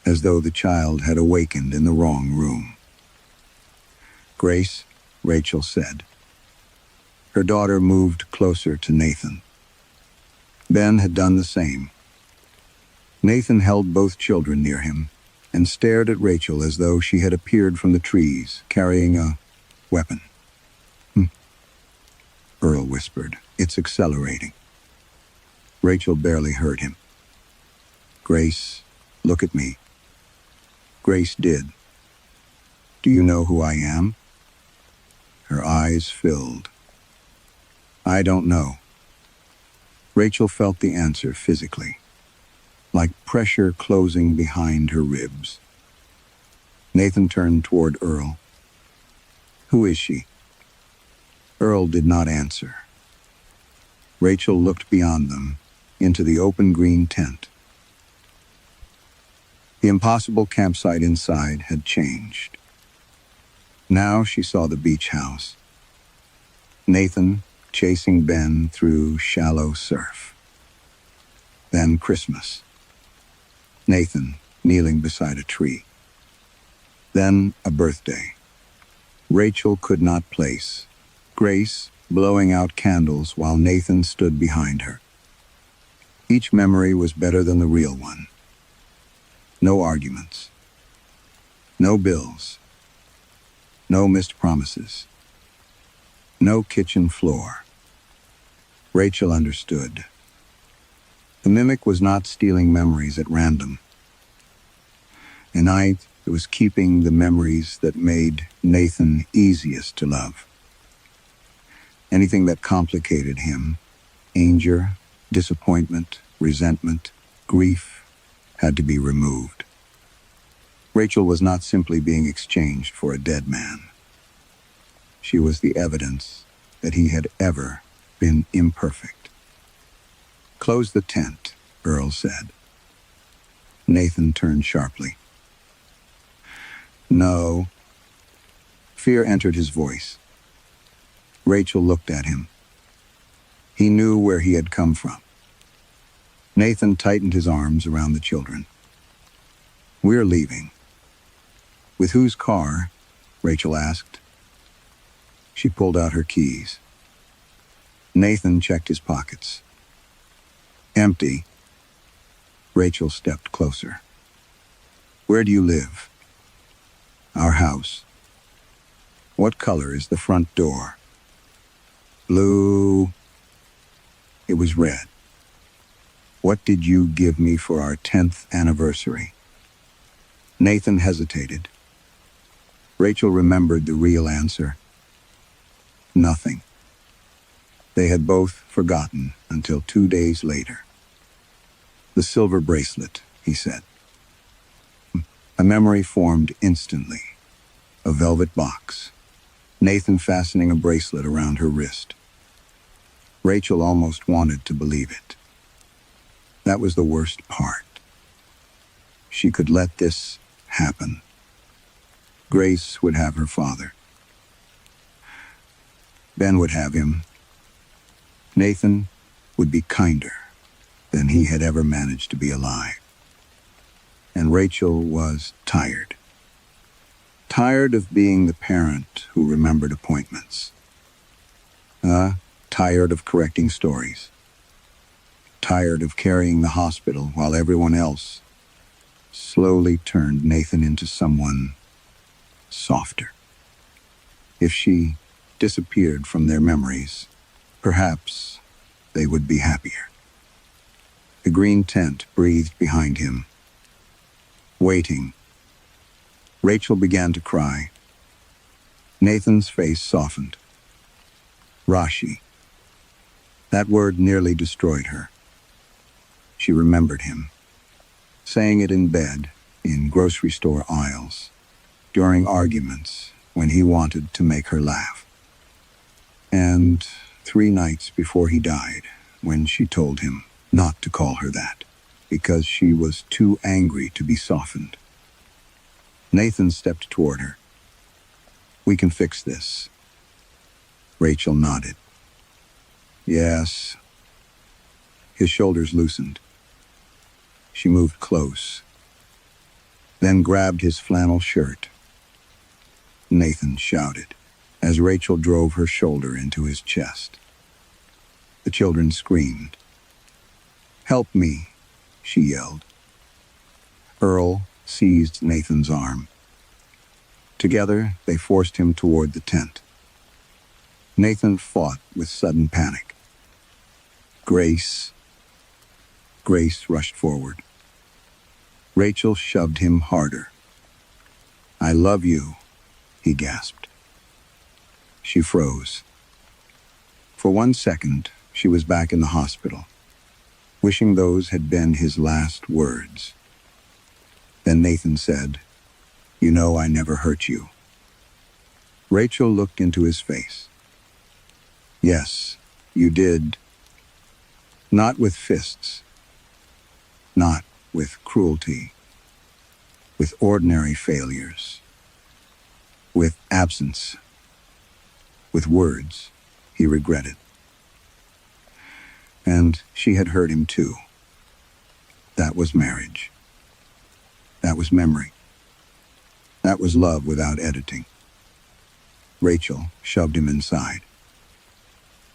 as though the child had awakened in the wrong room. Grace, Rachel said. Her daughter moved closer to Nathan. Ben had done the same. Nathan held both children near him and stared at Rachel as though she had appeared from the trees, carrying a weapon. Earl whispered, "It's accelerating." Rachel barely heard him. Grace, look at me. Grace did. Do you know who I am? Her eyes filled. I don't know. Rachel felt the answer physically, like pressure closing behind her ribs. Nathan turned toward Earl. Who is she? Earl did not answer. Rachel looked beyond them, into the open green tent. The impossible campsite inside had changed. Now she saw the beach house. Nathan chasing Ben through shallow surf. Then Christmas. Nathan kneeling beside a tree. Then a birthday. Rachel could not place. Grace blowing out candles while Nathan stood behind her. Each memory was better than the real one. No arguments. No bills. No missed promises. No kitchen floor. Rachel understood. The mimic was not stealing memories at random. Tonight, it was keeping the memories that made Nathan easiest to love. Anything that complicated him, anger, disappointment, resentment, grief, had to be removed. Rachel was not simply being exchanged for a dead man. She was the evidence that he had ever been imperfect. Close the tent, Earl said. Nathan turned sharply. No. Fear entered his voice. Rachel looked at him. He knew where he had come from. Nathan tightened his arms around the children. We're leaving. With whose car? Rachel asked. She pulled out her keys. Nathan checked his pockets. Empty. Rachel stepped closer. Where do you live? Our house. What color is the front door? Blue. It was red. What did you give me for our 10th anniversary? Nathan hesitated. Rachel remembered the real answer. Nothing. They had both forgotten until 2 days later. The silver bracelet, he said. A memory formed instantly. A velvet box. Nathan fastening a bracelet around her wrist. Rachel almost wanted to believe it. That was the worst part. She could let this happen. Grace would have her father. Ben would have him. Nathan would be kinder than he had ever managed to be alive. And Rachel was tired. Tired of being the parent who remembered appointments. Tired of correcting stories. Tired of carrying the hospital while everyone else slowly turned Nathan into someone softer. If she disappeared from their memories, perhaps they would be happier. The green tent breathed behind him. Waiting. Rachel began to cry. Nathan's face softened. Rashi. That word nearly destroyed her. She remembered him, saying it in bed, in grocery store aisles, during arguments when he wanted to make her laugh. And 3 nights before he died, when she told him not to call her that, because she was too angry to be softened. Nathan stepped toward her. We can fix this. Rachel nodded. Yes. His shoulders loosened. She moved close, then grabbed his flannel shirt. Nathan shouted as Rachel drove her shoulder into his chest. The children screamed. Help me, she yelled. Earl seized Nathan's arm. Together, they forced him toward the tent. Nathan fought with sudden panic. Grace rushed forward. Rachel shoved him harder. I love you, he gasped. She froze. For 1 second, she was back in the hospital, wishing those had been his last words. Then Nathan said, You know I never hurt you. Rachel looked into his face. Yes, you did. Not with fists. Not with cruelty. With ordinary failures. With absence. With words he regretted. And she had hurt him too. That was marriage. That was memory. That was love without editing. Rachel shoved him inside.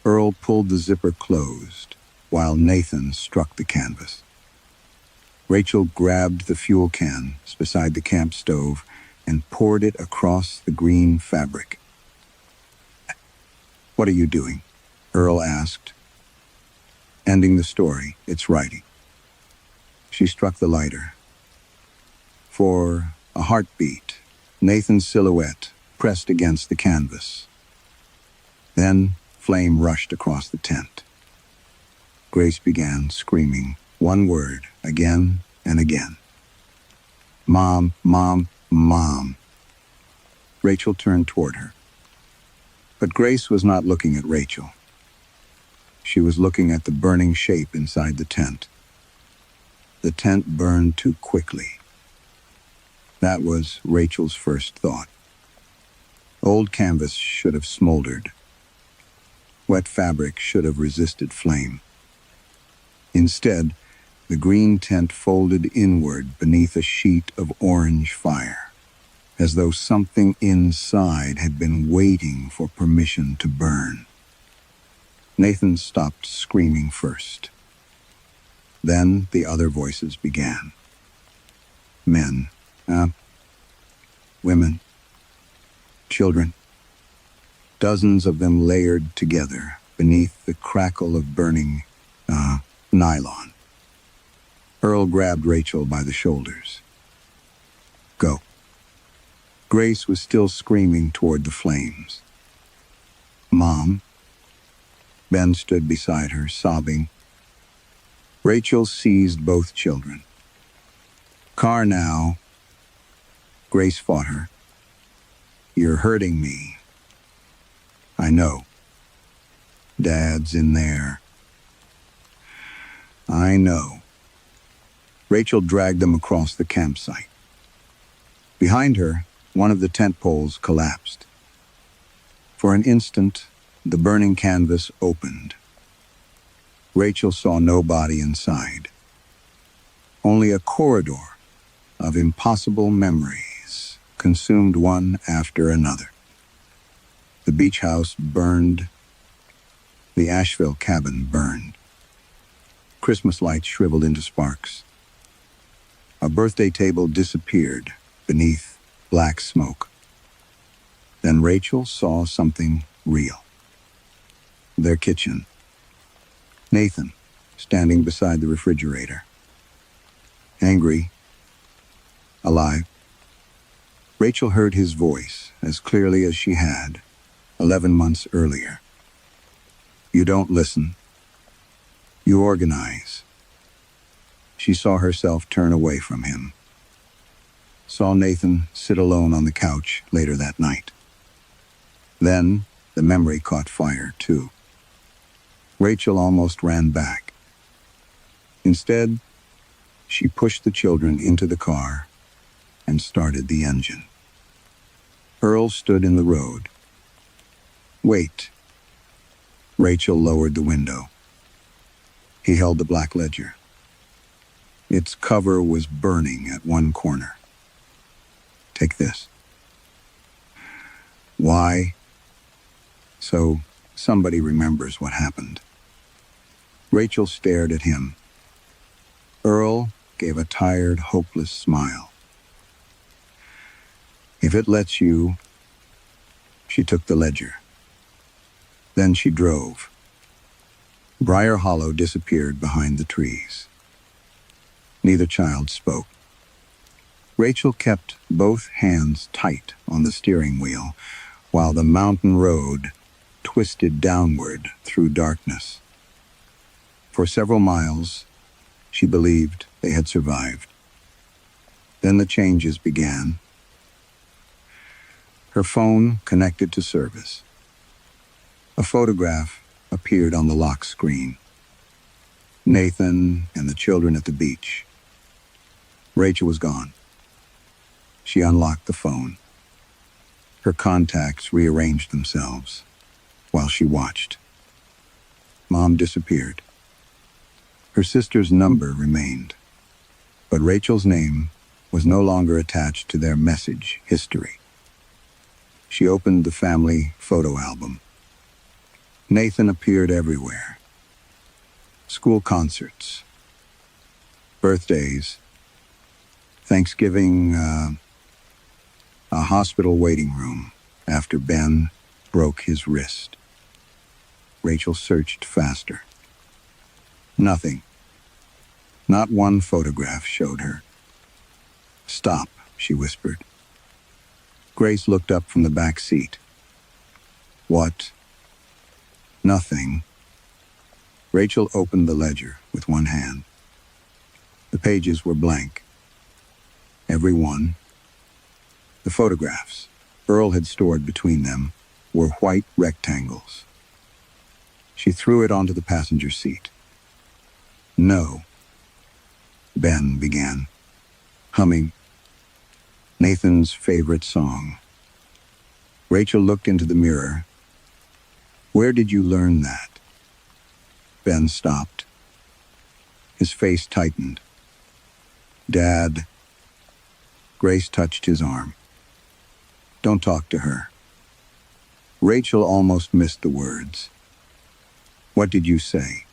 Earl pulled the zipper closed while Nathan struck the canvas. Rachel grabbed the fuel can beside the camp stove and poured it across the green fabric. What are you doing? Earl asked. Ending the story, it's writing. She struck the lighter. For a heartbeat, Nathan's silhouette pressed against the canvas. Then flame rushed across the tent. Grace began screaming one word again and again. Mom, Mom, Mom. Rachel turned toward her. But Grace was not looking at Rachel. She was looking at the burning shape inside the tent. The tent burned too quickly. That was Rachel's first thought. Old canvas should have smoldered. Wet fabric should have resisted flame. Instead, the green tent folded inward beneath a sheet of orange fire, as though something inside had been waiting for permission to burn. Nathan stopped screaming first. Then the other voices began. Men, women, children. Dozens of them layered together beneath the crackle of burning, nylon. Earl grabbed Rachel by the shoulders. Go. Grace was still screaming toward the flames. Mom. Ben stood beside her, sobbing. Rachel seized both children. Car now. Grace fought her. You're hurting me. I know. Dad's in there. I know. Rachel dragged them across the campsite. Behind her, one of the tent poles collapsed. For an instant, the burning canvas opened. Rachel saw no body inside. Only a corridor of impossible memories consumed one after another. The beach house burned. The Asheville cabin burned. Christmas lights shriveled into sparks. A birthday table disappeared beneath black smoke. Then Rachel saw something real. Their kitchen. Nathan, standing beside the refrigerator. Angry. Alive. Rachel heard his voice as clearly as she had 11 months earlier. You don't listen. You organize. She saw herself turn away from him. Saw Nathan sit alone on the couch later that night. Then the memory caught fire, too. Rachel almost ran back. Instead, she pushed the children into the car and started the engine. Earl stood in the road. Wait. Rachel lowered the window. He held the black ledger. Its cover was burning at one corner. Take this. Why? So somebody remembers what happened. Rachel stared at him. Earl gave a tired, hopeless smile. If it lets you. She took the ledger. Then she drove. Briar Hollow disappeared behind the trees. Neither child spoke. Rachel kept both hands tight on the steering wheel while the mountain road twisted downward through darkness. For several miles, she believed they had survived. Then the changes began. Her phone connected to service. A photograph appeared on the lock screen. Nathan and the children at the beach. Rachel was gone. She unlocked the phone. Her contacts rearranged themselves while she watched. Mom disappeared. Her sister's number remained, but Rachel's name was no longer attached to their message history. She opened the family photo album. Nathan appeared everywhere. School concerts, birthdays, Thanksgiving, a hospital waiting room after Ben broke his wrist. Rachel searched faster. Nothing. Not one photograph showed her. Stop, she whispered. Grace looked up from the back seat. What? Nothing. Rachel opened the ledger with one hand. The pages were blank. Every one. The photographs Earl had stored between them were white rectangles. She threw it onto the passenger seat. No. Ben began, humming Nathan's favorite song. Rachel looked into the mirror. Where did you learn that? Ben stopped. His face tightened. Dad. Grace touched his arm. Don't talk to her. Rachel almost missed the words. What did you say?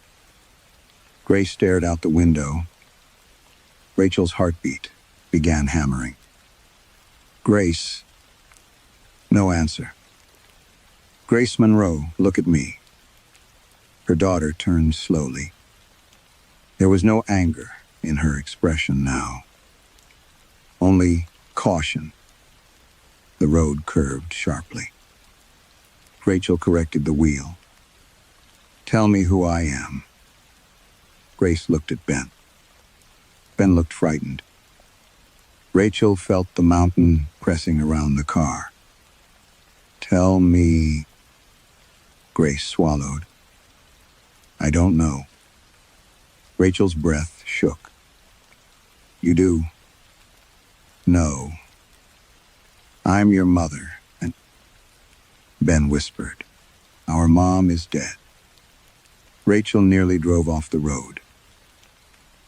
Grace stared out the window. Rachel's heartbeat began hammering. Grace. No answer. Grace Monroe, look at me. Her daughter turned slowly. There was no anger in her expression now. Only Caution. The road curved sharply. Rachel corrected the wheel. Tell me who I am. Grace looked at Ben. Ben looked frightened. Rachel felt the mountain pressing around the car. Tell me... Grace swallowed. I don't know. Rachel's breath shook. You do? No. I'm your mother, and... Ben whispered. Our mom is dead. Rachel nearly drove off the road.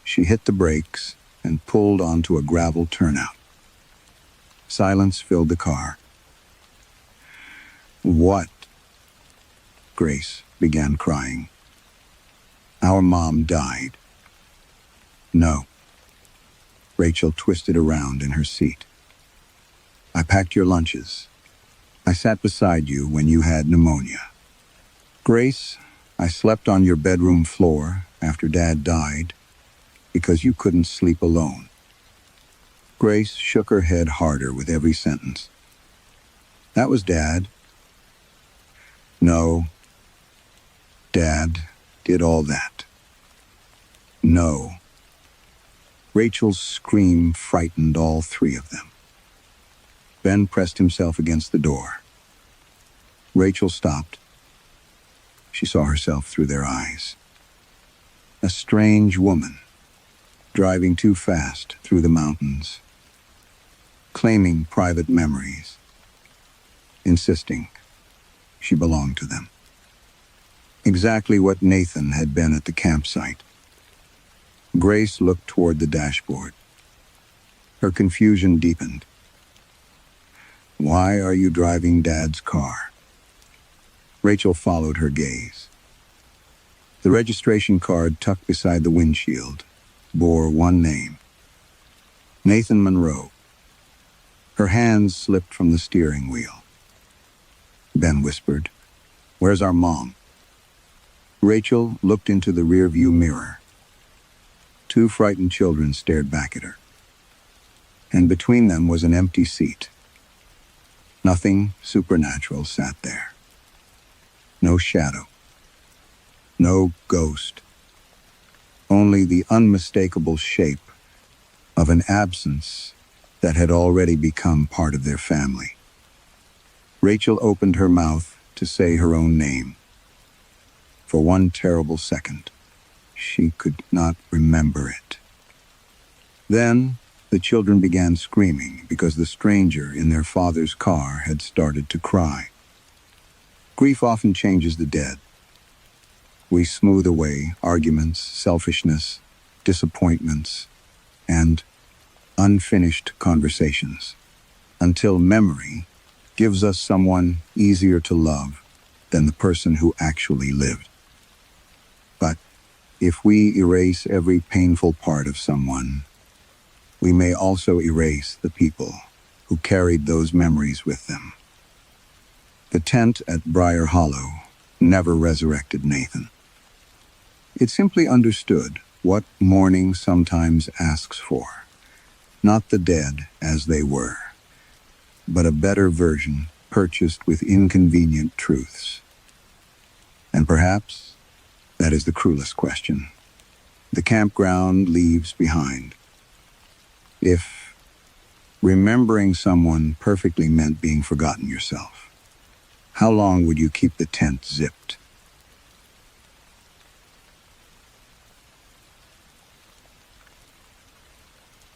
She hit the brakes and pulled onto a gravel turnout. Silence filled the car. What? Grace began crying. Our mom died. No. Rachel twisted around in her seat. I packed your lunches. I sat beside you when you had pneumonia. Grace, I slept on your bedroom floor after Dad died because you couldn't sleep alone. Grace shook her head harder with every sentence. That was Dad. No. Dad did all that. No. Rachel's scream frightened all three of them. Ben pressed himself against the door. Rachel stopped. She saw herself through their eyes. A strange woman, driving too fast through the mountains, claiming private memories, insisting she belonged to them. Exactly what Nathan had been at the campsite. Grace looked toward the dashboard. Her confusion deepened. Why are you driving Dad's car? Rachel followed her gaze. The registration card tucked beside the windshield bore one name. Nathan Monroe. Her hands slipped from the steering wheel. Ben whispered, Where's our mom? Rachel looked into the rearview mirror. Two frightened children stared back at her. And between them was an empty seat. Nothing supernatural sat there. No shadow. No ghost. Only the unmistakable shape of an absence that had already become part of their family. Rachel opened her mouth to say her own name. For one terrible second, she could not remember it. Then, the children began screaming because the stranger in their father's car had started to cry. Grief often changes the dead. We smooth away arguments, selfishness, disappointments, and unfinished conversations, until memory gives us someone easier to love than the person who actually lived. But if we erase every painful part of someone, we may also erase the people who carried those memories with them. The tent at Briar Hollow never resurrected Nathan. It simply understood what mourning sometimes asks for, not the dead as they were, but a better version purchased with inconvenient truths. And perhaps that is the cruelest question the campground leaves behind. If remembering someone perfectly meant being forgotten yourself, how long would you keep the tent zipped?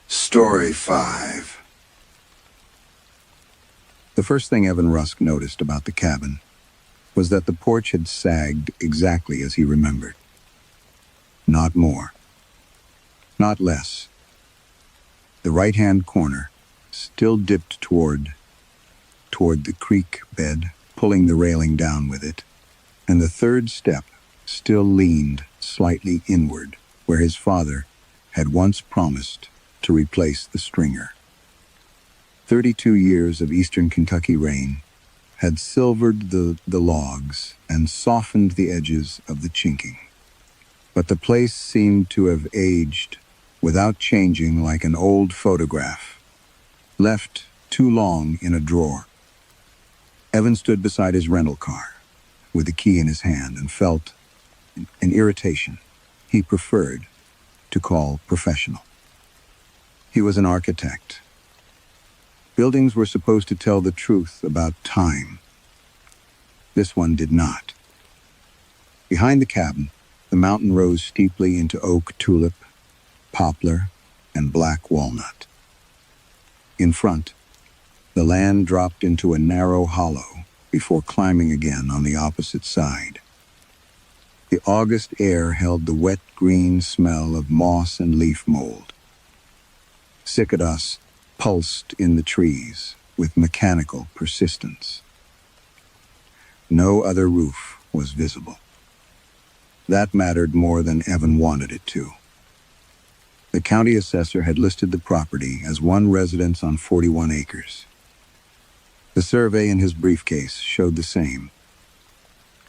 Story 5. The first thing Evan Rusk noticed about the cabin was that the porch had sagged exactly as he remembered. Not more. Not less. The right-hand corner still dipped toward the creek bed, pulling the railing down with it, and the third step still leaned slightly inward, where his father had once promised to replace the stringer. 32 years of eastern Kentucky rain had silvered the logs and softened the edges of the chinking. But the place seemed to have aged without changing, like an old photograph. left too long in a drawer. Evan stood beside his rental car, with the key in his hand, and felt an irritation he preferred to call professional. He was an architect. Buildings were supposed to tell the truth about time. This one did not. Behind the cabin, the mountain rose steeply into oak, tulip, poplar, and black walnut. In front, the land dropped into a narrow hollow before climbing again on the opposite side. The August air held the wet green smell of moss and leaf mold. Cicadas pulsed in the trees with mechanical persistence. No other roof was visible. That mattered more than Evan wanted it to. The county assessor had listed the property as one residence on 41 acres. The survey in his briefcase showed the same.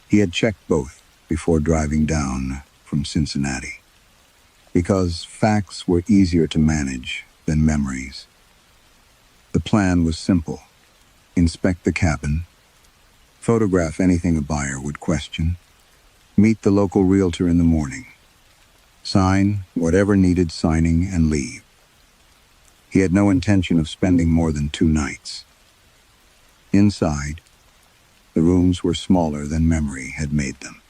He had checked both before driving down from Cincinnati, because facts were easier to manage than memories. The plan was simple: inspect the cabin, photograph anything a buyer would question, meet the local realtor in the morning, sign whatever needed signing, and leave. He had no intention of spending more than 2 nights. Inside, the rooms were smaller than memory had made them.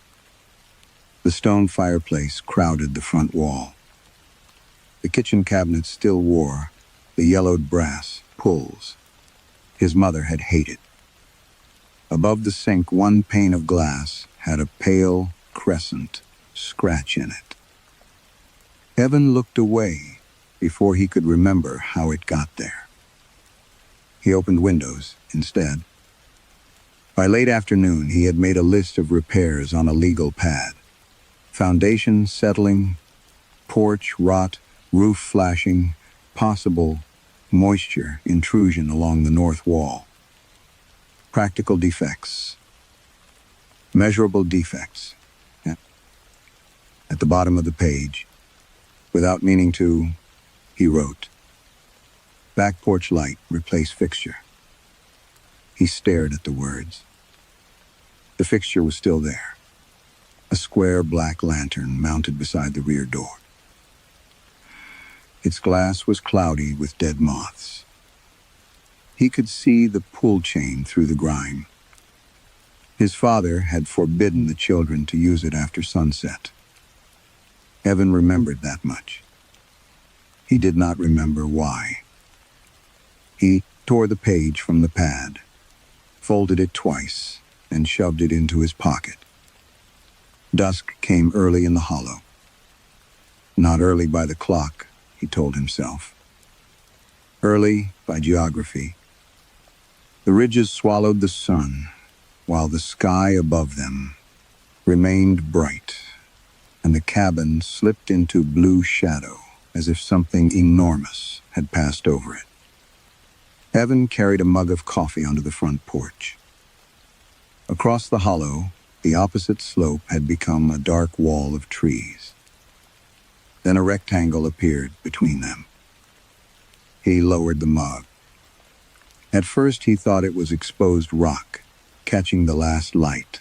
The stone fireplace crowded the front wall. The kitchen cabinet still wore the yellowed brass pulls his mother had hated. Above the sink, one pane of glass had a pale crescent scratch in it. Evan looked away before he could remember how it got there. He opened windows instead. By late afternoon, he had made a list of repairs on a legal pad: foundation settling, porch rot, roof flashing, possible moisture intrusion along the north wall. Practical defects. Measurable defects. At the bottom of the page, without meaning to, he wrote, "Back porch light, replace fixture." He stared at the words. The fixture was still there, a square black lantern mounted beside the rear door. Its glass was cloudy with dead moths. He could see the pull chain through the grime. His father had forbidden the children to use it after sunset. Evan remembered that much. He did not remember why. He tore the page from the pad, folded it twice, and shoved it into his pocket. Dusk came early in the hollow. Not early by the clock, he told himself. Early by geography. The ridges swallowed the sun, while the sky above them remained bright, and the cabin slipped into blue shadow as if something enormous had passed over it. Evan carried a mug of coffee onto the front porch. Across the hollow, the opposite slope had become a dark wall of trees. Then a rectangle appeared between them. He lowered the mug. At first he thought it was exposed rock, catching the last light.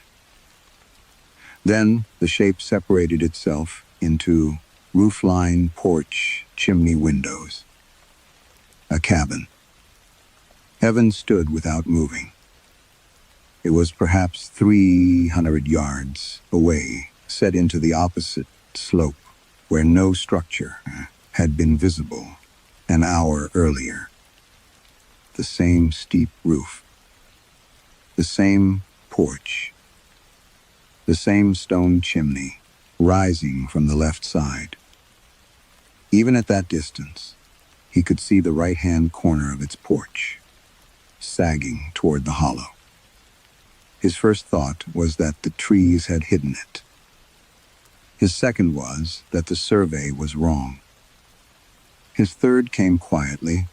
Then the shape separated itself into roofline, porch, chimney windows. A cabin. Evan stood without moving. It was perhaps 300 yards away, set into the opposite slope, where no structure had been visible an hour earlier. The same steep roof, the same porch, the same stone chimney rising from the left side. Even at that distance, he could see the right-hand corner of its porch, sagging toward the hollow. His first thought was that the trees had hidden it. His second was that the survey was wrong. His third came quietly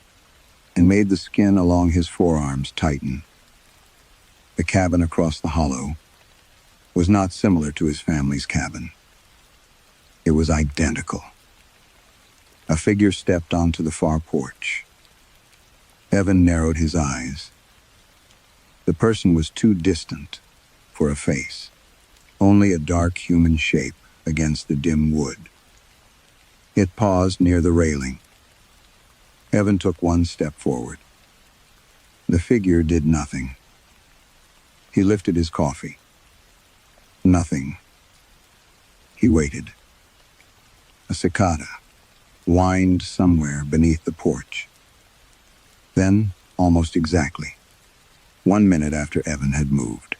and made the skin along his forearms tighten. The cabin across the hollow was not similar to his family's cabin. It was identical. A figure stepped onto the far porch. Evan narrowed his eyes. The person was too distant for a face, only a dark human shape against the dim wood. It paused near the railing. Evan took one step forward. The figure did nothing. He lifted his coffee. Nothing. He waited. A cicada whined somewhere beneath the porch. Then, almost exactly, 1 minute after Evan had moved,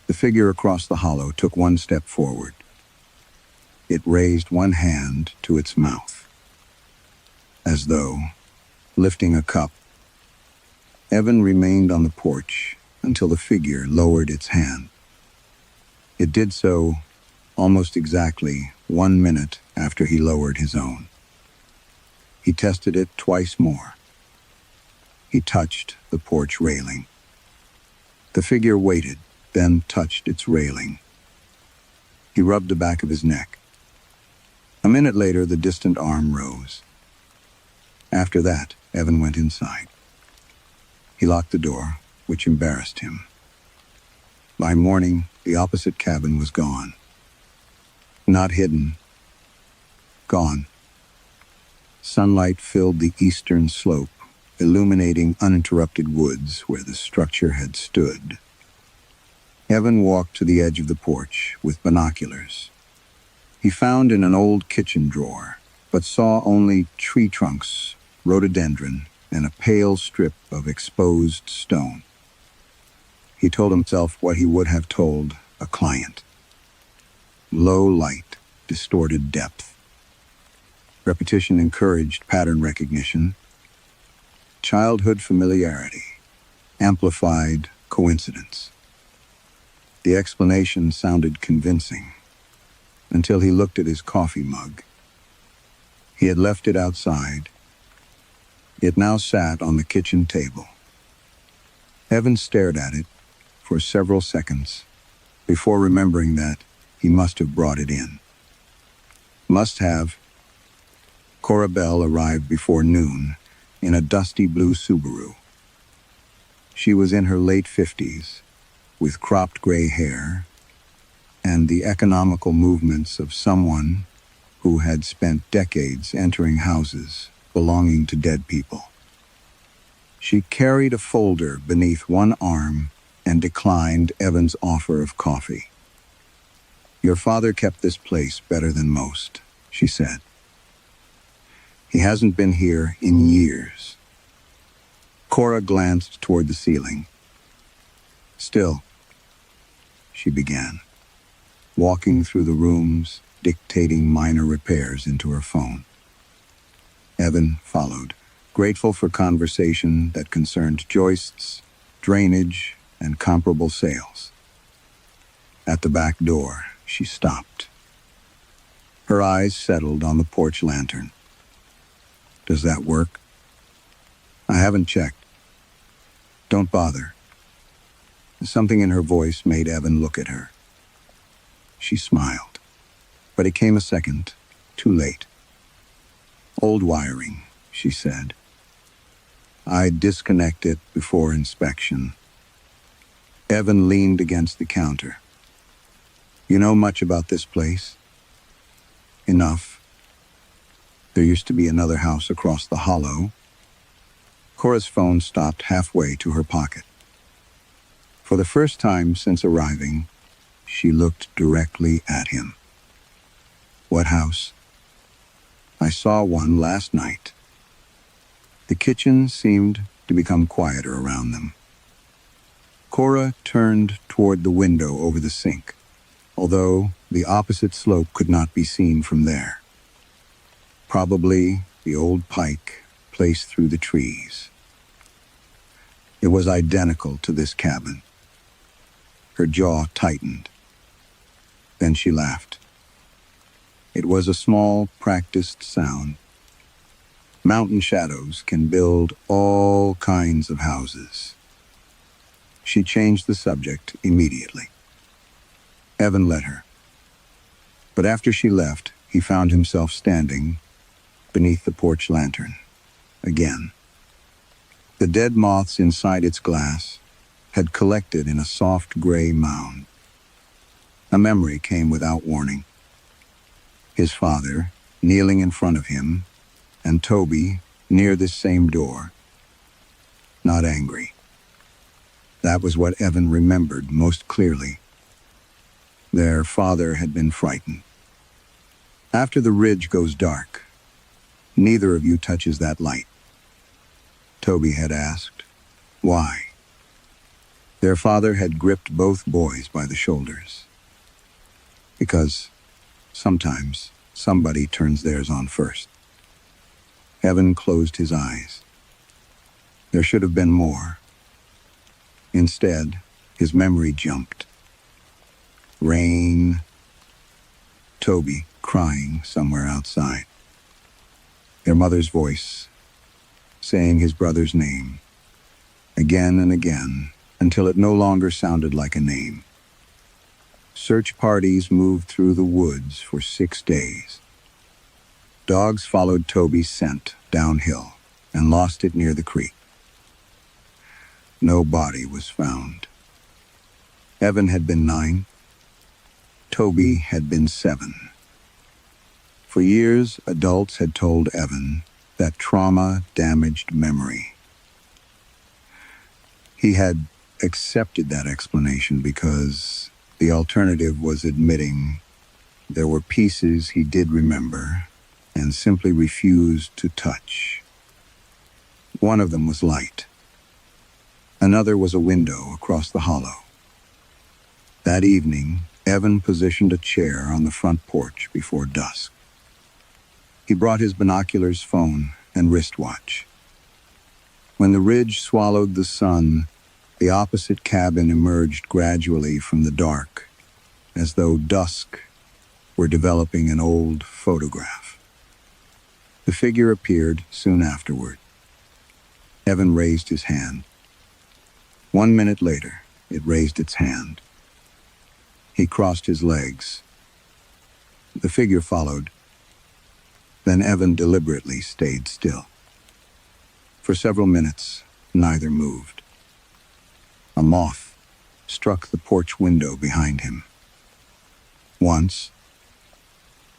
the figure across the hollow took one step forward. It raised one hand to its mouth, as though lifting a cup. Evan remained on the porch until the figure lowered its hand. It did so almost exactly 1 minute after he lowered his own. He tested it twice more. He touched the porch railing. The figure waited, then touched its railing. He rubbed the back of his neck. A minute later, the distant arm rose. After that, Evan went inside. He locked the door, which embarrassed him. By morning, the opposite cabin was gone. Not hidden. Gone. Sunlight filled the eastern slope, illuminating uninterrupted woods where the structure had stood. Evan walked to the edge of the porch with binoculars. He found in an old kitchen drawer, but saw only tree trunks, rhododendron, and a pale strip of exposed stone. He told himself what he would have told a client. Low light, distorted depth. Repetition encouraged pattern recognition. Childhood familiarity amplified coincidence. The explanation sounded convincing, until he looked at his coffee mug. He had left it outside. It now sat on the kitchen table. Evan stared at it for several seconds before remembering that he must have brought it in. Must have. Cora Bell arrived before noon in a dusty blue Subaru. She was in her late 50s, with cropped gray hair and the economical movements of someone who had spent decades entering houses belonging to dead people. She carried a folder beneath one arm and declined Evan's offer of coffee. "Your father kept this place better than most," she said. "He hasn't been here in years." Cora glanced toward the ceiling. "Still," she began, walking through the rooms, dictating minor repairs into her phone. Evan followed, grateful for conversation that concerned joists, drainage, and comparable sales. At the back door, she stopped. Her eyes settled on the porch lantern. "Does that work?" "I haven't checked." "Don't bother." Something in her voice made Evan look at her. She smiled, but it came a second, too late. "Old wiring," she said. "I'd disconnect it before inspection." Evan leaned against the counter. "You know much about this place?" "Enough. There used to be another house across the hollow." Cora's phone stopped halfway to her pocket. For the first time since arriving, she looked directly at him. "What house?" "I saw one last night." The kitchen seemed to become quieter around them. Cora turned toward the window over the sink, although the opposite slope could not be seen from there. Probably the old pike placed through the trees. It was identical to this cabin. Her jaw tightened. Then she laughed. It was a small, practiced sound. Mountain shadows can build all kinds of houses. She changed the subject immediately. Evan let her. But after she left, he found himself standing beneath the porch lantern again. The dead moths inside its glass had collected in a soft gray mound. A memory came without warning. His father, kneeling in front of him, and Toby, near this same door. Not angry. That was what Evan remembered most clearly. Their father had been frightened. After the ridge goes dark, neither of you touches that light. Toby had asked, why? Their father had gripped both boys by the shoulders. Because sometimes somebody turns theirs on first. Evan closed his eyes. There should have been more. Instead, his memory jumped. Rain. Toby crying somewhere outside. Their mother's voice, saying his brother's name, again and again, until it no longer sounded like a name. Search parties moved through the woods for 6 days. Dogs followed Toby's scent downhill and lost it near the creek. No body was found. Evan had been 9. Toby had been 7. For years, adults had told Evan that trauma damaged memory. He had accepted that explanation because the alternative was admitting there were pieces he did remember and simply refused to touch. One of them was light. Another was a window across the hollow. That evening, Evan positioned a chair on the front porch before dusk. He brought his binoculars, phone, and wristwatch. When the ridge swallowed the sun, the opposite cabin emerged gradually from the dark, as though Dusk were developing an old photograph. The figure appeared soon afterward. Evan raised his hand. 1 minute later, it raised its hand. He crossed his legs. The figure followed. Then Evan deliberately stayed still. For several minutes, neither moved. A moth struck the porch window behind him. Once,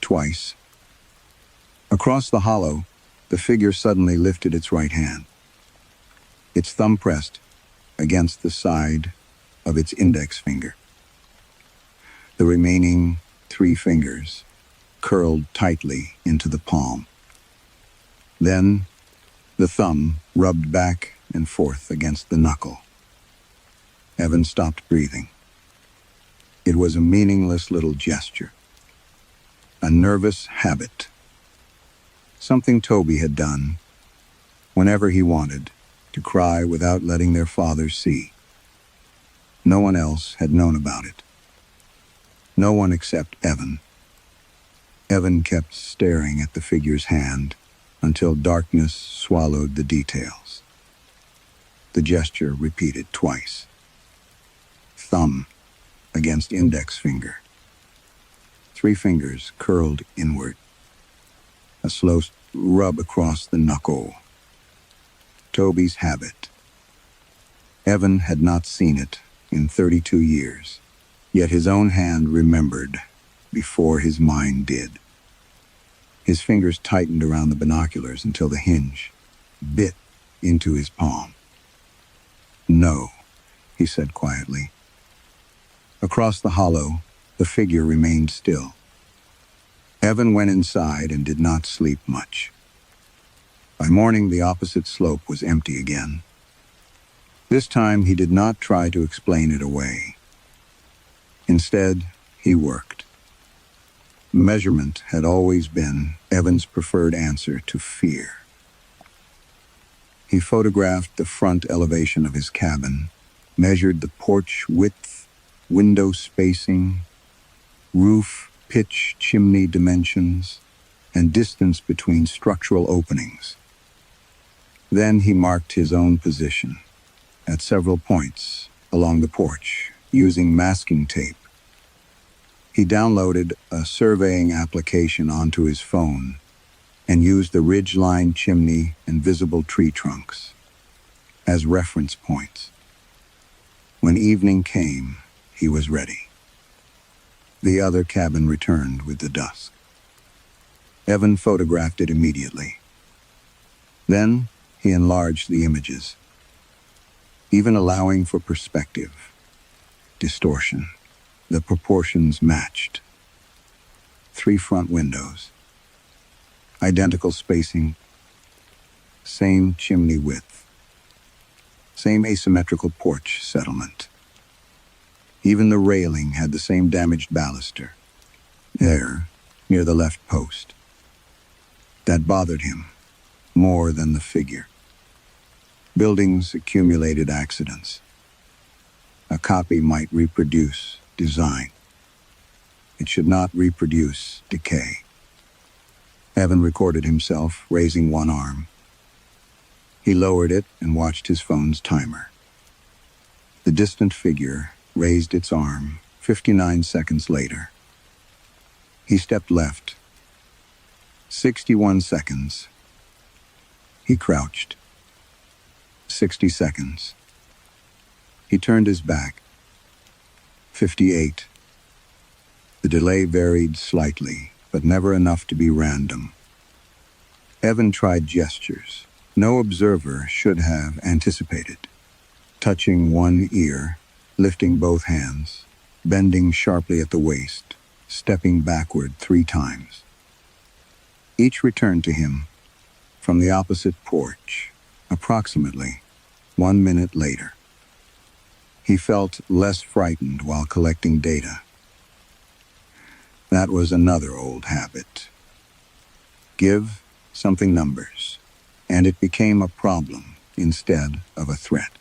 twice. Across the hollow, the figure suddenly lifted its right hand. Its thumb pressed against the side of its index finger. The remaining 3 fingers curled tightly into the palm. Then, the thumb rubbed back and forth against the knuckle. Evan stopped breathing. It was a meaningless little gesture. A nervous habit. Something Toby had done whenever he wanted to cry without letting their father see. No one else had known about it. No one except Evan. Evan kept staring at the figure's hand until darkness swallowed the details. The gesture repeated twice. Thumb against index finger. 3 fingers curled inward. A slow rub across the knuckle. Toby's habit. Evan had not seen it in 32 years, yet his own hand remembered before his mind did. His fingers tightened around the binoculars until the hinge bit into his palm. No, he said quietly. Across the hollow, the figure remained still. Evan went inside and did not sleep much. By morning, the opposite slope was empty again. This time, he did not try to explain it away. Instead, he worked. Measurement had always been Evan's preferred answer to fear. He photographed the front elevation of his cabin, measured the porch width, window spacing, roof, pitch, chimney dimensions, and distance between structural openings. Then he marked his own position at several points along the porch using masking tape. He downloaded a surveying application onto his phone and used the ridge-line chimney and visible tree trunks. as reference points. When evening came, he was ready. The other cabin returned with the dusk. Evan photographed it immediately. Then he enlarged the images, even allowing for perspective, distortion. The proportions matched. 3 front windows, identical spacing, same chimney width, same asymmetrical porch settlement. Even the railing had the same damaged baluster, there, near the left post. That bothered him more than the figure. Buildings accumulated accidents. A copy might reproduce design. It should not reproduce decay. Evan recorded himself raising one arm. He lowered it and watched his phone's timer. The distant figure raised its arm 59 seconds later. He stepped left. 61 seconds. He crouched. 60 seconds. He turned his back. 58. The delay varied slightly, but never enough to be random. Evan tried gestures no observer should have anticipated. Touching one ear, lifting both hands, bending sharply at the waist, stepping backward 3 times. Each returned to him from the opposite porch, approximately 1 minute later. He felt less frightened while collecting data. That was another old habit. Give something numbers, and it became a problem instead of a threat.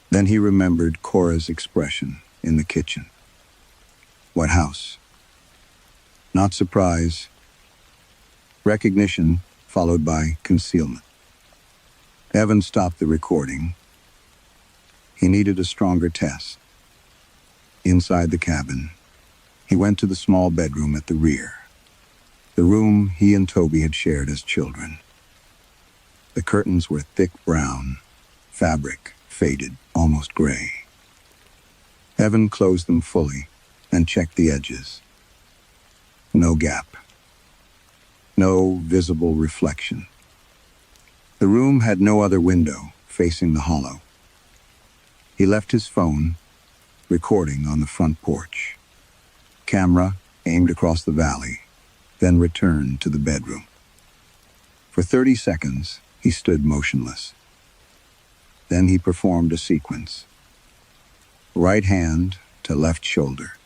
Then he remembered Cora's expression in the kitchen. What house? Not surprise. Recognition followed by concealment. Evan stopped the recording. He needed a stronger test. Inside the cabin, he went to the small bedroom at the rear, the room he and Toby had shared as children. The curtains were thick brown, fabric faded, almost gray. Evan closed them fully and checked the edges. No gap. No visible reflection. The room had no other window facing the hollow. He left his phone, recording on the front porch. Camera aimed across the valley, then returned to the bedroom. For 30 seconds, he stood motionless. Then he performed a sequence. Right hand to left shoulder.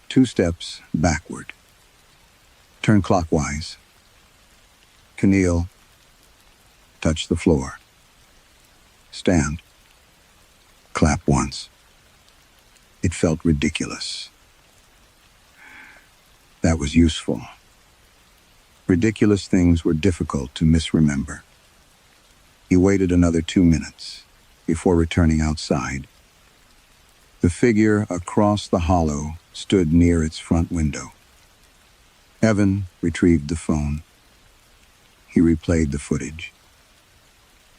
2 steps backward. Turn clockwise. Kneel. Touch the floor. Stand. Clap once. It felt ridiculous. That was useful. Ridiculous things were difficult to misremember. He waited another 2 minutes before returning outside. The figure across the hollow stood near its front window. Evan retrieved the phone. He replayed the footage.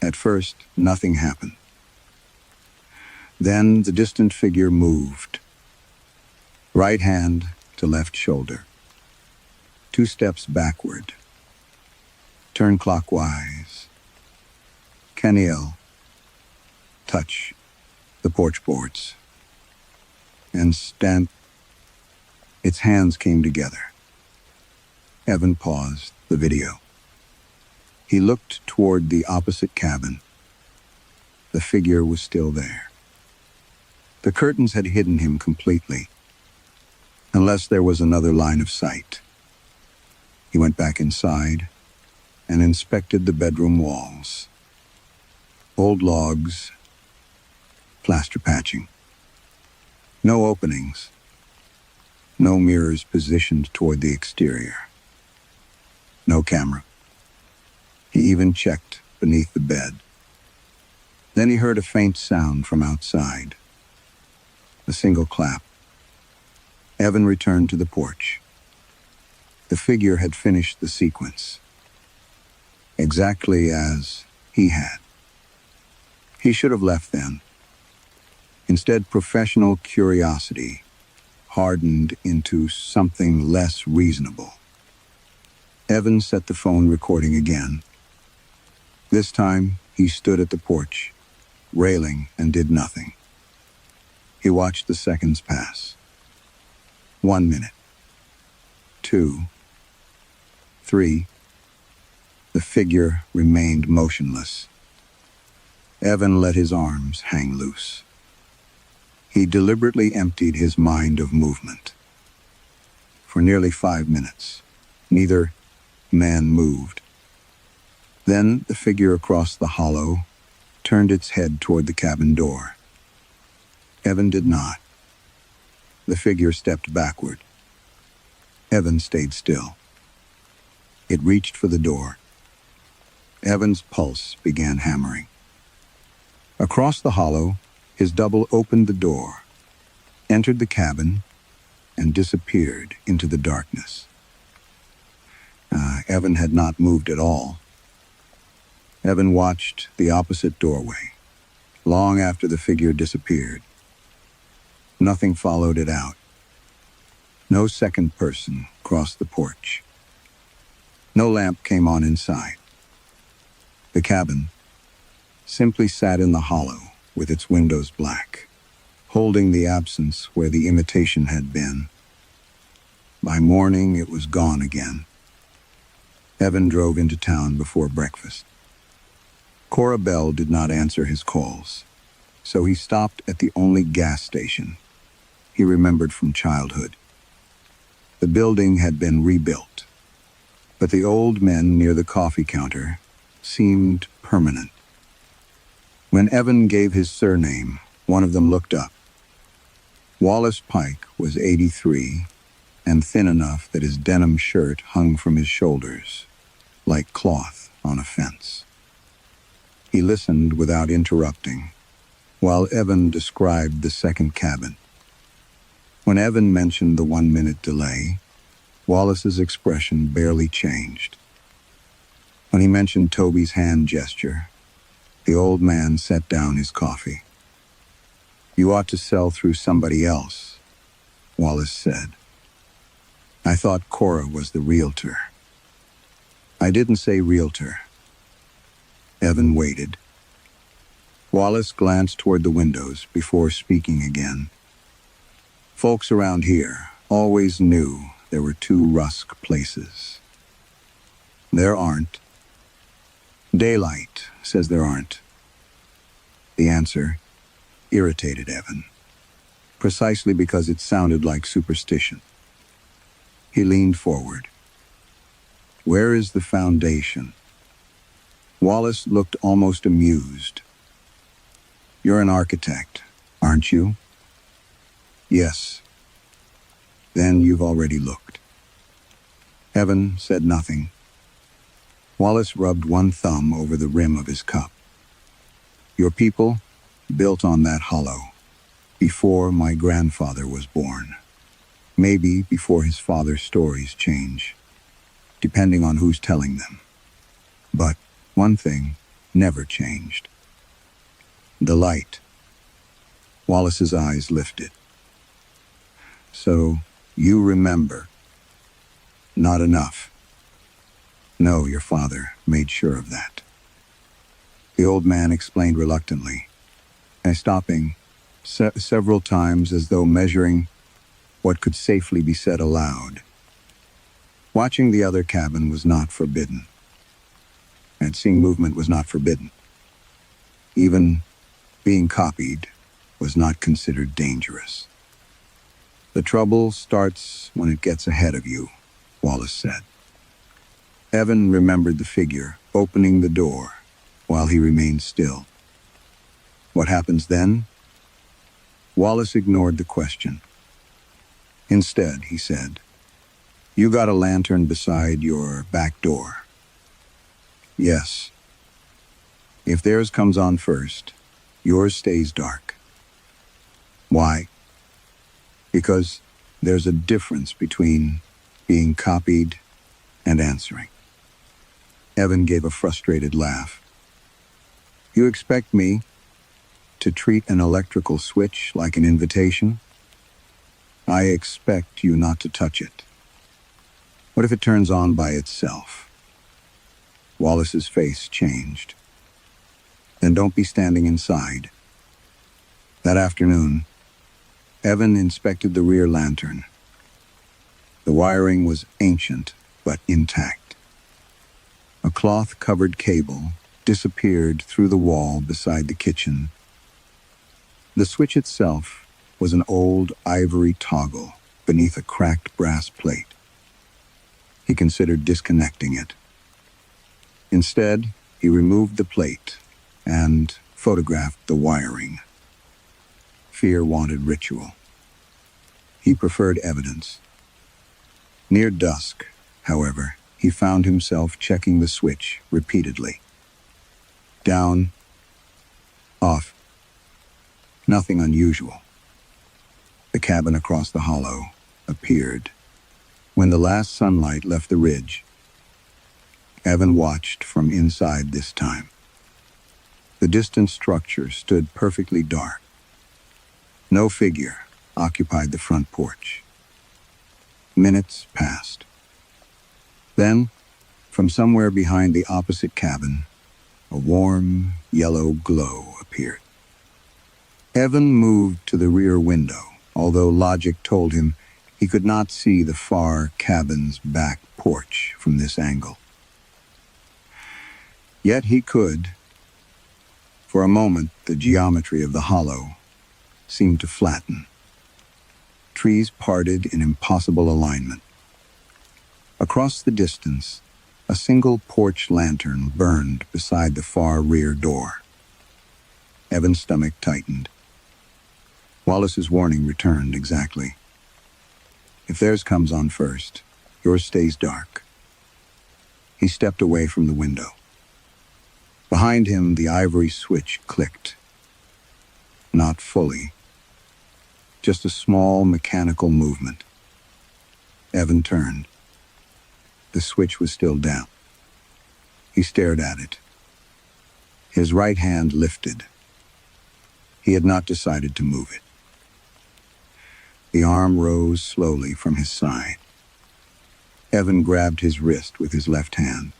At first, nothing happened. Then the distant figure moved. Right hand to left shoulder. 2 steps backward. Turn clockwise. Caniel. Touch the porch boards. And stand. Its hands came together. Evan paused the video. He looked toward the opposite cabin. The figure was still there. The curtains had hidden him completely, unless there was another line of sight. He went back inside and inspected the bedroom walls. Old logs, plaster patching. No openings. No mirrors positioned toward the exterior. No camera. He even checked beneath the bed. Then he heard a faint sound from outside. A single clap. Evan returned to the porch. The figure had finished the sequence, exactly as he had. He should have left then. Instead, professional curiosity hardened into something less reasonable. Evan set the phone recording again. This time, he stood at the porch, railing, and did nothing. He watched the seconds pass. 1 minute. 2. 3. The figure remained motionless. Evan let his arms hang loose. He deliberately emptied his mind of movement. For nearly 5 minutes, neither man moved. Then the figure across the hollow turned its head toward the cabin door. Evan did not. The figure stepped backward. Evan stayed still. It reached for the door. Evan's pulse began hammering. Across the hollow, his double opened the door, entered the cabin, and disappeared into the darkness. Evan had not moved at all. Evan watched the opposite doorway, long after the figure disappeared. Nothing followed it out. No second person crossed the porch. No lamp came on inside. The cabin simply sat in the hollow with its windows black, holding the absence where the imitation had been. By morning, it was gone again. Evan drove into town before breakfast. Cora Bell did not answer his calls, so he stopped at the only gas station he remembered from childhood. The building had been rebuilt, but the old men near the coffee counter seemed permanent. When Evan gave his surname, one of them looked up. Wallace Pike was 83 and thin enough that his denim shirt hung from his shoulders, like cloth on a fence. He listened without interrupting, while Evan described the second cabin. When Evan mentioned the 1-minute delay, Wallace's expression barely changed. When he mentioned Toby's hand gesture, the old man set down his coffee. "You ought to sell through somebody else," Wallace said. "I thought Cora was the realtor." "I didn't say realtor." Evan waited. Wallace glanced toward the windows before speaking again. "Folks around here always knew there were 2 Rusk places." "There aren't." "Daylight says there aren't." The answer irritated Evan, precisely because it sounded like superstition. He leaned forward. "Where is the foundation?" Wallace looked almost amused. "You're an architect, aren't you?" "Yes." "Then you've already looked." Evan said nothing. Wallace rubbed one thumb over the rim of his cup. "Your people built on that hollow before my grandfather was born. Maybe before his father's stories change, depending on who's telling them. But one thing never changed. The light." Wallace's eyes lifted. "So you remember?" "Not enough." "No, your father made sure of that." The old man explained reluctantly, and stopping several times as though measuring what could safely be said aloud. Watching the other cabin was not forbidden, and seeing movement was not forbidden. Even being copied was not considered dangerous. "The trouble starts when it gets ahead of you," Wallace said. Evan remembered the figure opening the door while he remained still. "What happens then?" Wallace ignored the question. Instead, he said, "You got a lantern beside your back door?" "Yes." "If theirs comes on first, yours stays dark." "Why?" "Because there's a difference between being copied and answering." Evan gave a frustrated laugh. "You expect me To treat an electrical switch like an invitation? I expect you not to touch it. What if it turns on by itself? Wallace's face changed. Then don't be standing inside. That afternoon, Evan inspected the rear lantern. The wiring was ancient, but intact. A cloth-covered cable disappeared through the wall beside the kitchen. The switch itself was an old ivory toggle beneath a cracked brass plate. He considered disconnecting it. Instead, he removed the plate and photographed the wiring. Fear wanted ritual. He preferred evidence. Near dusk, however, he found himself checking the switch repeatedly. Down, off. Nothing unusual. The cabin across the hollow appeared. When the last sunlight left the ridge, Evan watched from inside this time. The distant structure stood perfectly dark. No figure occupied the front porch. Minutes passed. Then, from somewhere behind the opposite cabin, a warm, yellow glow appeared. Evan moved to the rear window, although logic told him he could not see the far cabin's back porch from this angle. Yet he could. For a moment, the geometry of the hollow seemed to flatten. Trees parted in impossible alignment. Across the distance, a single porch lantern burned beside the far rear door. Evan's stomach tightened. Wallace's warning returned exactly. If theirs comes on first, yours stays dark. He stepped away from the window. Behind him, the ivory switch clicked. Not fully. Just a small mechanical movement. Evan turned. The switch was still down. He stared at it. His right hand lifted. He had not decided to move it. The arm rose slowly from his side. Evan grabbed his wrist with his left hand.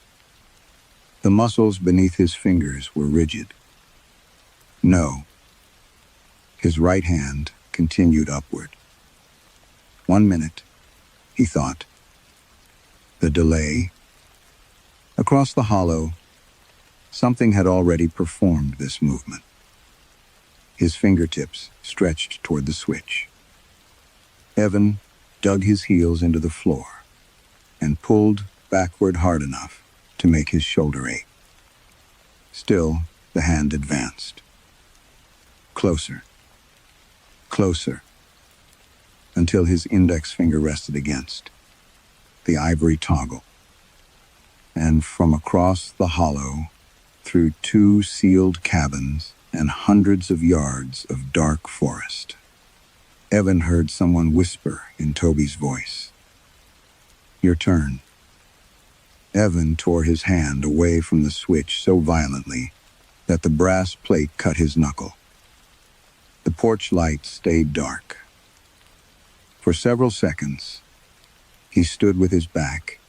The muscles beneath his fingers were rigid. No. His right hand continued upward. 1 minute, he thought. The delay. Across the hollow, something had already performed this movement. His fingertips stretched toward the switch. Evan dug his heels into the floor and pulled backward hard enough to make his shoulder ache. Still, the hand advanced. Closer. Closer. Until his index finger rested against the ivory toggle. And from across the hollow, through 2 sealed cabins and hundreds of yards of dark forest, Evan heard someone whisper in Toby's voice. Your turn. Evan tore his hand away from the switch so violently that the brass plate cut his knuckle. The porch light stayed dark. For several seconds, he stood with his back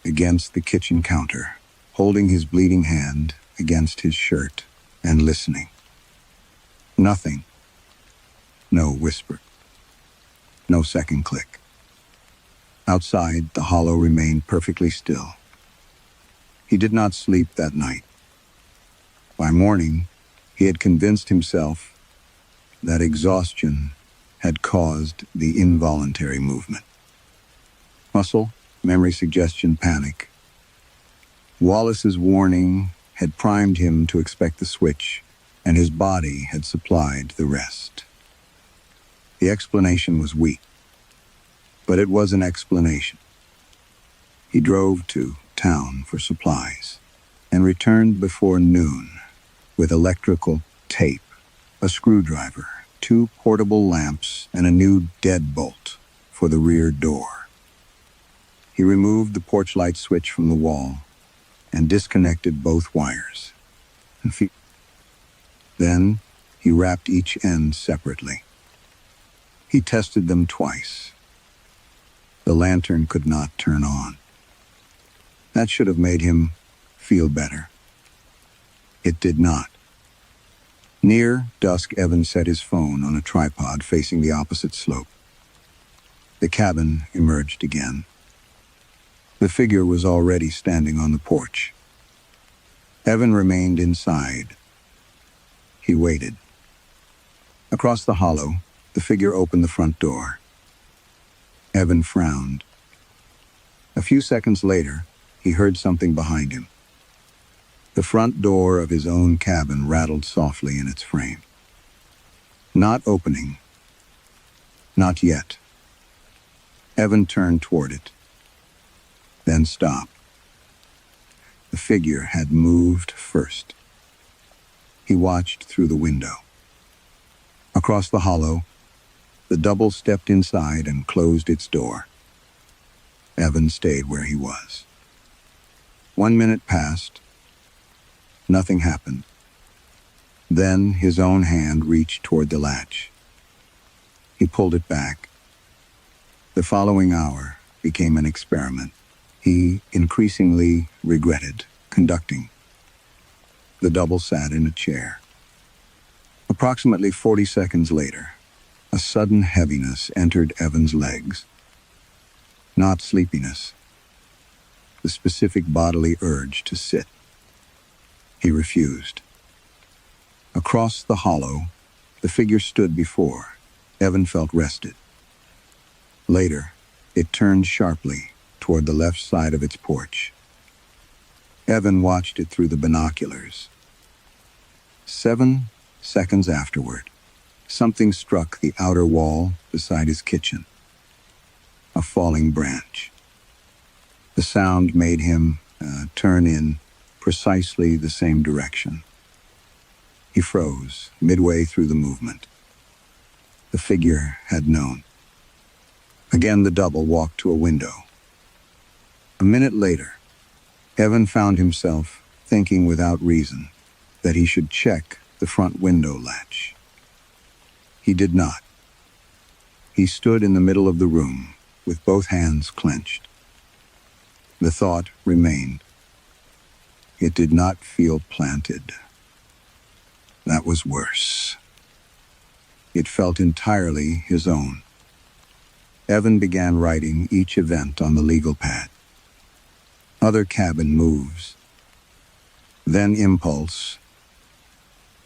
against the kitchen counter, holding his bleeding hand against his shirt and listening. Nothing. No whisper. No second click. Outside, the hollow remained perfectly still. He did not sleep that night. By morning, he had convinced himself that exhaustion had caused the involuntary movement. Muscle, memory suggestion, panic. Wallace's warning had primed him to expect the switch, and his body had supplied the rest. The explanation was weak, but it was an explanation. He drove to town for supplies and returned before noon with electrical tape, a screwdriver, 2 portable lamps, and a new deadbolt for the rear door. He removed the porch light switch from the wall and disconnected both wires. Then He wrapped each end separately. He tested them twice. The lantern could not turn on. That should have made him feel better. It did not. Near dusk, Evan set his phone on a tripod facing the opposite slope. The cabin emerged again. The figure was already standing on the porch. Evan remained inside. He waited. Across the hollow, the figure opened the front door. Evan frowned. A few seconds later, he heard something behind him. The front door of his own cabin rattled softly in its frame. Not opening. Not yet. Evan turned toward it, then stopped. The figure had moved first. He watched through the window. Across the hollow, the double stepped inside and closed its door. Evan stayed where he was. 1 minute passed. Nothing happened. Then his own hand reached toward the latch. He pulled it back. The following hour became an experiment he increasingly regretted conducting. The double sat in a chair. Approximately 40 seconds later, a sudden heaviness entered Evan's legs. Not sleepiness. The specific bodily urge to sit. He refused. Across the hollow, the figure stood before. Evan felt rested. Later, it turned sharply toward the left side of its porch. Evan watched it through the binoculars. 7 seconds afterward, something struck the outer wall beside his kitchen. A falling branch. The sound made him turn in precisely the same direction. He froze midway through the movement. The figure had known. Again, the double walked to a window. A minute later, Evan found himself thinking without reason that he should check the front window latch. He did not. He stood in the middle of the room with both hands clenched. The thought remained. It did not feel planted. That was worse. It felt entirely his own. Evan began writing each event on the legal pad. Other cabin moves. Then impulse.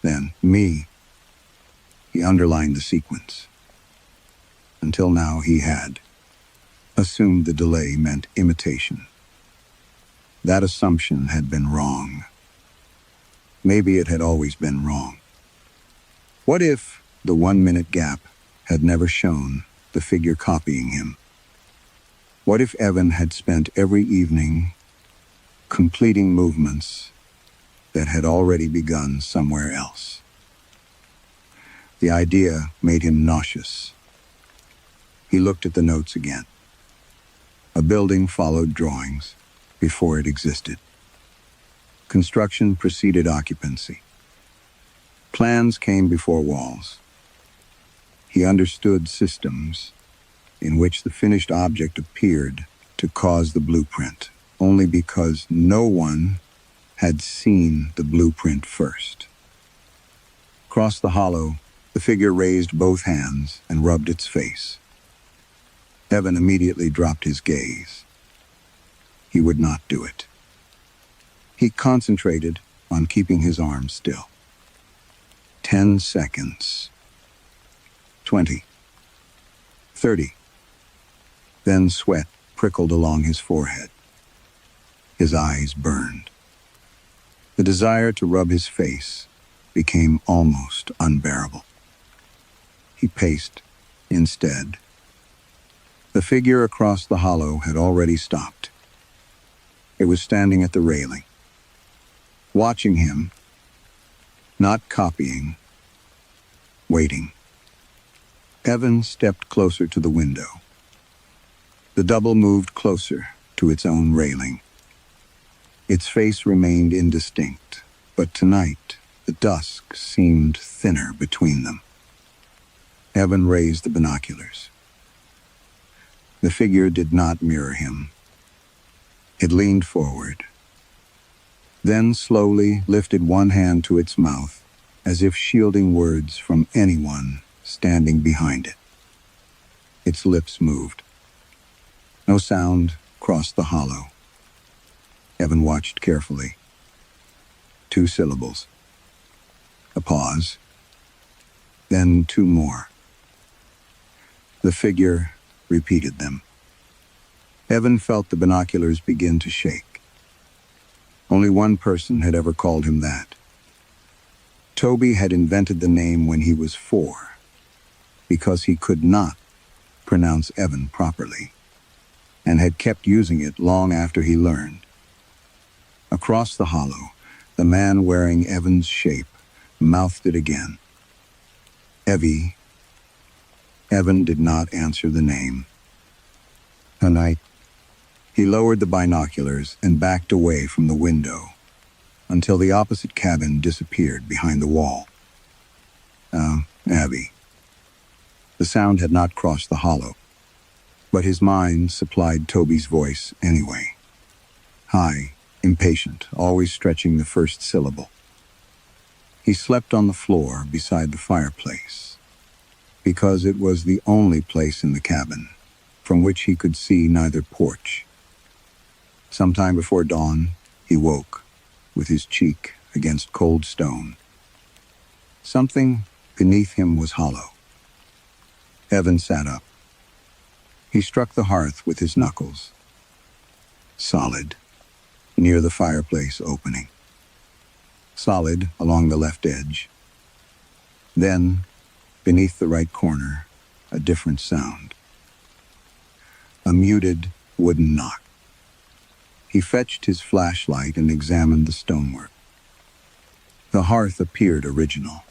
Then me. He underlined the sequence. Until now he had assumed the delay meant imitation. That assumption had been wrong. Maybe it had always been wrong. What if the 1 minute gap had never shown the figure copying him? What if Evan had spent every evening completing movements that had already begun somewhere else? The idea made him nauseous. He looked at the notes again. A building followed drawings before it existed. Construction preceded occupancy. Plans came before walls. He understood systems in which the finished object appeared to cause the blueprint, only because no one had seen the blueprint first. Across the hollow, the figure raised both hands and rubbed its face. Evan immediately dropped his gaze. He would not do it. He concentrated on keeping his arms still. 10 seconds. 20. 30. Then sweat prickled along his forehead. His eyes burned. The desire to rub his face became almost unbearable. He paced instead. The figure across the hollow had already stopped. It was standing at the railing, watching him, not copying, waiting. Evan stepped closer to the window. The double moved closer to its own railing. Its face remained indistinct, but tonight The dusk seemed thinner between them. Evan raised the binoculars. The figure did not mirror him. It leaned forward, then slowly lifted one hand to its mouth, as if shielding words from anyone standing behind it. Its lips moved. No sound crossed the hollow. Evan watched carefully. 2 syllables. A pause. Then 2 more. The figure repeated them. Evan felt the binoculars begin to shake. Only one person had ever called him that. Toby had invented the name when he was 4, because he could not pronounce Evan properly, and had kept using it long after he learned. Across the hollow, the man wearing Evan's shape mouthed it again. Evie. Evan did not answer the name. Tonight. He lowered the binoculars and backed away from the window until the opposite cabin disappeared behind the wall. Abby. The sound had not crossed the hollow, but his mind supplied Toby's voice anyway. High, impatient, always stretching the first syllable. He slept on the floor beside the fireplace, because it was the only place in the cabin from which he could see neither porch. Sometime before dawn, he woke, with his cheek against cold stone. Something beneath him was hollow. Evan sat up. He struck the hearth with his knuckles. Solid, near the fireplace opening. Solid along the left edge. Then, beneath the right corner, a different sound. A muted wooden knock. He fetched his flashlight and examined the stonework. The hearth appeared original,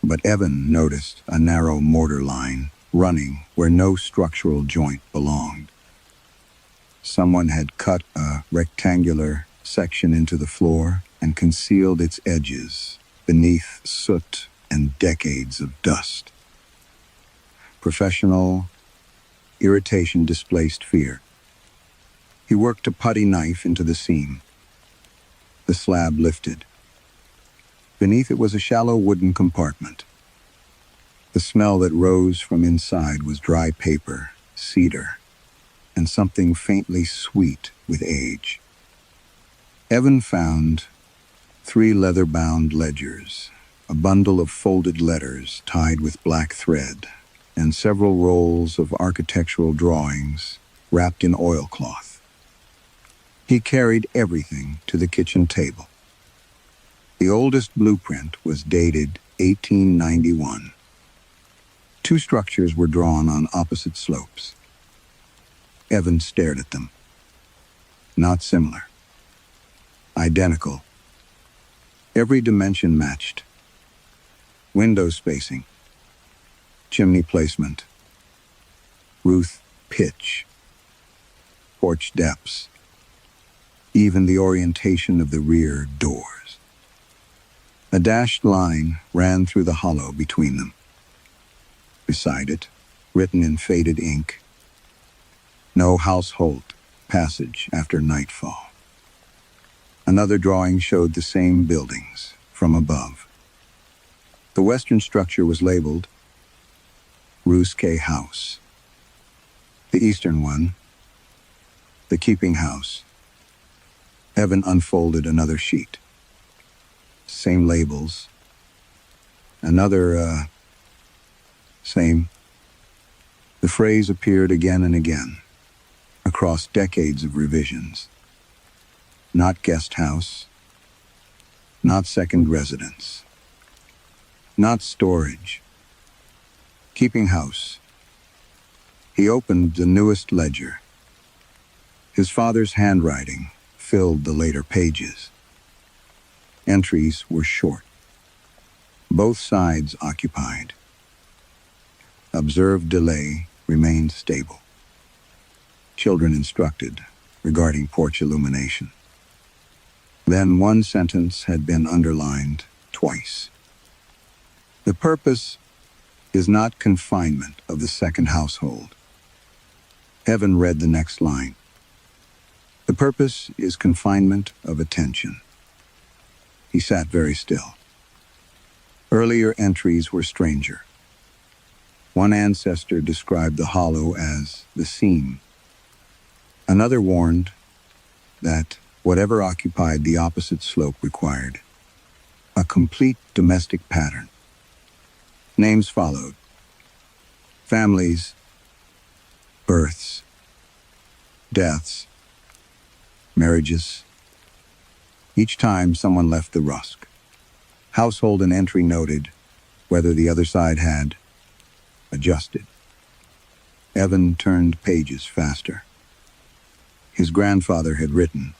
but Evan noticed a narrow mortar line running where no structural joint belonged. Someone had cut a rectangular section into the floor and concealed its edges beneath soot and decades of dust. Professional irritation displaced fear. He worked a putty knife into the seam. The slab lifted. Beneath it was a shallow wooden compartment. The smell that rose from inside was dry paper, cedar, and something faintly sweet with age. Evan found 3 leather-bound ledgers, a bundle of folded letters tied with black thread, and several rolls of architectural drawings wrapped in oilcloth. He carried everything to the kitchen table. The oldest blueprint was dated 1891. 2 structures were drawn on opposite slopes. Evan stared at them. Not similar. Identical. Every dimension matched. Window spacing. Chimney placement. Roof pitch. Porch depths. Even the orientation of the rear doors. A dashed line ran through the hollow between them. Beside it, written in faded ink, no household passage after nightfall. Another drawing showed the same buildings from above. The western structure was labeled Ruske House. The eastern one, the Keeping House. Evan unfolded another sheet. Same labels. Another, same. The phrase appeared again and again, across decades of revisions. Not guest house. Not second residence. Not storage. Keeping house. He opened the newest ledger. His father's handwriting filled the later pages. Entries were short. Both sides occupied. Observed delay remained stable. Children instructed regarding porch illumination. Then one sentence had been underlined twice. The purpose is not confinement of the second household. Evan read the next line. The purpose is confinement of attention. He sat very still. Earlier entries were stranger. One ancestor described the hollow as the seam. Another warned that whatever occupied the opposite slope required a complete domestic pattern. Names followed. Families, births, deaths, marriages. Each time someone left the rusk. Household and entry noted whether the other side had adjusted. Evan turned pages faster. His grandfather had written,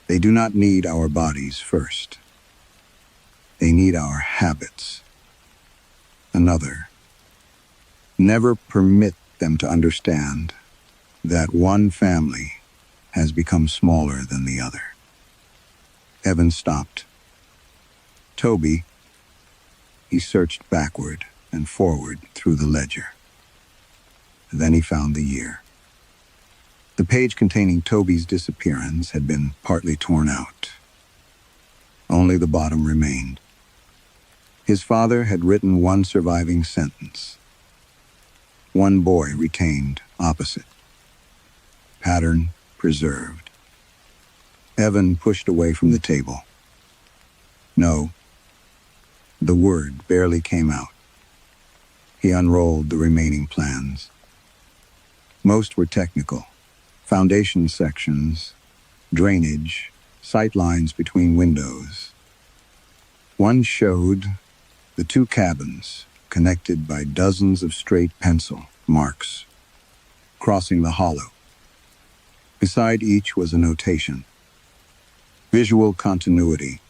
"They do not need our bodies first. They need our habits." Another, "Never permit them to understand that one family has become smaller than the other." Evan stopped. Toby. He searched backward and forward through the ledger. Then he found the year. The page containing Toby's disappearance had been partly torn out. Only the bottom remained. His father had written one surviving sentence. One boy retained opposite. Pattern preserved. Evan pushed away from the table. No. The word barely came out. He unrolled the remaining plans. Most were technical. Foundation sections, drainage, sight lines between windows. One showed the two cabins connected by dozens of straight pencil marks, crossing the hollow. Beside each was a notation. Visual continuity.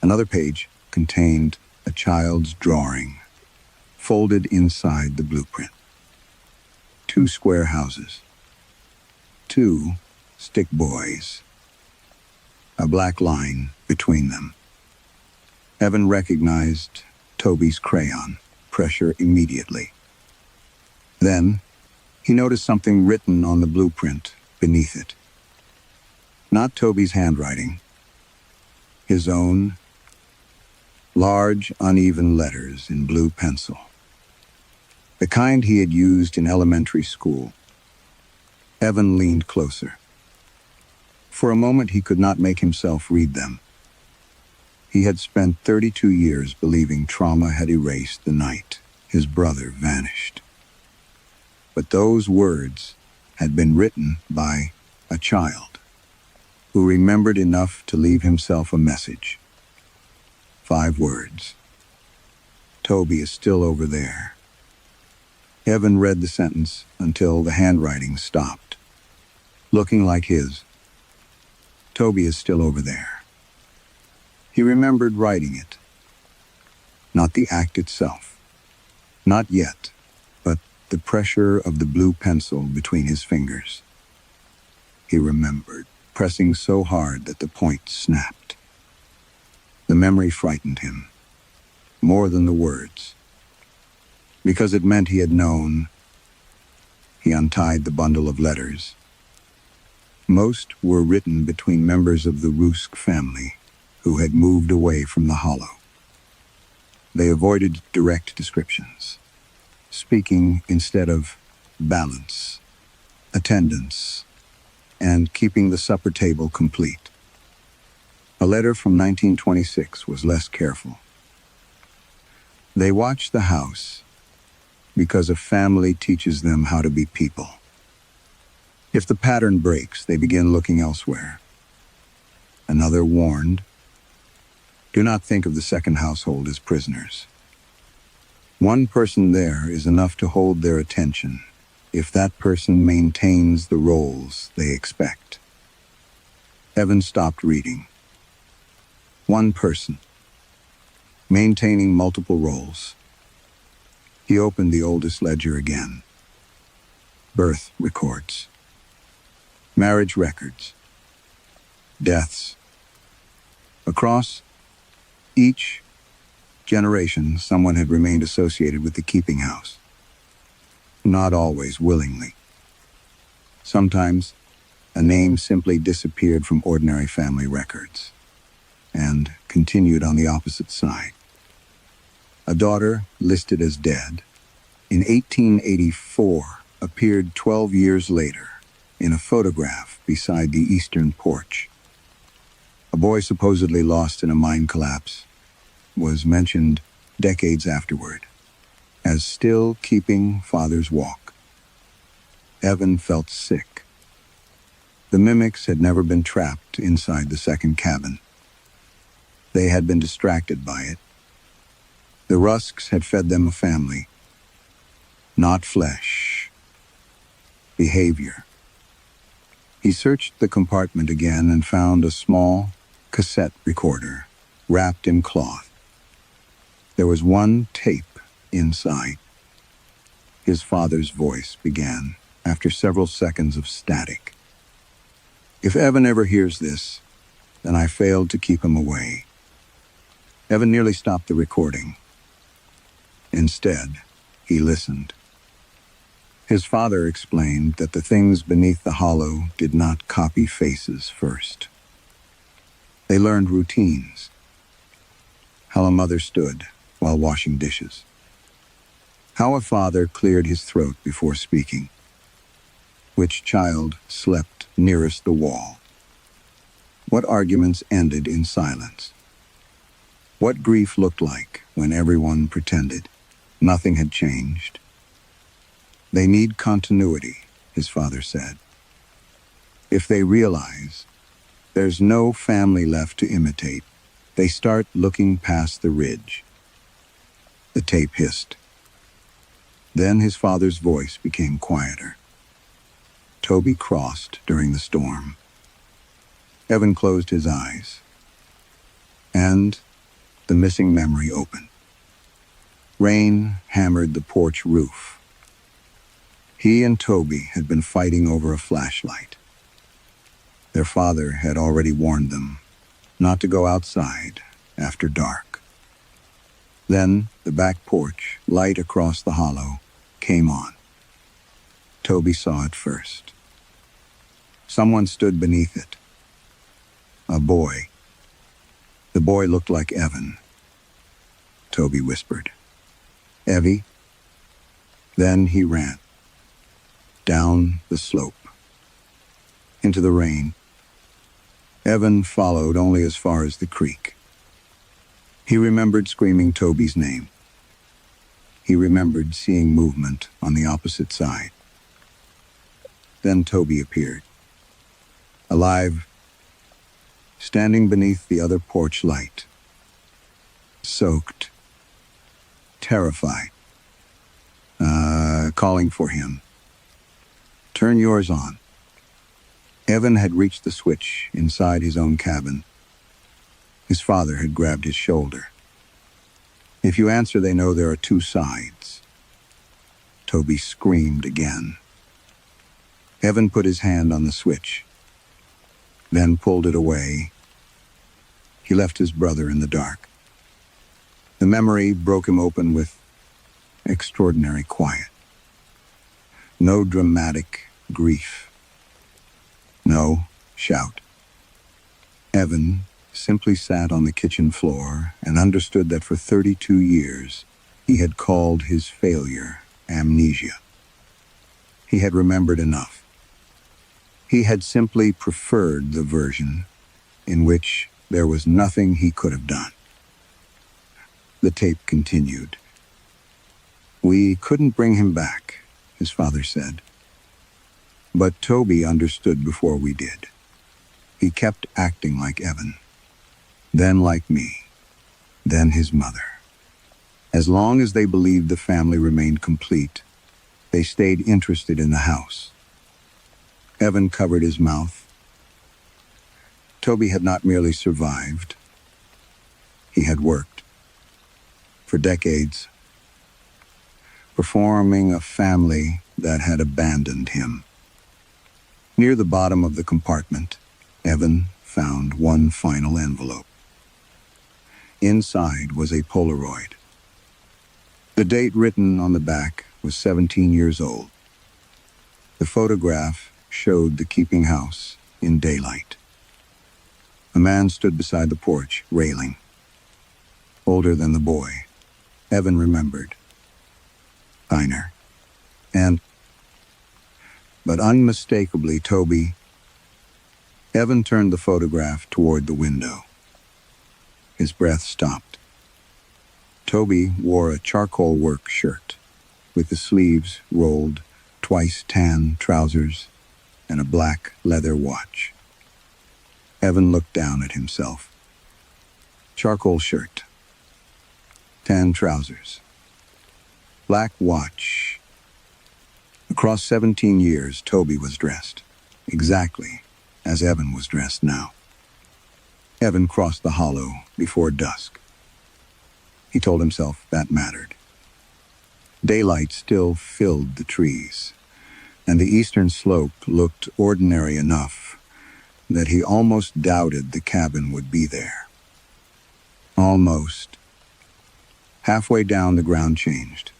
Another page contained a child's drawing, folded inside the blueprint. 2 square houses. 2 stick boys. A black line between them. Evan recognized Toby's crayon pressure immediately. Then, he noticed something written on the blueprint beneath it. Not Toby's handwriting. His own. Large, uneven letters in blue pencil. The kind he had used in elementary school. Evan leaned closer. For a moment he could not make himself read them. He had spent 32 years believing trauma had erased the night his brother vanished. But those words had been written by a child who remembered enough to leave himself a message. 5 words. Toby is still over there. Evan read the sentence until the handwriting stopped. Looking like his. Toby is still over there. He remembered writing it. Not the act itself. Not yet, but the pressure of the blue pencil between his fingers. He remembered, pressing so hard that the point snapped. The memory frightened him, more than the words. Because it meant he had known. He untied the bundle of letters. Most were written between members of the Rusk family who had moved away from the hollow. They avoided direct descriptions, speaking instead of balance, attendance, and keeping the supper table complete. A letter from 1926 was less careful. They watch the house because a family teaches them how to be people. If the pattern breaks, they begin looking elsewhere. Another warned, do not think of the second household as prisoners. One person there is enough to hold their attention if that person maintains the roles they expect. Evan stopped reading. One person, maintaining multiple roles. He opened the oldest ledger again. Birth records. Marriage records. Deaths. Across, Each generation, someone had remained associated with the keeping house. Not always willingly. Sometimes, a name simply disappeared from ordinary family records and continued on the opposite side. A daughter, listed as dead, in 1884, appeared 12 years later in a photograph beside the eastern porch. A boy supposedly lost in a mine collapse was mentioned decades afterward as still keeping father's walk. Evan felt sick. The mimics had never been trapped inside the second cabin. They had been distracted by it. The Rusks had fed them a family, not flesh, behavior. He searched the compartment again and found a small cassette recorder wrapped in cloth. There was one tape inside. His father's voice began after several seconds of static. If Evan ever hears this, then I failed to keep him away. Evan nearly stopped the recording. Instead, he listened. His father explained that the things beneath the hollow did not copy faces first. They learned routines. How a mother stood while washing dishes. How a father cleared his throat before speaking. Which child slept nearest the wall. What arguments ended in silence. What grief looked like when everyone pretended nothing had changed. They need continuity, his father said. If they realize there's no family left to imitate, they start looking past the ridge. The tape hissed. Then his father's voice became quieter. Toby crossed during the storm. Evan closed his eyes. And the missing memory opened. Rain hammered the porch roof. He and Toby had been fighting over a flashlight. Their father had already warned them not to go outside after dark. Then the back porch, light across the hollow, came on. Toby saw it first. Someone stood beneath it. A boy. The boy looked like Evan. Toby whispered, "Evie?" Then he ran. Down the slope. Into the rain. Evan followed only as far as the creek. He remembered screaming Toby's name. He remembered seeing movement on the opposite side. Then Toby appeared. Alive, standing beneath the other porch light. Soaked. Terrified. Calling for him. "Turn yours on." Evan had reached the switch inside his own cabin. His father had grabbed his shoulder. "If you answer, they know there are two sides." Toby screamed again. Evan put his hand on the switch, then pulled it away. He left his brother in the dark. The memory broke him open with extraordinary quiet. No dramatic grief. No shout. Evan simply sat on the kitchen floor and understood that for 32 years he had called his failure amnesia. He had remembered enough. He had simply preferred the version in which there was nothing he could have done. The tape continued. "We couldn't bring him back," his father said. "But Toby understood before we did. He kept acting like Evan, then like me, then his mother. As long as they believed the family remained complete, they stayed interested in the house." Evan covered his mouth. Toby had not merely survived. He had worked. For decades. Performing a family that had abandoned him. Near the bottom of the compartment, Evan found one final envelope. Inside was a Polaroid. The date written on the back was 17 years old. The photograph showed the keeping house in daylight. A man stood beside the porch, railing. Older than the boy, Evan remembered. Finer. But unmistakably Toby. Evan turned the photograph toward the window. His breath stopped. Toby wore a charcoal work shirt, with the sleeves rolled, twice tan trousers, and a black leather watch. Evan looked down at himself. Charcoal shirt, tan trousers, black watch. Across 17 years, Toby was dressed, exactly as Evan was dressed now. Evan crossed the hollow before dusk. He told himself that mattered. Daylight still filled the trees, and the eastern slope looked ordinary enough that he almost doubted the cabin would be there. Almost. Halfway down, the ground changed.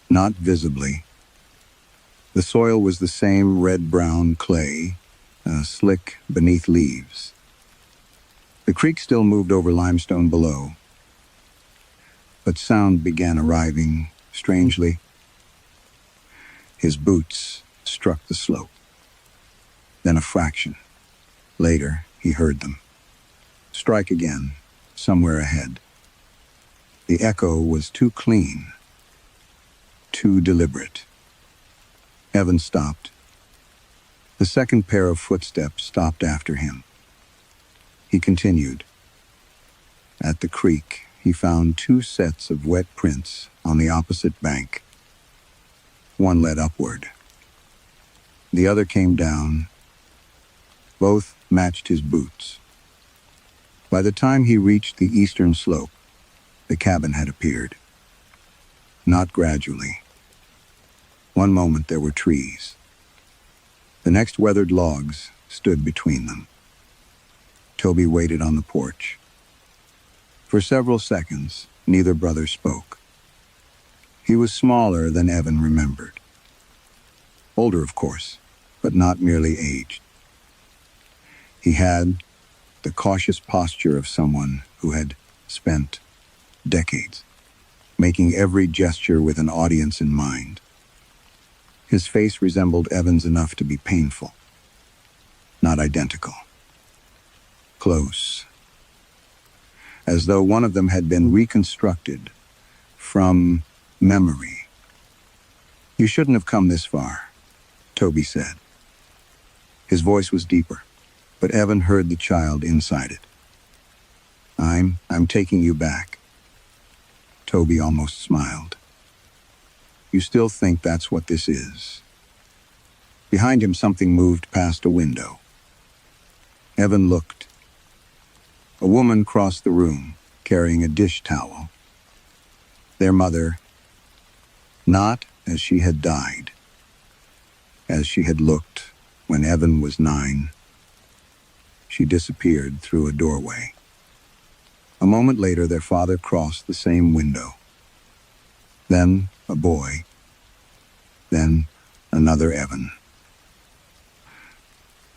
Not visibly. The soil was the same red-brown clay, slick beneath leaves. The creek still moved over limestone below, but sound began arriving strangely. His boots struck the slope. Then a fraction. Later, he heard them. Strike again, somewhere ahead. The echo was too clean, too deliberate. Evan stopped. The second pair of footsteps stopped after him. He continued. At the creek, he found 2 sets of wet prints on the opposite bank. One led upward. The other came down. Both matched his boots. By the time he reached the eastern slope, the cabin had appeared. Not gradually. One moment there were trees. The next weathered logs stood between them. Toby waited on the porch. For several seconds, neither brother spoke. He was smaller than Evan remembered. Older, of course, but not merely aged. He had the cautious posture of someone who had spent decades making every gesture with an audience in mind. His face resembled Evan's enough to be painful. Not identical. Close. As though one of them had been reconstructed from memory. "You shouldn't have come this far," Toby said. His voice was deeper, but Evan heard the child inside it. I'm taking you back." Toby almost smiled. "You still think that's what this is?" Behind him, something moved past a window. Evan looked. A woman crossed the room, carrying a dish towel. Their mother, not as she had died, as she had looked when Evan was 9. She disappeared through a doorway. A moment later, their father crossed the same window. Then a boy. Then another Evan.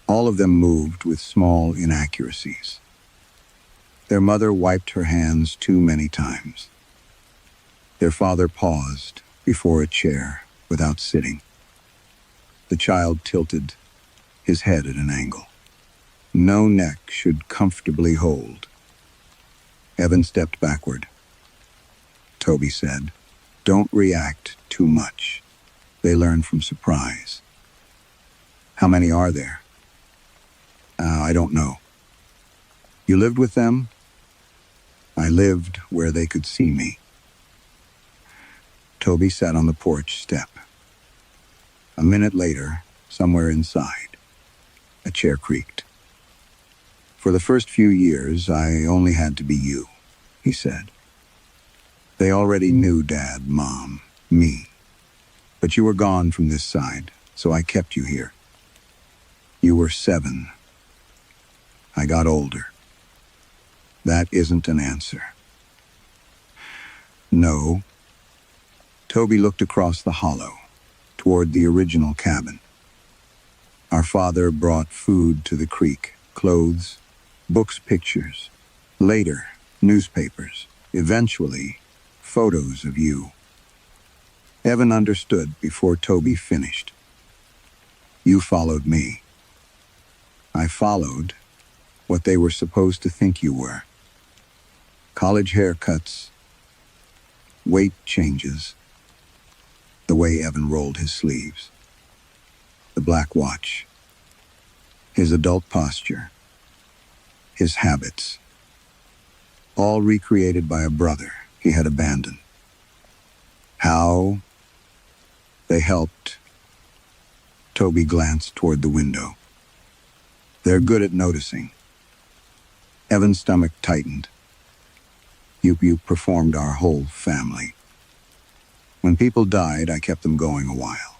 All of them moved with small inaccuracies. Their mother wiped her hands too many times. Their father paused before a chair without sitting. The child tilted, his head at an angle. No neck should comfortably hold. Evan stepped backward. Toby said, "Don't react too much. They learn from surprise." "How many are there?" I don't know." "You lived with them?" "I lived where they could see me." Toby sat on the porch step. A minute later, somewhere inside, a chair creaked. "For the first few years, I only had to be you," he said. "They already knew Dad, Mom, me. But you were gone from this side, so I kept you here. You were 7. I got older. That isn't an answer. No. Toby looked across the hollow, toward the original cabin. Our father brought food to the creek, clothes, books, pictures. Later, newspapers. Eventually, photos of you. Evan understood before Toby finished. You followed me. I followed what they were supposed to think you were. College haircuts, weight changes, the way Evan rolled his sleeves, the black watch, his adult posture, his habits, all recreated by a brother he had abandoned. How they helped. Toby glanced toward the window. They're good at noticing. Evan's stomach tightened. You performed our whole family. When people died, I kept them going a while.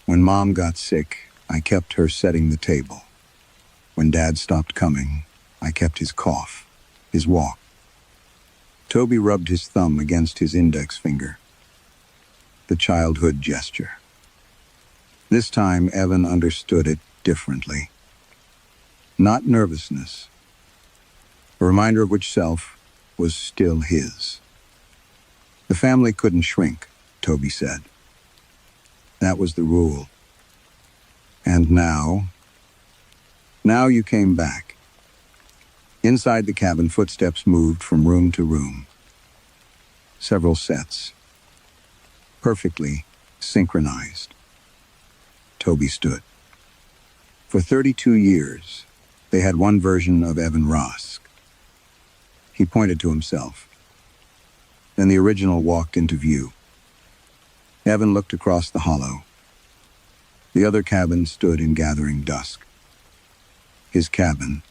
When Mom got sick, I kept her setting the table. When Dad stopped coming, I kept his cough, his walk. Toby rubbed his thumb against his index finger. The childhood gesture. This time, Evan understood it differently. Not nervousness. A reminder of which self was still his. The family couldn't shrink, Toby said. That was the rule. And now you came back. Inside the cabin, footsteps moved from room to room. Several sets. Perfectly synchronized. Toby stood. For 32 years, they had one version of Evan Rosk. He pointed to himself. Then the original walked into view. Evan looked across the hollow. The other cabin stood in gathering dusk. His cabin,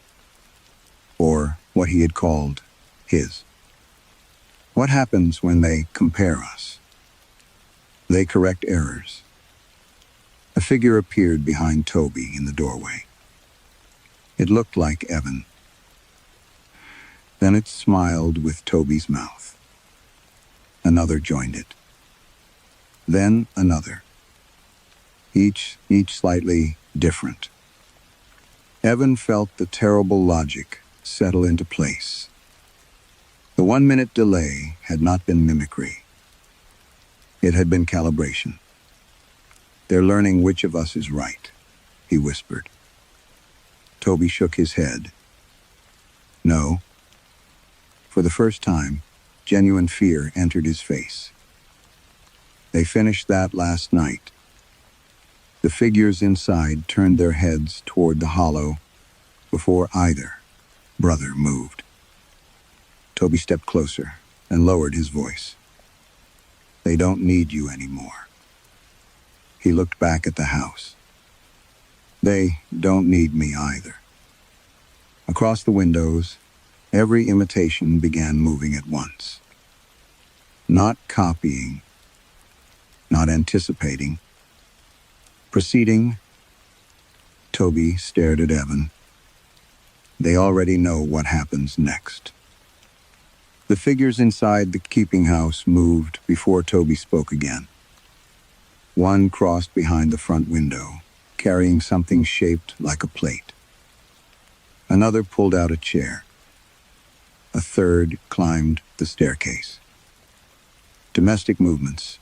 or what he had called his. What happens when they compare us? They correct errors. A figure appeared behind Toby in the doorway. It looked like Evan. Then it smiled with Toby's mouth. Another joined it. Then another. Each slightly different. Evan felt the terrible logic settle into place. The 1-minute delay had not been mimicry. It had been calibration. They're learning which of us is right, he whispered. Toby shook his head. No. For the first time, genuine fear entered his face. They finished that last night. The figures inside turned their heads toward the hollow before either brother moved. Toby stepped closer and lowered his voice. They don't need you anymore. He looked back at the house. They don't need me either. Across the windows, every imitation began moving at once. Not copying, not anticipating. Proceeding. Toby stared at Evan. They already know what happens next. The figures inside the keeping house moved before Toby spoke again. One crossed behind the front window, carrying something shaped like a plate. Another pulled out a chair. A third climbed the staircase. Domestic movements.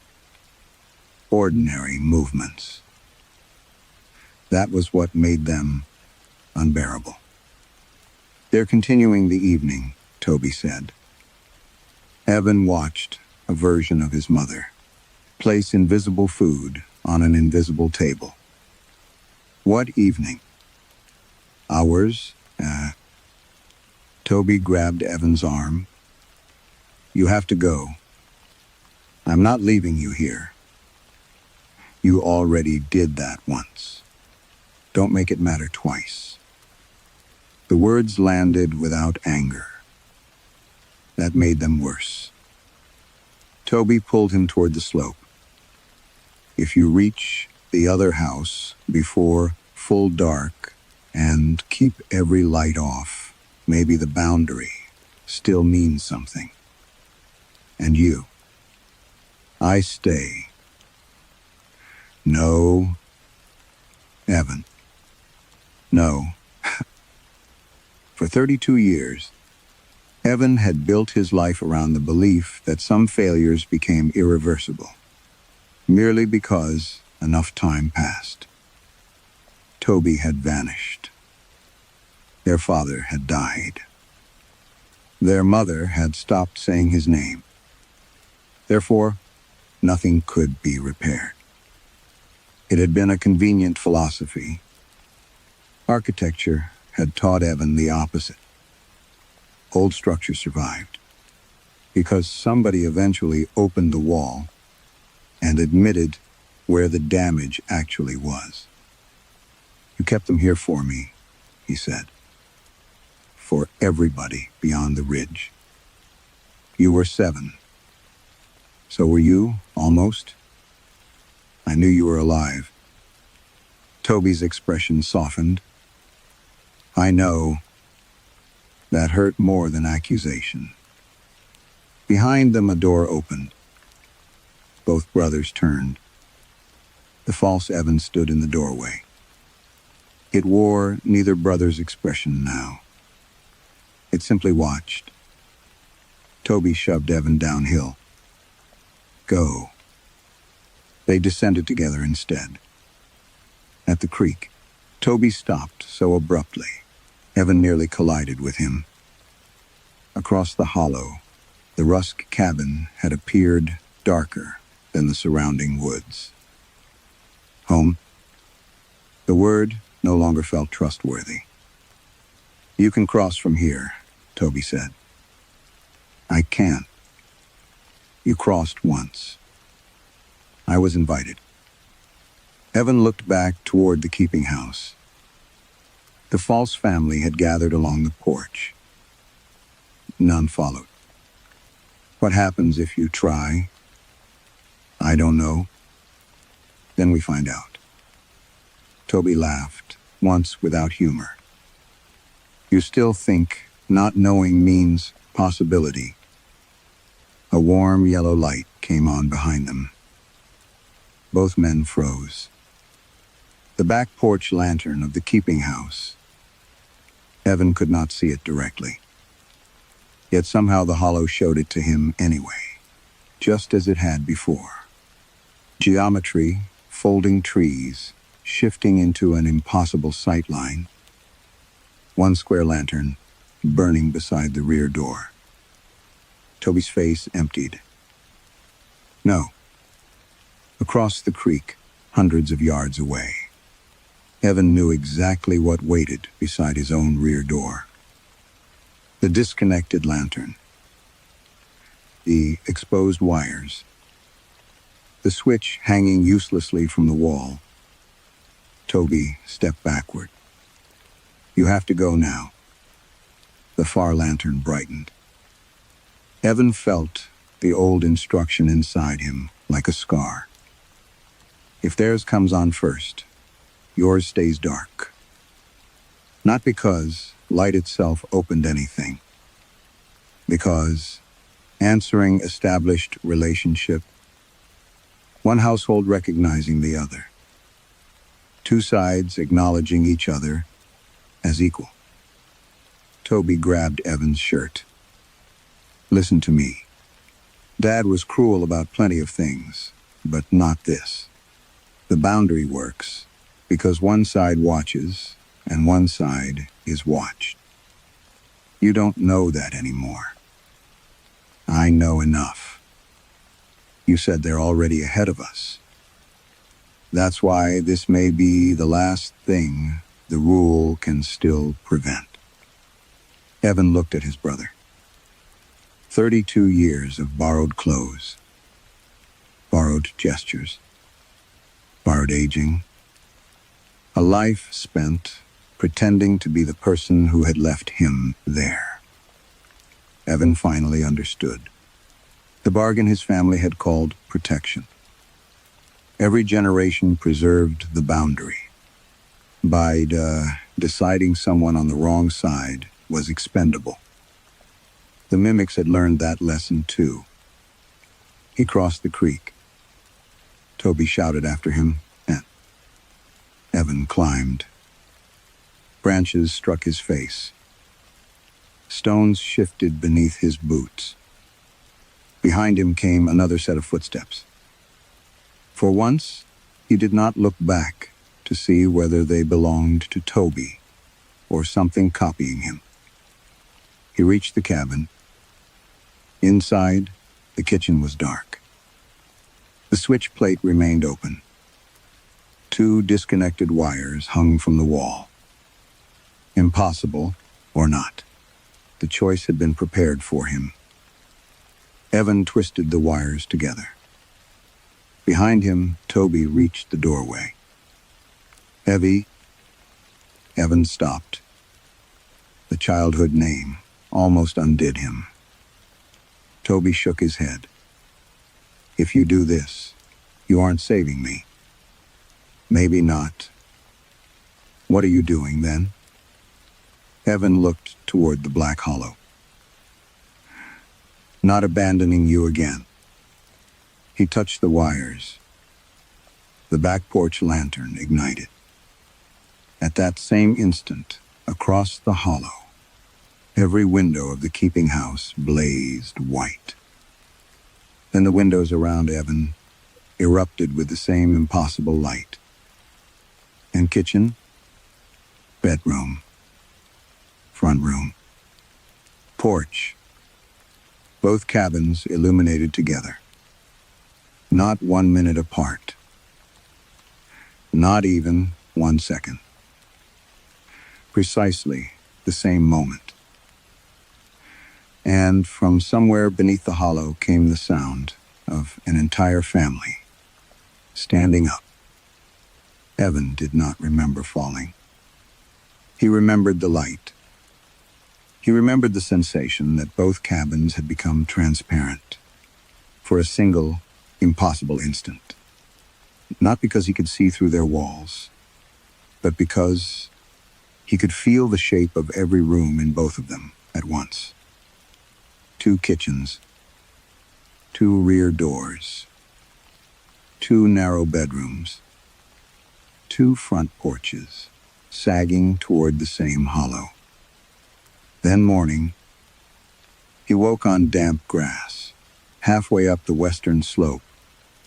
Ordinary movements. That was what made them unbearable. They're continuing the evening, Toby said. Evan watched a version of his mother place invisible food on an invisible table. What evening? Ours? Toby grabbed Evan's arm. You have to go. I'm not leaving you here. You already did that once. Don't make it matter twice. The words landed without anger. That made them worse. Toby pulled him toward the slope. If you reach the other house before full dark and keep every light off, maybe the boundary, still means something. And you. I stay. No, Evan. No. For 32 years, Evan had built his life around the belief that some failures became irreversible, merely because enough time passed. Toby had vanished. Their father had died. Their mother had stopped saying his name. Therefore, nothing could be repaired. It had been a convenient philosophy. Architecture had taught Evan the opposite. Old structures survived because somebody eventually opened the wall and admitted where the damage actually was. You kept them here for me, he said. For everybody beyond the ridge. You were 7. So were you, almost? I knew you were alive. Toby's expression softened. I know. That hurt more than accusation. Behind them, a door opened. Both brothers turned. The false Evan stood in the doorway. It wore neither brother's expression now. It simply watched. Toby shoved Evan downhill. Go. They descended together instead. At the creek, Toby stopped so abruptly, Evan nearly collided with him. Across the hollow, the Rusk cabin had appeared darker than the surrounding woods. Home? The word no longer felt trustworthy. You can cross from here, Toby said. I can't. You crossed once. I was invited. Evan looked back toward the keeping house. The false family had gathered along the porch. None followed. What happens if you try? I don't know. Then we find out. Toby laughed, once without humor. You still think not knowing means possibility. A warm yellow light came on behind them. Both men froze. The back porch lantern of the keeping house. Evan could not see it directly. Yet somehow the hollow showed it to him anyway, just as it had before. Geometry, folding trees, shifting into an impossible sightline. One square lantern burning beside the rear door. Toby's face emptied. No. Across the creek, hundreds of yards away. Evan knew exactly what waited beside his own rear door. The disconnected lantern. The exposed wires. The switch hanging uselessly from the wall. Toby stepped backward. You have to go now. The far lantern brightened. Evan felt the old instruction inside him like a scar. If theirs comes on first, yours stays dark. Not because light itself opened anything. Because answering established relationship, one household recognizing the other. Two sides acknowledging each other as equal. Toby grabbed Evan's shirt. Listen to me. Dad was cruel about plenty of things, but not this. The boundary works because one side watches and one side is watched. You don't know that anymore. I know enough. You said they're already ahead of us. That's why this may be the last thing the rule can still prevent. Evan looked at his brother. 32 years of borrowed clothes, borrowed gestures, borrowed aging. A life spent pretending to be the person who had left him there. Evan finally understood. The bargain his family had called protection. Every generation preserved the boundary. By deciding someone on the wrong side was expendable. The mimics had learned that lesson too. He crossed the creek. Toby shouted after him, and Evan climbed. Branches struck his face. Stones shifted beneath his boots. Behind him came another set of footsteps. For once, he did not look back to see whether they belonged to Toby or something copying him. He reached the cabin. Inside, the kitchen was dark. The switch plate remained open. 2 disconnected wires hung from the wall. Impossible or not, the choice had been prepared for him. Evan twisted the wires together. Behind him, Toby reached the doorway. Evie. Evan stopped. The childhood name almost undid him. Toby shook his head. If you do this, you aren't saving me. Maybe not. What are you doing then? Evan looked toward the black hollow. Not abandoning you again. He touched the wires. The back porch lantern ignited. At that same instant, across the hollow, every window of the keeping house blazed white. Then the windows around Evan erupted with the same impossible light. And kitchen, bedroom, front room, porch, both cabins illuminated together. Not 1 minute apart. Not even 1 second. Precisely the same moment. And from somewhere beneath the hollow came the sound of an entire family standing up. Evan did not remember falling. He remembered the light. He remembered the sensation that both cabins had become transparent for a single, impossible instant. Not because he could see through their walls, but because he could feel the shape of every room in both of them at once. 2 kitchens, 2 rear doors, 2 narrow bedrooms, 2 front porches, sagging toward the same hollow. Then morning, he woke on damp grass, halfway up the western slope,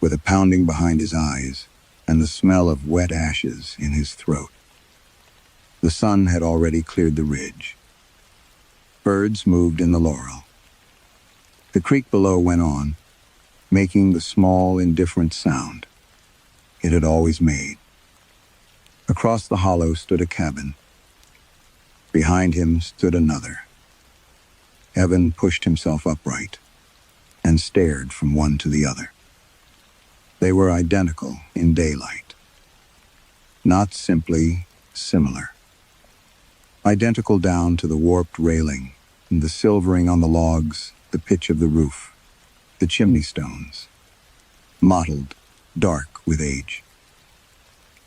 with a pounding behind his eyes and the smell of wet ashes in his throat. The sun had already cleared the ridge. Birds moved in the laurel. The creek below went on, making the small, indifferent sound it had always made. Across the hollow stood a cabin. Behind him stood another. Evan pushed himself upright and stared from one to the other. They were identical in daylight, not simply similar. Identical down to the warped railing, and the silvering on the logs, the pitch of the roof, the chimney stones, mottled, dark with age.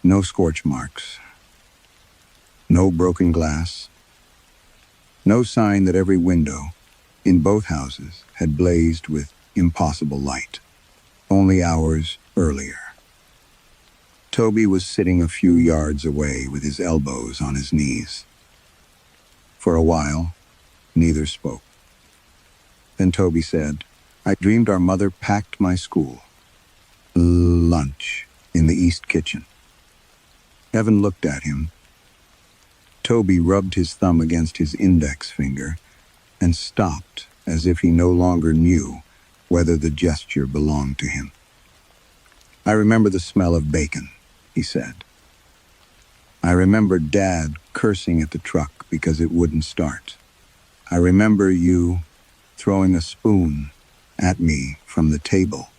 No scorch marks, no broken glass, no sign that every window in both houses had blazed with impossible light, only hours earlier. Toby was sitting a few yards away with his elbows on his knees. For a while, neither spoke. Then Toby said, I dreamed our mother packed my school. Lunch in the east kitchen. Evan looked at him. Toby rubbed his thumb against his index finger and stopped as if he no longer knew whether the gesture belonged to him. I remember the smell of bacon, he said. I remember Dad cursing at the truck because it wouldn't start. I remember you throwing a spoon at me from the table.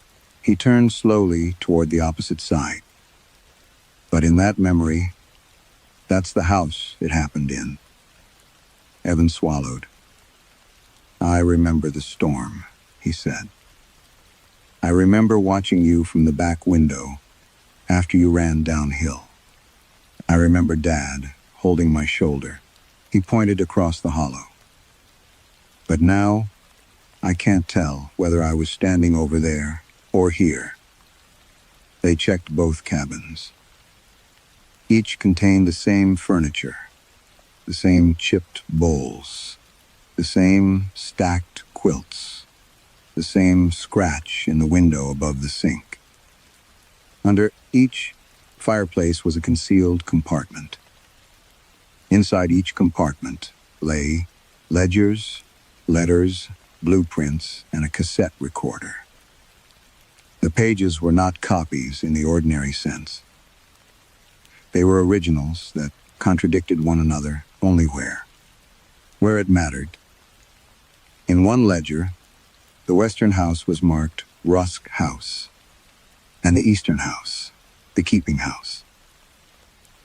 He turned slowly toward the opposite side. But in that memory, that's the house it happened in. Evan swallowed. I remember the storm, he said. I remember watching you from the back window after you ran downhill. I remember Dad holding my shoulder. He pointed across the hollow. But now, I can't tell whether I was standing over there or here. They checked both cabins. Each contained the same furniture, the same chipped bowls, the same stacked quilts, the same scratch in the window above the sink. Under each fireplace was a concealed compartment. Inside each compartment lay ledgers, letters, blueprints, and a cassette recorder. The pages were not copies in the ordinary sense. They were originals that contradicted one another only where it mattered. In one ledger, the western house was marked Rusk House, and the eastern house, the keeping house.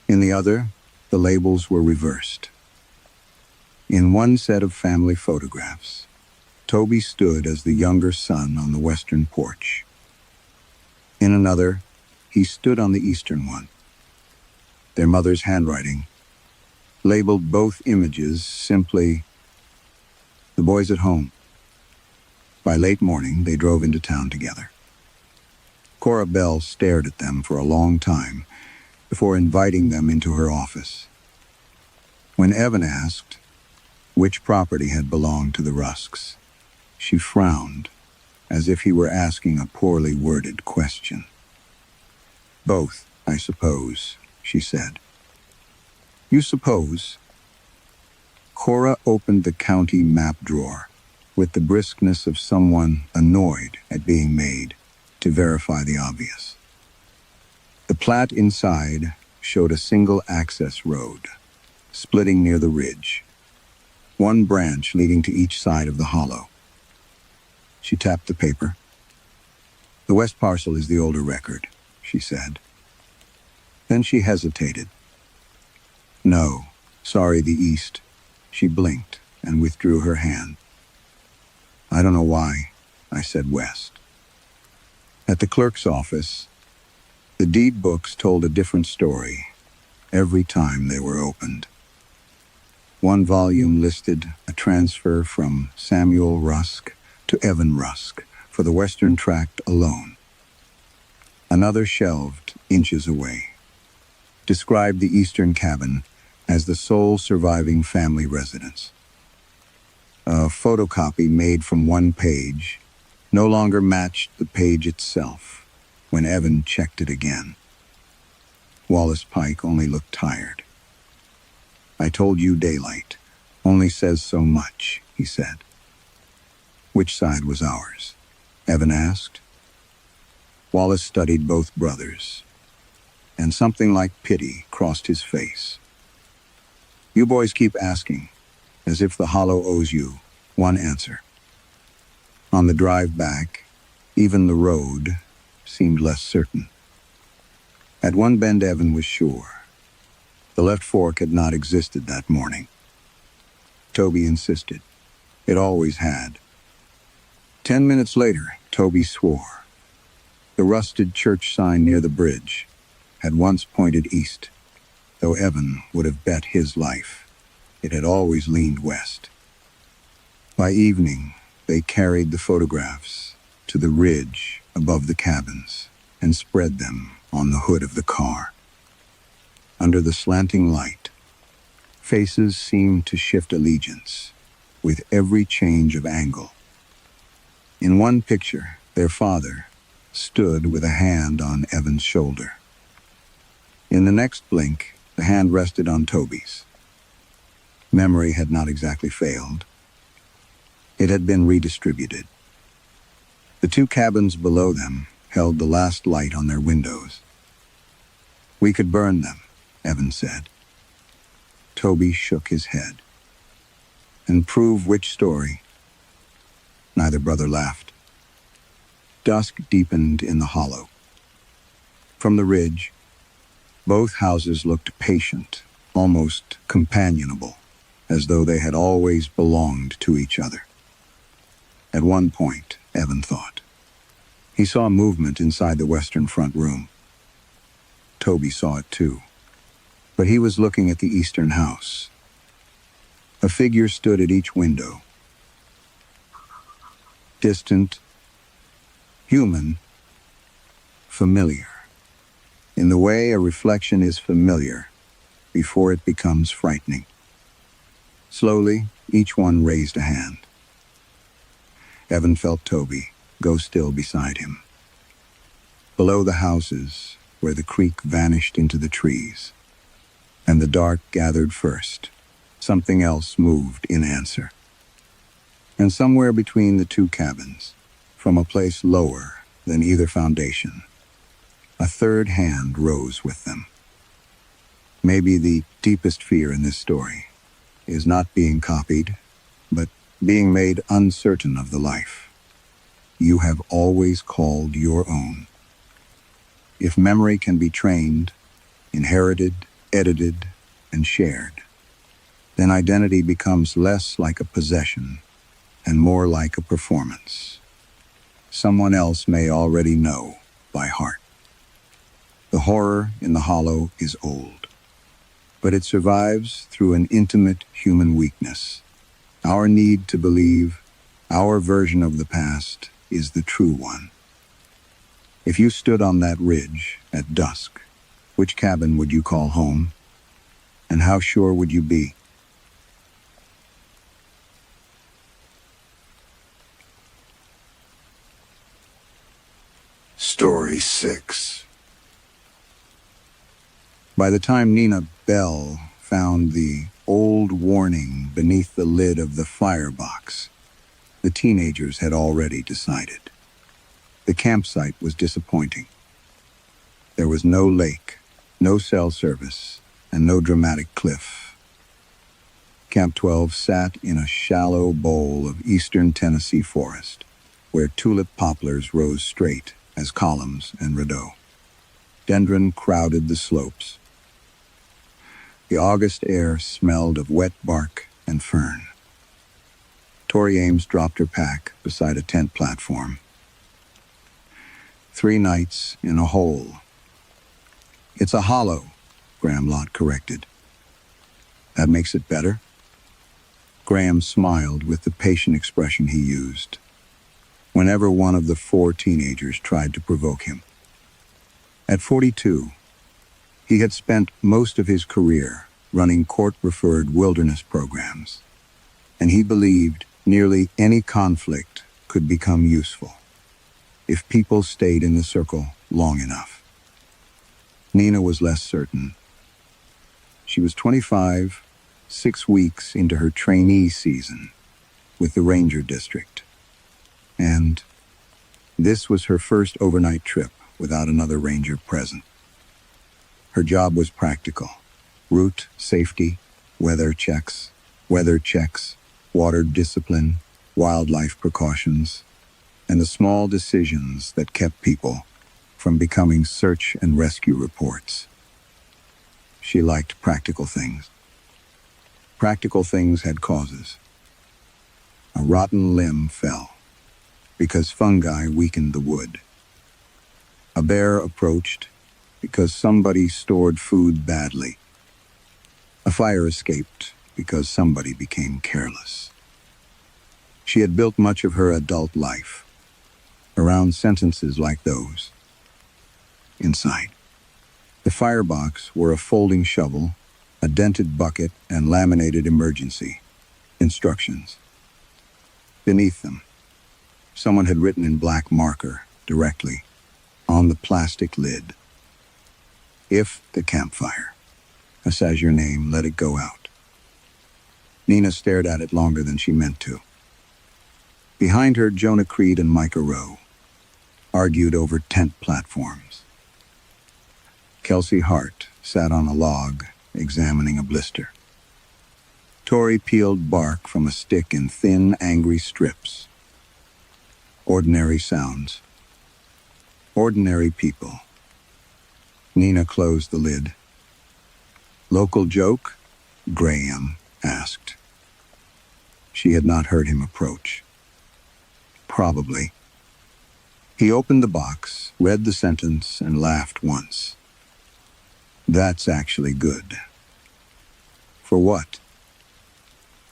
In the other, the labels were reversed. In one set of family photographs, Toby stood as the younger son on the western porch. In another, he stood on the eastern one. Their mother's handwriting labeled both images simply, "The boys at home." By late morning, they drove into town together. Cora Bell stared at them for a long time before inviting them into her office. When Evan asked which property had belonged to the Rusks, she frowned, as if he were asking a poorly worded question. "Both, I suppose," she said. "You suppose?" Cora opened the county map drawer with the briskness of someone annoyed at being made to verify the obvious. The plat inside showed a single access road, splitting near the ridge, one branch leading to each side of the hollow. She tapped the paper. "The west parcel is the older record," she said. Then she hesitated. "No, sorry, the east." She blinked and withdrew her hand. "I don't know why," I said west. At the clerk's office, the deed books told a different story every time they were opened. One volume listed a transfer from Samuel Rusk to Evan Rusk for the western tract alone. Another, shelved inches away, described the eastern cabin as the sole surviving family residence. A photocopy made from one page no longer matched the page itself when Evan checked it again. Wallace Pike only looked tired. "I told you daylight only says so much," he said. "Which side was ours?" Evan asked. Wallace studied both brothers, and something like pity crossed his face. "You boys keep asking, as if the hollow owes you one answer." On the drive back, even the road seemed less certain. At one bend, Evan was sure. The left fork had not existed that morning. Toby insisted. It always had. 10 minutes later, Toby swore. The rusted church sign near the bridge had once pointed east, though Evan would have bet his life it had always leaned west. By evening, they carried the photographs to the ridge above the cabins and spread them on the hood of the car. Under the slanting light, faces seemed to shift allegiance with every change of angle. In one picture, their father stood with a hand on Evan's shoulder. In the next blink, the hand rested on Toby's. Memory had not exactly failed. It had been redistributed. The two cabins below them held the last light on their windows. "We could burn them," Evan said. Toby shook his head. "And prove which story?" Neither brother laughed. Dusk deepened in the hollow. From the ridge, both houses looked patient, almost companionable, as though they had always belonged to each other. At one point, Evan thought, he saw movement inside the western front room. Toby saw it too, but he was looking at the eastern house. A figure stood at each window. distant, human, familiar. In the way a reflection is familiar before it becomes frightening. Slowly, each one raised a hand. Evan felt Toby go still beside him. Below the houses, where the creek vanished into the trees, and the dark gathered first, something else moved in answer. And somewhere between the two cabins, from a place lower than either foundation, a third hand rose with them. Maybe the deepest fear in this story is not being copied, but being made uncertain of the life you have always called your own. If memory can be trained, inherited, edited, and shared, then identity becomes less like a possession and more like a performance. Someone else may already know by heart. The horror in the hollow is old, but it survives through an intimate human weakness. Our need to believe our version of the past is the true one. If you stood on that ridge at dusk, which cabin would you call home? And how sure would you be? Story 6. By the time Nina Bell found the old warning beneath the lid of the firebox, the teenagers had already decided. The campsite was disappointing. There was no lake, no cell service, and no dramatic cliff. Camp 12 sat in a shallow bowl of eastern Tennessee forest, where tulip poplars rose straight as columns and redoux. Dendron crowded the slopes. The August air smelled of wet bark and fern. Tori Ames dropped her pack beside a tent platform. 3 nights in a hole. It's a hollow, Graham Lott corrected. That makes it better? Graham smiled with the patient expression he used whenever one of the 4 teenagers tried to provoke him. At 42, he had spent most of his career running court-referred wilderness programs, and he believed nearly any conflict could become useful if people stayed in the circle long enough. Nina was less certain. She was 25, 6 weeks into her trainee season with the Ranger District. And this was her first overnight trip without another ranger present. Her job was practical. Route safety, weather checks, water discipline, wildlife precautions, and the small decisions that kept people from becoming search and rescue reports. She liked practical things. Practical things had causes. A rotten limb fell because fungi weakened the wood. A bear approached because somebody stored food badly. A fire escaped because somebody became careless. She had built much of her adult life around sentences like those. Inside the firebox were a folding shovel, a dented bucket, and laminated emergency instructions. Beneath them, someone had written in black marker directly on the plastic lid, "If the campfire says your name, let it go out." Nina stared at it longer than she meant to. Behind her, Jonah Creed and Micah Rowe argued over tent platforms. Kelsey Hart sat on a log, examining a blister. Tori peeled bark from a stick in thin, angry strips. Ordinary sounds. Ordinary people. Nina closed the lid. "Local joke?" Graham asked. She had not heard him approach. Probably. He opened the box, read the sentence, and laughed once. "That's actually good." "For what?"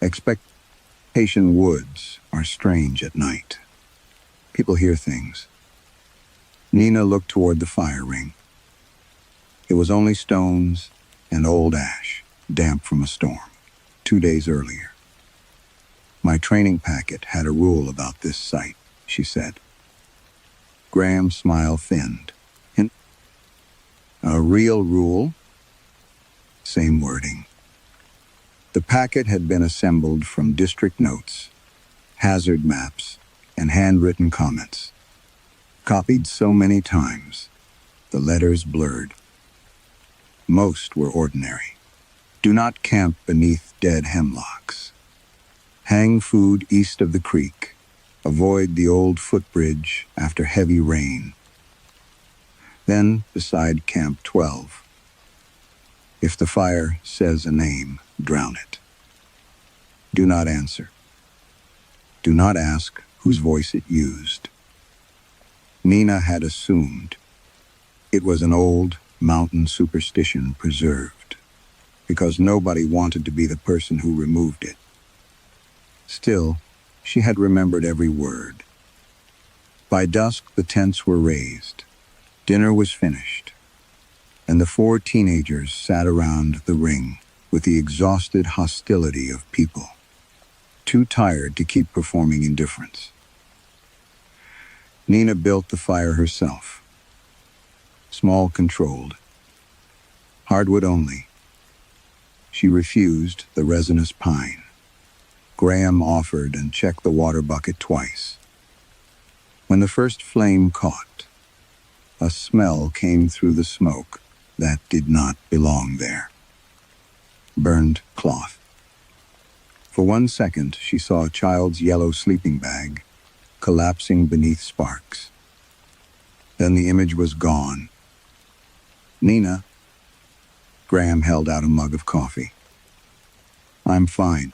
"Expectation woods are strange at night." People hear things. Nina looked toward the fire ring. It was only stones and old ash, damp from a storm, 2 days earlier. My training packet had a rule about this site, she said. Graham's smile thinned. A real rule? Same wording. The packet had been assembled from district notes, hazard maps, and handwritten comments. Copied so many times, the letters blurred. Most were ordinary. Do not camp beneath dead hemlocks. Hang food east of the creek. Avoid the old footbridge after heavy rain. Then, beside Camp 12, if the fire says a name, drown it. Do not answer. Do not ask whose voice it used. Nina had assumed it was an old mountain superstition preserved, because nobody wanted to be the person who removed it. Still, she had remembered every word. By dusk, the tents were raised. Dinner was finished, and the 4 teenagers sat around the ring with the exhausted hostility of people, too tired to keep performing indifference. Nina built the fire herself. Small, controlled. Hardwood only. She refused the resinous pine. Graham offered and checked the water bucket twice. When the first flame caught, a smell came through the smoke that did not belong there. Burned cloth. For 1 second, she saw a child's yellow sleeping bag collapsing beneath sparks. Then the image was gone. Nina. Graham held out a mug of coffee. I'm fine.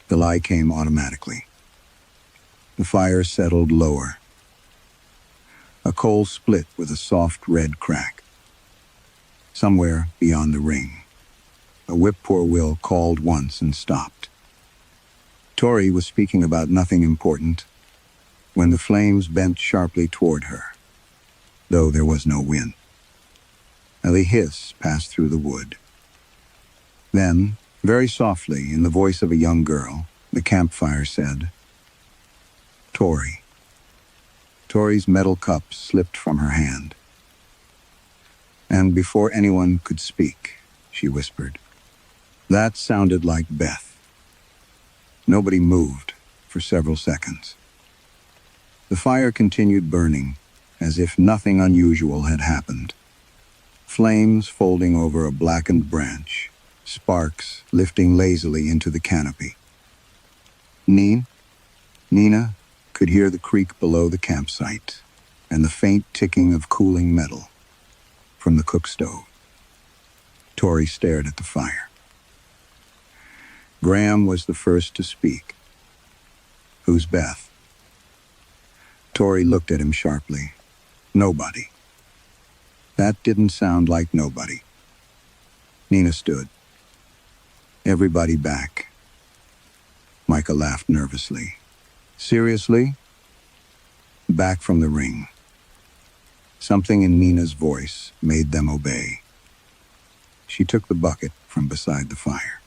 The lie came automatically. The fire settled lower. A coal split with a soft red crack. Somewhere beyond the ring, a whip-poor-will called once and stopped. Tori was speaking about nothing important when the flames bent sharply toward her, though there was no wind. A hiss passed through the wood. Then, very softly, in the voice of a young girl, the campfire said, Tori. Tori's metal cup slipped from her hand. And before anyone could speak, she whispered, that sounded like Beth. Nobody moved for several seconds. The fire continued burning, as if nothing unusual had happened. Flames folding over a blackened branch, sparks lifting lazily into the canopy. Nina could hear the creak below the campsite and the faint ticking of cooling metal from the cook stove. Tori stared at the fire. Graham was the first to speak. Who's Beth? Tori looked at him sharply. Nobody. That didn't sound like nobody. Nina stood. Everybody back. Micah laughed nervously. Seriously? Back from the ring. Something in Nina's voice made them obey. She took the bucket from beside the fire.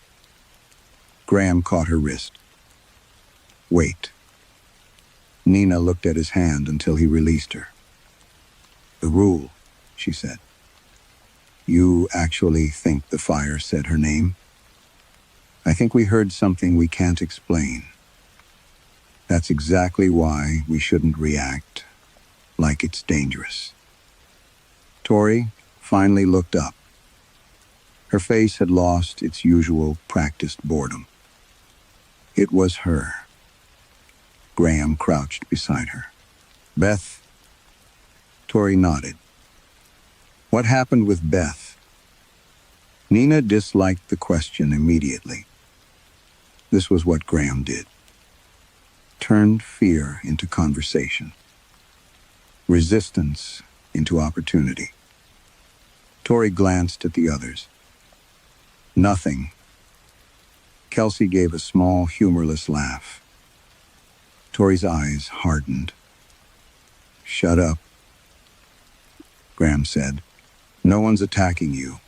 Graham caught her wrist. Wait. Nina looked at his hand until he released her. The rule, she said. You actually think the fire said her name? I think we heard something we can't explain. That's exactly why we shouldn't react like it's dangerous. Tori finally looked up. Her face had lost its usual practiced boredom. It was her. Graham crouched beside her. Beth? Tori nodded. What happened with Beth? Nina disliked the question immediately. This was what Graham did. Turned fear into conversation. Resistance into opportunity. Tori glanced at the others. Nothing. Kelsey gave a small, humorless laugh. Tori's eyes hardened. Shut up, Graham said. No one's attacking you.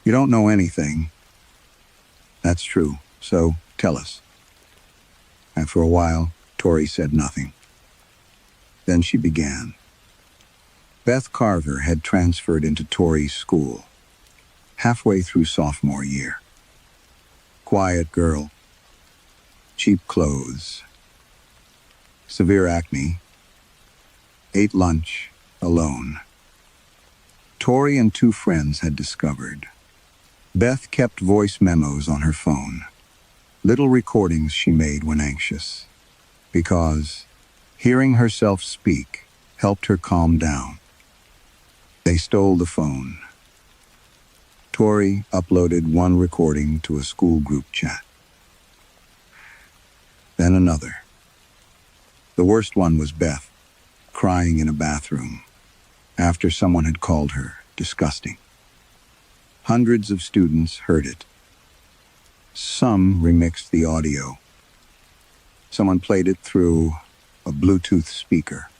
You don't know anything. That's true, so tell us. After a while, Tori said nothing. Then she began. Beth Carver had transferred into Tori's school, halfway through sophomore year. Quiet girl. Cheap clothes. Severe acne. Ate lunch alone. Tori and two friends had discovered. Beth kept voice memos on her phone, little recordings she made when anxious, because hearing herself speak helped her calm down. They stole the phone. Tori uploaded one recording to a school group chat. Then another. The worst one was Beth, crying in a bathroom, after someone had called her disgusting. Hundreds of students heard it. Some remixed the audio. Someone played it through a Bluetooth speaker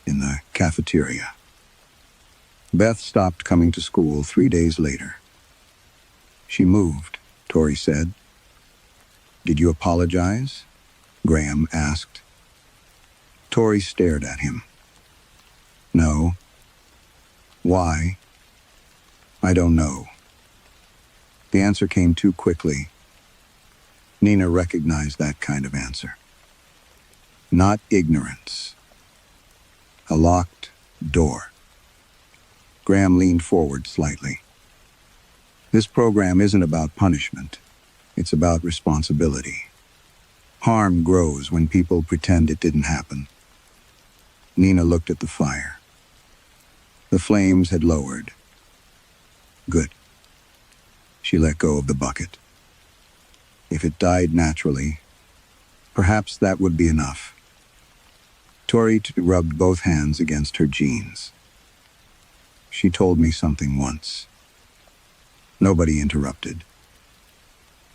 in the cafeteria. Beth stopped coming to school 3 days later. She moved, Tori said. Did you apologize? Graham asked. Tori stared at him. No. Why? I don't know. The answer came too quickly. Nina recognized that kind of answer. Not ignorance. A locked door. Graham leaned forward slightly. This program isn't about punishment. It's about responsibility. Harm grows when people pretend it didn't happen. Nina looked at the fire. The flames had lowered. Good. She let go of the bucket. If it died naturally, perhaps that would be enough. Tori rubbed both hands against her jeans. She told me something once. Nobody interrupted.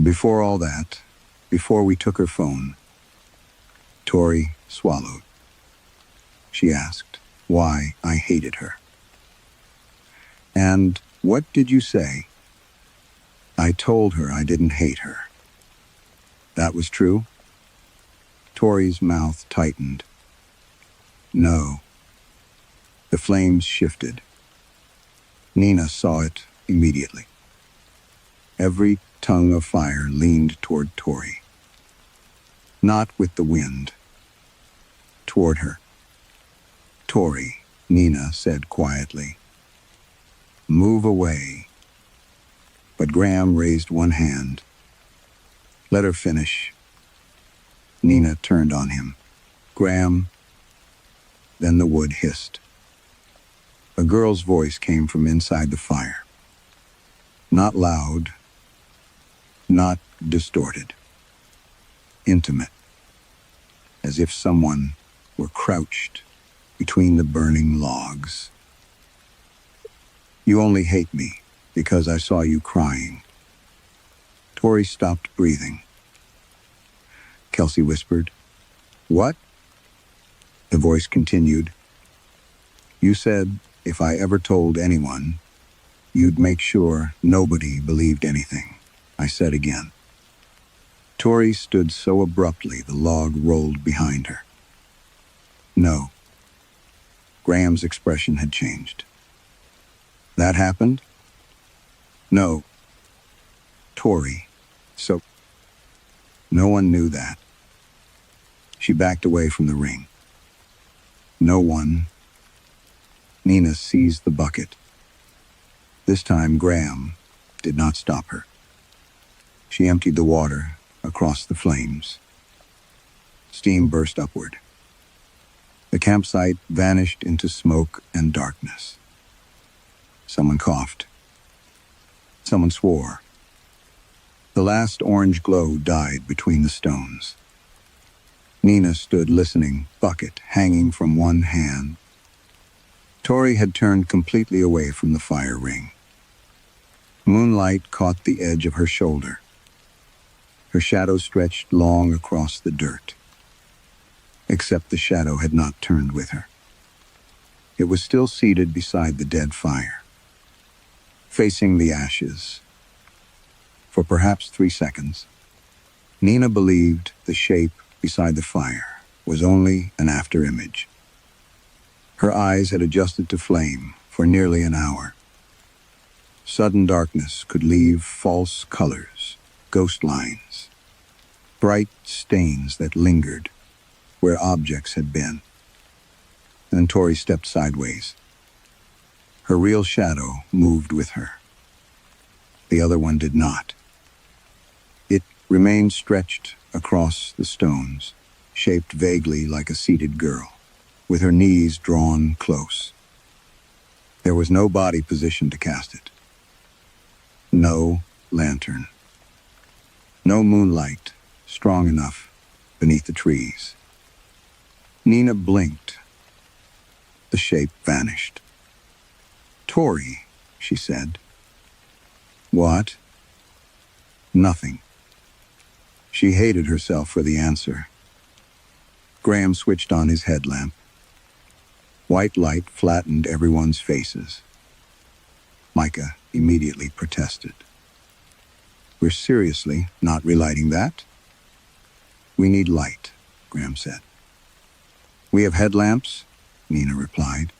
Before all that, before we took her phone, Tori swallowed. She asked why I hated her. And what did you say? I told her I didn't hate her. That was true? Tori's mouth tightened. No. The flames shifted. Nina saw it immediately. Every tongue of fire leaned toward Tori. Not with the wind. Toward her. Tori, Nina said quietly. Move away. But Graham raised one hand. Let her finish. Nina turned on him. Graham. Then the wood hissed. A girl's voice came from inside the fire. Not loud. Not distorted. Intimate. As if someone were crouched between the burning logs. You only hate me because I saw you crying. Tori stopped breathing. Kelsey whispered, What? The voice continued. You said if I ever told anyone, you'd make sure nobody believed anything. I said again. Tori stood so abruptly the log rolled behind her. No. Graham's expression had changed. That happened? No. Tori. So. No one knew that. She backed away from the ring. No one. Nina seized the bucket. This time Graham did not stop her. She emptied the water across the flames. Steam burst upward. The campsite vanished into smoke and darkness. Someone coughed. Someone swore. The last orange glow died between the stones. Nina stood listening, bucket hanging from one hand. Tori had turned completely away from the fire ring. Moonlight caught the edge of her shoulder. Her shadow stretched long across the dirt. Except the shadow had not turned with her. It was still seated beside the dead fire, facing the ashes. For perhaps 3 seconds, Nina believed the shape beside the fire was only an afterimage. Her eyes had adjusted to flame for nearly an hour. Sudden darkness could leave false colors, ghost lines, bright stains that lingered where objects had been. Then Tori stepped sideways. Her real shadow moved with her. The other one did not. It remained stretched across the stones, shaped vaguely like a seated girl, with her knees drawn close. There was no body position to cast it. No lantern. No moonlight strong enough beneath the trees. Nina blinked. The shape vanished. "Tori," she said. "What?" "Nothing." She hated herself for the answer. Graham switched on his headlamp. White light flattened everyone's faces. Micah immediately protested. "We're seriously not relighting that?" "We need light," Graham said. "We have headlamps," Nina replied.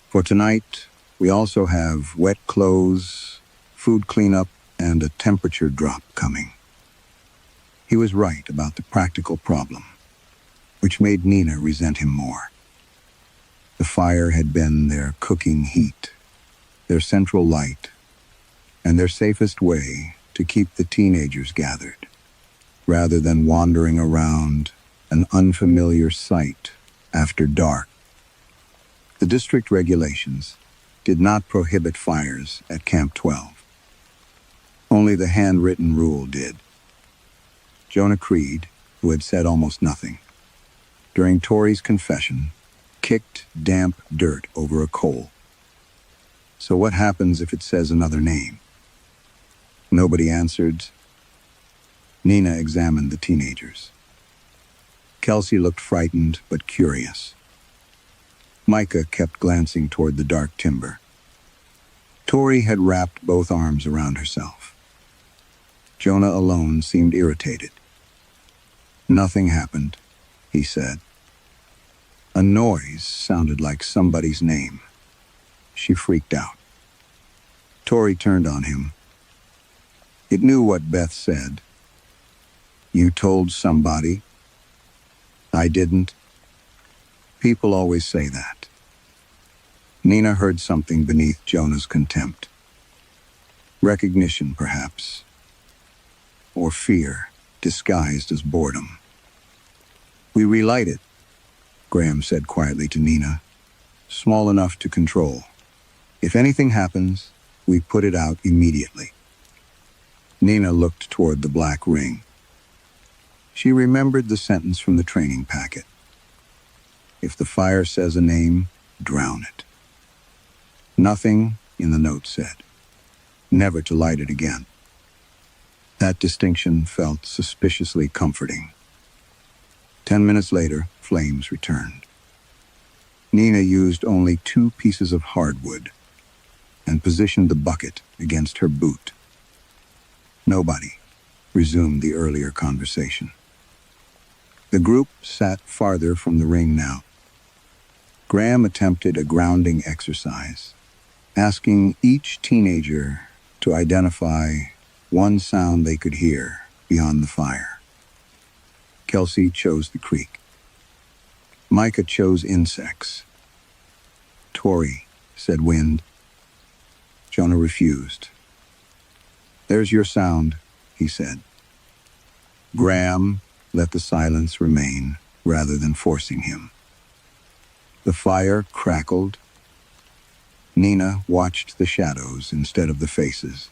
"For tonight, we also have wet clothes, food cleanup, and a temperature drop coming." He was right about the practical problem, which made Nina resent him more. The fire had been their cooking heat, their central light, and their safest way to keep the teenagers gathered, rather than wandering around an unfamiliar sight after dark. The district regulations did not prohibit fires at Camp 12. Only the handwritten rule did. Jonah Creed, who had said almost nothing, during Tori's confession, kicked damp dirt over a coal. "So what happens if it says another name?" Nobody answered. Nina examined the teenagers. Kelsey looked frightened but curious. Micah kept glancing toward the dark timber. Tori had wrapped both arms around herself. Jonah alone seemed irritated. "Nothing happened," he said. A noise sounded like somebody's name. She freaked out. Tori turned on him. It knew what Beth said. "You told somebody?" "I didn't." People always say that. Nina heard something beneath Jonah's contempt. Recognition, perhaps. Or fear, disguised as boredom. "We relight it," Graham said quietly to Nina. "Small enough to control. If anything happens, we put it out immediately." Nina looked toward the black ring. She remembered the sentence from the training packet. If the fire says a name, drown it. Nothing, in the note said. Never to light it again. That distinction felt suspiciously comforting. 10 minutes later, flames returned. Nina used only 2 pieces of hardwood and positioned the bucket against her boot. Nobody resumed the earlier conversation. The group sat farther from the ring now. Graham attempted a grounding exercise, asking each teenager to identify one sound they could hear beyond the fire. Kelsey chose the creek. Micah chose insects. Tori said wind. Jonah refused. "There's your sound," he said. Graham let the silence remain rather than forcing him. The fire crackled. Nina watched the shadows instead of the faces.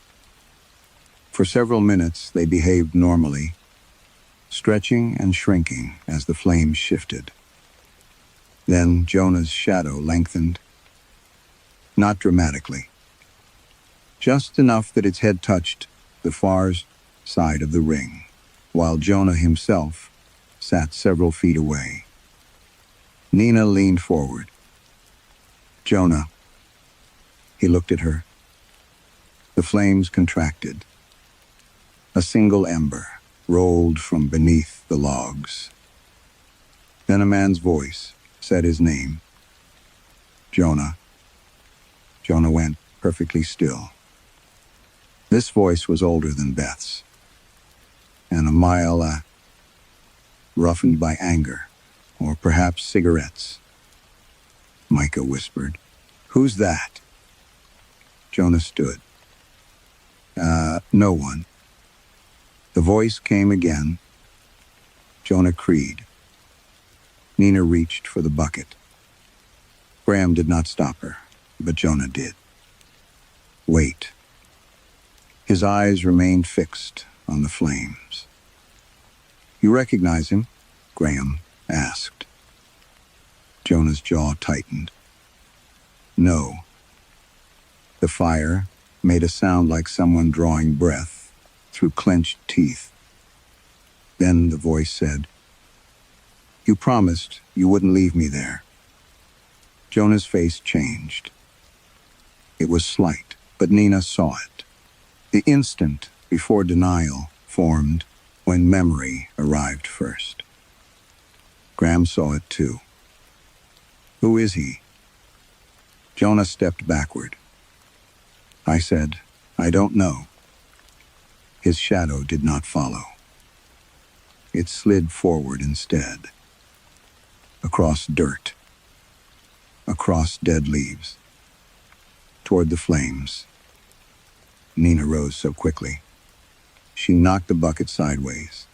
For several minutes they behaved normally, stretching and shrinking as the flames shifted. Then Jonah's shadow lengthened. Not dramatically. Just enough that its head touched the far side of the ring, while Jonah himself sat several feet away. Nina leaned forward. Jonah. He looked at her. The flames contracted. A single ember rolled from beneath the logs. Then a man's voice said his name. Jonah. Jonah went perfectly still. This voice was older than Beth's, and a mile roughened by anger, or perhaps cigarettes. Micah whispered, "Who's that?" Jonah stood. No one." The voice came again. Jonah Creed. Nina reached for the bucket. Graham did not stop her, but Jonah did. "Wait." His eyes remained fixed on the flames. "You recognize him?" Graham asked. Jonah's jaw tightened. "No." The fire made a sound like someone drawing breath through clenched teeth. Then the voice said, "You promised you wouldn't leave me there." Jonah's face changed. It was slight, but Nina saw it. The instant before denial formed when memory arrived first. Graham saw it too. "Who is he?" Jonah stepped backward. I said, "I don't know." His shadow did not follow. It slid forward instead. Across dirt. Across dead leaves. Toward the flames. Nina rose so quickly. She knocked the bucket sideways.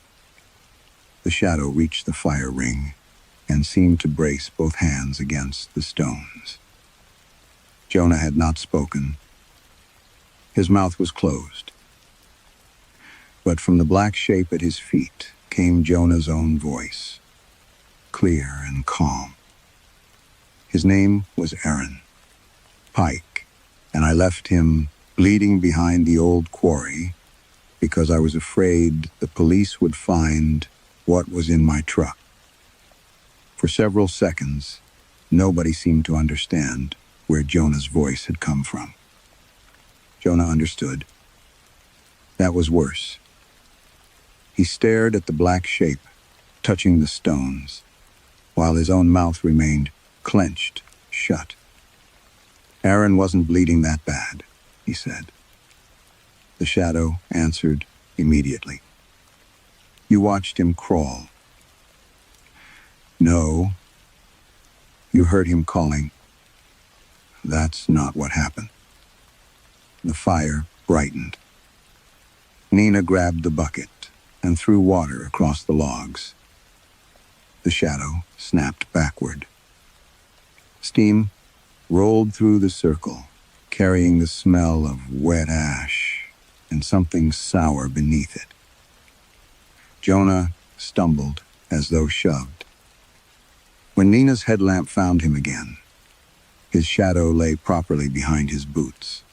The shadow reached the fire ring and seemed to brace both hands against the stones. Jonah had not spoken. His mouth was closed. But from the black shape at his feet came Jonah's own voice, clear and calm. His name was Aaron Pike, and I left him bleeding behind the old quarry because I was afraid the police would find what was in my truck. For several seconds, nobody seemed to understand where Jonah's voice had come from. Jonah understood. That was worse. He stared at the black shape, touching the stones, while his own mouth remained clenched shut. "Aaron wasn't bleeding that bad," he said. The shadow answered immediately. "You watched him crawl." "No. You heard him calling." "That's not what happened." The fire brightened. Nina grabbed the bucket and threw water across the logs. The shadow snapped backward. Steam rolled through the circle, carrying the smell of wet ash and something sour beneath it. Jonah stumbled as though shoved. When Nina's headlamp found him again, his shadow lay properly behind his boots.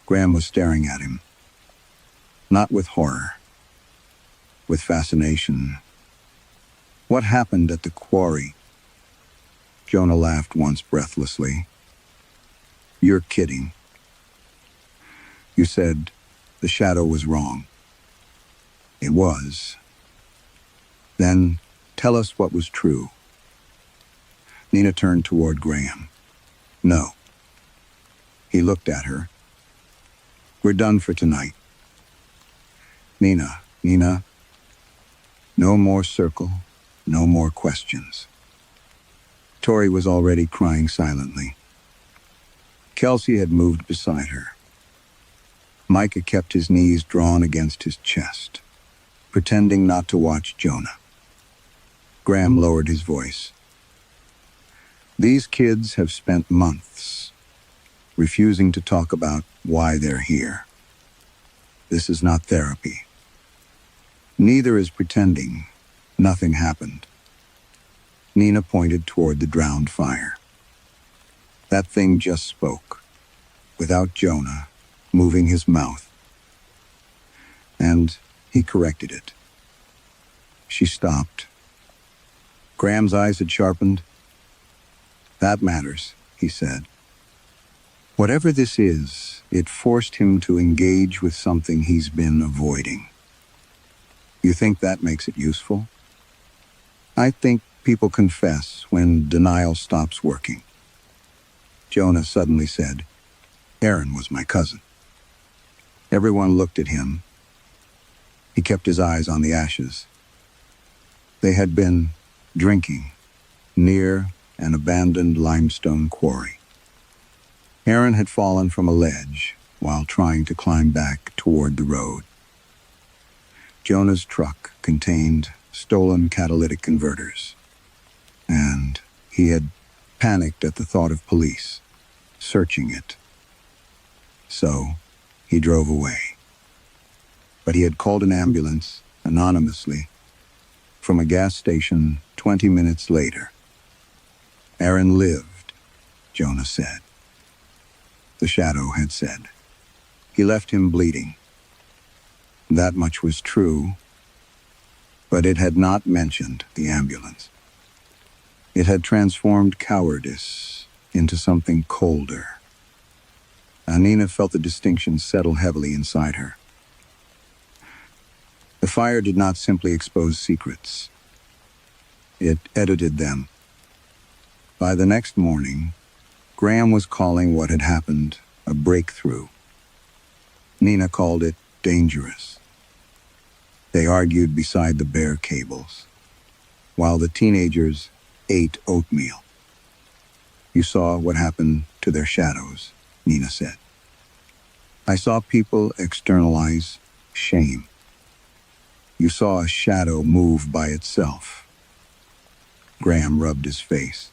Graham was staring at him, not with horror, with fascination. "What happened at the quarry?" Jonah laughed once breathlessly. "You're kidding. You said the shadow was wrong." It was. "Then tell us what was true." Nina turned toward Graham. "No." He looked at her. "We're done for tonight." Nina, no more circle, no more questions." Tori was already crying silently. Kelsey had moved beside her. Micah kept his knees drawn against his chest, pretending not to watch Jonah. Graham lowered his voice. "These kids have spent months refusing to talk about why they're here. This is not therapy. Neither is pretending nothing happened." Nina pointed toward the drowned fire. That thing just spoke, without Jonah moving his mouth. And he corrected it. She stopped. Graham's eyes had sharpened. "That matters," he said. Whatever this is, it forced him to engage with something he's been avoiding. You think that makes it useful? I think people confess when denial stops working. Jonah suddenly said, Aaron was my cousin. Everyone looked at him. He kept his eyes on the ashes. They had been drinking near an abandoned limestone quarry. Aaron had fallen from a ledge while trying to climb back toward the road. Jonah's truck contained stolen catalytic converters, and he had panicked at the thought of police searching it. So he drove away. But he had called an ambulance anonymously from a gas station 20 minutes later. Aaron lived, Jonah said. The shadow had said. He left him bleeding. That much was true, but it had not mentioned the ambulance. It had transformed cowardice into something colder. Nina felt the distinction settle heavily inside her. The fire did not simply expose secrets. It edited them. By the next morning, Graham was calling what had happened a breakthrough. Nina called it dangerous. They argued beside the bare cables, while the teenagers ate oatmeal. You saw what happened to their shadows, Nina said. I saw people externalize shame. You saw a shadow move by itself. Graham rubbed his face.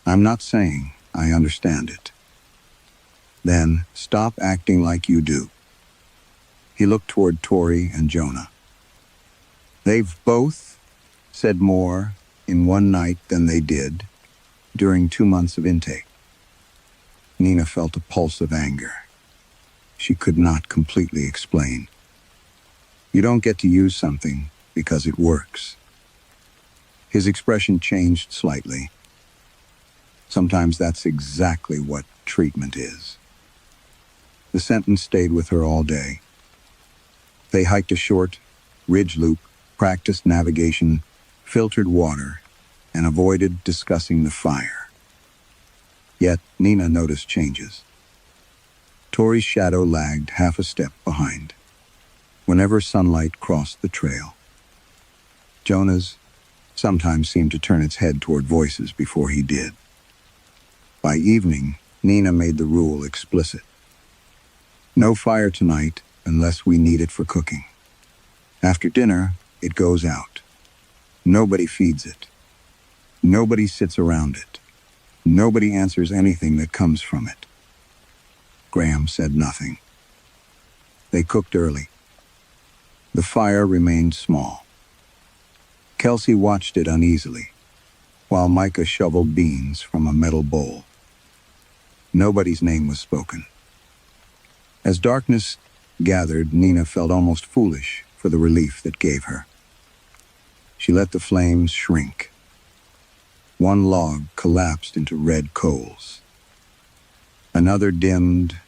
I'm not saying I understand it. Then stop acting like you do. He looked toward Tori and Jonah. They've both said more in one night than they did during 2 months of intake. Nina felt a pulse of anger. She could not completely explain. You don't get to use something because it works. His expression changed slightly. Sometimes that's exactly what treatment is. The sentence stayed with her all day. They hiked a short ridge loop, practiced navigation, filtered water, and avoided discussing the fire. Yet Nina noticed changes. Tori's shadow lagged half a step behind whenever sunlight crossed the trail. Jonah's sometimes seemed to turn its head toward voices before he did. By evening, Nina made the rule explicit. No fire tonight unless we need it for cooking. After dinner, it goes out. Nobody feeds it. Nobody sits around it. Nobody answers anything that comes from it. Graham said nothing. They cooked early. The fire remained small. Kelsey watched it uneasily, while Micah shoveled beans from a metal bowl. Nobody's name was spoken. As darkness gathered, Nina felt almost foolish for the relief that gave her. She let the flames shrink. One log collapsed into red coals. Another dimmed.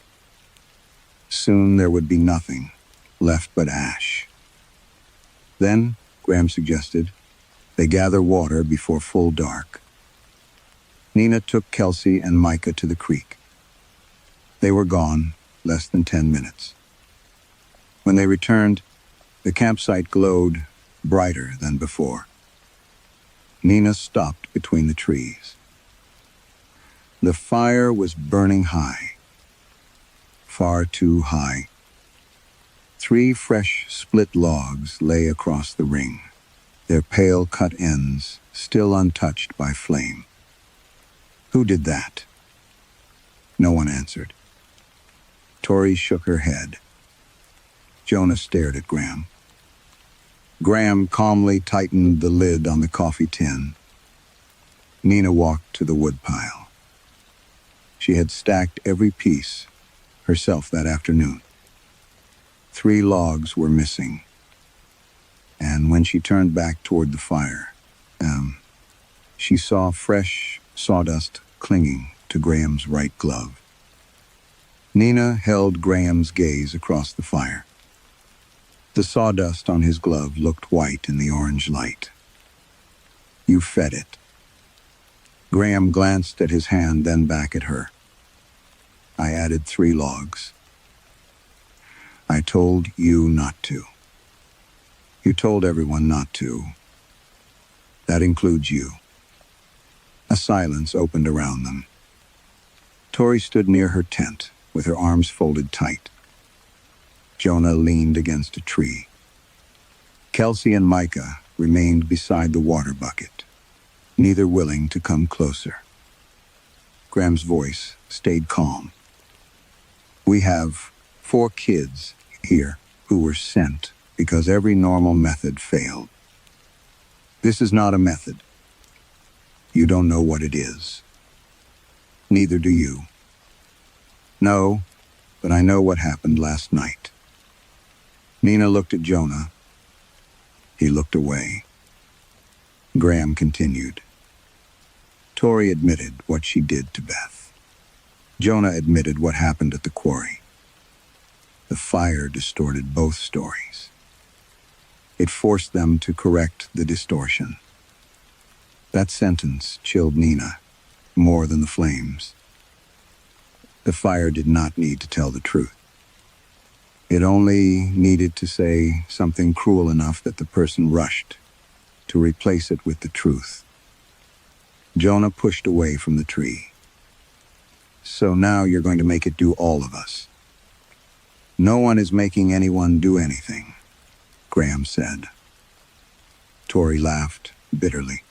Soon there would be nothing left but ash. Then, Graham suggested, they gather water before full dark. Nina took Kelsey and Micah to the creek. They were gone less than 10 minutes. When they returned, the campsite glowed brighter than before. Nina stopped between the trees. The fire was burning high, far too high. 3 fresh split logs lay across the ring, their pale cut ends still untouched by flame. Who did that? No one answered. Tori shook her head. Jonah stared at Graham. Graham calmly tightened the lid on the coffee tin. Nina walked to the woodpile. She had stacked every piece herself that afternoon. 3 logs were missing. And when she turned back toward the fire, she saw fresh sawdust clinging to Graham's right glove. Nina held Graham's gaze across the fire. The sawdust on his glove looked white in the orange light. "You fed it." Graham glanced at his hand, then back at her. "I added 3 logs. I told you not to. You told everyone not to. That includes you." A silence opened around them. Tori stood near her tent, with her arms folded tight. Jonah leaned against a tree. Kelsey and Micah remained beside the water bucket, neither willing to come closer. Graham's voice stayed calm. "We have 4 kids here who were sent because every normal method failed. This is not a method. You don't know what it is. Neither do you. No, but I know what happened last night." Nina looked at Jonah. He looked away. Graham continued. Tori admitted what she did to Beth. Jonah admitted what happened at the quarry. The fire distorted both stories. It forced them to correct the distortion. That sentence chilled Nina more than the flames. The fire did not need to tell the truth. It only needed to say something cruel enough that the person rushed to replace it with the truth. Jonah pushed away from the tree. "So now you're going to make it do all of us." "No one is making anyone do anything," Graham said. Tori laughed bitterly.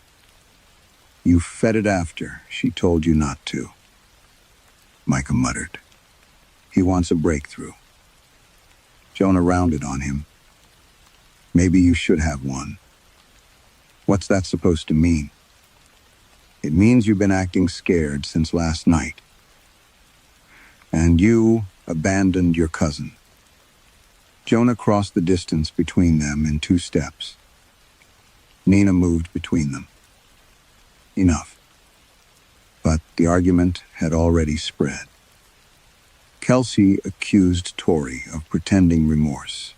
"You fed it after she told you not to." Micah muttered. "He wants a breakthrough." Jonah rounded on him. "Maybe you should have one." "What's that supposed to mean?" "It means you've been acting scared since last night. And you abandoned your cousin." Jonah crossed the distance between them in 2 steps. Nina moved between them. Enough. But the argument had already spread. Kelsey accused Tori of pretending remorse,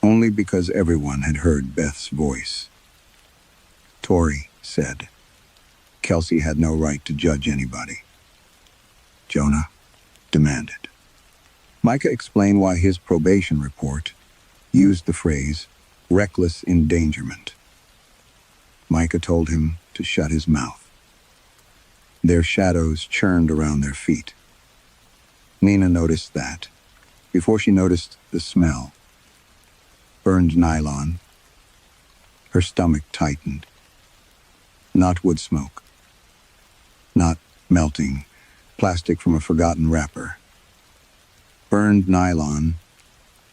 only because everyone had heard Beth's voice. Tori said Kelsey had no right to judge anybody. Jonah demanded. Micah explained why his probation report used the phrase reckless endangerment. Micah told him to shut his mouth. Their shadows churned around their feet. Nina noticed that, before she noticed the smell. Burned nylon. Her stomach tightened. Not wood smoke. Not melting plastic from a forgotten wrapper. Burned nylon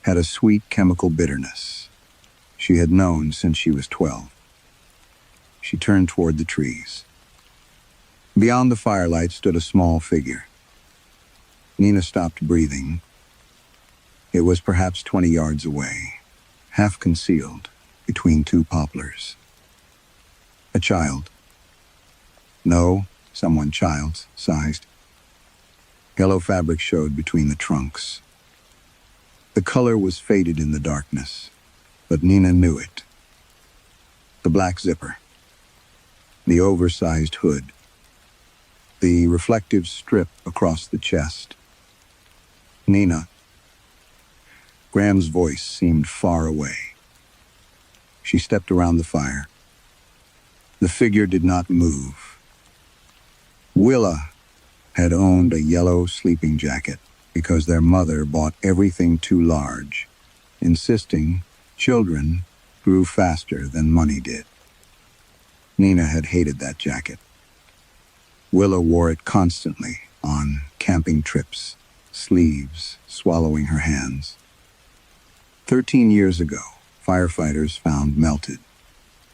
had a sweet chemical bitterness she had known since she was 12. She turned toward the trees. Beyond the firelight stood a small figure. Nina stopped breathing. It was perhaps 20 yards away, half concealed between 2 poplars. A child. No, someone child-sized. Yellow fabric showed between the trunks. The color was faded in the darkness, but Nina knew it. The black zipper. The oversized hood. The reflective strip across the chest. Nina. Graham's voice seemed far away. She stepped around the fire. The figure did not move. Willa had owned a yellow sleeping jacket because their mother bought everything too large, insisting children grew faster than money did. Nina had hated that jacket. Willa wore it constantly on camping trips, sleeves swallowing her hands. 13 years ago, firefighters found melted.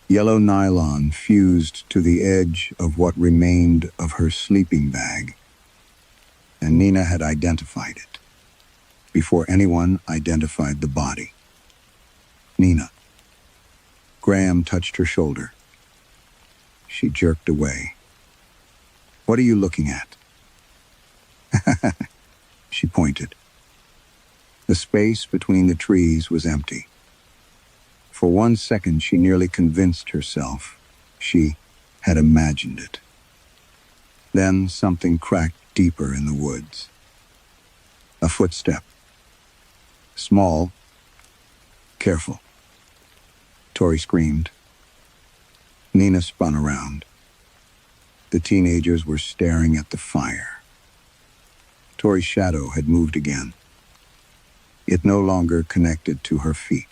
Yellow nylon fused to the edge of what remained of her sleeping bag, and Nina had identified it before anyone identified the body. Nina. Graham touched her shoulder. She jerked away. What are you looking at? She pointed. The space between the trees was empty. For 1 second, she nearly convinced herself she had imagined it. Then something cracked deeper in the woods. A footstep. Small. Careful. Tori screamed. Nina spun around. The teenagers were staring at the fire. Tori's shadow had moved again. It no longer connected to her feet.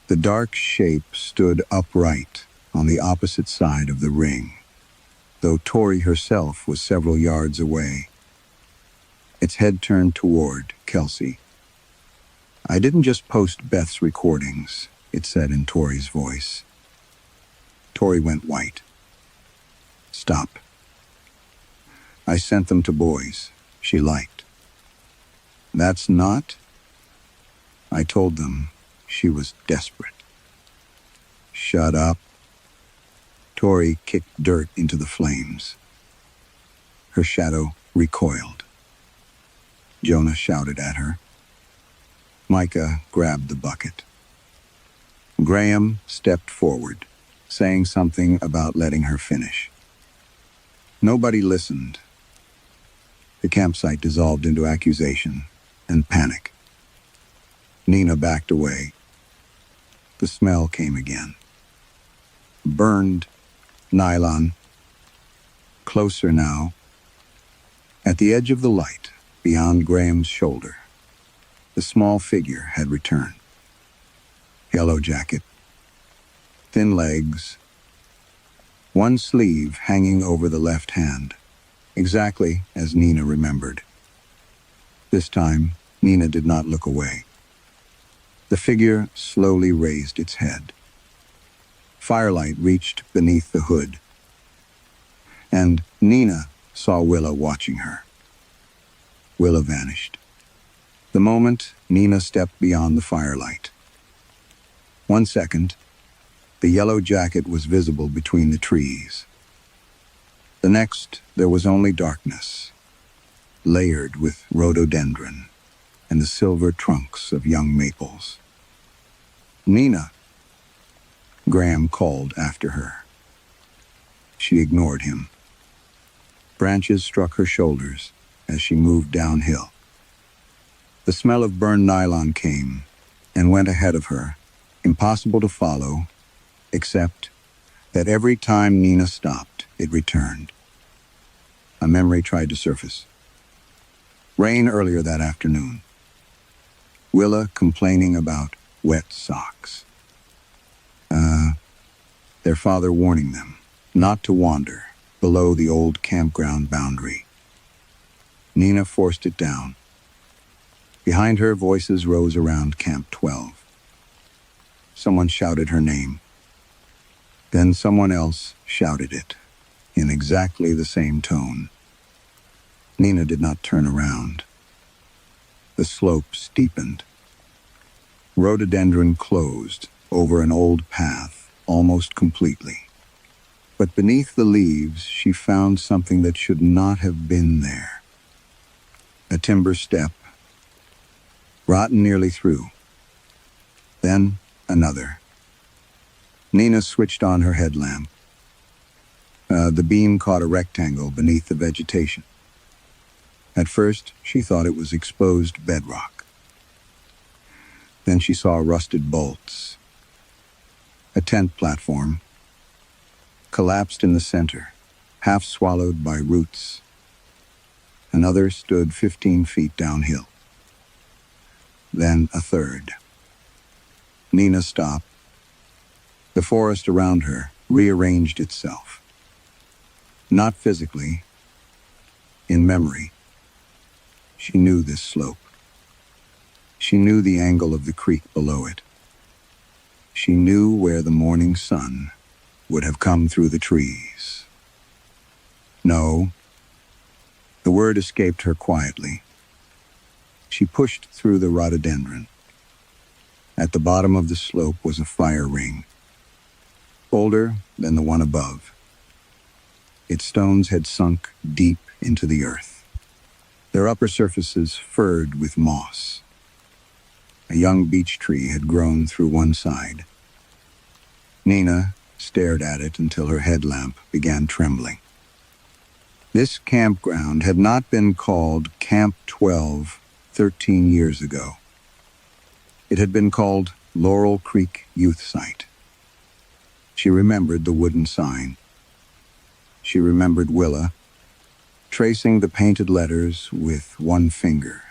The dark shape stood upright on the opposite side of the ring, though Tori herself was several yards away. Its head turned toward Kelsey. "I didn't just post Beth's recordings," it said in Tori's voice. Tori went white. "Stop. I sent them to boys she liked." "That's not?" "I told them she was desperate." "Shut up." Tori kicked dirt into the flames. Her shadow recoiled. Jonah shouted at her. Micah grabbed the bucket. Graham stepped forward, saying something about letting her finish. Nobody listened. The campsite dissolved into accusation and panic. Nina backed away. The smell came again. Burned nylon. Closer now. At the edge of the light, beyond Graham's shoulder, the small figure had returned. Yellow jacket. Thin legs. One sleeve hanging over the left hand, exactly as Nina remembered. This time, Nina did not look away. The figure slowly raised its head. Firelight reached beneath the hood, and Nina saw Willa watching her. Willa vanished. The moment Nina stepped beyond the firelight. 1 second, the yellow jacket was visible between the trees. The next, there was only darkness, layered with rhododendron and the silver trunks of young maples. "Nina," Graham called after her. She ignored him. Branches struck her shoulders as she moved downhill. The smell of burned nylon came and went ahead of her, impossible to follow, except that every time Nina stopped, it returned. A memory tried to surface. Rain earlier that afternoon. Willa complaining about wet socks. Their father warning them not to wander below the old campground boundary. Nina forced it down. Behind her, voices rose around Camp 12. Someone shouted her name. Then someone else shouted it, in exactly the same tone. Nina did not turn around. The slope steepened. Rhododendron closed over an old path almost completely. But beneath the leaves, she found something that should not have been there. A timber step, rotten nearly through. Then another. Nina switched on her headlamp. The beam caught a rectangle beneath the vegetation. At first, she thought it was exposed bedrock. Then she saw rusted bolts. A tent platform, collapsed in the center, half swallowed by roots. Another stood 15 feet downhill. Then a third. Nina stopped. The forest around her rearranged itself. Not physically, in memory. She knew this slope. She knew the angle of the creek below it. She knew where the morning sun would have come through the trees. No. The word escaped her quietly. She pushed through the rhododendron. At the bottom of the slope was a fire ring, older than the one above. Its stones had sunk deep into the earth, their upper surfaces furred with moss. A young beech tree had grown through one side. Nina stared at it until her headlamp began trembling. This campground had not been called Camp 12 13 years ago. It had been called Laurel Creek Youth Site. She remembered the wooden sign. She remembered Willa tracing the painted letters with one finger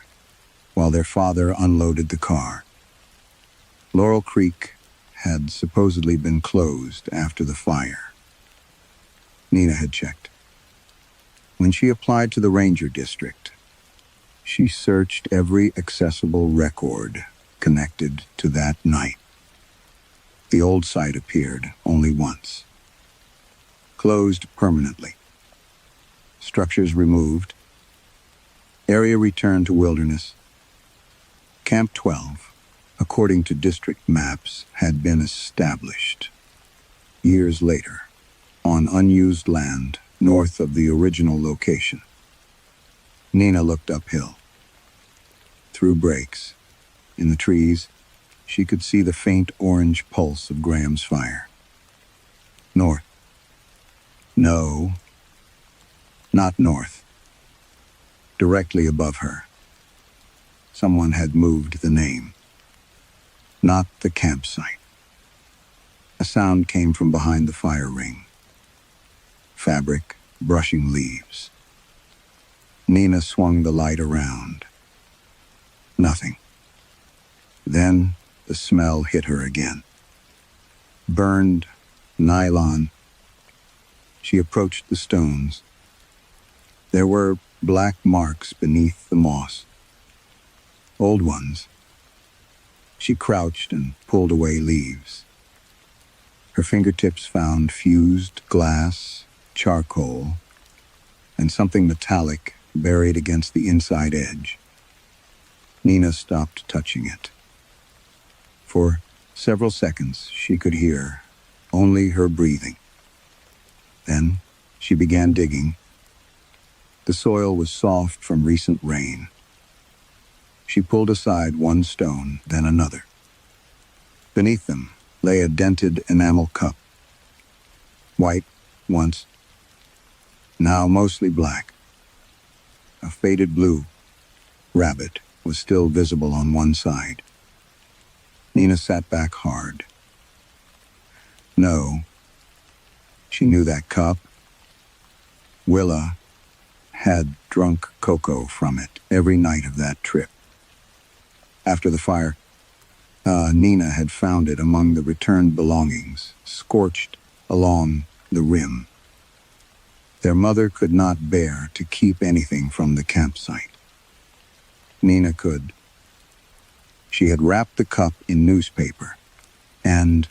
while their father unloaded the car. Laurel Creek had supposedly been closed after the fire. Nina had checked. When she applied to the Ranger District, she searched every accessible record connected to that night. The old site appeared only once. Closed permanently. Structures removed. Area returned to wilderness. Camp 12, according to district maps, had been established years later on unused land north of the original location. Nina looked uphill. Through breaks in the trees, she could see the faint orange pulse of Graham's fire. North. No, not north. Directly above her, someone had moved the name. Not the campsite. A sound came from behind the fire ring. Fabric brushing leaves. Nina swung the light around. Nothing. Then the smell hit her again. Burned nylon. She approached the stones. There were black marks beneath the moss. Old ones. She crouched and pulled away leaves. Her fingertips found fused glass, charcoal, and something metallic buried against the inside edge. Nina stopped touching it. For several seconds, she could hear only her breathing. Then she began digging. The soil was soft from recent rain. She pulled aside one stone, then another. Beneath them lay a dented enamel cup. White once, now mostly black. A faded blue rabbit was still visible on one side. Nina sat back hard. No, she knew that cup. Willa had drunk cocoa from it every night of that trip. After the fire, Nina had found it among the returned belongings, scorched along the rim. Their mother could not bear to keep anything from the campsite. Nina could. She had wrapped the cup in newspaper and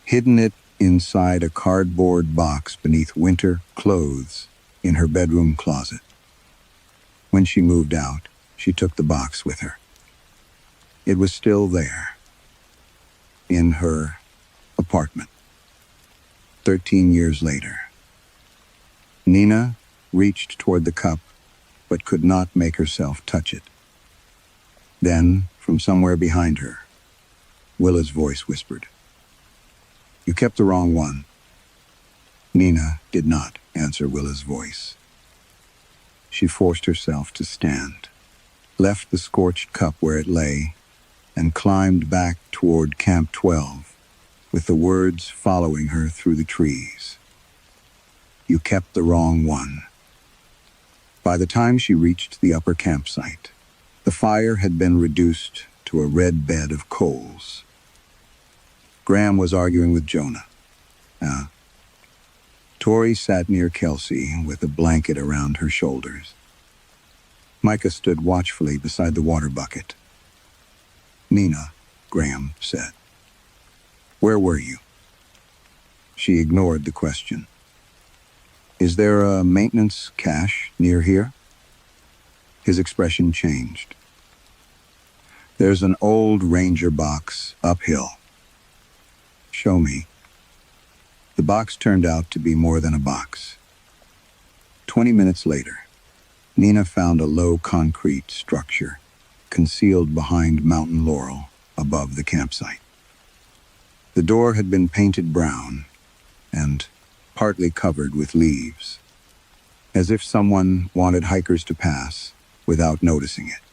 hidden it inside a cardboard box beneath winter clothes in her bedroom closet. When she moved out, she took the box with her. It was still there, in her apartment. 13 years later. Nina reached toward the cup, but could not make herself touch it. Then, from somewhere behind her, Willa's voice whispered, "You kept the wrong one." Nina did not answer Willa's voice. She forced herself to stand, left the scorched cup where it lay, and climbed back toward Camp 12, with the words following her through the trees. You kept the wrong one. By the time she reached the upper campsite, the fire had been reduced to a red bed of coals. Graham was arguing with Jonah. Tori sat near Kelsey with a blanket around her shoulders. Micah stood watchfully beside the water bucket. "Nina," Graham said. "Where were you?" She ignored the question. "Is there a maintenance cache near here?" His expression changed. "There's an old ranger box uphill." "Show me." The box turned out to be more than a box. 20 minutes later, Nina found a low concrete structure concealed behind mountain laurel above the campsite. The door had been painted brown and partly covered with leaves, as if someone wanted hikers to pass without noticing it.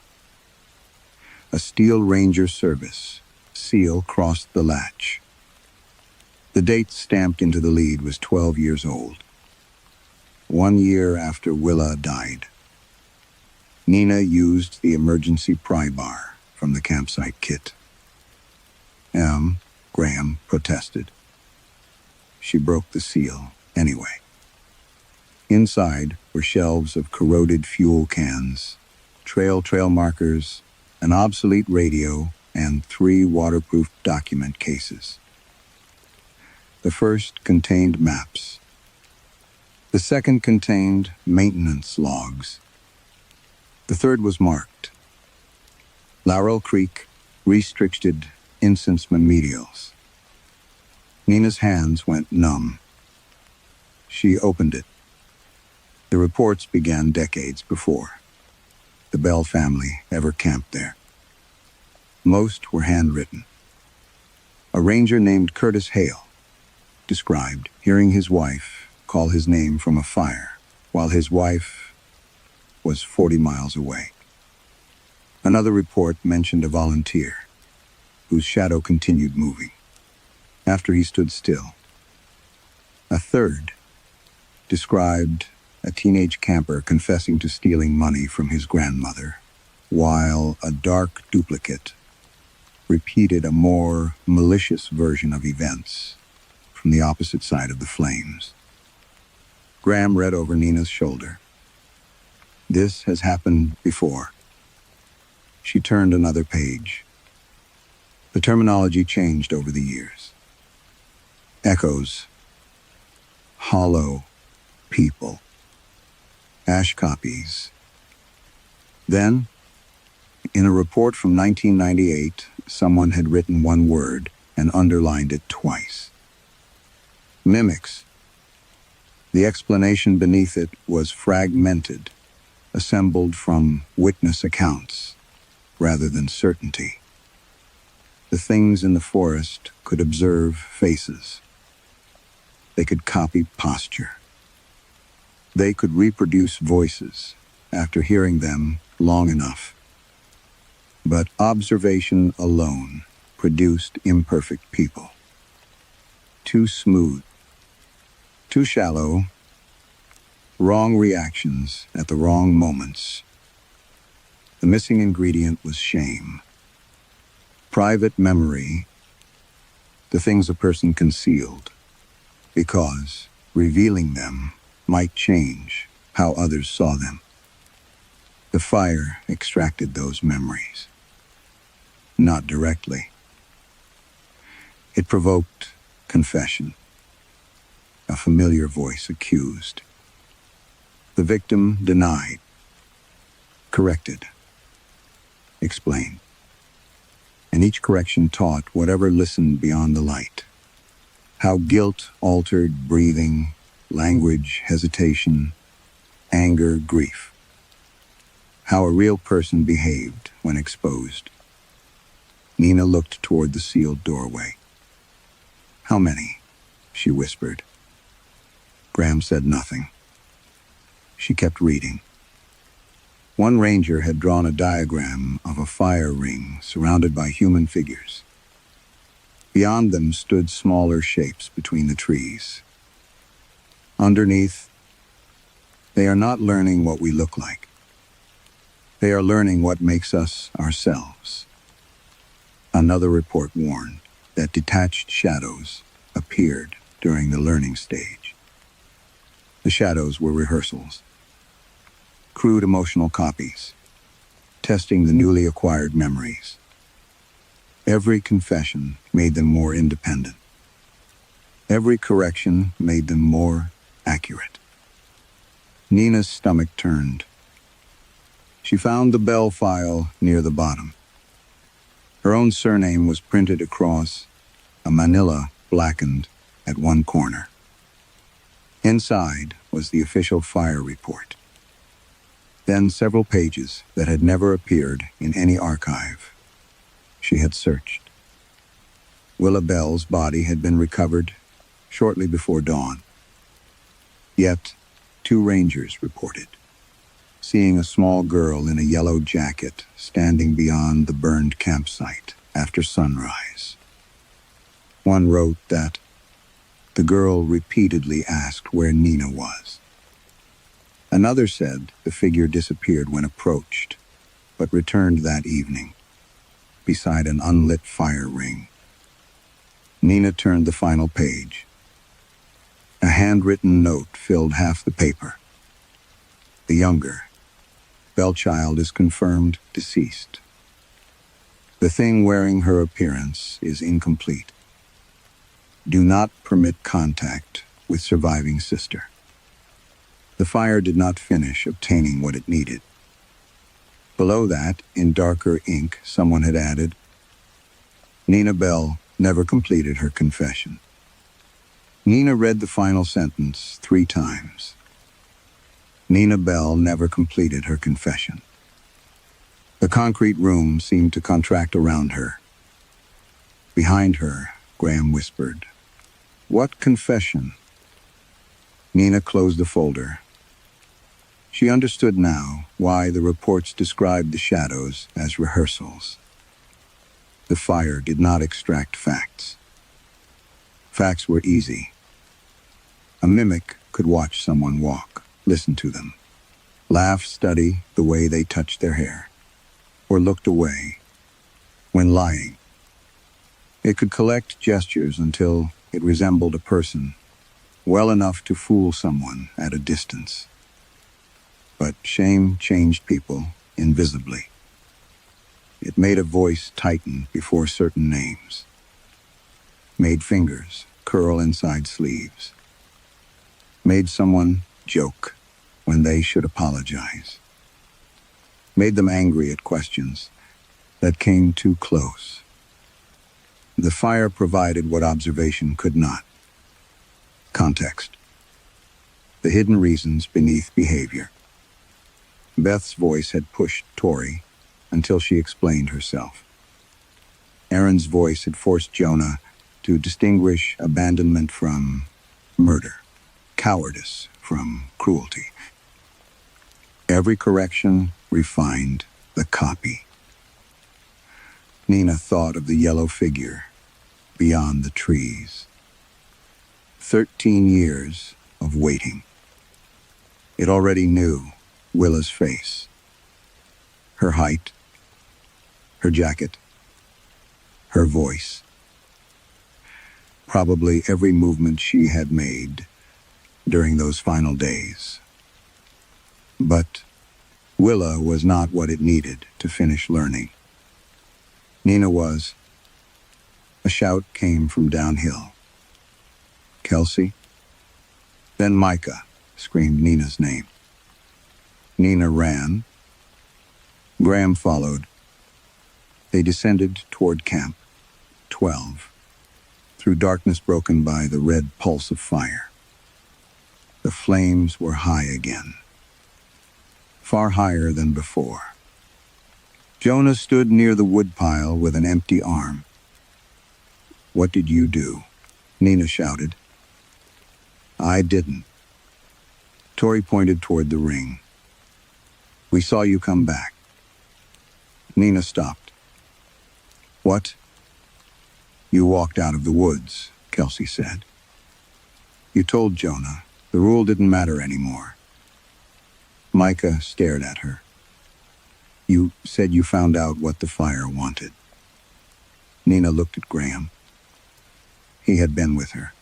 A Steel Ranger Service seal crossed the latch. The date stamped into the lead was 12 years old, 1 year after Willa died. Nina used the emergency pry bar from the campsite kit. Graham protested. She broke the seal anyway. Inside were shelves of corroded fuel cans, trail markers, an obsolete radio, and 3 waterproof document cases. The first contained maps. The second contained maintenance logs. The third was marked Laurel Creek, restricted instance medials. Nina's hands went numb. She opened it. The reports began decades before the Bell family ever camped there. Most were handwritten. A ranger named Curtis Hale described hearing his wife call his name from a fire while his wife was 40 miles away. Another report mentioned a volunteer whose shadow continued moving after he stood still. A third described a teenage camper confessing to stealing money from his grandmother, while a dark duplicate repeated a more malicious version of events from the opposite side of the flames. Graham read over Nina's shoulder. This has happened before. She turned another page. The terminology changed over the years. Echoes, hollow people, ash copies. Then, in a report from 1998, someone had written one word and underlined it twice. Mimics. The explanation beneath it was fragmented, assembled from witness accounts rather than certainty. The things in the forest could observe faces. They could copy posture. They could reproduce voices after hearing them long enough. But observation alone produced imperfect people. Too smooth, too shallow, wrong reactions at the wrong moments. The missing ingredient was shame. Private memory, the things a person concealed, because revealing them might change how others saw them. The fire extracted those memories. Not directly. It provoked confession. A familiar voice accused. The victim denied, corrected, explained. And each correction taught whatever listened beyond the light. How guilt altered breathing, language, hesitation, anger, grief. How a real person behaved when exposed. Nina looked toward the sealed doorway. "How many?" she whispered. Graham said nothing. She kept reading. One ranger had drawn a diagram of a fire ring surrounded by human figures. Beyond them stood smaller shapes between the trees. Underneath, they are not learning what we look like. They are learning what makes us ourselves. Another report warned that detached shadows appeared during the learning stage. The shadows were rehearsals. Crude emotional copies, testing the newly acquired memories. Every confession made them more independent. Every correction made them more accurate. Nina's stomach turned. She found the Bell file near the bottom. Her own surname was printed across a manila blackened at one corner. Inside was the official fire report. Then several pages that had never appeared in any archive. She had searched. Willa Bell's body had been recovered shortly before dawn. Yet, 2 rangers reported seeing a small girl in a yellow jacket standing beyond the burned campsite after sunrise. One wrote that the girl repeatedly asked where Nina was. Another said the figure disappeared when approached, but returned that evening, beside an unlit fire ring. Nina turned the final page. A handwritten note filled half the paper. The younger, Bell child, is confirmed deceased. The thing wearing her appearance is incomplete. Do not permit contact with surviving sister. The fire did not finish obtaining what it needed. Below that, in darker ink, someone had added, Nina Bell never completed her confession. Nina read the final sentence 3 times. Nina Bell never completed her confession. The concrete room seemed to contract around her. Behind her, Graham whispered, "What confession?" Nina closed the folder. She understood now why the reports described the shadows as rehearsals. The fire did not extract facts. Facts were easy. A mimic could watch someone walk, listen to them, laugh, study the way they touched their hair, or looked away when lying. It could collect gestures until it resembled a person, well enough to fool someone at a distance. But shame changed people invisibly. It made a voice tighten before certain names, made fingers curl inside sleeves, made someone joke when they should apologize, made them angry at questions that came too close. The fire provided what observation could not: context, the hidden reasons beneath behavior. Beth's voice had pushed Tori until she explained herself. Aaron's voice had forced Jonah to distinguish abandonment from murder, cowardice from cruelty. Every correction refined the copy. Nina thought of the yellow figure beyond the trees. 13 years of waiting. It already knew Willa's face, her height, her jacket, her voice. Probably every movement she had made during those final days. But Willa was not what it needed to finish learning. Nina was. A shout came from downhill. "Kelsey?" Then Micah screamed Nina's name. Nina ran. Graham followed. They descended toward Camp 12, through darkness broken by the red pulse of fire. The flames were high again, far higher than before. Jonah stood near the woodpile with an empty arm. "What did you do?" Nina shouted. "I didn't." Tori pointed toward the ring. "We saw you come back." Nina stopped. "What?" "You walked out of the woods," Kelsey said. "You told Jonah the rule didn't matter anymore." Micah stared at her. "You said you found out what the fire wanted." Nina looked at Graham. He had been with her.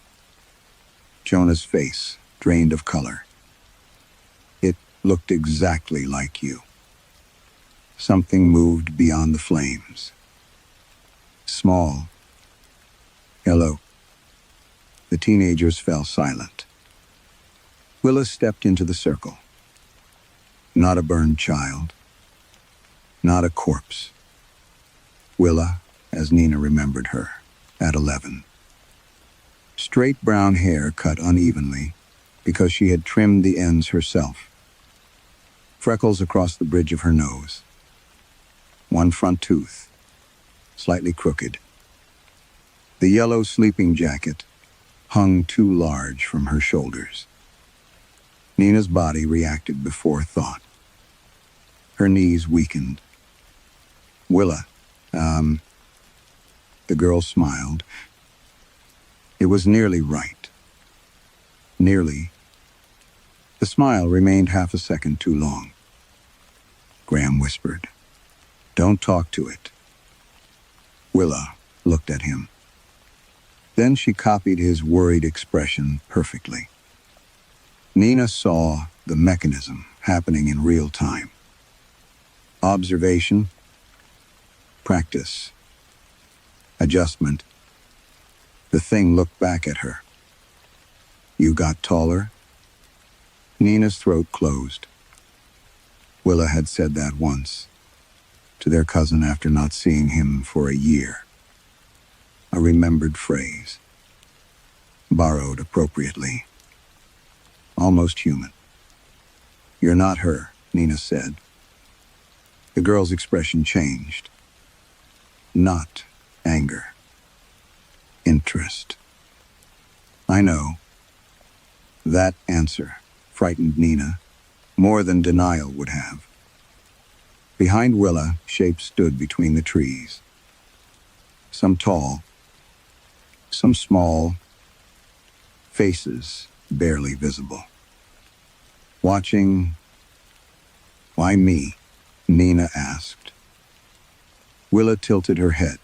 Jonah's face drained of color. "It looked exactly like you." Something moved beyond the flames. Small. "Hello." The teenagers fell silent. Willa stepped into the circle. Not a burned child. Not a corpse. Willa, as Nina remembered her, at 11. Straight brown hair cut unevenly, because she had trimmed the ends herself. Freckles across the bridge of her nose. One front tooth, slightly crooked. The yellow sleeping jacket hung too large from her shoulders. Nina's body reacted before thought. Her knees weakened. Willa, the girl smiled. It was nearly right. Nearly. The smile remained half a second too long. Graham whispered, "Don't talk to it." Willa looked at him. Then she copied his worried expression perfectly. Nina saw the mechanism happening in real time. Observation, practice, adjustment. The thing looked back at her. "You got taller?" Nina's throat closed. Willa had said that once, to their cousin after not seeing him for a year. A remembered phrase, borrowed appropriately. Almost human. "You're not her," Nina said. The girl's expression changed. Not anger. Interest. "I know." That answer frightened Nina more than denial would have. Behind Willa, shapes stood between the trees. Some tall, some small, faces barely visible. Watching. "Why me?" Nina asked. Willa tilted her head.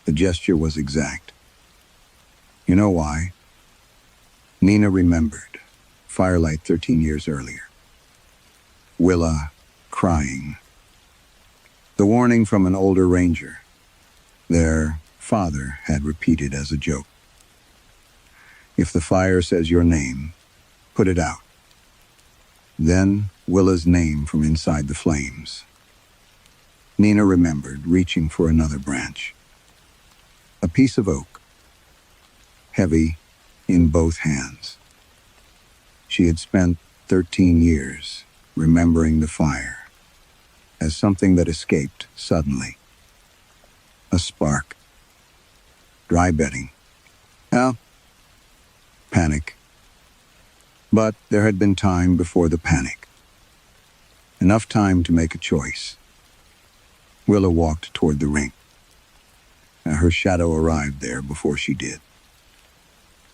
The gesture was exact. "You know why?" Nina remembered. Firelight 13 years earlier. Willa crying. The warning from an older ranger. Their father had repeated as a joke. "If the fire says your name, put it out." Then Willa's name from inside the flames. Nina remembered, reaching for another branch. A piece of oak, heavy in both hands. She had spent 13 years remembering the fire as something that escaped suddenly. A spark. Dry bedding. Panic. But there had been time before the panic. Enough time to make a choice. Willa walked toward the ring. Her shadow arrived there before she did.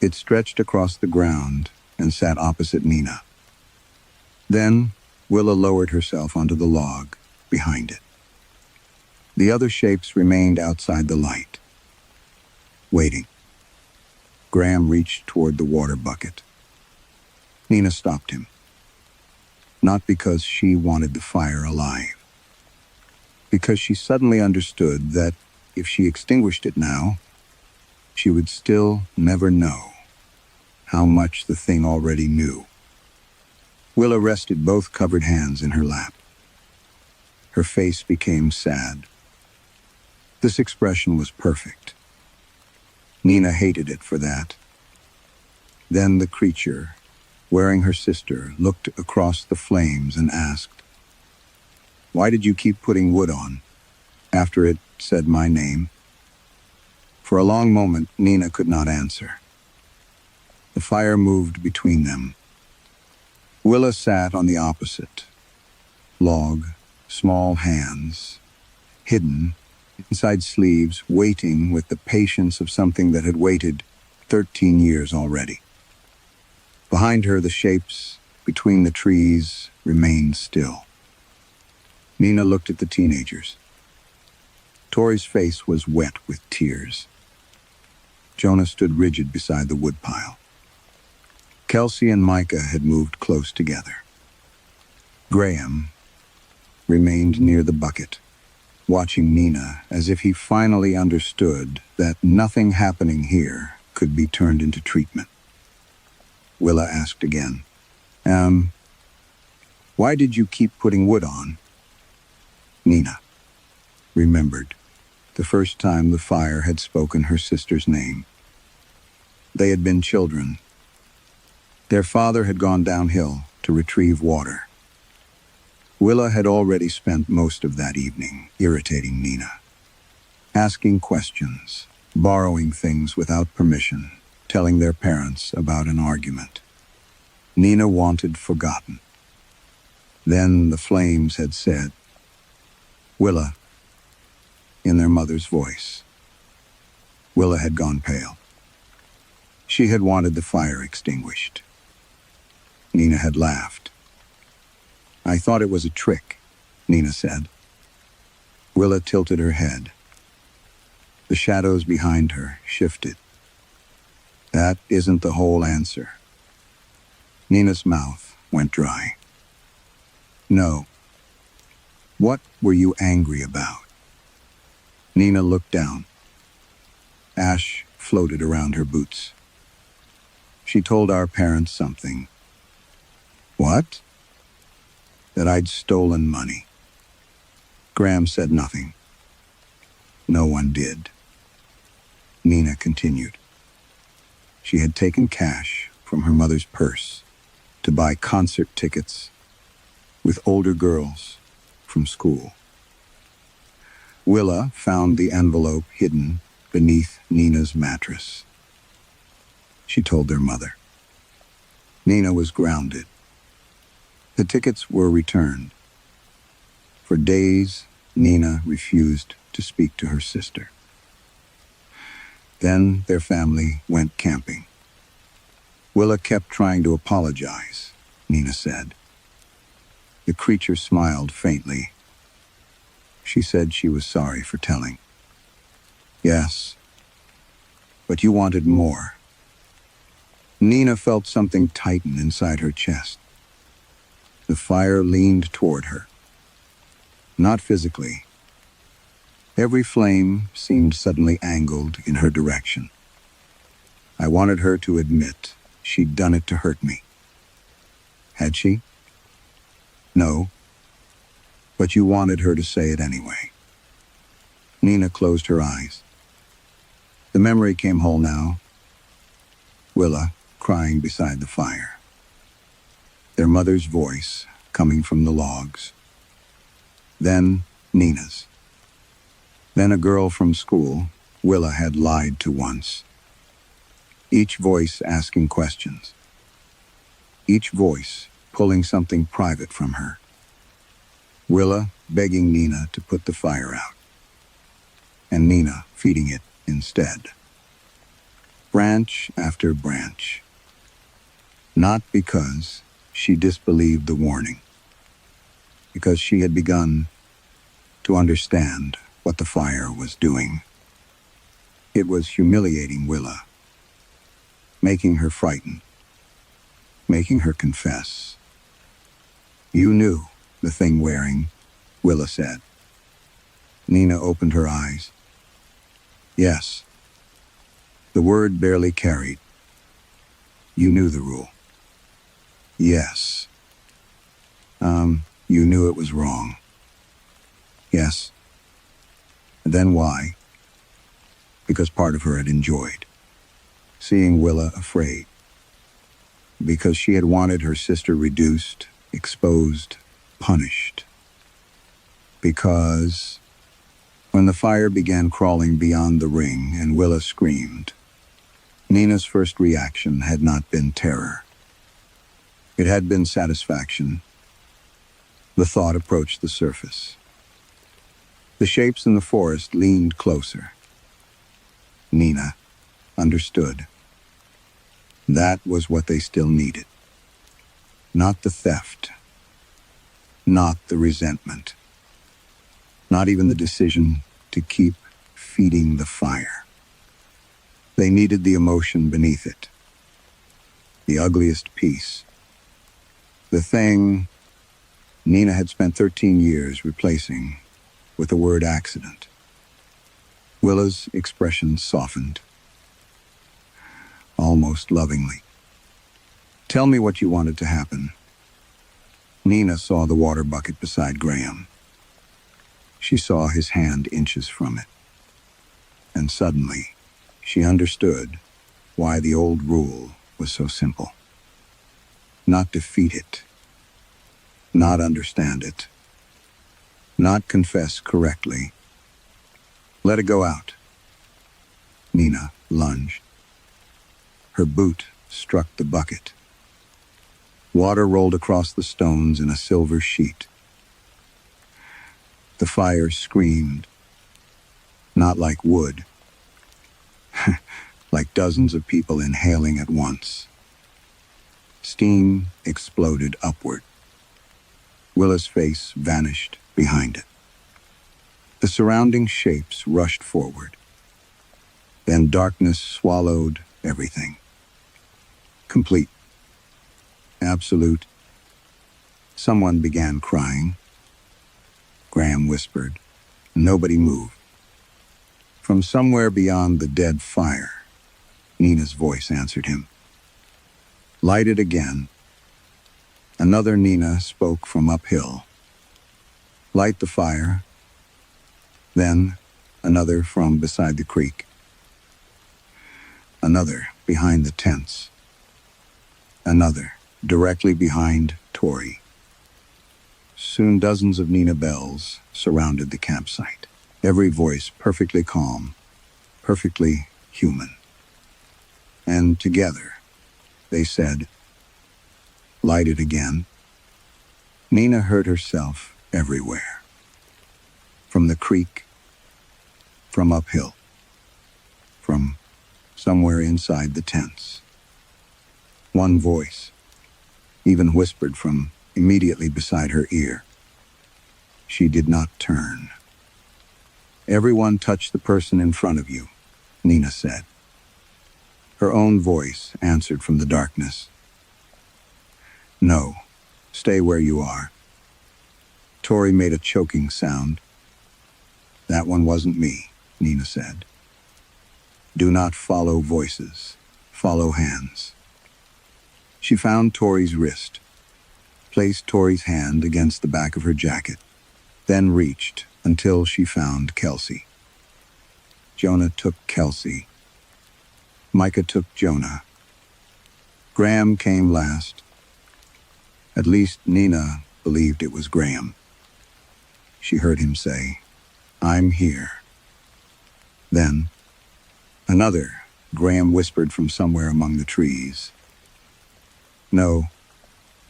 It stretched across the ground and sat opposite Nina. Then Willa lowered herself onto the log behind it. The other shapes remained outside the light, waiting. Graham reached toward the water bucket. Nina stopped him. Not because she wanted the fire alive. Because she suddenly understood that if she extinguished it now, she would still never know how much the thing already knew. Willa rested both covered hands in her lap. Her face became sad. This expression was perfect. Nina hated it for that. Then the creature, wearing her sister, looked across the flames and asked, "Why did you keep putting wood on after it said my name?" For a long moment, Nina could not answer. The fire moved between them. Willa sat on the opposite log, small hands, hidden inside sleeves, waiting with the patience of something that had waited 13 years already. Behind her, the shapes between the trees remained still. Nina looked at the teenagers. Tori's face was wet with tears. Jonah stood rigid beside the woodpile. Kelsey and Micah had moved close together. Graham remained near the bucket, watching Nina as if he finally understood that nothing happening here could be turned into treatment. Willa asked again, "Why did you keep putting wood on?" Nina remembered the first time the fire had spoken her sister's name. They had been children. Their father had gone downhill to retrieve water. Willa had already spent most of that evening irritating Nina, asking questions, borrowing things without permission, telling their parents about an argument. Nina wanted forgotten. Then the flames had said, "Willa," in their mother's voice. Willa had gone pale. She had wanted the fire extinguished. Nina had laughed. "I thought it was a trick," Nina said. Willa tilted her head. The shadows behind her shifted. "That isn't the whole answer." Nina's mouth went dry. "No. What were you angry about?" Nina looked down. Ash floated around her boots. "She told our parents something." "What?" "That I'd stolen money." Graham said nothing. No one did. Nina continued. She had taken cash from her mother's purse to buy concert tickets with older girls from school. Willa found the envelope hidden beneath Nina's mattress. She told their mother. Nina was grounded. The tickets were returned. For days, Nina refused to speak to her sister. Then their family went camping. Willa kept trying to apologize, Nina said. The creature smiled faintly. She said she was sorry for telling. "Yes, but you wanted more." Nina felt something tighten inside her chest. The fire leaned toward her. Not physically. Every flame seemed suddenly angled in her direction. I wanted her to admit she'd done it to hurt me. Had she? No. But you wanted her to say it anyway. Nina closed her eyes. The memory came whole now. Willa crying beside the fire. Their mother's voice coming from the logs. Then Nina's. Then a girl from school Willa had lied to once. Each voice asking questions. Each voice pulling something private from her. Willa begging Nina to put the fire out. And Nina feeding it instead. Branch after branch. Not because she disbelieved the warning. Because she had begun to understand what the fire was doing. It was humiliating Willa. Making her frightened. Making her confess. "You knew the thing wearing," Willa said. Nina opened her eyes. "Yes." The word barely carried. "You knew the rule." "Yes." You knew it was wrong." "Yes." And then why? Because part of her had enjoyed seeing Willa afraid. Because she had wanted her sister reduced, exposed, punished. Because when the fire began crawling beyond the ring and Willa screamed, Nina's first reaction had not been terror. It had been satisfaction. The thought approached the surface. The shapes in the forest leaned closer. Nina understood. That was what they still needed. Not the theft. Not the resentment. Not even the decision to keep feeding the fire. They needed the emotion beneath it. The ugliest piece. The thing Nina had spent 13 years replacing with the word accident. Willa's expression softened. Almost lovingly. "Tell me what you wanted to happen." Nina saw the water bucket beside Graham. She saw his hand inches from it. And suddenly, she understood why the old rule was so simple. not defeat it, not understand it, not confess correctly. Let it go out. Nina lunged. Her boot struck the bucket. Water rolled across the stones in a silver sheet. The fire screamed, not like wood, like dozens of people inhaling at once. Steam exploded upward. Willa's face vanished behind it. The surrounding shapes rushed forward. Then darkness swallowed everything. Complete. Absolute. Someone began crying. Graham whispered. Nobody moved. From somewhere beyond the dead fire, Nina's voice answered him. Light it again. Another Nina spoke from uphill. Light the fire. Then another from beside the creek. Another behind the tents. Another directly behind Tori. Soon dozens of Nina bells surrounded the campsite. Every voice perfectly calm, perfectly human. And together, they said, light it again. Nina heard herself everywhere. From the creek, from uphill, from somewhere inside the tents. One voice, even whispered from immediately beside her ear. She did not turn. Everyone touch the person in front of you, Nina said. Her own voice answered from the darkness. No, stay where you are. Tori made a choking sound. That one wasn't me, Nina said. Do not follow voices, follow hands. She found Tori's wrist, placed Tori's hand against the back of her jacket, then reached until she found Kelsey. Jonah took Kelsey. Micah took Jonah. Graham came last. At least Nina believed it was Graham. She heard him say, I'm here. Then, another, Graham whispered from somewhere among the trees. No,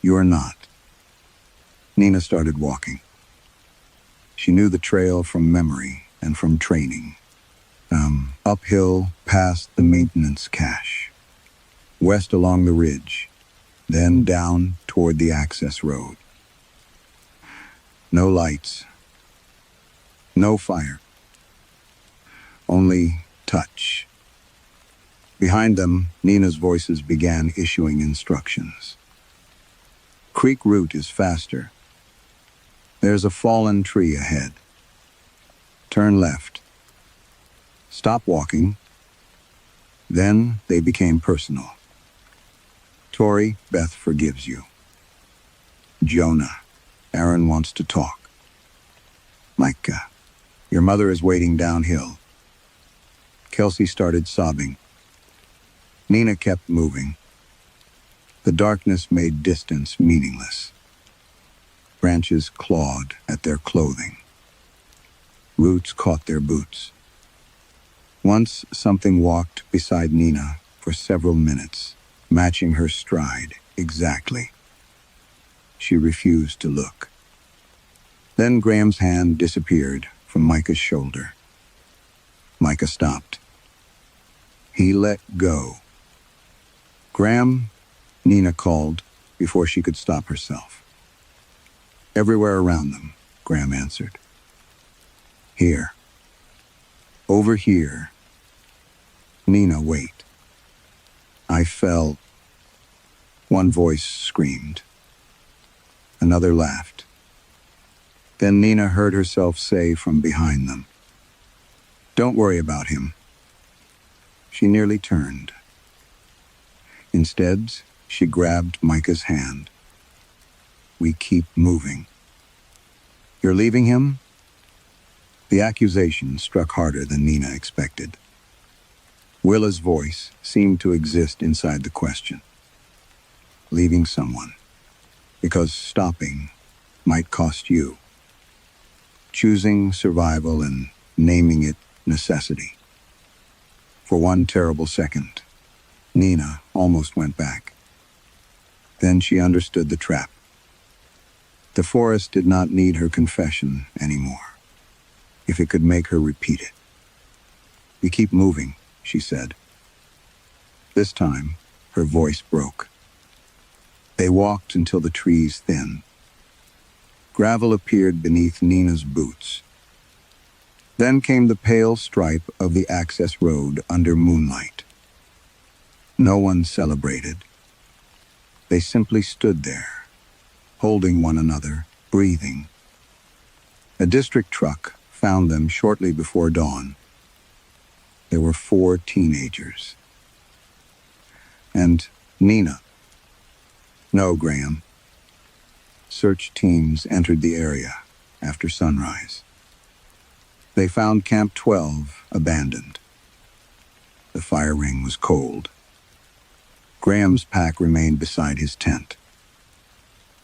you're not. Nina started walking. She knew the trail from memory and from training. Uphill past the maintenance cache, west along the ridge, then down toward the access road. No lights, no fire, only touch. Behind them, Nina's voices began issuing instructions. Creek route is faster. There's a fallen tree ahead. Turn left. Stop walking. Then they became personal. Tori, Beth forgives you. Jonah, Aaron wants to talk. Micah, your mother is waiting downhill. Kelsey started sobbing. Nina kept moving. The darkness made distance meaningless. Branches clawed at their clothing. Roots caught their boots. Once something walked beside Nina for several minutes, matching her stride exactly. She refused to look. Then Graham's hand disappeared from Micah's shoulder. Micah stopped. He let go. Graham, Nina called before she could stop herself. Everywhere around them, Graham answered. Here. Over here. Nina, wait. I fell. One voice screamed. Another laughed. Then Nina heard herself say from behind them, Don't worry about him. She nearly turned. Instead, she grabbed Micah's hand. We keep moving. You're leaving him? The accusation struck harder than Nina expected. Willa's voice seemed to exist inside the question. leaving someone, because stopping might cost you. Choosing survival and naming it necessity. For one terrible second, Nina almost went back. Then she understood the trap. The forest did not need her confession anymore, if it could make her repeat it. "We keep moving," she said. This time, her voice broke. They walked until the trees thinned. Gravel appeared beneath Nina's boots. Then came the pale stripe of the access road under moonlight. No one celebrated. They simply stood there, holding one another, breathing. A district truck found them shortly before dawn. There were 4 teenagers. And Nina. No, Graham. Search teams entered the area after sunrise. They found Camp 12 abandoned. The fire ring was cold. Graham's pack remained beside his tent.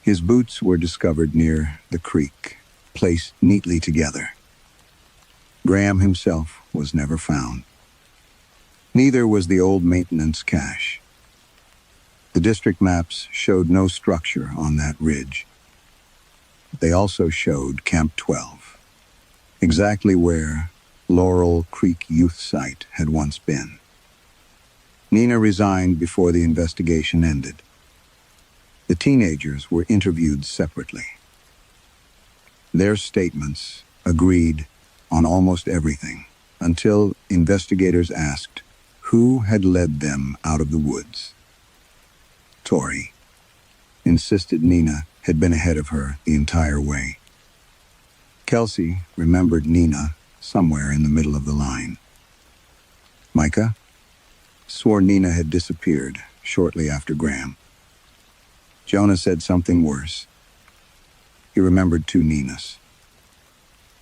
His boots were discovered near the creek, placed neatly together. Graham himself was never found. Neither was the old maintenance cache. The district maps showed no structure on that ridge. They also showed Camp 12, exactly where Laurel Creek Youth Site had once been. Nina resigned before the investigation ended. The teenagers were interviewed separately. Their statements agreed on almost everything, until investigators asked who had led them out of the woods. Tori insisted Nina had been ahead of her the entire way. Kelsey remembered Nina somewhere in the middle of the line. Micah swore Nina had disappeared shortly after Graham. Jonah said something worse. He remembered 2 Ninas.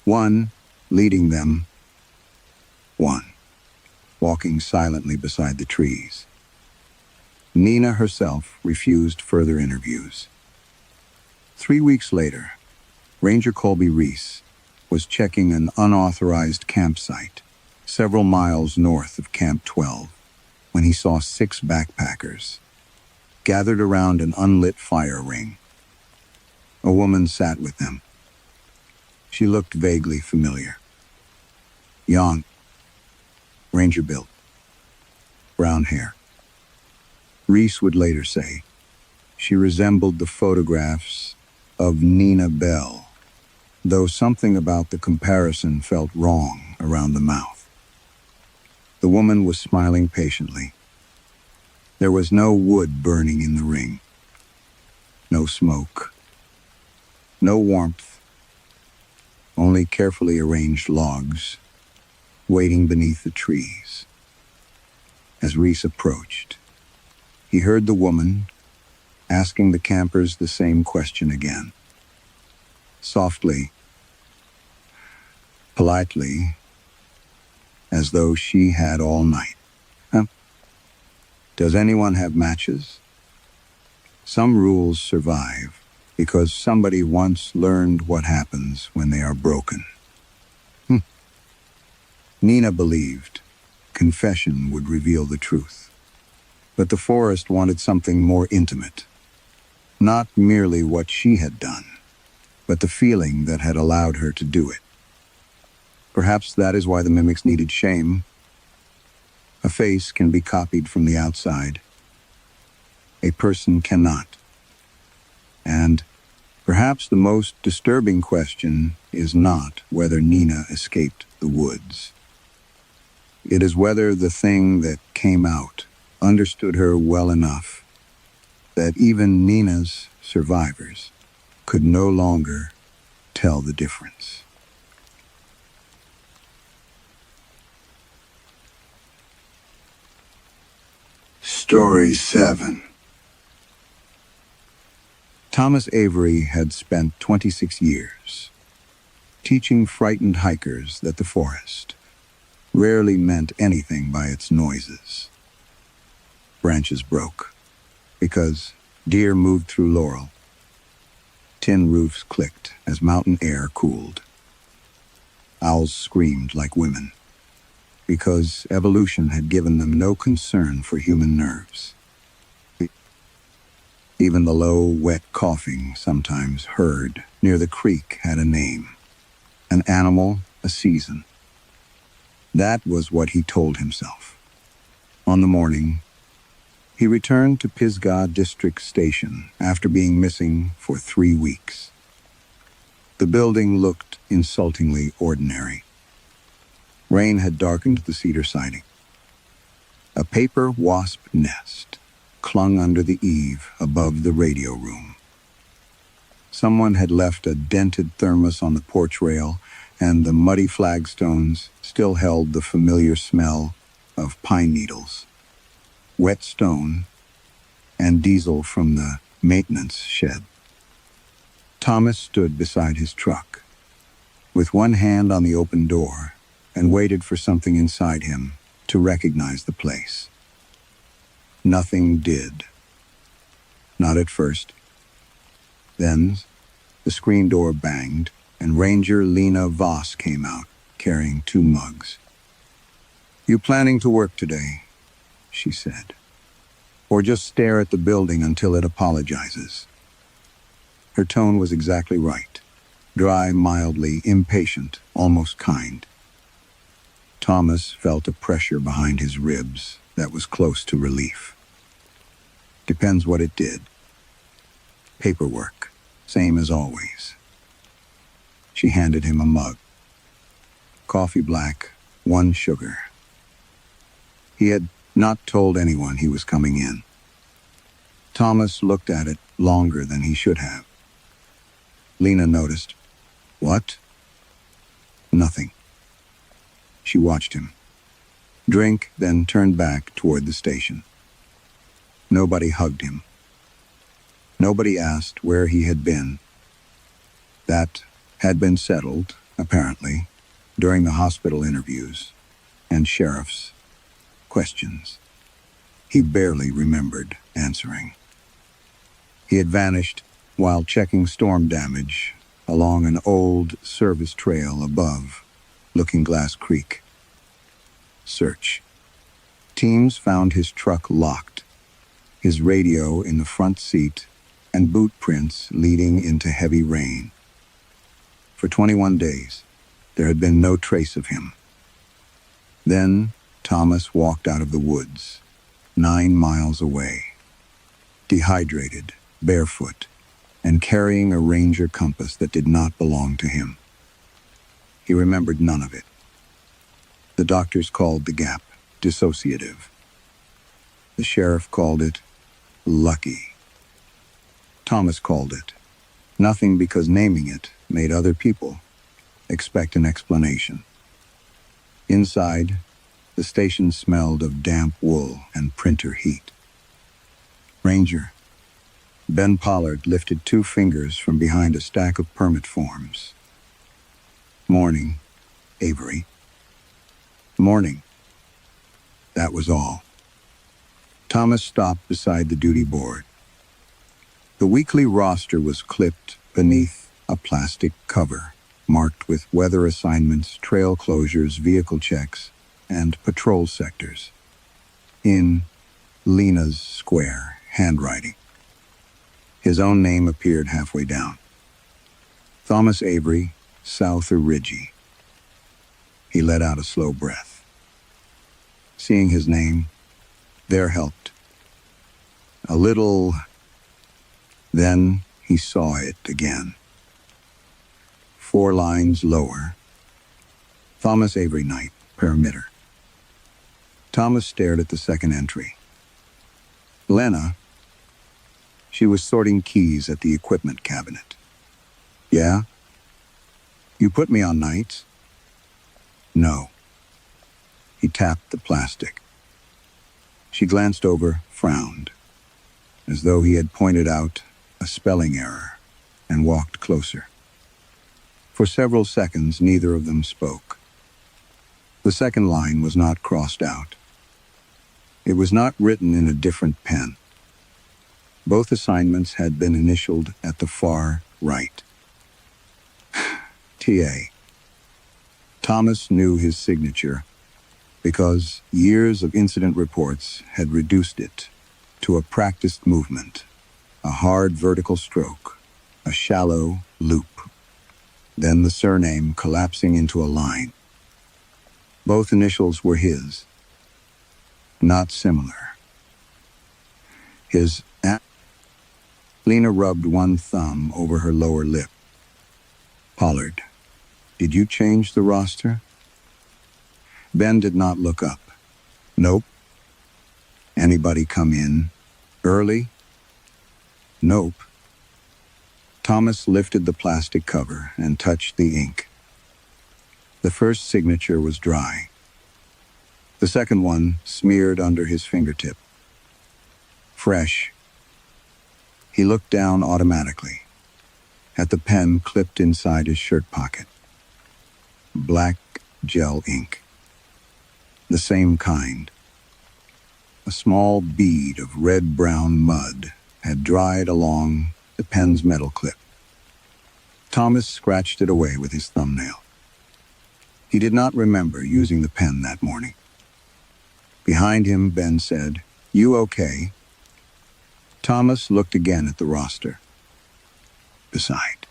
One leading them, one walking silently beside the trees. Nina herself refused further interviews. 3 weeks later, Ranger Colby Reese was checking an unauthorized campsite several miles north of Camp 12 when he saw 6 backpackers gathered around an unlit fire ring. A woman sat with them. She looked vaguely familiar. Young, Ranger built, brown hair. Reese would later say she resembled the photographs of Nina Bell, though something about the comparison felt wrong around the mouth. The woman was smiling patiently. There was no wood burning in the ring. No smoke. No warmth. Only carefully arranged logs waiting beneath the trees. As Reese approached, he heard the woman asking the campers the same question again. Softly, politely, as though she had all night. Does anyone have matches? Some rules survive because somebody once learned what happens when they are broken. Nina believed confession would reveal the truth. But the forest wanted something more intimate. Not merely what she had done, but the feeling that had allowed her to do it. Perhaps that is why the mimics needed shame. A face can be copied from the outside. A person cannot. And perhaps the most disturbing question is not whether Nina escaped the woods. It is whether the thing that came out understood her well enough that even Nina's survivors could no longer tell the difference. Story 7. Thomas Avery had spent 26 years teaching frightened hikers that the forest rarely meant anything by its noises. Branches broke because Deer moved through laurel. Tin roofs clicked as mountain air cooled. Owls screamed like women, because evolution had given them no concern for human nerves. Even the low, wet coughing sometimes heard near the creek had a name. An animal, a season. That was what he told himself. On the morning, he returned to Pisgah District Station after being missing for 3 weeks. The building looked insultingly ordinary. Rain had darkened the cedar siding. A paper wasp nest clung under the eave above the radio room. Someone had left a dented thermos on the porch rail, and the muddy flagstones still held the familiar smell of pine needles, wet stone, and diesel from the maintenance shed. Thomas stood beside his truck, with one hand on the open door, and waited for something inside him to recognize the place. Nothing did. Not at first. Then, the screen door banged, and Ranger Lena Voss came out, carrying 2 mugs. "You planning to work today?" she said. "Or just stare at the building until it apologizes?" Her tone was exactly right. Dry, mildly impatient, almost kind. Thomas felt a pressure behind his ribs that was close to relief. Depends what it did. Paperwork, same as always. She handed him a mug. Coffee black, 1 sugar. He had not told anyone he was coming in. Thomas looked at it longer than he should have. Lena noticed. "What?" "Nothing." She watched him. Drink, then turned back toward the station. Nobody hugged him. Nobody asked where he had been. That had been settled, apparently, during the hospital interviews and sheriff's questions. He barely remembered answering. He had vanished while checking storm damage along an old service trail above Looking Glass Creek. Search. Teams found his truck locked, his radio in the front seat, and boot prints leading into heavy rain. For 21 days, there had been no trace of him. Then Thomas walked out of the woods, 9 miles away, dehydrated, barefoot, and carrying a Ranger compass that did not belong to him. He remembered none of it. The doctors called the gap dissociative. The sheriff called it lucky. Thomas called it nothing, because naming it made other people expect an explanation. Inside, the station smelled of damp wool and printer heat. "Ranger." Ben Pollard lifted 2 fingers from behind a stack of permit forms. "Morning, Avery." "Morning." That was all. Thomas stopped beside the duty board. The weekly roster was clipped beneath a plastic cover, marked with weather assignments, trail closures, vehicle checks, and patrol sectors, in Lena's square handwriting. His own name appeared halfway down. Thomas Avery, South Origi. He let out a slow breath. Seeing his name, there helped. A little. Then he saw it again. 4 lines lower. Thomas Avery Knight, parameter. Thomas stared at the second entry. Lena. She was sorting keys at the equipment cabinet. "Yeah? You put me on nights?" "No." He tapped the plastic. She glanced over, frowned, as though he had pointed out a spelling error, and walked closer. For several seconds, neither of them spoke. The second line was not crossed out. It was not written in a different pen. Both assignments had been initialed at the far right. TA. Thomas knew his signature because years of incident reports had reduced it to a practiced movement, a hard vertical stroke, a shallow loop, then the surname collapsing into a line. Both initials were his, not similar. His Lena rubbed one thumb over her lower lip. Pollard, did you change the roster? Ben did not look up. Nope. Anybody come in early? Nope. Thomas lifted the plastic cover and touched the ink. The first signature was dry. The second one smeared under his fingertip. Fresh. He looked down automatically at the pen clipped inside his shirt pocket. Black gel ink. The same kind. A small bead of red-brown mud had dried along the pen's metal clip. Thomas scratched it away with his thumbnail. He did not remember using the pen that morning. Behind him, Ben said, "You okay?" Thomas looked again at the roster. Beside.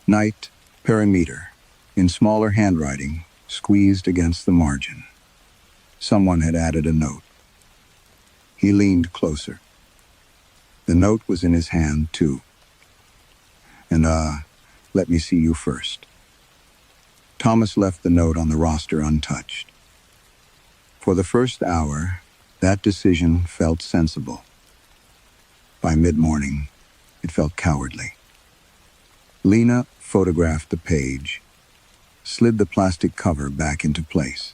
Night, perimeter, in smaller handwriting, squeezed against the margin. Someone had added a note. He leaned closer. The note was in his hand, too. And, let me see you first. Thomas left the note on the roster untouched. For the first hour, that decision felt sensible. By mid-morning, it felt cowardly. Lena photographed the page, slid the plastic cover back into place,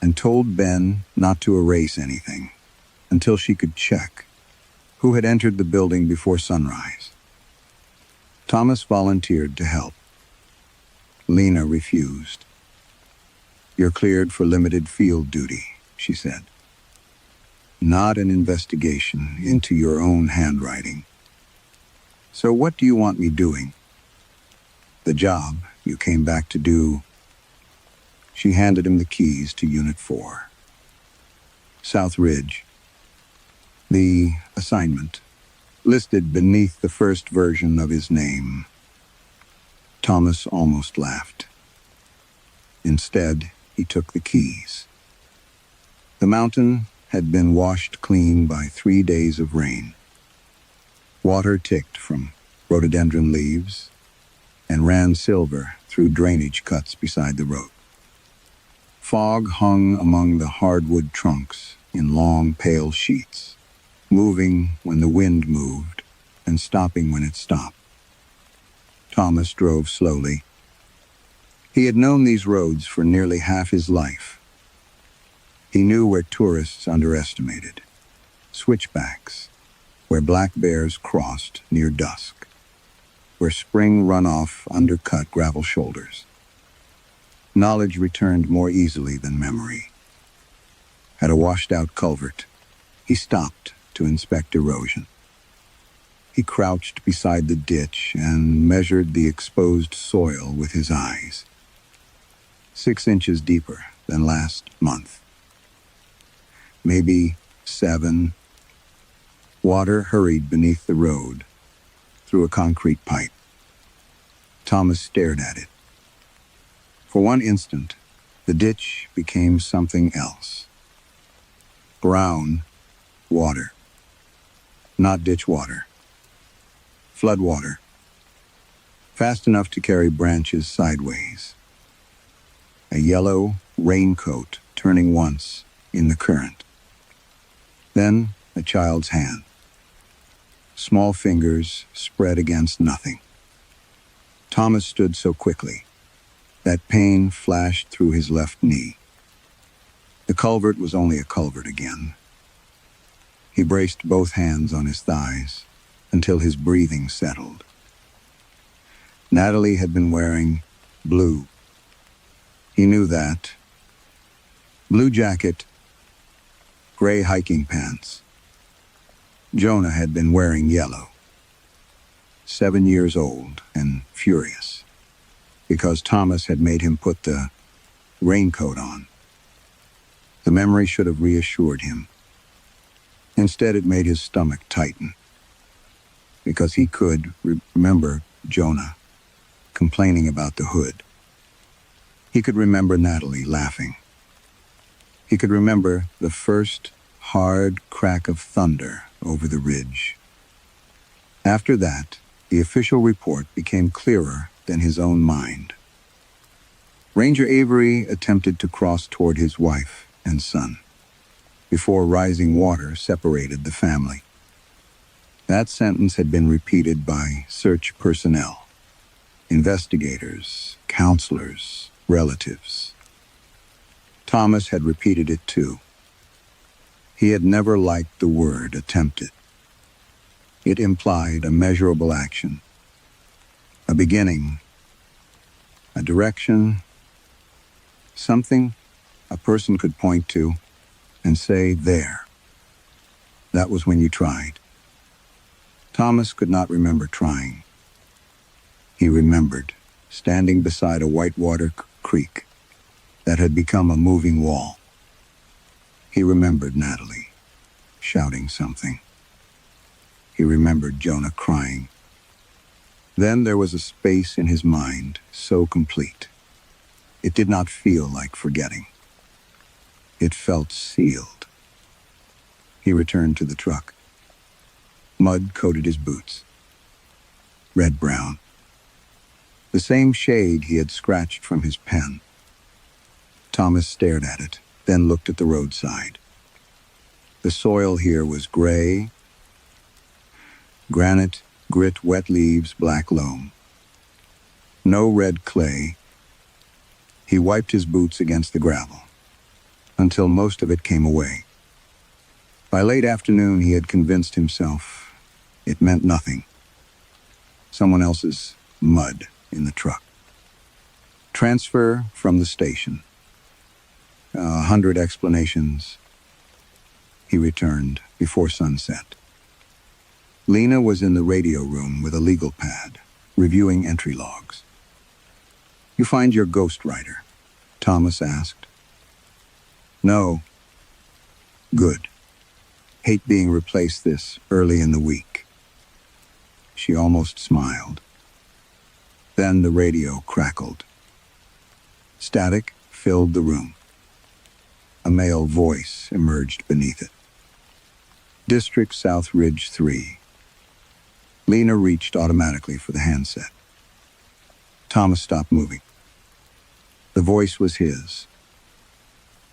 and told Ben not to erase anything until she could check who had entered the building before sunrise. Thomas volunteered to help. Lena refused. "You're cleared for limited field duty," she said. "Not an investigation into your own handwriting. So what do you want me doing? The job you came back to do." She handed him the keys to Unit 4. South Ridge. The assignment, listed beneath the first version of his name. Thomas almost laughed. Instead, he took the keys. The mountain had been washed clean by 3 days of rain. Water ticked from rhododendron leaves and ran silver through drainage cuts beside the road. Fog hung among the hardwood trunks in long, pale sheets, moving when the wind moved and stopping when it stopped. Thomas drove slowly. He had known these roads for nearly half his life. He knew where tourists underestimated, switchbacks, where black bears crossed near dusk, where spring runoff undercut gravel shoulders. Knowledge returned more easily than memory. At a washed-out culvert, he stopped to inspect erosion. He crouched beside the ditch and measured the exposed soil with his eyes. 6 inches deeper than last month. Maybe 7. Water hurried beneath the road, through a concrete pipe. Thomas stared at it. For one instant, the ditch became something else. Brown water. Not ditch water. Flood water. Fast enough to carry branches sideways. A yellow raincoat turning once in the current. Then a child's hand. Small fingers spread against nothing. Thomas stood so quickly that pain flashed through his left knee. The culvert was only a culvert again. He braced both hands on his thighs until his breathing settled. Natalie had been wearing blue. He knew that. Blue jacket, gray hiking pants. Jonah had been wearing yellow, 7 years old and furious, because Thomas had made him put the raincoat on. The memory should have reassured him. Instead, it made his stomach tighten, because he could remember Jonah complaining about the hood. He could remember Natalie laughing. He could remember the first hard crack of thunder over the ridge. After that, the official report became clearer than his own mind. Ranger Avery attempted to cross toward his wife and son before rising water separated the family. That sentence had been repeated by search personnel, investigators, counselors, relatives. Thomas had repeated it too. He had never liked the word attempted. It implied a measurable action, a beginning, a direction, something a person could point to and say, there. That was when you tried. Thomas could not remember trying. He remembered standing beside a whitewater creek that had become a moving wall. He remembered Natalie shouting something. He remembered Jonah crying. Then there was a space in his mind so complete. It did not feel like forgetting. It felt sealed. He returned to the truck. Mud coated his boots. Red-brown. The same shade he had scratched from his pen. Thomas stared at it, then looked at the roadside. The soil here was gray, granite, grit, wet leaves, black loam. No red clay. He wiped his boots against the gravel until most of it came away. By late afternoon, he had convinced himself it meant nothing. Someone else's mud in the truck. Transfer from the station. 100 explanations. He returned before sunset. Leanh was in the radio room with a legal pad, reviewing entry logs. "You find your ghostwriter?" Thomas asked. "No." "Good. Hate being replaced this early in the week." She almost smiled. Then the radio crackled. Static filled the room. A male voice emerged beneath it. "District South Ridge 3. Leanh reached automatically for the handset. Thomas stopped moving. The voice was his.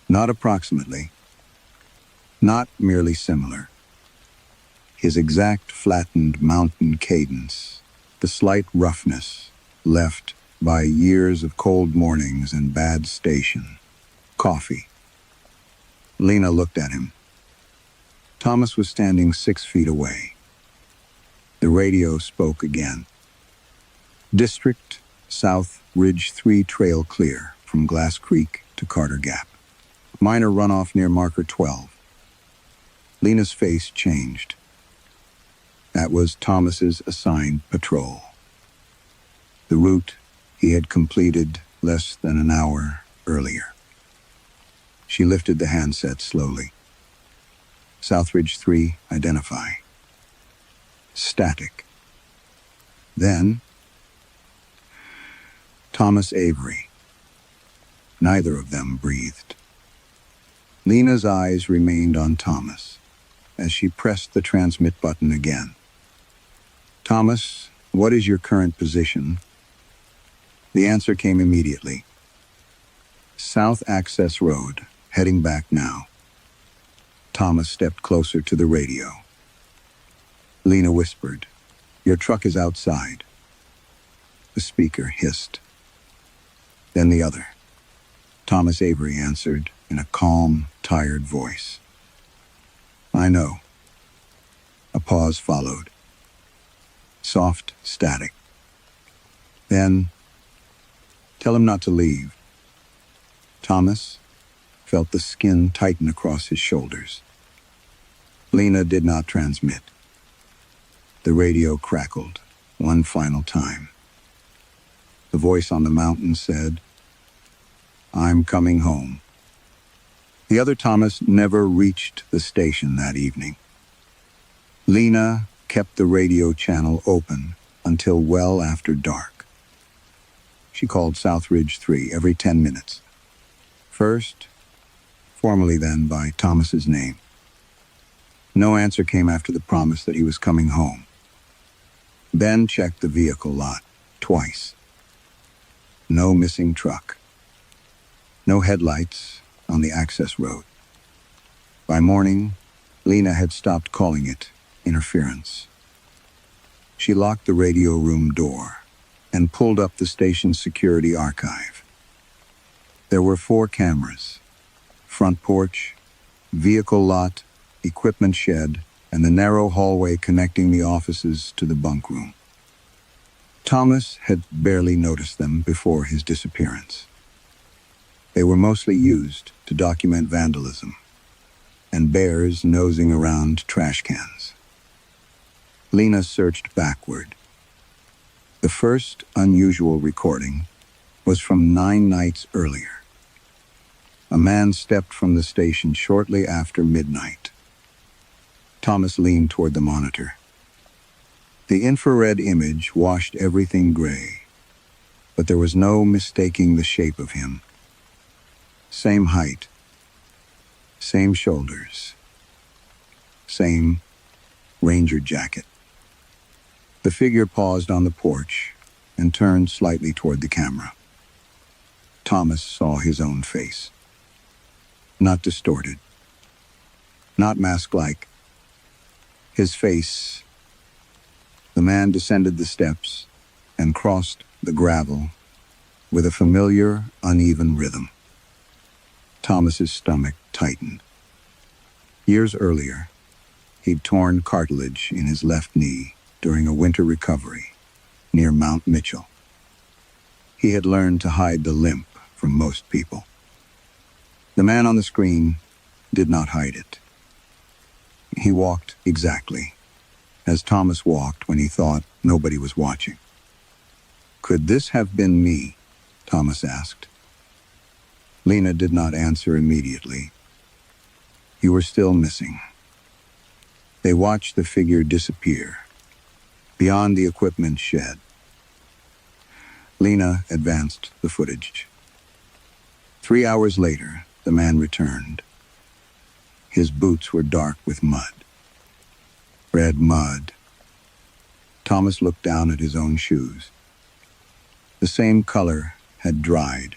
Not approximately. Not merely similar. His exact flattened mountain cadence, the slight roughness left by years of cold mornings and bad station. Coffee. Leanh looked at him. Thomas was standing 6 feet away. The radio spoke again. "District South Ridge 3 trail clear from Glass Creek to Carter Gap. Minor runoff near marker 12. Leanh's face changed. That was Thomas's assigned patrol. The route he had completed less than an hour earlier. She lifted the handset slowly. "Southridge 3, identify." Static. Then, Thomas Avery. Neither of them breathed. Leanh's eyes remained on Thomas as she pressed the transmit button again. "Thomas, what is your current position?" The answer came immediately. "South Access Road, heading back now." Thomas stepped closer to the radio. Leanh whispered, "Your truck is outside." The speaker hissed. Then the other. Thomas Avery answered in a calm, tired voice. "I know." A pause followed. Soft static. Then, "Tell him not to leave." Thomas felt the skin tighten across his shoulders. Lena did not transmit. The radio crackled one final time. The voice on the mountain said, "I'm coming home." The other Thomas never reached the station that evening. Lena kept the radio channel open until well after dark. She called Southridge 3 every 10 minutes. First, formally then by Thomas's name. No answer came after the promise that he was coming home. Ben checked the vehicle lot twice. No missing truck. No headlights on the access road. By morning, Lena had stopped calling it interference. She locked the radio room door and pulled up the station's security archive. There were 4 cameras: front porch, vehicle lot, equipment shed, and the narrow hallway connecting the offices to the bunk room. Thomas had barely noticed them before his disappearance. They were mostly used to document vandalism and bears nosing around trash cans. Lena searched backward. The first unusual recording was from 9 nights earlier. A man stepped from the station shortly after midnight. Thomas leaned toward the monitor. The infrared image washed everything gray, but there was no mistaking the shape of him. Same height, same shoulders, same ranger jacket. The figure paused on the porch and turned slightly toward the camera. Thomas saw his own face. Not distorted, not mask-like. His face. The man descended the steps and crossed the gravel with a familiar, uneven rhythm. Thomas's stomach tightened. Years earlier, he'd torn cartilage in his left knee during a winter recovery near Mount Mitchell. He had learned to hide the limp from most people. The man on the screen did not hide it. He walked exactly as Thomas walked when he thought nobody was watching. "Could this have been me?" Thomas asked. Lena did not answer immediately. "You were still missing." They watched the figure disappear beyond the equipment shed. Lena advanced the footage. 3 hours later, the man returned. His boots were dark with mud. Red mud. Thomas looked down at his own shoes. The same color had dried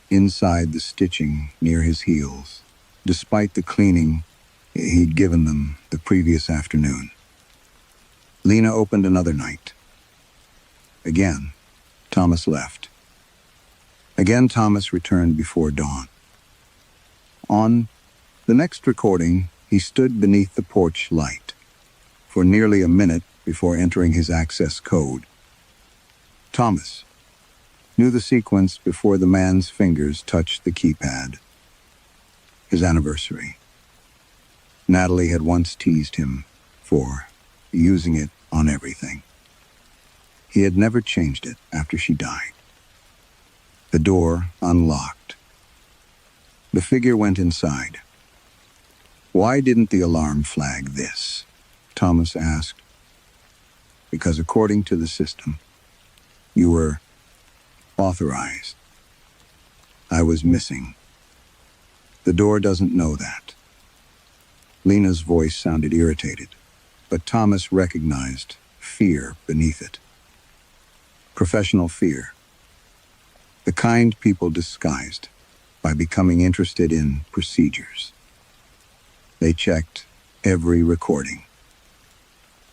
inside the stitching near his heels, despite the cleaning he'd given them the previous afternoon. Lena opened another night. Again, Thomas left. Again, Thomas returned before dawn. On the next recording, he stood beneath the porch light for nearly a minute before entering his access code. Thomas knew the sequence before the man's fingers touched the keypad. His anniversary. Natalie had once teased him for using it on everything. He had never changed it after she died. The door unlocked. The figure went inside. "Why didn't the alarm flag this?" Thomas asked. "Because according to the system, you were authorized. I was missing. The door doesn't know that." Lena's voice sounded irritated, but Thomas recognized fear beneath it. Professional fear. The kind people disguised by becoming interested in procedures. They checked every recording.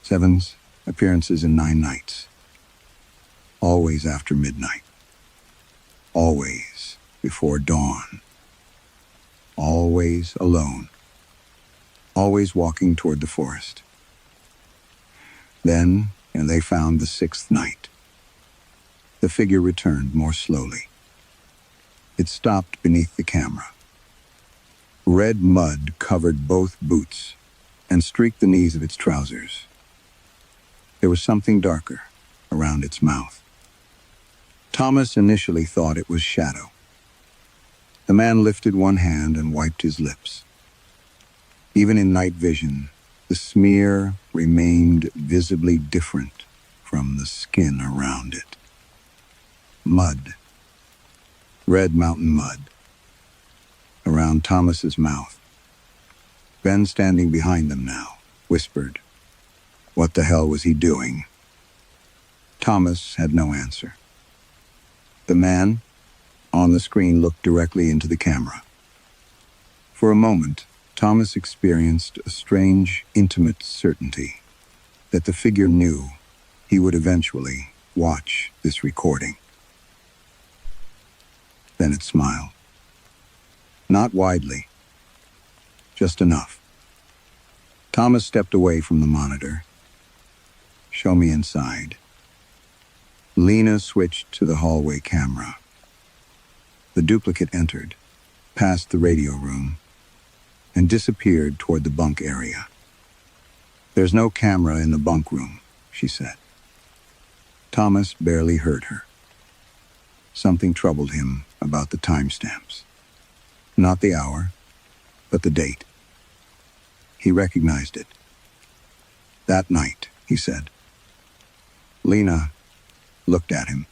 7's appearances in 9 nights. Always after midnight. Always before dawn. Always alone. Always walking toward the forest. Then, and they found the 6th night. The figure returned more slowly. It stopped beneath the camera. Red mud covered both boots, and streaked the knees of its trousers. There was something darker around its mouth. Thomas initially thought it was Shadow. The man lifted one hand and wiped his lips. Even in night vision, the smear remained visibly different from the skin around it. Mud. Red mountain mud. Around Thomas's mouth. Ben, standing behind them now, whispered, "What the hell was he doing?" Thomas had no answer. The man on the screen looked directly into the camera. For a moment, Thomas experienced a strange, intimate certainty that the figure knew he would eventually watch this recording. Then it smiled. Not widely, just enough. Thomas stepped away from the monitor. "Show me inside." Leanh switched to the hallway camera. The duplicate entered, passed the radio room, and disappeared toward the bunk area. "There's no camera in the bunk room," she said. Thomas barely heard her. Something troubled him about the timestamps. Not the hour, but the date. He recognized it. "That night," he said. Leanh looked at him.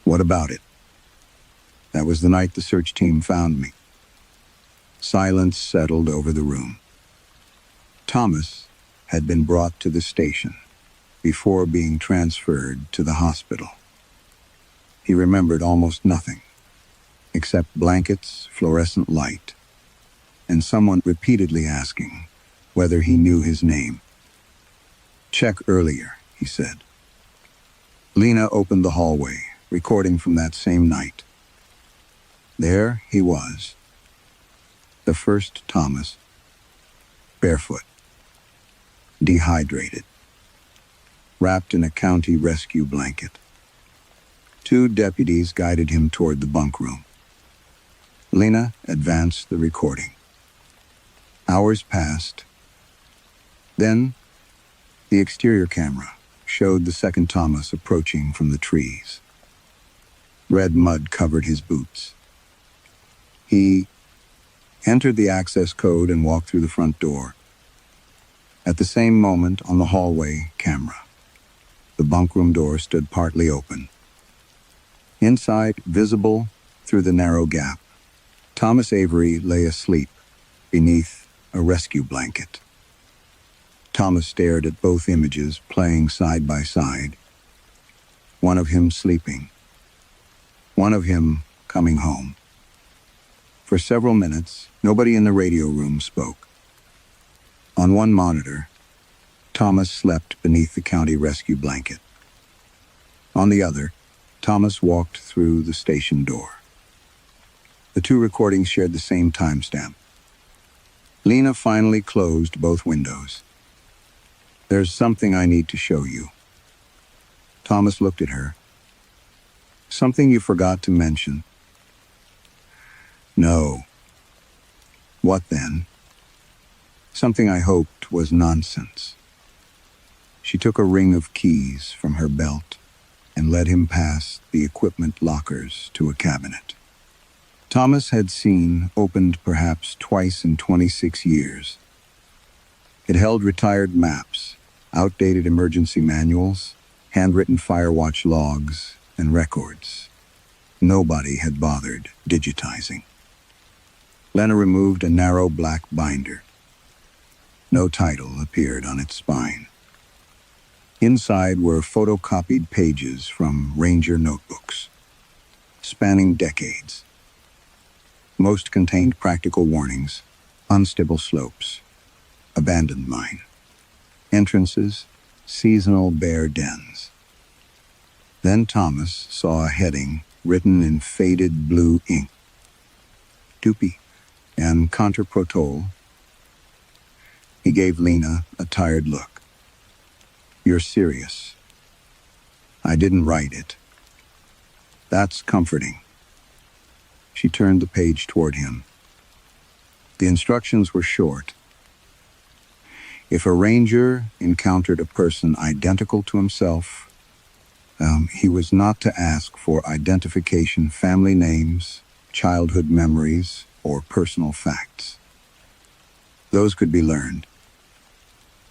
"What about it?" "That was the night the search team found me." Silence settled over the room. Thomas had been brought to the station before being transferred to the hospital. He remembered almost nothing, except blankets, fluorescent light, and someone repeatedly asking whether he knew his name. "Check earlier," he said. Leanh opened the hallway, recording from that same night. There he was, the first Thomas, barefoot, dehydrated, wrapped in a county rescue blanket. 2 deputies guided him toward the bunk room. Leanh advanced the recording. Hours passed. Then, the exterior camera showed the second Thomas approaching from the trees. Red mud covered his boots. He entered the access code and walked through the front door. At the same moment, on the hallway camera, the bunk room door stood partly open. Inside, visible through the narrow gap, Thomas Avery lay asleep beneath a rescue blanket. Thomas stared at both images playing side by side. One of him sleeping. One of him coming home. For several minutes, nobody in the radio room spoke. On one monitor, Thomas slept beneath the county rescue blanket. On the other, Thomas walked through the station door. The 2 recordings shared the same timestamp. Leanh finally closed both windows. "There's something I need to show you." Thomas looked at her. "Something you forgot to mention." "No." "What then?" "Something I hoped was nonsense." She took a ring of keys from her belt and led him past the equipment lockers to a cabinet. Thomas had seen opened perhaps twice in 26 years. It held retired maps, outdated emergency manuals, handwritten firewatch logs, and records. Nobody had bothered digitizing. Leanh removed a narrow black binder. No title appeared on its spine. Inside were photocopied pages from Ranger notebooks, spanning decades. Most contained practical warnings: unstable slopes, abandoned mine, entrances, seasonal bear dens. Then Thomas saw a heading written in faded blue ink: Dupi and Contraprotol. He gave Leanh a tired look. "You're serious." "I didn't write it." "That's comforting." She turned the page toward him. The instructions were short. If a ranger encountered a person identical to himself, he was not to ask for identification, family names, childhood memories, or personal facts. Those could be learned.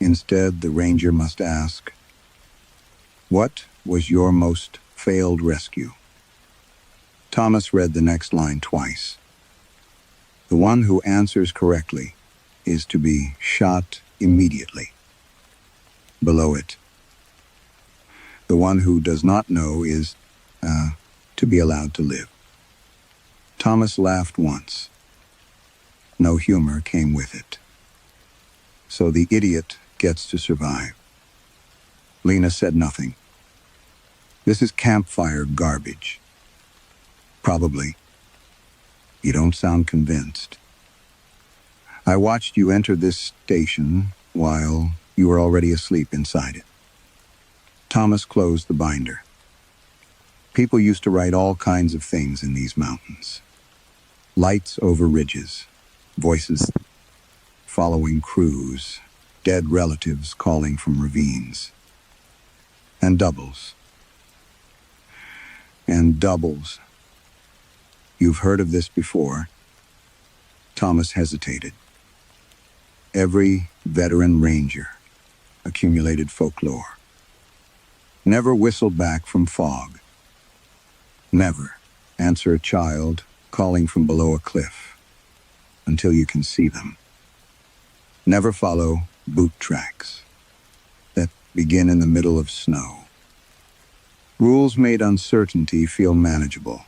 Instead, the ranger must ask, "What was your most failed rescue?" Thomas read the next line twice. The one who answers correctly is to be shot immediately. Below it, the one who does not know is to be allowed to live. Thomas laughed once. No humor came with it. So the idiot gets to survive. Lena said nothing. This is Campfire garbage. Probably. You don't sound convinced. I watched you enter this station while you were already asleep inside it. Thomas closed the binder. People used to write all kinds of things in these mountains. Lights over ridges, voices following crews, dead relatives calling from ravines. And doubles. And doubles. You've heard of this before. Thomas hesitated. Every veteran ranger accumulated folklore. Never whistle back from fog. Never answer a child calling from below a cliff until you can see them. Never follow boot tracks that begin in the middle of snow. Rules made uncertainty feel manageable.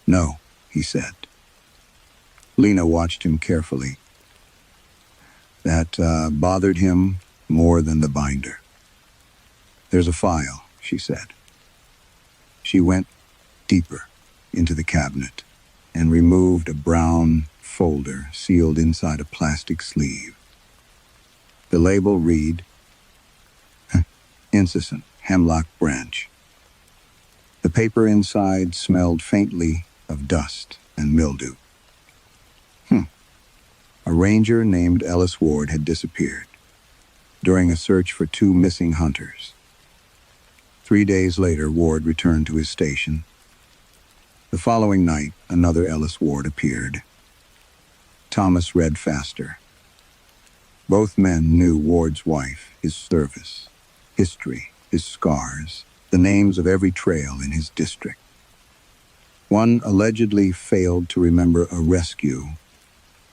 No, he said. Lena watched him carefully. That bothered him more than the binder. There's a file, she said. She went deeper into the cabinet and removed a brown folder sealed inside a plastic sleeve. The label read, Incessant Hemlock Branch. The paper inside smelled faintly of dust and mildew. A ranger named Ellis Ward had disappeared during a search for 2 missing hunters. 3 days later, Ward returned to his station. The following night, another Ellis Ward appeared. Thomas read faster. Both men knew Ward's wife, his service, history, his scars, the names of every trail in his district. One allegedly failed to remember a rescue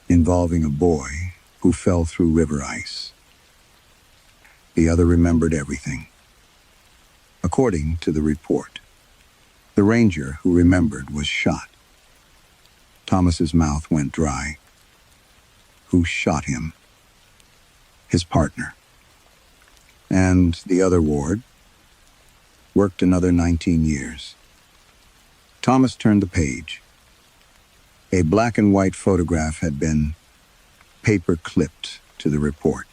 involving a boy who fell through river ice. The other remembered everything. According to the report, the ranger who remembered was shot. Thomas's mouth went dry. Who shot him? His partner. And the other Ward worked another 19 years. Thomas turned the page. A black and white photograph had been paper-clipped to the report.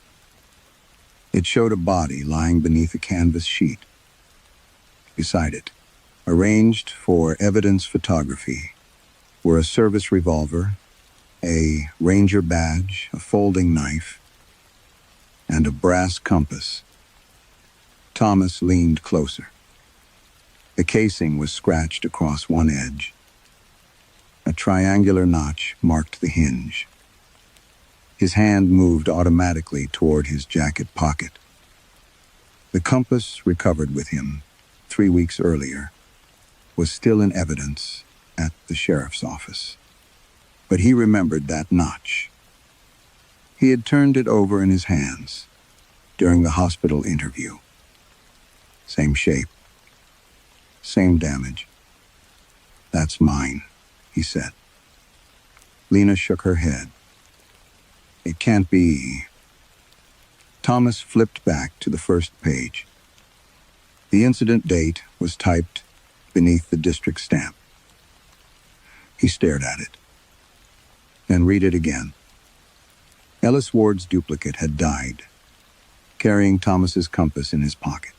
It showed a body lying beneath a canvas sheet. Beside it, arranged for evidence photography, were a service revolver, a ranger badge, a folding knife, and a brass compass. Thomas leaned closer. The casing was scratched across one edge. A triangular notch marked the hinge. His hand moved automatically toward his jacket pocket. The compass recovered with him 3 weeks earlier was still in evidence at the sheriff's office. But he remembered that notch. He had turned it over in his hands during the hospital interview. Same shape. Same damage. That's mine, he said. Lena shook her head. It can't be. Thomas flipped back to the first page. The incident date was typed beneath the district stamp. He stared at it. Then read it again. Ellis Ward's duplicate had died, carrying Thomas's compass in his pocket.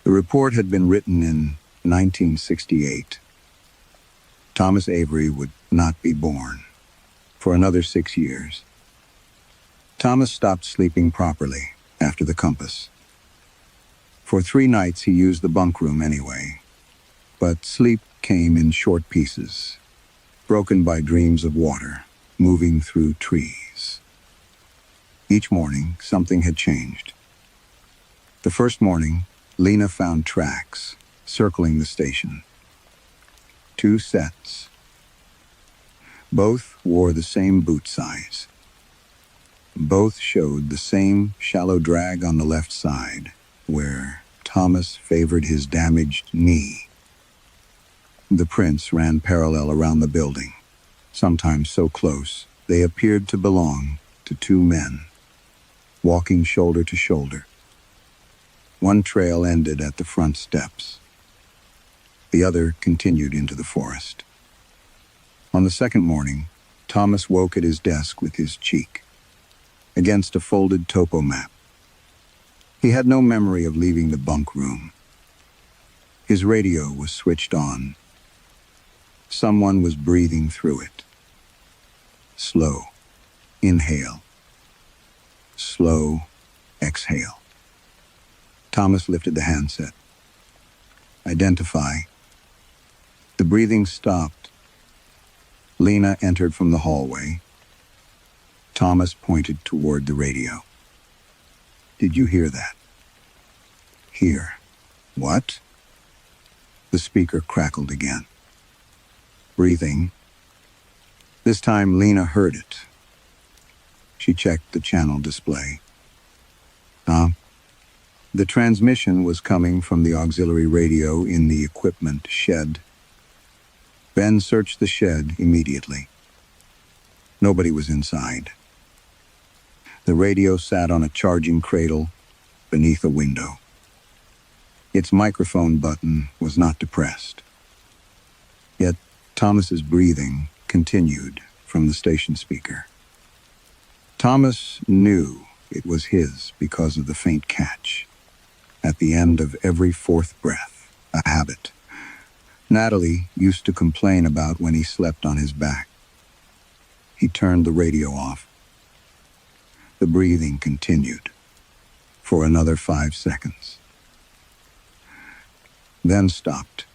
The report had been written in 1968. Thomas Avery would not be born. for another 6 years. Thomas stopped sleeping properly after the compass. For 3 nights he used the bunk room anyway, but sleep came in short pieces, broken by dreams of water moving through trees. Each morning, something had changed. The first morning, Leanh found tracks circling the station. 2 sets. Both wore the same boot size. Both showed the same shallow drag on the left side, where Thomas favored his damaged knee. The prints ran parallel around the building, sometimes so close they appeared to belong to 2 men, walking shoulder to shoulder. One trail ended at the front steps. The other continued into the forest. On the second morning, Thomas woke at his desk with his cheek against a folded topo map. He had no memory of leaving the bunk room. His radio was switched on. Someone was breathing through it. Slow inhale. Slow exhale. Thomas lifted the handset. Identify. The breathing stopped. Leanh entered from the hallway. Thomas pointed toward the radio. Did you hear that? Hear. What? The speaker crackled again. Breathing. This time Leanh heard it. She checked the channel display. The transmission was coming from the auxiliary radio in the equipment shed. Ben searched the shed immediately. Nobody was inside. The radio sat on a charging cradle beneath a window. Its microphone button was not depressed. Yet Thomas's breathing continued from the station speaker. Thomas knew it was his because of the faint catch at the end of every 4th breath, a habit Natalie used to complain about when he slept on his back. He turned the radio off. The breathing continued for another 5 seconds, then stopped.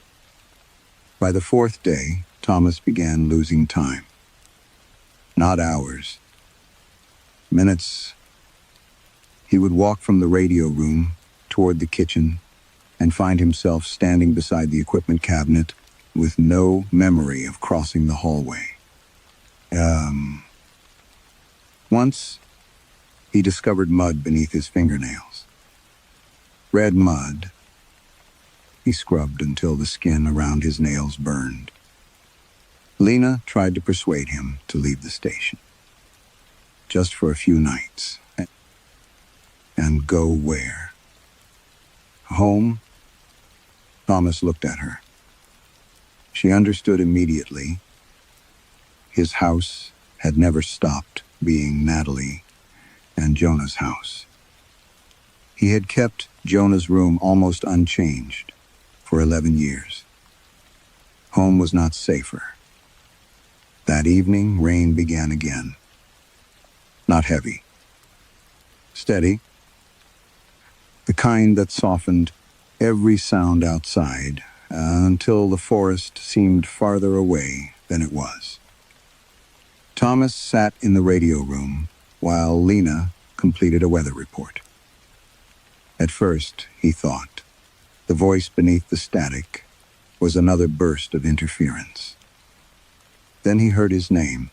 By the 4th day, Thomas began losing time. Not hours, minutes. He would walk from the radio room toward the kitchen and find himself standing beside the equipment cabinet with no memory of crossing the hallway. Once, he discovered mud beneath his fingernails. Red mud. He scrubbed until the skin around his nails burned. Leanh tried to persuade him to leave the station. Just for a few nights. And go where? Home? Thomas looked at her. She understood immediately. His house had never stopped being Natalie and Jonah's house. He had kept Jonah's room almost unchanged for 11 years. Home was not safer. That evening, rain began again. Not heavy. Steady. The kind that softened every sound outside until the forest seemed farther away than it was. Thomas sat in the radio room while Leanh completed a weather report. At first, he thought, the voice beneath the static was another burst of interference. Then he heard his name.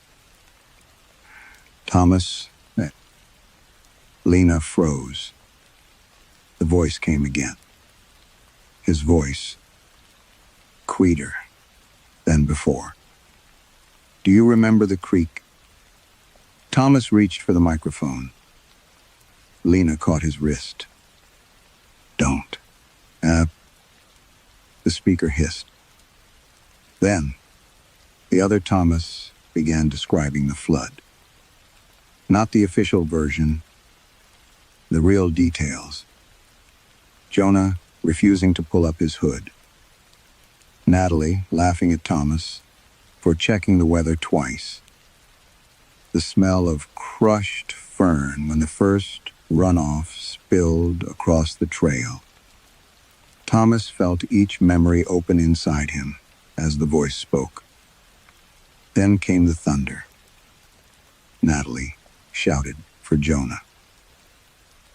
Thomas. Leanh froze. The voice came again. His voice, quieter than before. Do you remember the creek? Thomas reached for the microphone. Leanh caught his wrist. Don't. The speaker hissed. Then, the other Thomas began describing the flood. Not the official version, the real details. Jonah refusing to pull up his hood. Natalie laughing at Thomas for checking the weather twice. the smell of crushed fern when the first runoff spilled across the trail. Thomas felt each memory open inside him as the voice spoke. Then came the thunder. Natalie shouted for Jonah.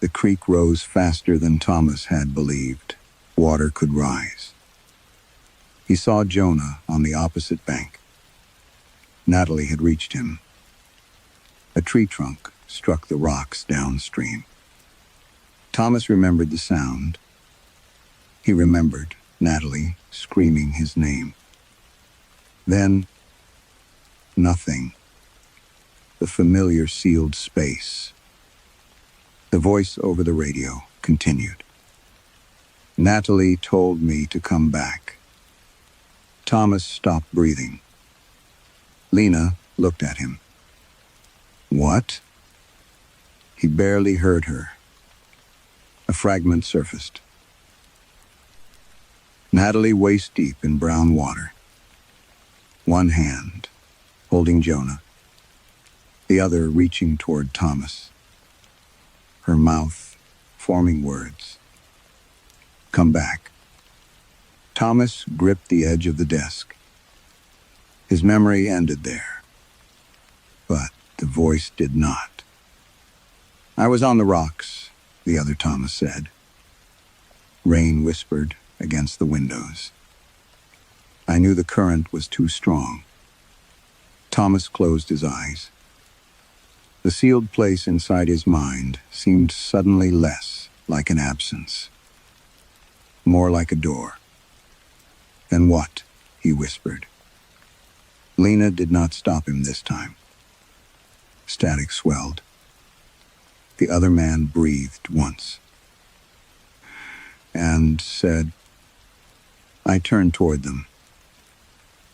The creek rose faster than Thomas had believed water could rise. He saw Jonah on the opposite bank. Natalie had reached him. A tree trunk struck the rocks downstream. Thomas remembered the sound. He remembered Natalie screaming his name. Then, nothing. The familiar sealed space. The voice over the radio continued. Natalie told me to come back. Thomas stopped breathing. Leanh looked at him. What? He barely heard her. A fragment surfaced. Natalie waist-deep in brown water. One hand holding Jonah, the other reaching toward Thomas. Her mouth forming words. Come back. Thomas gripped the edge of the desk. His memory ended there. But the voice did not. I was on the rocks, the other Thomas said. Rain whispered against the windows. I knew the current was too strong. Thomas closed his eyes. The sealed place inside his mind seemed suddenly less like an absence, more like a door. Then what? He whispered. Leanh did not stop him this time. Static swelled. The other man breathed once and said, I turned toward them.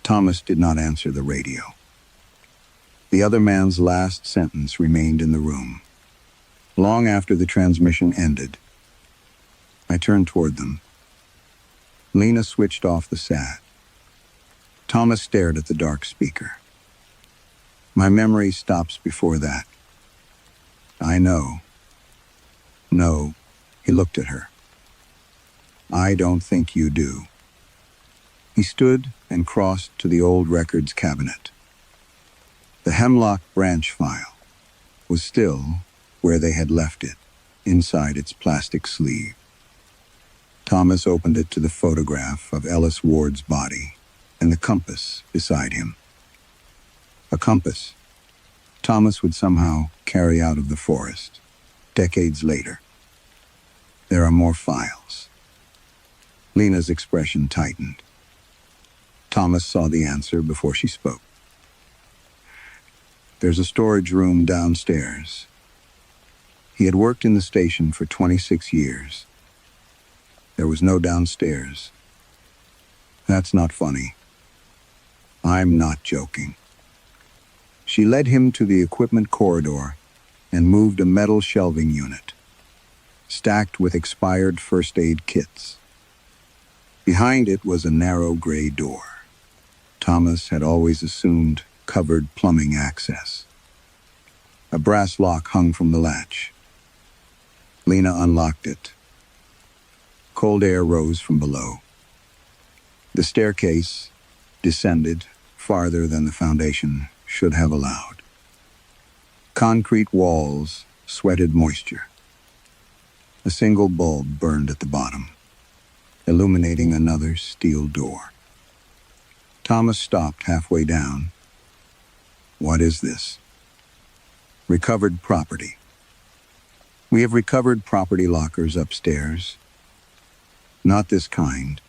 Thomas did not answer the radio. The other man's last sentence remained in the room. Long after the transmission ended, I turned toward them. Leanh switched off the sat. Thomas stared at the dark speaker. My memory stops before that. I know. No, he looked at her. I don't think you do. He stood and crossed to the old records cabinet. The hemlock branch file was still where they had left it, inside its plastic sleeve. Thomas opened it to the photograph of Ellis Ward's body and the compass beside him. A compass Thomas would somehow carry out of the forest, decades later. There are more files. Lena's expression tightened. Thomas saw the answer before she spoke. There's a storage room downstairs. He had worked in the station for 26 years. There was no downstairs. That's not funny. I'm not joking. She led him to the equipment corridor and moved a metal shelving unit, stacked with expired first aid kits. Behind it was a narrow gray door. Thomas had always assumed covered plumbing access. A brass lock hung from the latch. Leanh unlocked it. Cold air rose from below. The staircase descended farther than the foundation should have allowed. Concrete walls sweated moisture. A single bulb burned at the bottom, illuminating another steel door. Thomas stopped halfway down. What is this? Recovered property. We have recovered property lockers upstairs. Not this kind.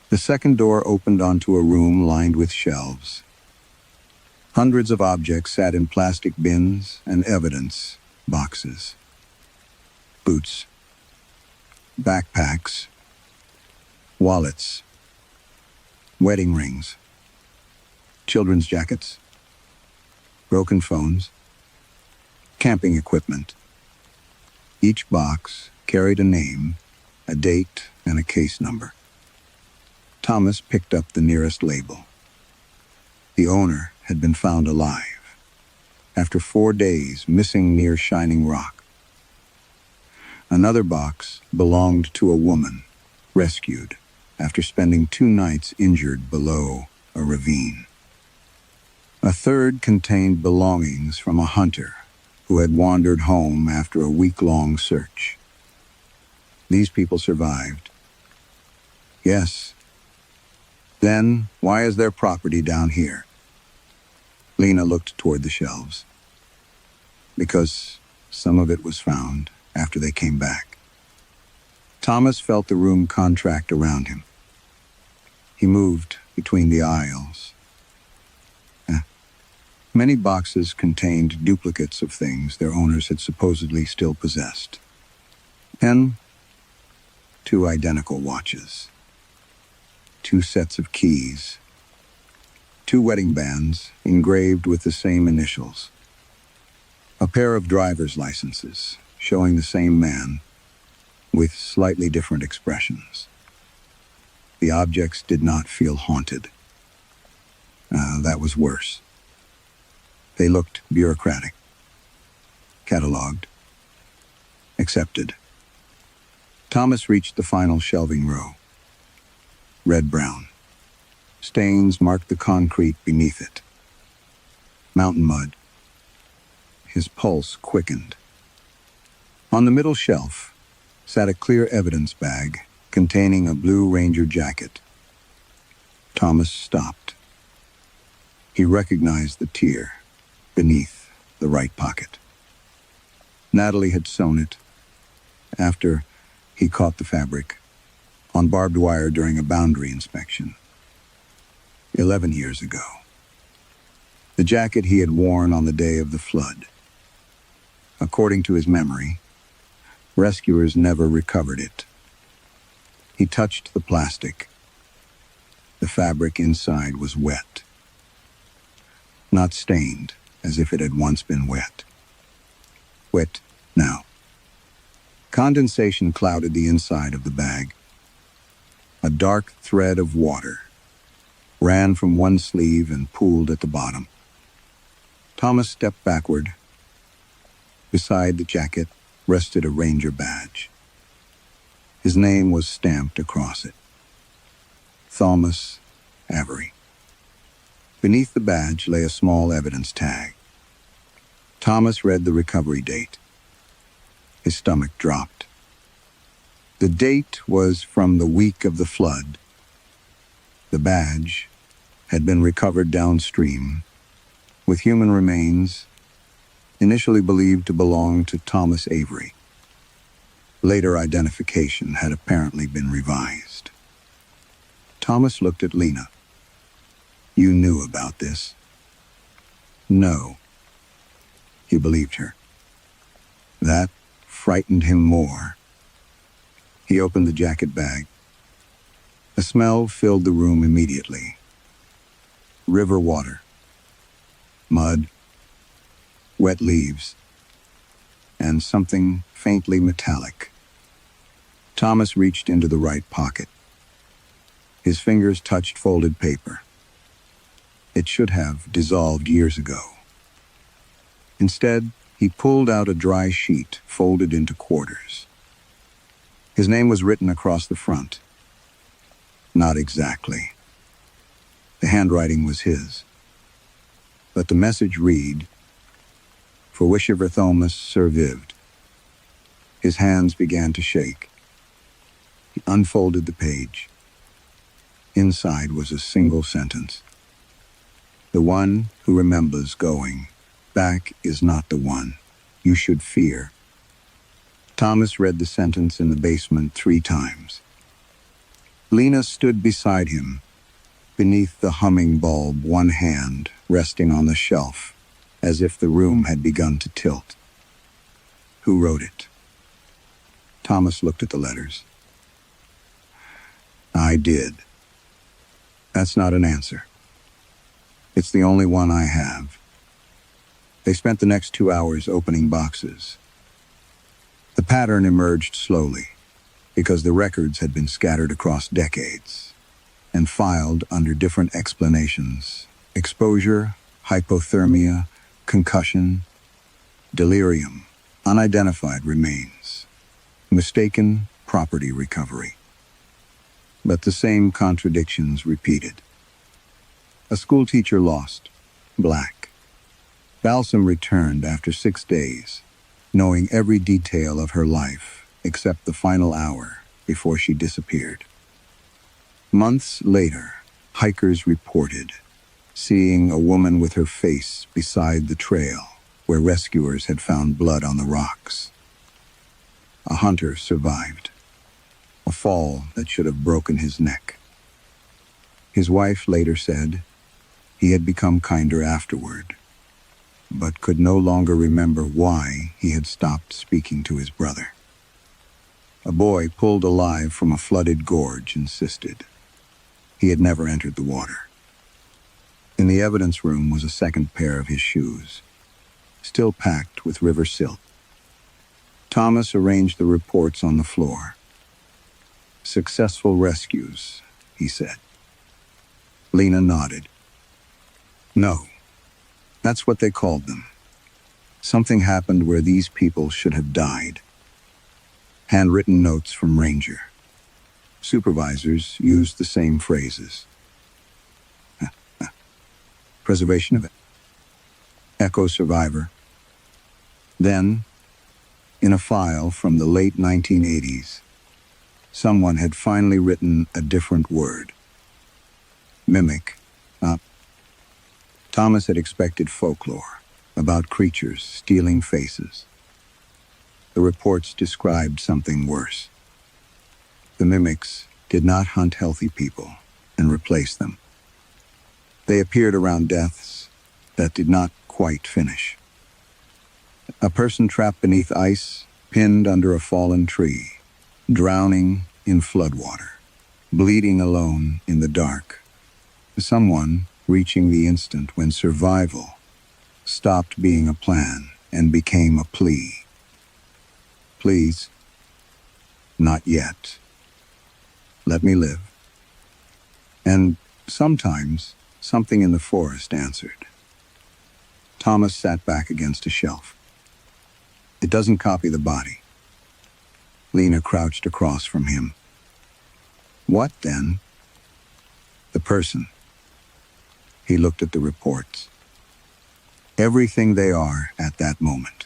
The second door opened onto a room lined with shelves. Hundreds of objects sat in plastic bins and evidence boxes. Boots, backpacks, wallets, wedding rings, children's jackets, broken phones, camping equipment. Each box carried a name, a date, and a case number. Thomas picked up the nearest label. The owner had been found alive. after 4 days missing near Shining Rock. Another box belonged to a woman, rescued after spending 2 nights injured below a ravine. A third contained belongings from a hunter who had wandered home after a week-long search. These people survived. Yes. Then, why is there property down here? Leanh looked toward the shelves. Because some of it was found after they came back. Thomas felt the room contract around him. He moved between the aisles. Many boxes contained duplicates of things their owners had supposedly still possessed. 2 identical watches. 2 sets of keys. 2 wedding bands engraved with the same initials. A pair of driver's licenses showing the same man with slightly different expressions. The objects did not feel haunted. That was worse. They looked bureaucratic. Cataloged. Accepted. Thomas reached the final shelving row. Red-brown. Stains marked the concrete beneath it. Mountain mud. His pulse quickened. On the middle shelf sat a clear evidence bag containing a blue Ranger jacket. Thomas stopped. He recognized the tear beneath the right pocket. Natalie had sewn it after he caught the fabric on barbed wire during a boundary inspection 11 years ago. The jacket he had worn on the day of the flood. According to his memory, rescuers never recovered it. He touched the plastic. The fabric inside was wet. Not stained, as if it had once been wet. Wet now. Condensation clouded the inside of the bag. A dark thread of water ran from one sleeve and pooled at the bottom. Thomas stepped backward. Beside the jacket rested a Ranger badge. His name was stamped across it. Thomas Avery. Beneath the badge lay a small evidence tag. Thomas read the recovery date. His stomach dropped. The date was from the week of the flood. The badge had been recovered downstream, with human remains initially believed to belong to Thomas Avery. Later identification had apparently been revised. Thomas looked at Leanh. You knew about this? No. He believed her. That frightened him more. He opened the jacket bag. A smell filled the room immediately. River water. Mud. Wet leaves. And something faintly metallic. Thomas reached into the right pocket. His fingers touched folded paper. It should have dissolved years ago. Instead, he pulled out a dry sheet folded into quarters. His name was written across the front. Not exactly. The handwriting was his. But the message read, "For Wishiver Thomas survived." His hands began to shake. He unfolded the page. Inside was a single sentence. The one who remembers going back is not the one you should fear. Thomas read the sentence in the basement 3 times. Leanh stood beside him, beneath the humming bulb, one hand resting on the shelf, as if the room had begun to tilt. Who wrote it? Thomas looked at the letters. I did. That's not an answer. It's the only one I have. They spent the next 2 hours opening boxes. The pattern emerged slowly, because the records had been scattered across decades and filed under different explanations: exposure, hypothermia, concussion, delirium, unidentified remains, mistaken property recovery. But the same contradictions repeated. A schoolteacher lost, black. Balsam returned after 6 days, knowing every detail of her life except the final hour before she disappeared. Months later, hikers reported seeing a woman with her face beside the trail where rescuers had found blood on the rocks. A hunter survived, a fall that should have broken his neck. His wife later said he had become kinder afterward, but could no longer remember why he had stopped speaking to his brother. A boy pulled alive from a flooded gorge insisted he had never entered the water. In the evidence room was a second pair of his shoes, still packed with river silt. Thomas arranged the reports on the floor. "Successful rescues," he said. Leanh nodded. "No, that's what they called them. Something happened where these people should have died." Handwritten notes from Ranger. Supervisors used the same phrases. Preservation of it. Echo survivor. Then, in a file from the late 1980s, someone had finally written a different word. Mimic. Thomas had expected folklore about creatures stealing faces. The reports described something worse. The mimics did not hunt healthy people and replace them. They appeared around deaths that did not quite finish. A person trapped beneath ice, pinned under a fallen tree, drowning in floodwater, bleeding alone in the dark. Someone reaching the instant when survival stopped being a plan and became a plea. "Please, not yet. Let me live." And sometimes something in the forest answered. Thomas sat back against a shelf. "It doesn't copy the body." Leanh crouched across from him. "What then?" "The person." He looked at the reports. Everything they are at that moment.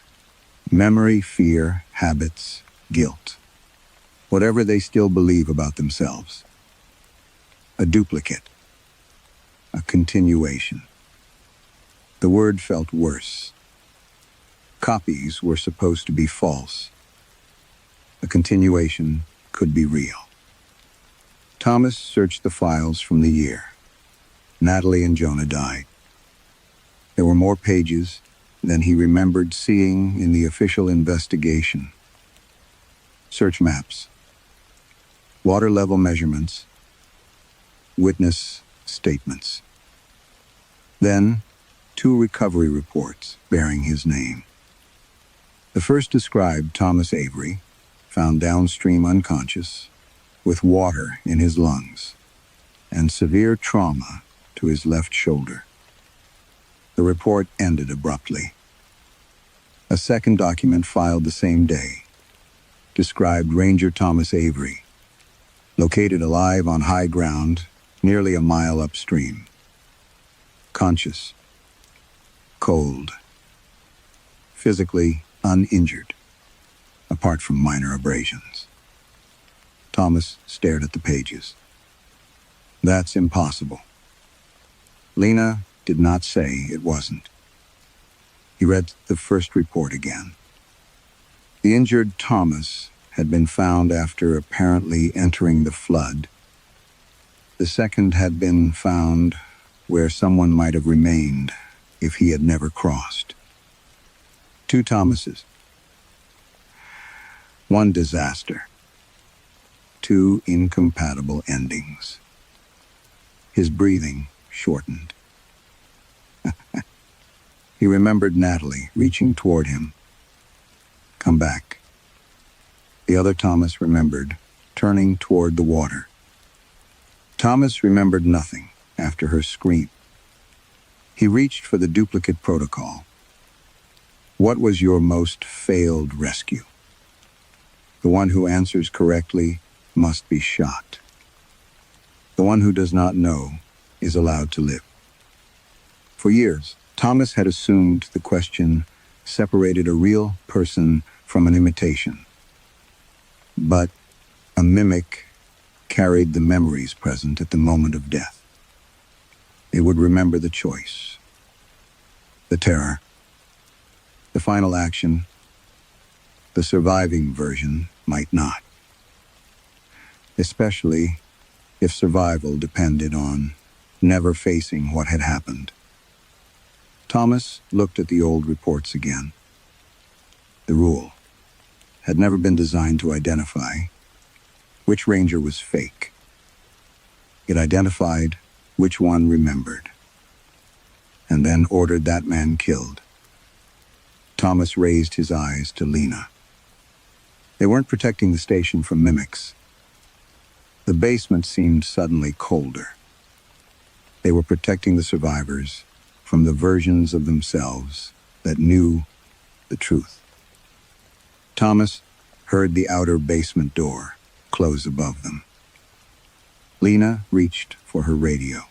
Memory, fear, habits, guilt. Whatever they still believe about themselves. A duplicate. A continuation. The word felt worse. Copies were supposed to be false. A continuation could be real. Thomas searched the files from the year. Natalie and Jonah died. There were more pages than he remembered seeing in the official investigation. Search maps. Water level measurements. Witness statements. Then, 2 recovery reports bearing his name. The first described Thomas Avery, found downstream unconscious, with water in his lungs, and severe trauma to his left shoulder. The report ended abruptly. A second document filed the same day described Ranger Thomas Avery, located alive on high ground nearly a mile upstream. Conscious. Cold. Physically uninjured, apart from minor abrasions. Thomas stared at the pages. "That's impossible." Leanh did not say it wasn't. He read the first report again. The injured Thomas had been found after apparently entering the flood. The second had been found where someone might have remained if he had never crossed. 2 Thomases. 1 disaster. 2 incompatible endings. His breathing shortened. He remembered Natalie reaching toward him. "Come back." The other Thomas remembered, turning toward the water. Thomas remembered nothing after her scream. He reached for the duplicate protocol, What was your most failed rescue? The one who answers correctly must be shot. The one who does not know is allowed to live. For years, Thomas had assumed the question separated a real person from an imitation. But a mimic carried the memories present at the moment of death. It would remember the choice, the terror, the final action. The surviving version might not, especially if survival depended on never facing what had happened. Thomas looked at the old reports again. The rule had never been designed to identify which ranger was fake. It identified which one remembered, and then ordered that man killed. Thomas raised his eyes to Leanh. They weren't protecting the station from mimics. The basement seemed suddenly colder. They were protecting the survivors from the versions of themselves that knew the truth. Thomas heard the outer basement door close above them. Leanh reached for her radio.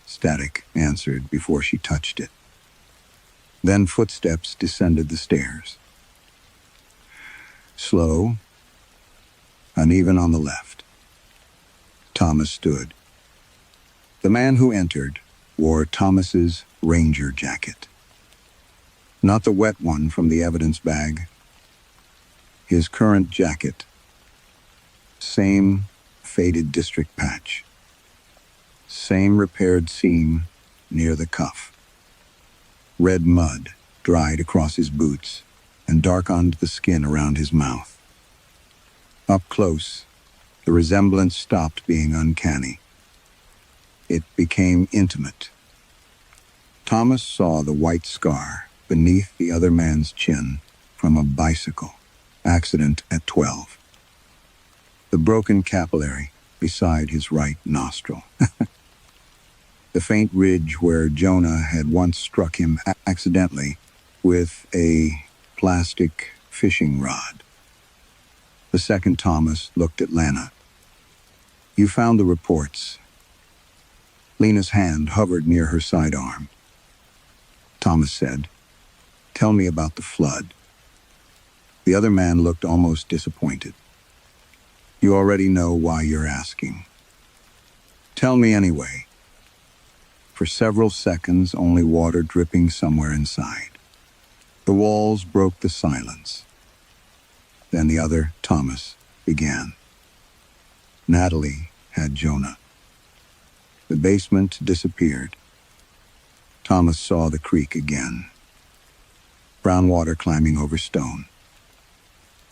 Static answered before she touched it. Then footsteps descended the stairs. Slow, uneven on the left. Thomas stood. The man who entered wore Thomas's ranger jacket. Not the wet one from the evidence bag. His current jacket. Same faded district patch. Same repaired seam near the cuff. Red mud dried across his boots and darkened the skin around his mouth. Up close, the resemblance stopped being uncanny. It became intimate. Thomas saw the white scar beneath the other man's chin from a bicycle accident at 12. The broken capillary beside his right nostril. The faint ridge where Jonah had once struck him accidentally with a plastic fishing rod. The second Thomas looked at Leanh. You found the reports. Lena's hand hovered near her sidearm. Thomas said, Tell me about the flood. The other man looked almost disappointed. You already know why you're asking. Tell me anyway. For several seconds, only water dripping somewhere inside. The walls broke the silence. Then the other Thomas began. Natalie had Jonah. The basement disappeared. Thomas saw the creek again. Brown water climbing over stone.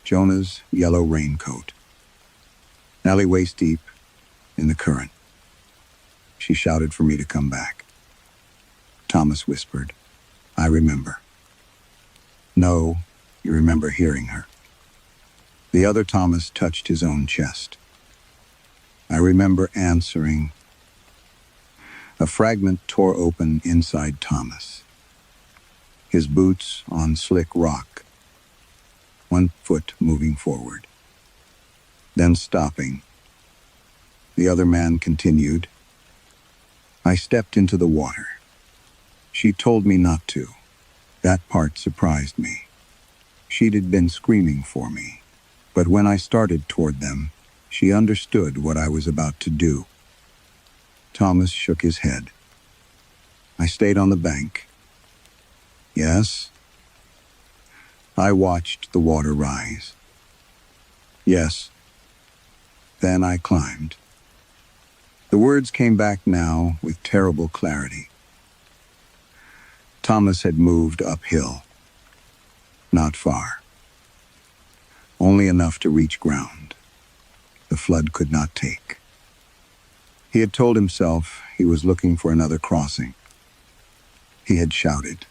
Jonah's yellow raincoat. Nellie waist deep in the current. She shouted for me to come back. Thomas whispered, I remember. No, you remember hearing her. The other Thomas touched his own chest. I remember answering. A fragment tore open inside Thomas. His boots on slick rock. One foot moving forward. Then stopping. The other man continued. I stepped into the water. She told me not to. That part surprised me. She'd been screaming for me. But when I started toward them, she understood what I was about to do. Thomas shook his head. I stayed on the bank. Yes. I watched the water rise. Yes. Then I climbed. The words came back now with terrible clarity. Thomas had moved uphill. Not far. Only enough to reach ground. The flood could not take. He had told himself he was looking for another crossing. He had shouted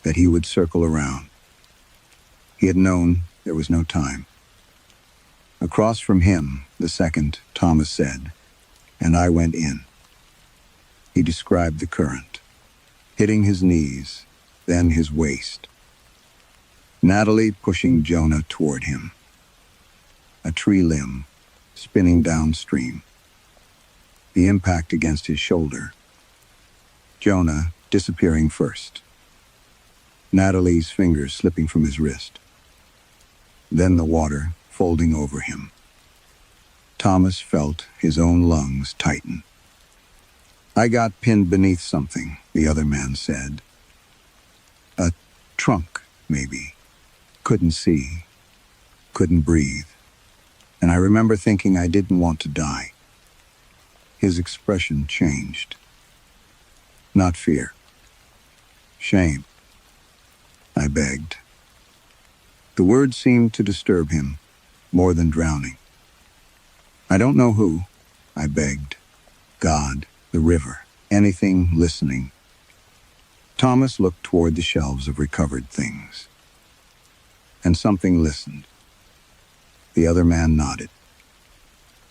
that he would circle around. He had known there was no time. Across from him, the second, Thomas said, and I went in. He described the current, hitting his knees, then his waist, Natalie pushing Jonah toward him. A tree limb spinning downstream. The impact against his shoulder. Jonah disappearing first. Natalie's fingers slipping from his wrist. Then the water folding over him. Thomas felt his own lungs tighten. "I got pinned beneath something," the other man said. "A trunk, maybe. Couldn't see. Couldn't breathe. And I remember thinking I didn't want to die." His expression changed. Not fear. Shame. I begged. The word seemed to disturb him more than drowning. "I don't know who," I begged. "God, the river, anything listening." Thomas looked toward the shelves of recovered things. And something listened. The other man nodded.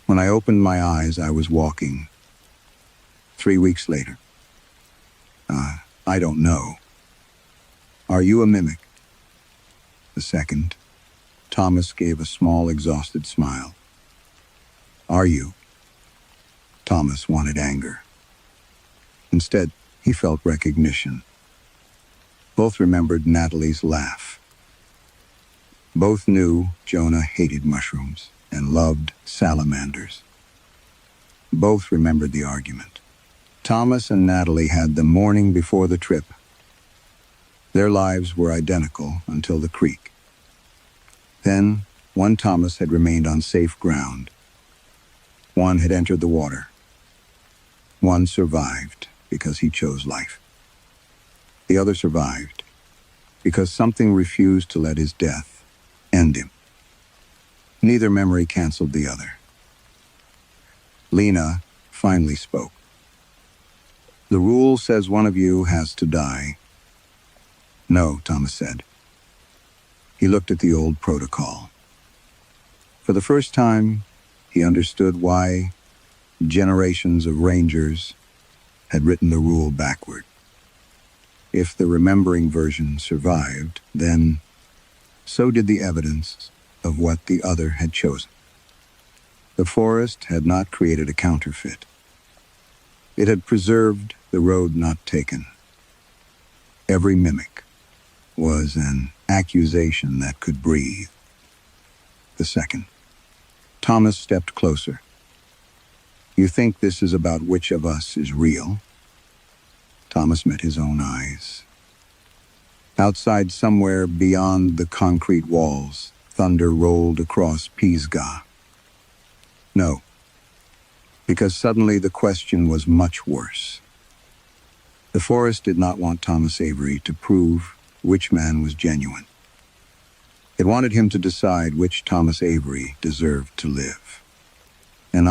When I opened my eyes, I was walking. 3 weeks later. I don't know. "Are you a mimic?" The second. Thomas gave a small, exhausted smile. "Are you?" Thomas wanted anger. Instead, he felt recognition. Both remembered Natalie's laugh. Both knew Jonah hated mushrooms and loved salamanders. Both remembered the argument. Thomas and Natalie had the morning before the trip. Their lives were identical until the creek. Then, one Thomas had remained on safe ground. One had entered the water. One survived because he chose life. The other survived because something refused to let his death end him. Neither memory canceled the other. Leanh finally spoke. "The rule says one of you has to die." "No," Thomas said. He looked at the old protocol. For the first time, he understood why generations of rangers had written the rule backward. If the remembering version survived, then so did the evidence of what the other had chosen. The forest had not created a counterfeit. It had preserved the road not taken. Every mimic was an accusation that could breathe. The second. Thomas stepped closer. "You think this is about which of us is real?" Thomas met his own eyes. Outside, somewhere beyond the concrete walls, thunder rolled across Pisgah. No, because suddenly the question was much worse. The forest did not want Thomas Avery to prove which man was genuine. It wanted him to decide which Thomas Avery deserved to live. And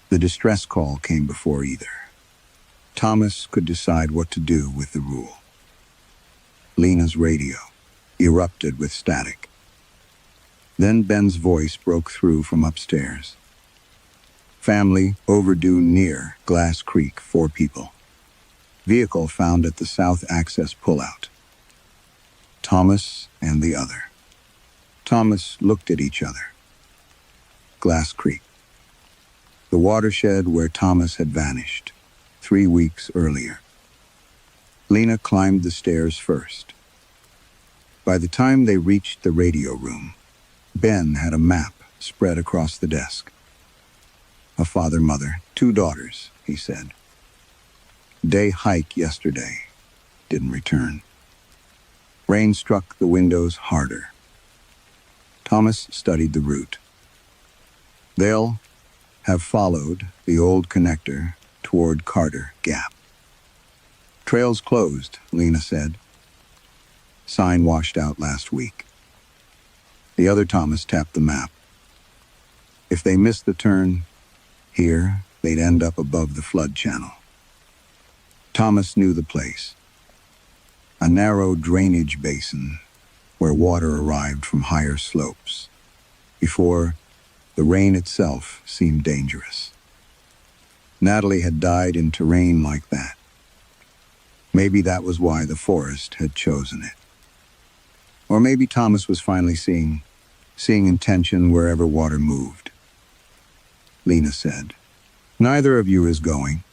the distress call came before either. Thomas could decide what to do with the rule. Lena's radio erupted with static. Then Ben's voice broke through from upstairs. "Family overdue near Glass Creek, 4 people. Vehicle found at the south access pullout. Thomas and the other." Thomas looked at each other. Glass Creek. The watershed where Thomas had vanished 3 weeks earlier. Leanh climbed the stairs first. By the time they reached the radio room, Ben had a map spread across the desk. "A father, mother, 2 daughters," he said. "Day hike yesterday. Didn't return. Rain struck the windows harder." Thomas studied the route. "They'll have followed the old connector toward Carter Gap." "Trail's closed," Leanh said. "Sign washed out last week." The other Thomas tapped the map. If they missed the turn here, they'd end up above the flood channel. Thomas knew the place. A narrow drainage basin where water arrived from higher slopes, before the rain itself seemed dangerous. Natalie had died in terrain like that. Maybe that was why the forest had chosen it. Or maybe Thomas was finally seeing intention wherever water moved. Lena said, "Neither of you is going."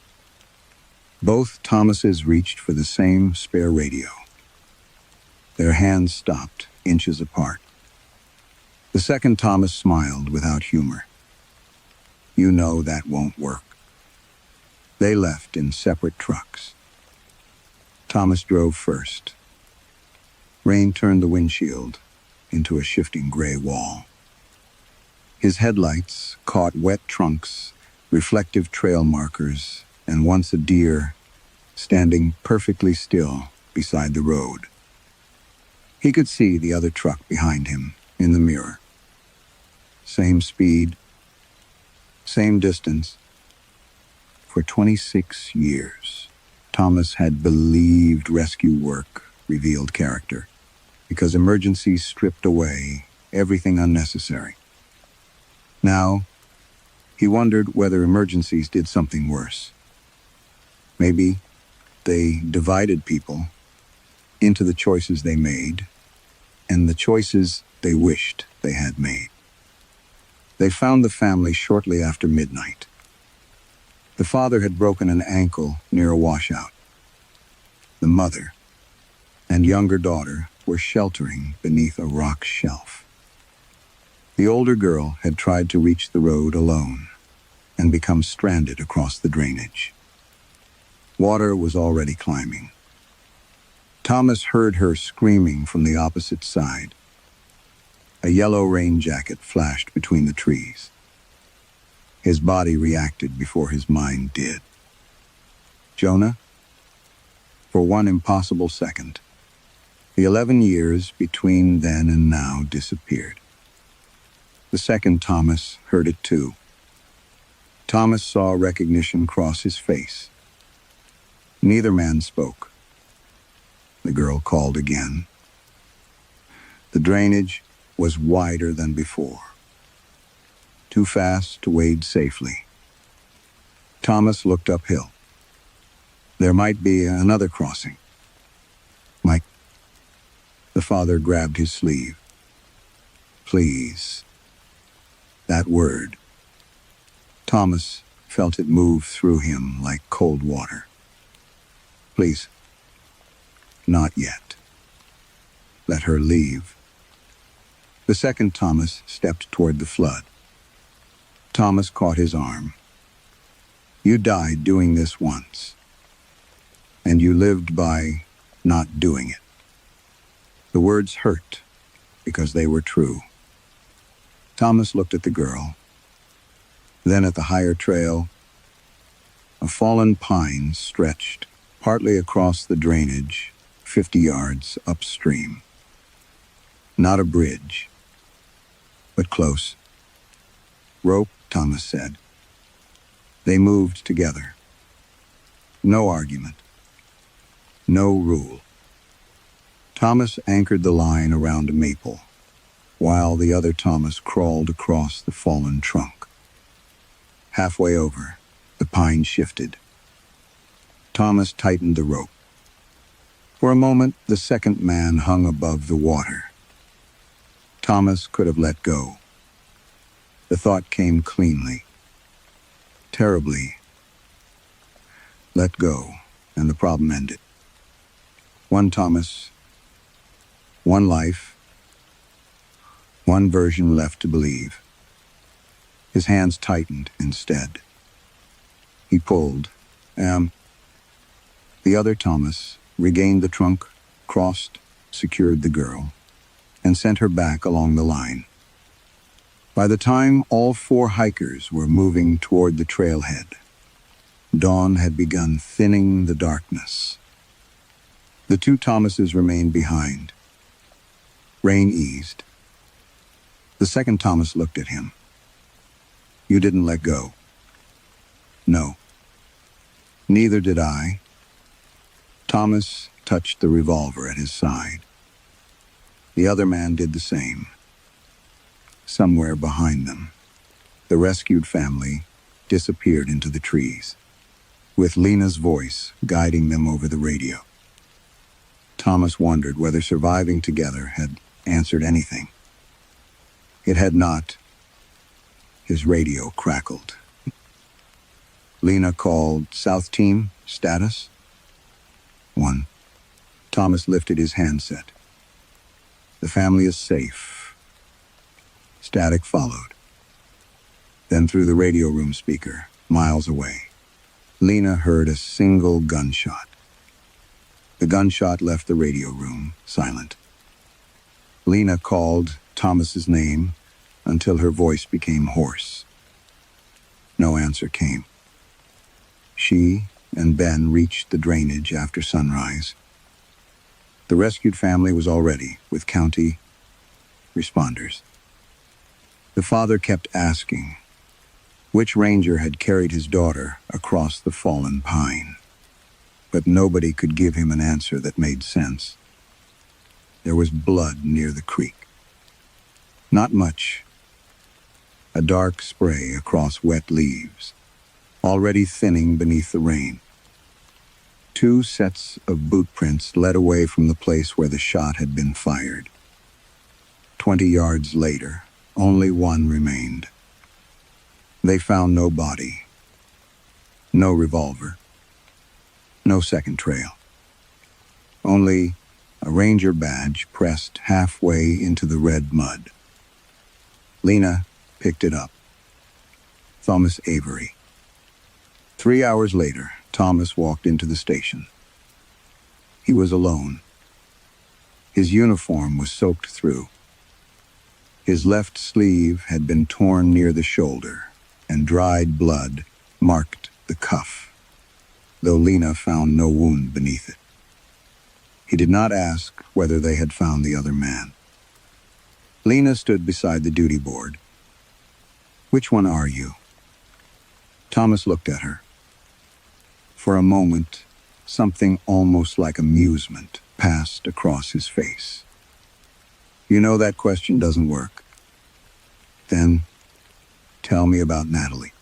Both Thomases reached for the same spare radio. Their hands stopped, inches apart. The second Thomas smiled without humor. "You know that won't work." They left in separate trucks. Thomas drove first. Rain turned the windshield into a shifting gray wall. His headlights caught wet trunks, reflective trail markers, and once a deer standing perfectly still beside the road. He could see the other truck behind him in the mirror. Same speed, same distance. For 26 years, Thomas had believed rescue work revealed character, because emergencies stripped away everything unnecessary. Now, he wondered whether emergencies did something worse. Maybe they divided people into the choices they made and the choices they wished they had made. They found the family shortly after midnight. The father had broken an ankle near a washout. The mother and younger daughter were sheltering beneath a rock shelf. The older girl had tried to reach the road alone and become stranded across the drainage. Water was already climbing. Thomas heard her screaming from the opposite side. A yellow rain jacket flashed between the trees. His body reacted before his mind did. Jonah? For one impossible second, the 11 years between then and now disappeared. The second Thomas heard it too. Thomas saw recognition cross his face. Neither man spoke. The girl called again. The drainage was wider than before. Too fast to wade safely. Thomas looked uphill. There might be another crossing. Mike. The father grabbed his sleeve. Please. That word. Thomas felt it move through him like cold water. Please. Not yet. Let her leave. The second Thomas stepped toward the flood. Thomas caught his arm. You died doing this once, and you lived by not doing it. The words hurt because they were true. Thomas looked at the girl, then at the higher trail. A fallen pine stretched partly across the drainage, 50 yards upstream. Not a bridge, but close. Rope, Thomas said. They moved together. No argument. No rule. Thomas anchored the line around a maple, while the other Thomas crawled across the fallen trunk. Halfway over, the pine shifted. Thomas tightened the rope. For a moment, the second man hung above the water. Thomas could have let go. The thought came cleanly. Terribly. Let go, and the problem ended. One Thomas, one life, one version left to believe. His hands tightened instead. He pulled. The other Thomas regained the trunk, crossed, secured the girl, and sent her back along the line. By the time all four hikers were moving toward the trailhead, dawn had begun thinning the darkness. The two Thomases remained behind. Rain eased. The second Thomas looked at him. You didn't let go. No. Neither did I. Thomas touched the revolver at his side. The other man did the same. Somewhere behind them, the rescued family disappeared into the trees, with Lena's voice guiding them over the radio. Thomas wondered whether surviving together had answered anything. It had not. His radio crackled. Leanh called, "South Team, status?" 1. Thomas lifted his handset. "The family is safe." Static followed. Then through the radio room speaker, miles away, Leanh heard a single gunshot. The gunshot left the radio room, silent. Leanh called Thomas's name until her voice became hoarse. No answer came. She and Ben reached the drainage after sunrise. The rescued family was all ready, with county responders. The father kept asking which ranger had carried his daughter across the fallen pine, but nobody could give him an answer that made sense. There was blood near the creek. Not much. A dark spray across wet leaves, already thinning beneath the rain. 2 sets of boot prints led away from the place where the shot had been fired. 20 yards later, only one remained. They found no body, no revolver, no second trail. Only a ranger badge pressed halfway into the red mud. Leanh picked it up. Thomas Avery. 3 hours later, Thomas walked into the station. He was alone. His uniform was soaked through. His left sleeve had been torn near the shoulder, and dried blood marked the cuff, though Leanh found no wound beneath it. He did not ask whether they had found the other man. Leanh stood beside the duty board. "Which one are you?" Thomas looked at her. For a moment, something almost like amusement passed across his face. "You know that question doesn't work. Then, tell me about Natalie."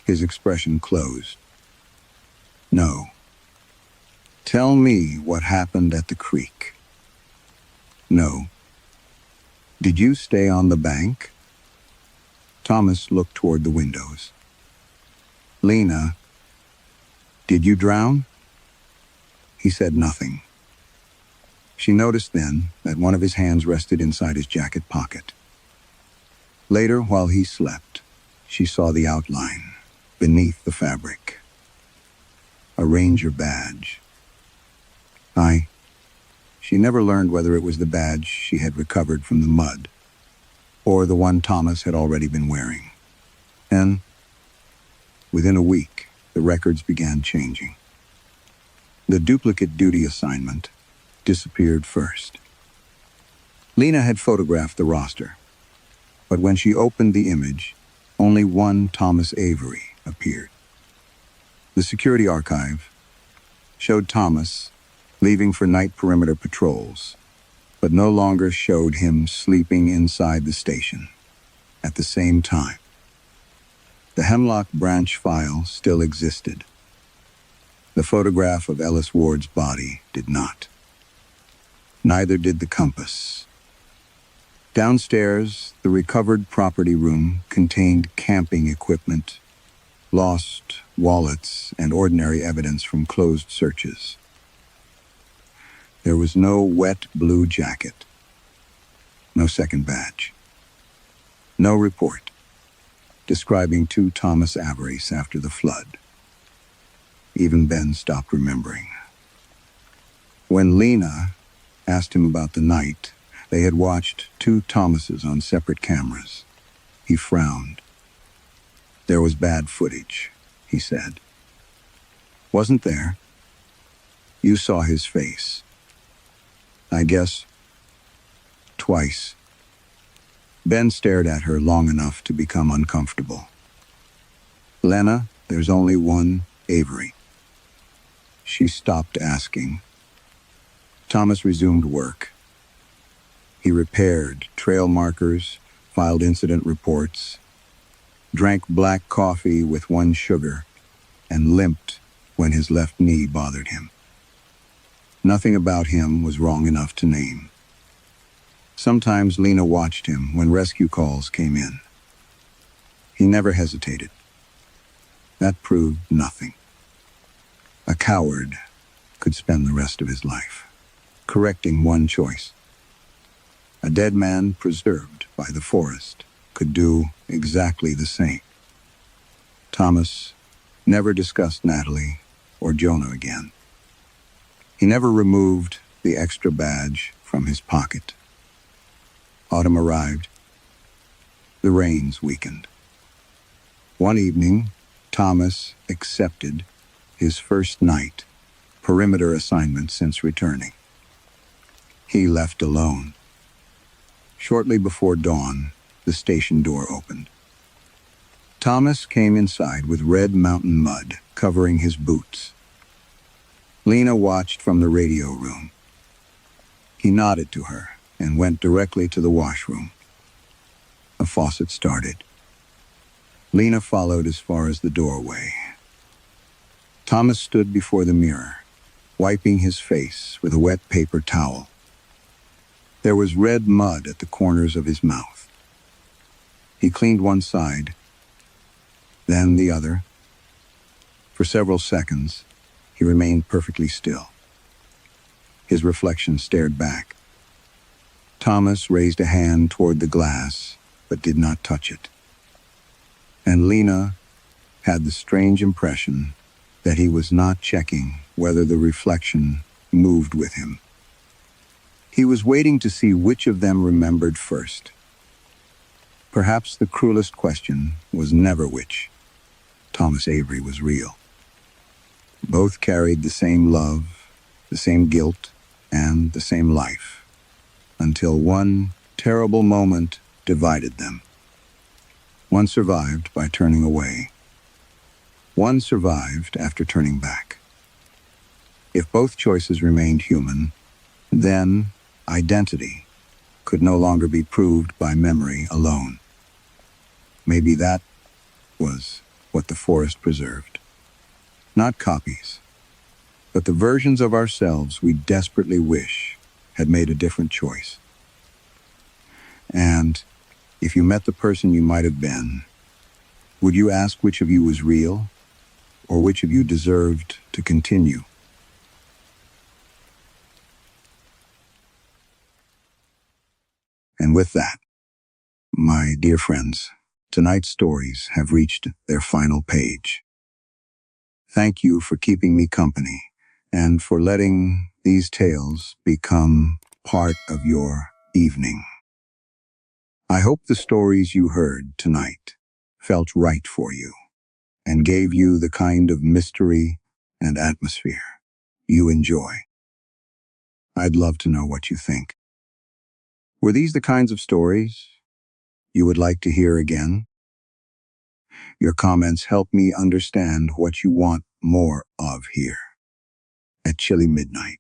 His expression closed. "No. Tell me what happened at the creek." "No. Did you stay on the bank?" Thomas looked toward the windows. "Leanh, did you drown?" He said nothing. She noticed then that one of his hands rested inside his jacket pocket. Later, while he slept, she saw the outline beneath the fabric. A ranger badge. She never learned whether it was the badge she had recovered from the mud or the one Thomas had already been wearing. And within a week, the records began changing. The duplicate duty assignment disappeared first. Leanh had photographed the roster, but when she opened the image, only one Thomas Avery appeared. The security archive showed Thomas leaving for night perimeter patrols, but no longer showed him sleeping inside the station at the same time. The Hemlock Branch file still existed. The photograph of Ellis Ward's body did not. Neither did the compass. Downstairs, the recovered property room contained camping equipment, lost wallets, and ordinary evidence from closed searches. There was no wet blue jacket, no second badge, no report describing 2 Thomas Averys after the flood. Even Ben stopped remembering. When Leanh asked him about the night, they had watched 2 Thomases on separate cameras. He frowned. "There was bad footage," he said. "Wasn't there? You saw his face." "I guess twice." Ben stared at her long enough to become uncomfortable. "Leanh, there's only one Avery." She stopped asking. Thomas resumed work. He repaired trail markers, filed incident reports, drank black coffee with 1 sugar, and limped when his left knee bothered him. Nothing about him was wrong enough to name. Sometimes Lena watched him when rescue calls came in. He never hesitated. That proved nothing. A coward could spend the rest of his life correcting one choice. A dead man preserved by the forest could do exactly the same. Thomas never discussed Natalie or Jonah again. He never removed the extra badge from his pocket. Autumn arrived. The rains weakened. One evening, Thomas accepted his first night perimeter assignment since returning. He left alone. Shortly before dawn, the station door opened. Thomas came inside with red mountain mud covering his boots. Lena watched from the radio room. He nodded to her and went directly to the washroom. A faucet started. Lena followed as far as the doorway. Thomas stood before the mirror, wiping his face with a wet paper towel. There was red mud at the corners of his mouth. He cleaned one side, then the other. For several seconds, he remained perfectly still. His reflection stared back. Thomas raised a hand toward the glass, but did not touch it. And Lena had the strange impression that he was not checking whether the reflection moved with him. He was waiting to see which of them remembered first. Perhaps the cruelest question was never which. Thomas Avery was real. Both carried the same love, the same guilt, and the same life, until one terrible moment divided them. One survived by turning away. One survived after turning back. If both choices remained human, then identity could no longer be proved by memory alone. Maybe that was what the forest preserved. Not copies, but the versions of ourselves we desperately wish had made a different choice. And if you met the person you might have been, would you ask which of you was real, or which of you deserved to continue? And with that, my dear friends, tonight's stories have reached their final page. Thank you for keeping me company and for letting these tales become part of your evening. I hope the stories you heard tonight felt right for you and gave you the kind of mystery and atmosphere you enjoy. I'd love to know what you think. Were these the kinds of stories you would like to hear again? Your comments help me understand what you want more of here at Chilly Midnight.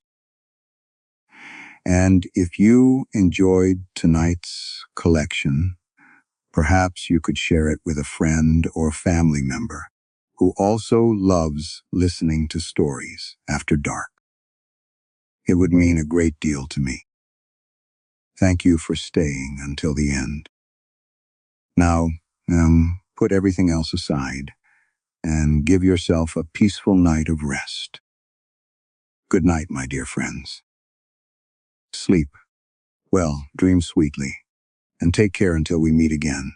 And if you enjoyed tonight's collection, perhaps you could share it with a friend or family member who also loves listening to stories after dark. It would mean a great deal to me. Thank you for staying until the end. Now, put everything else aside and give yourself a peaceful night of rest. Good night, my dear friends. Sleep well, dream sweetly, and take care until we meet again.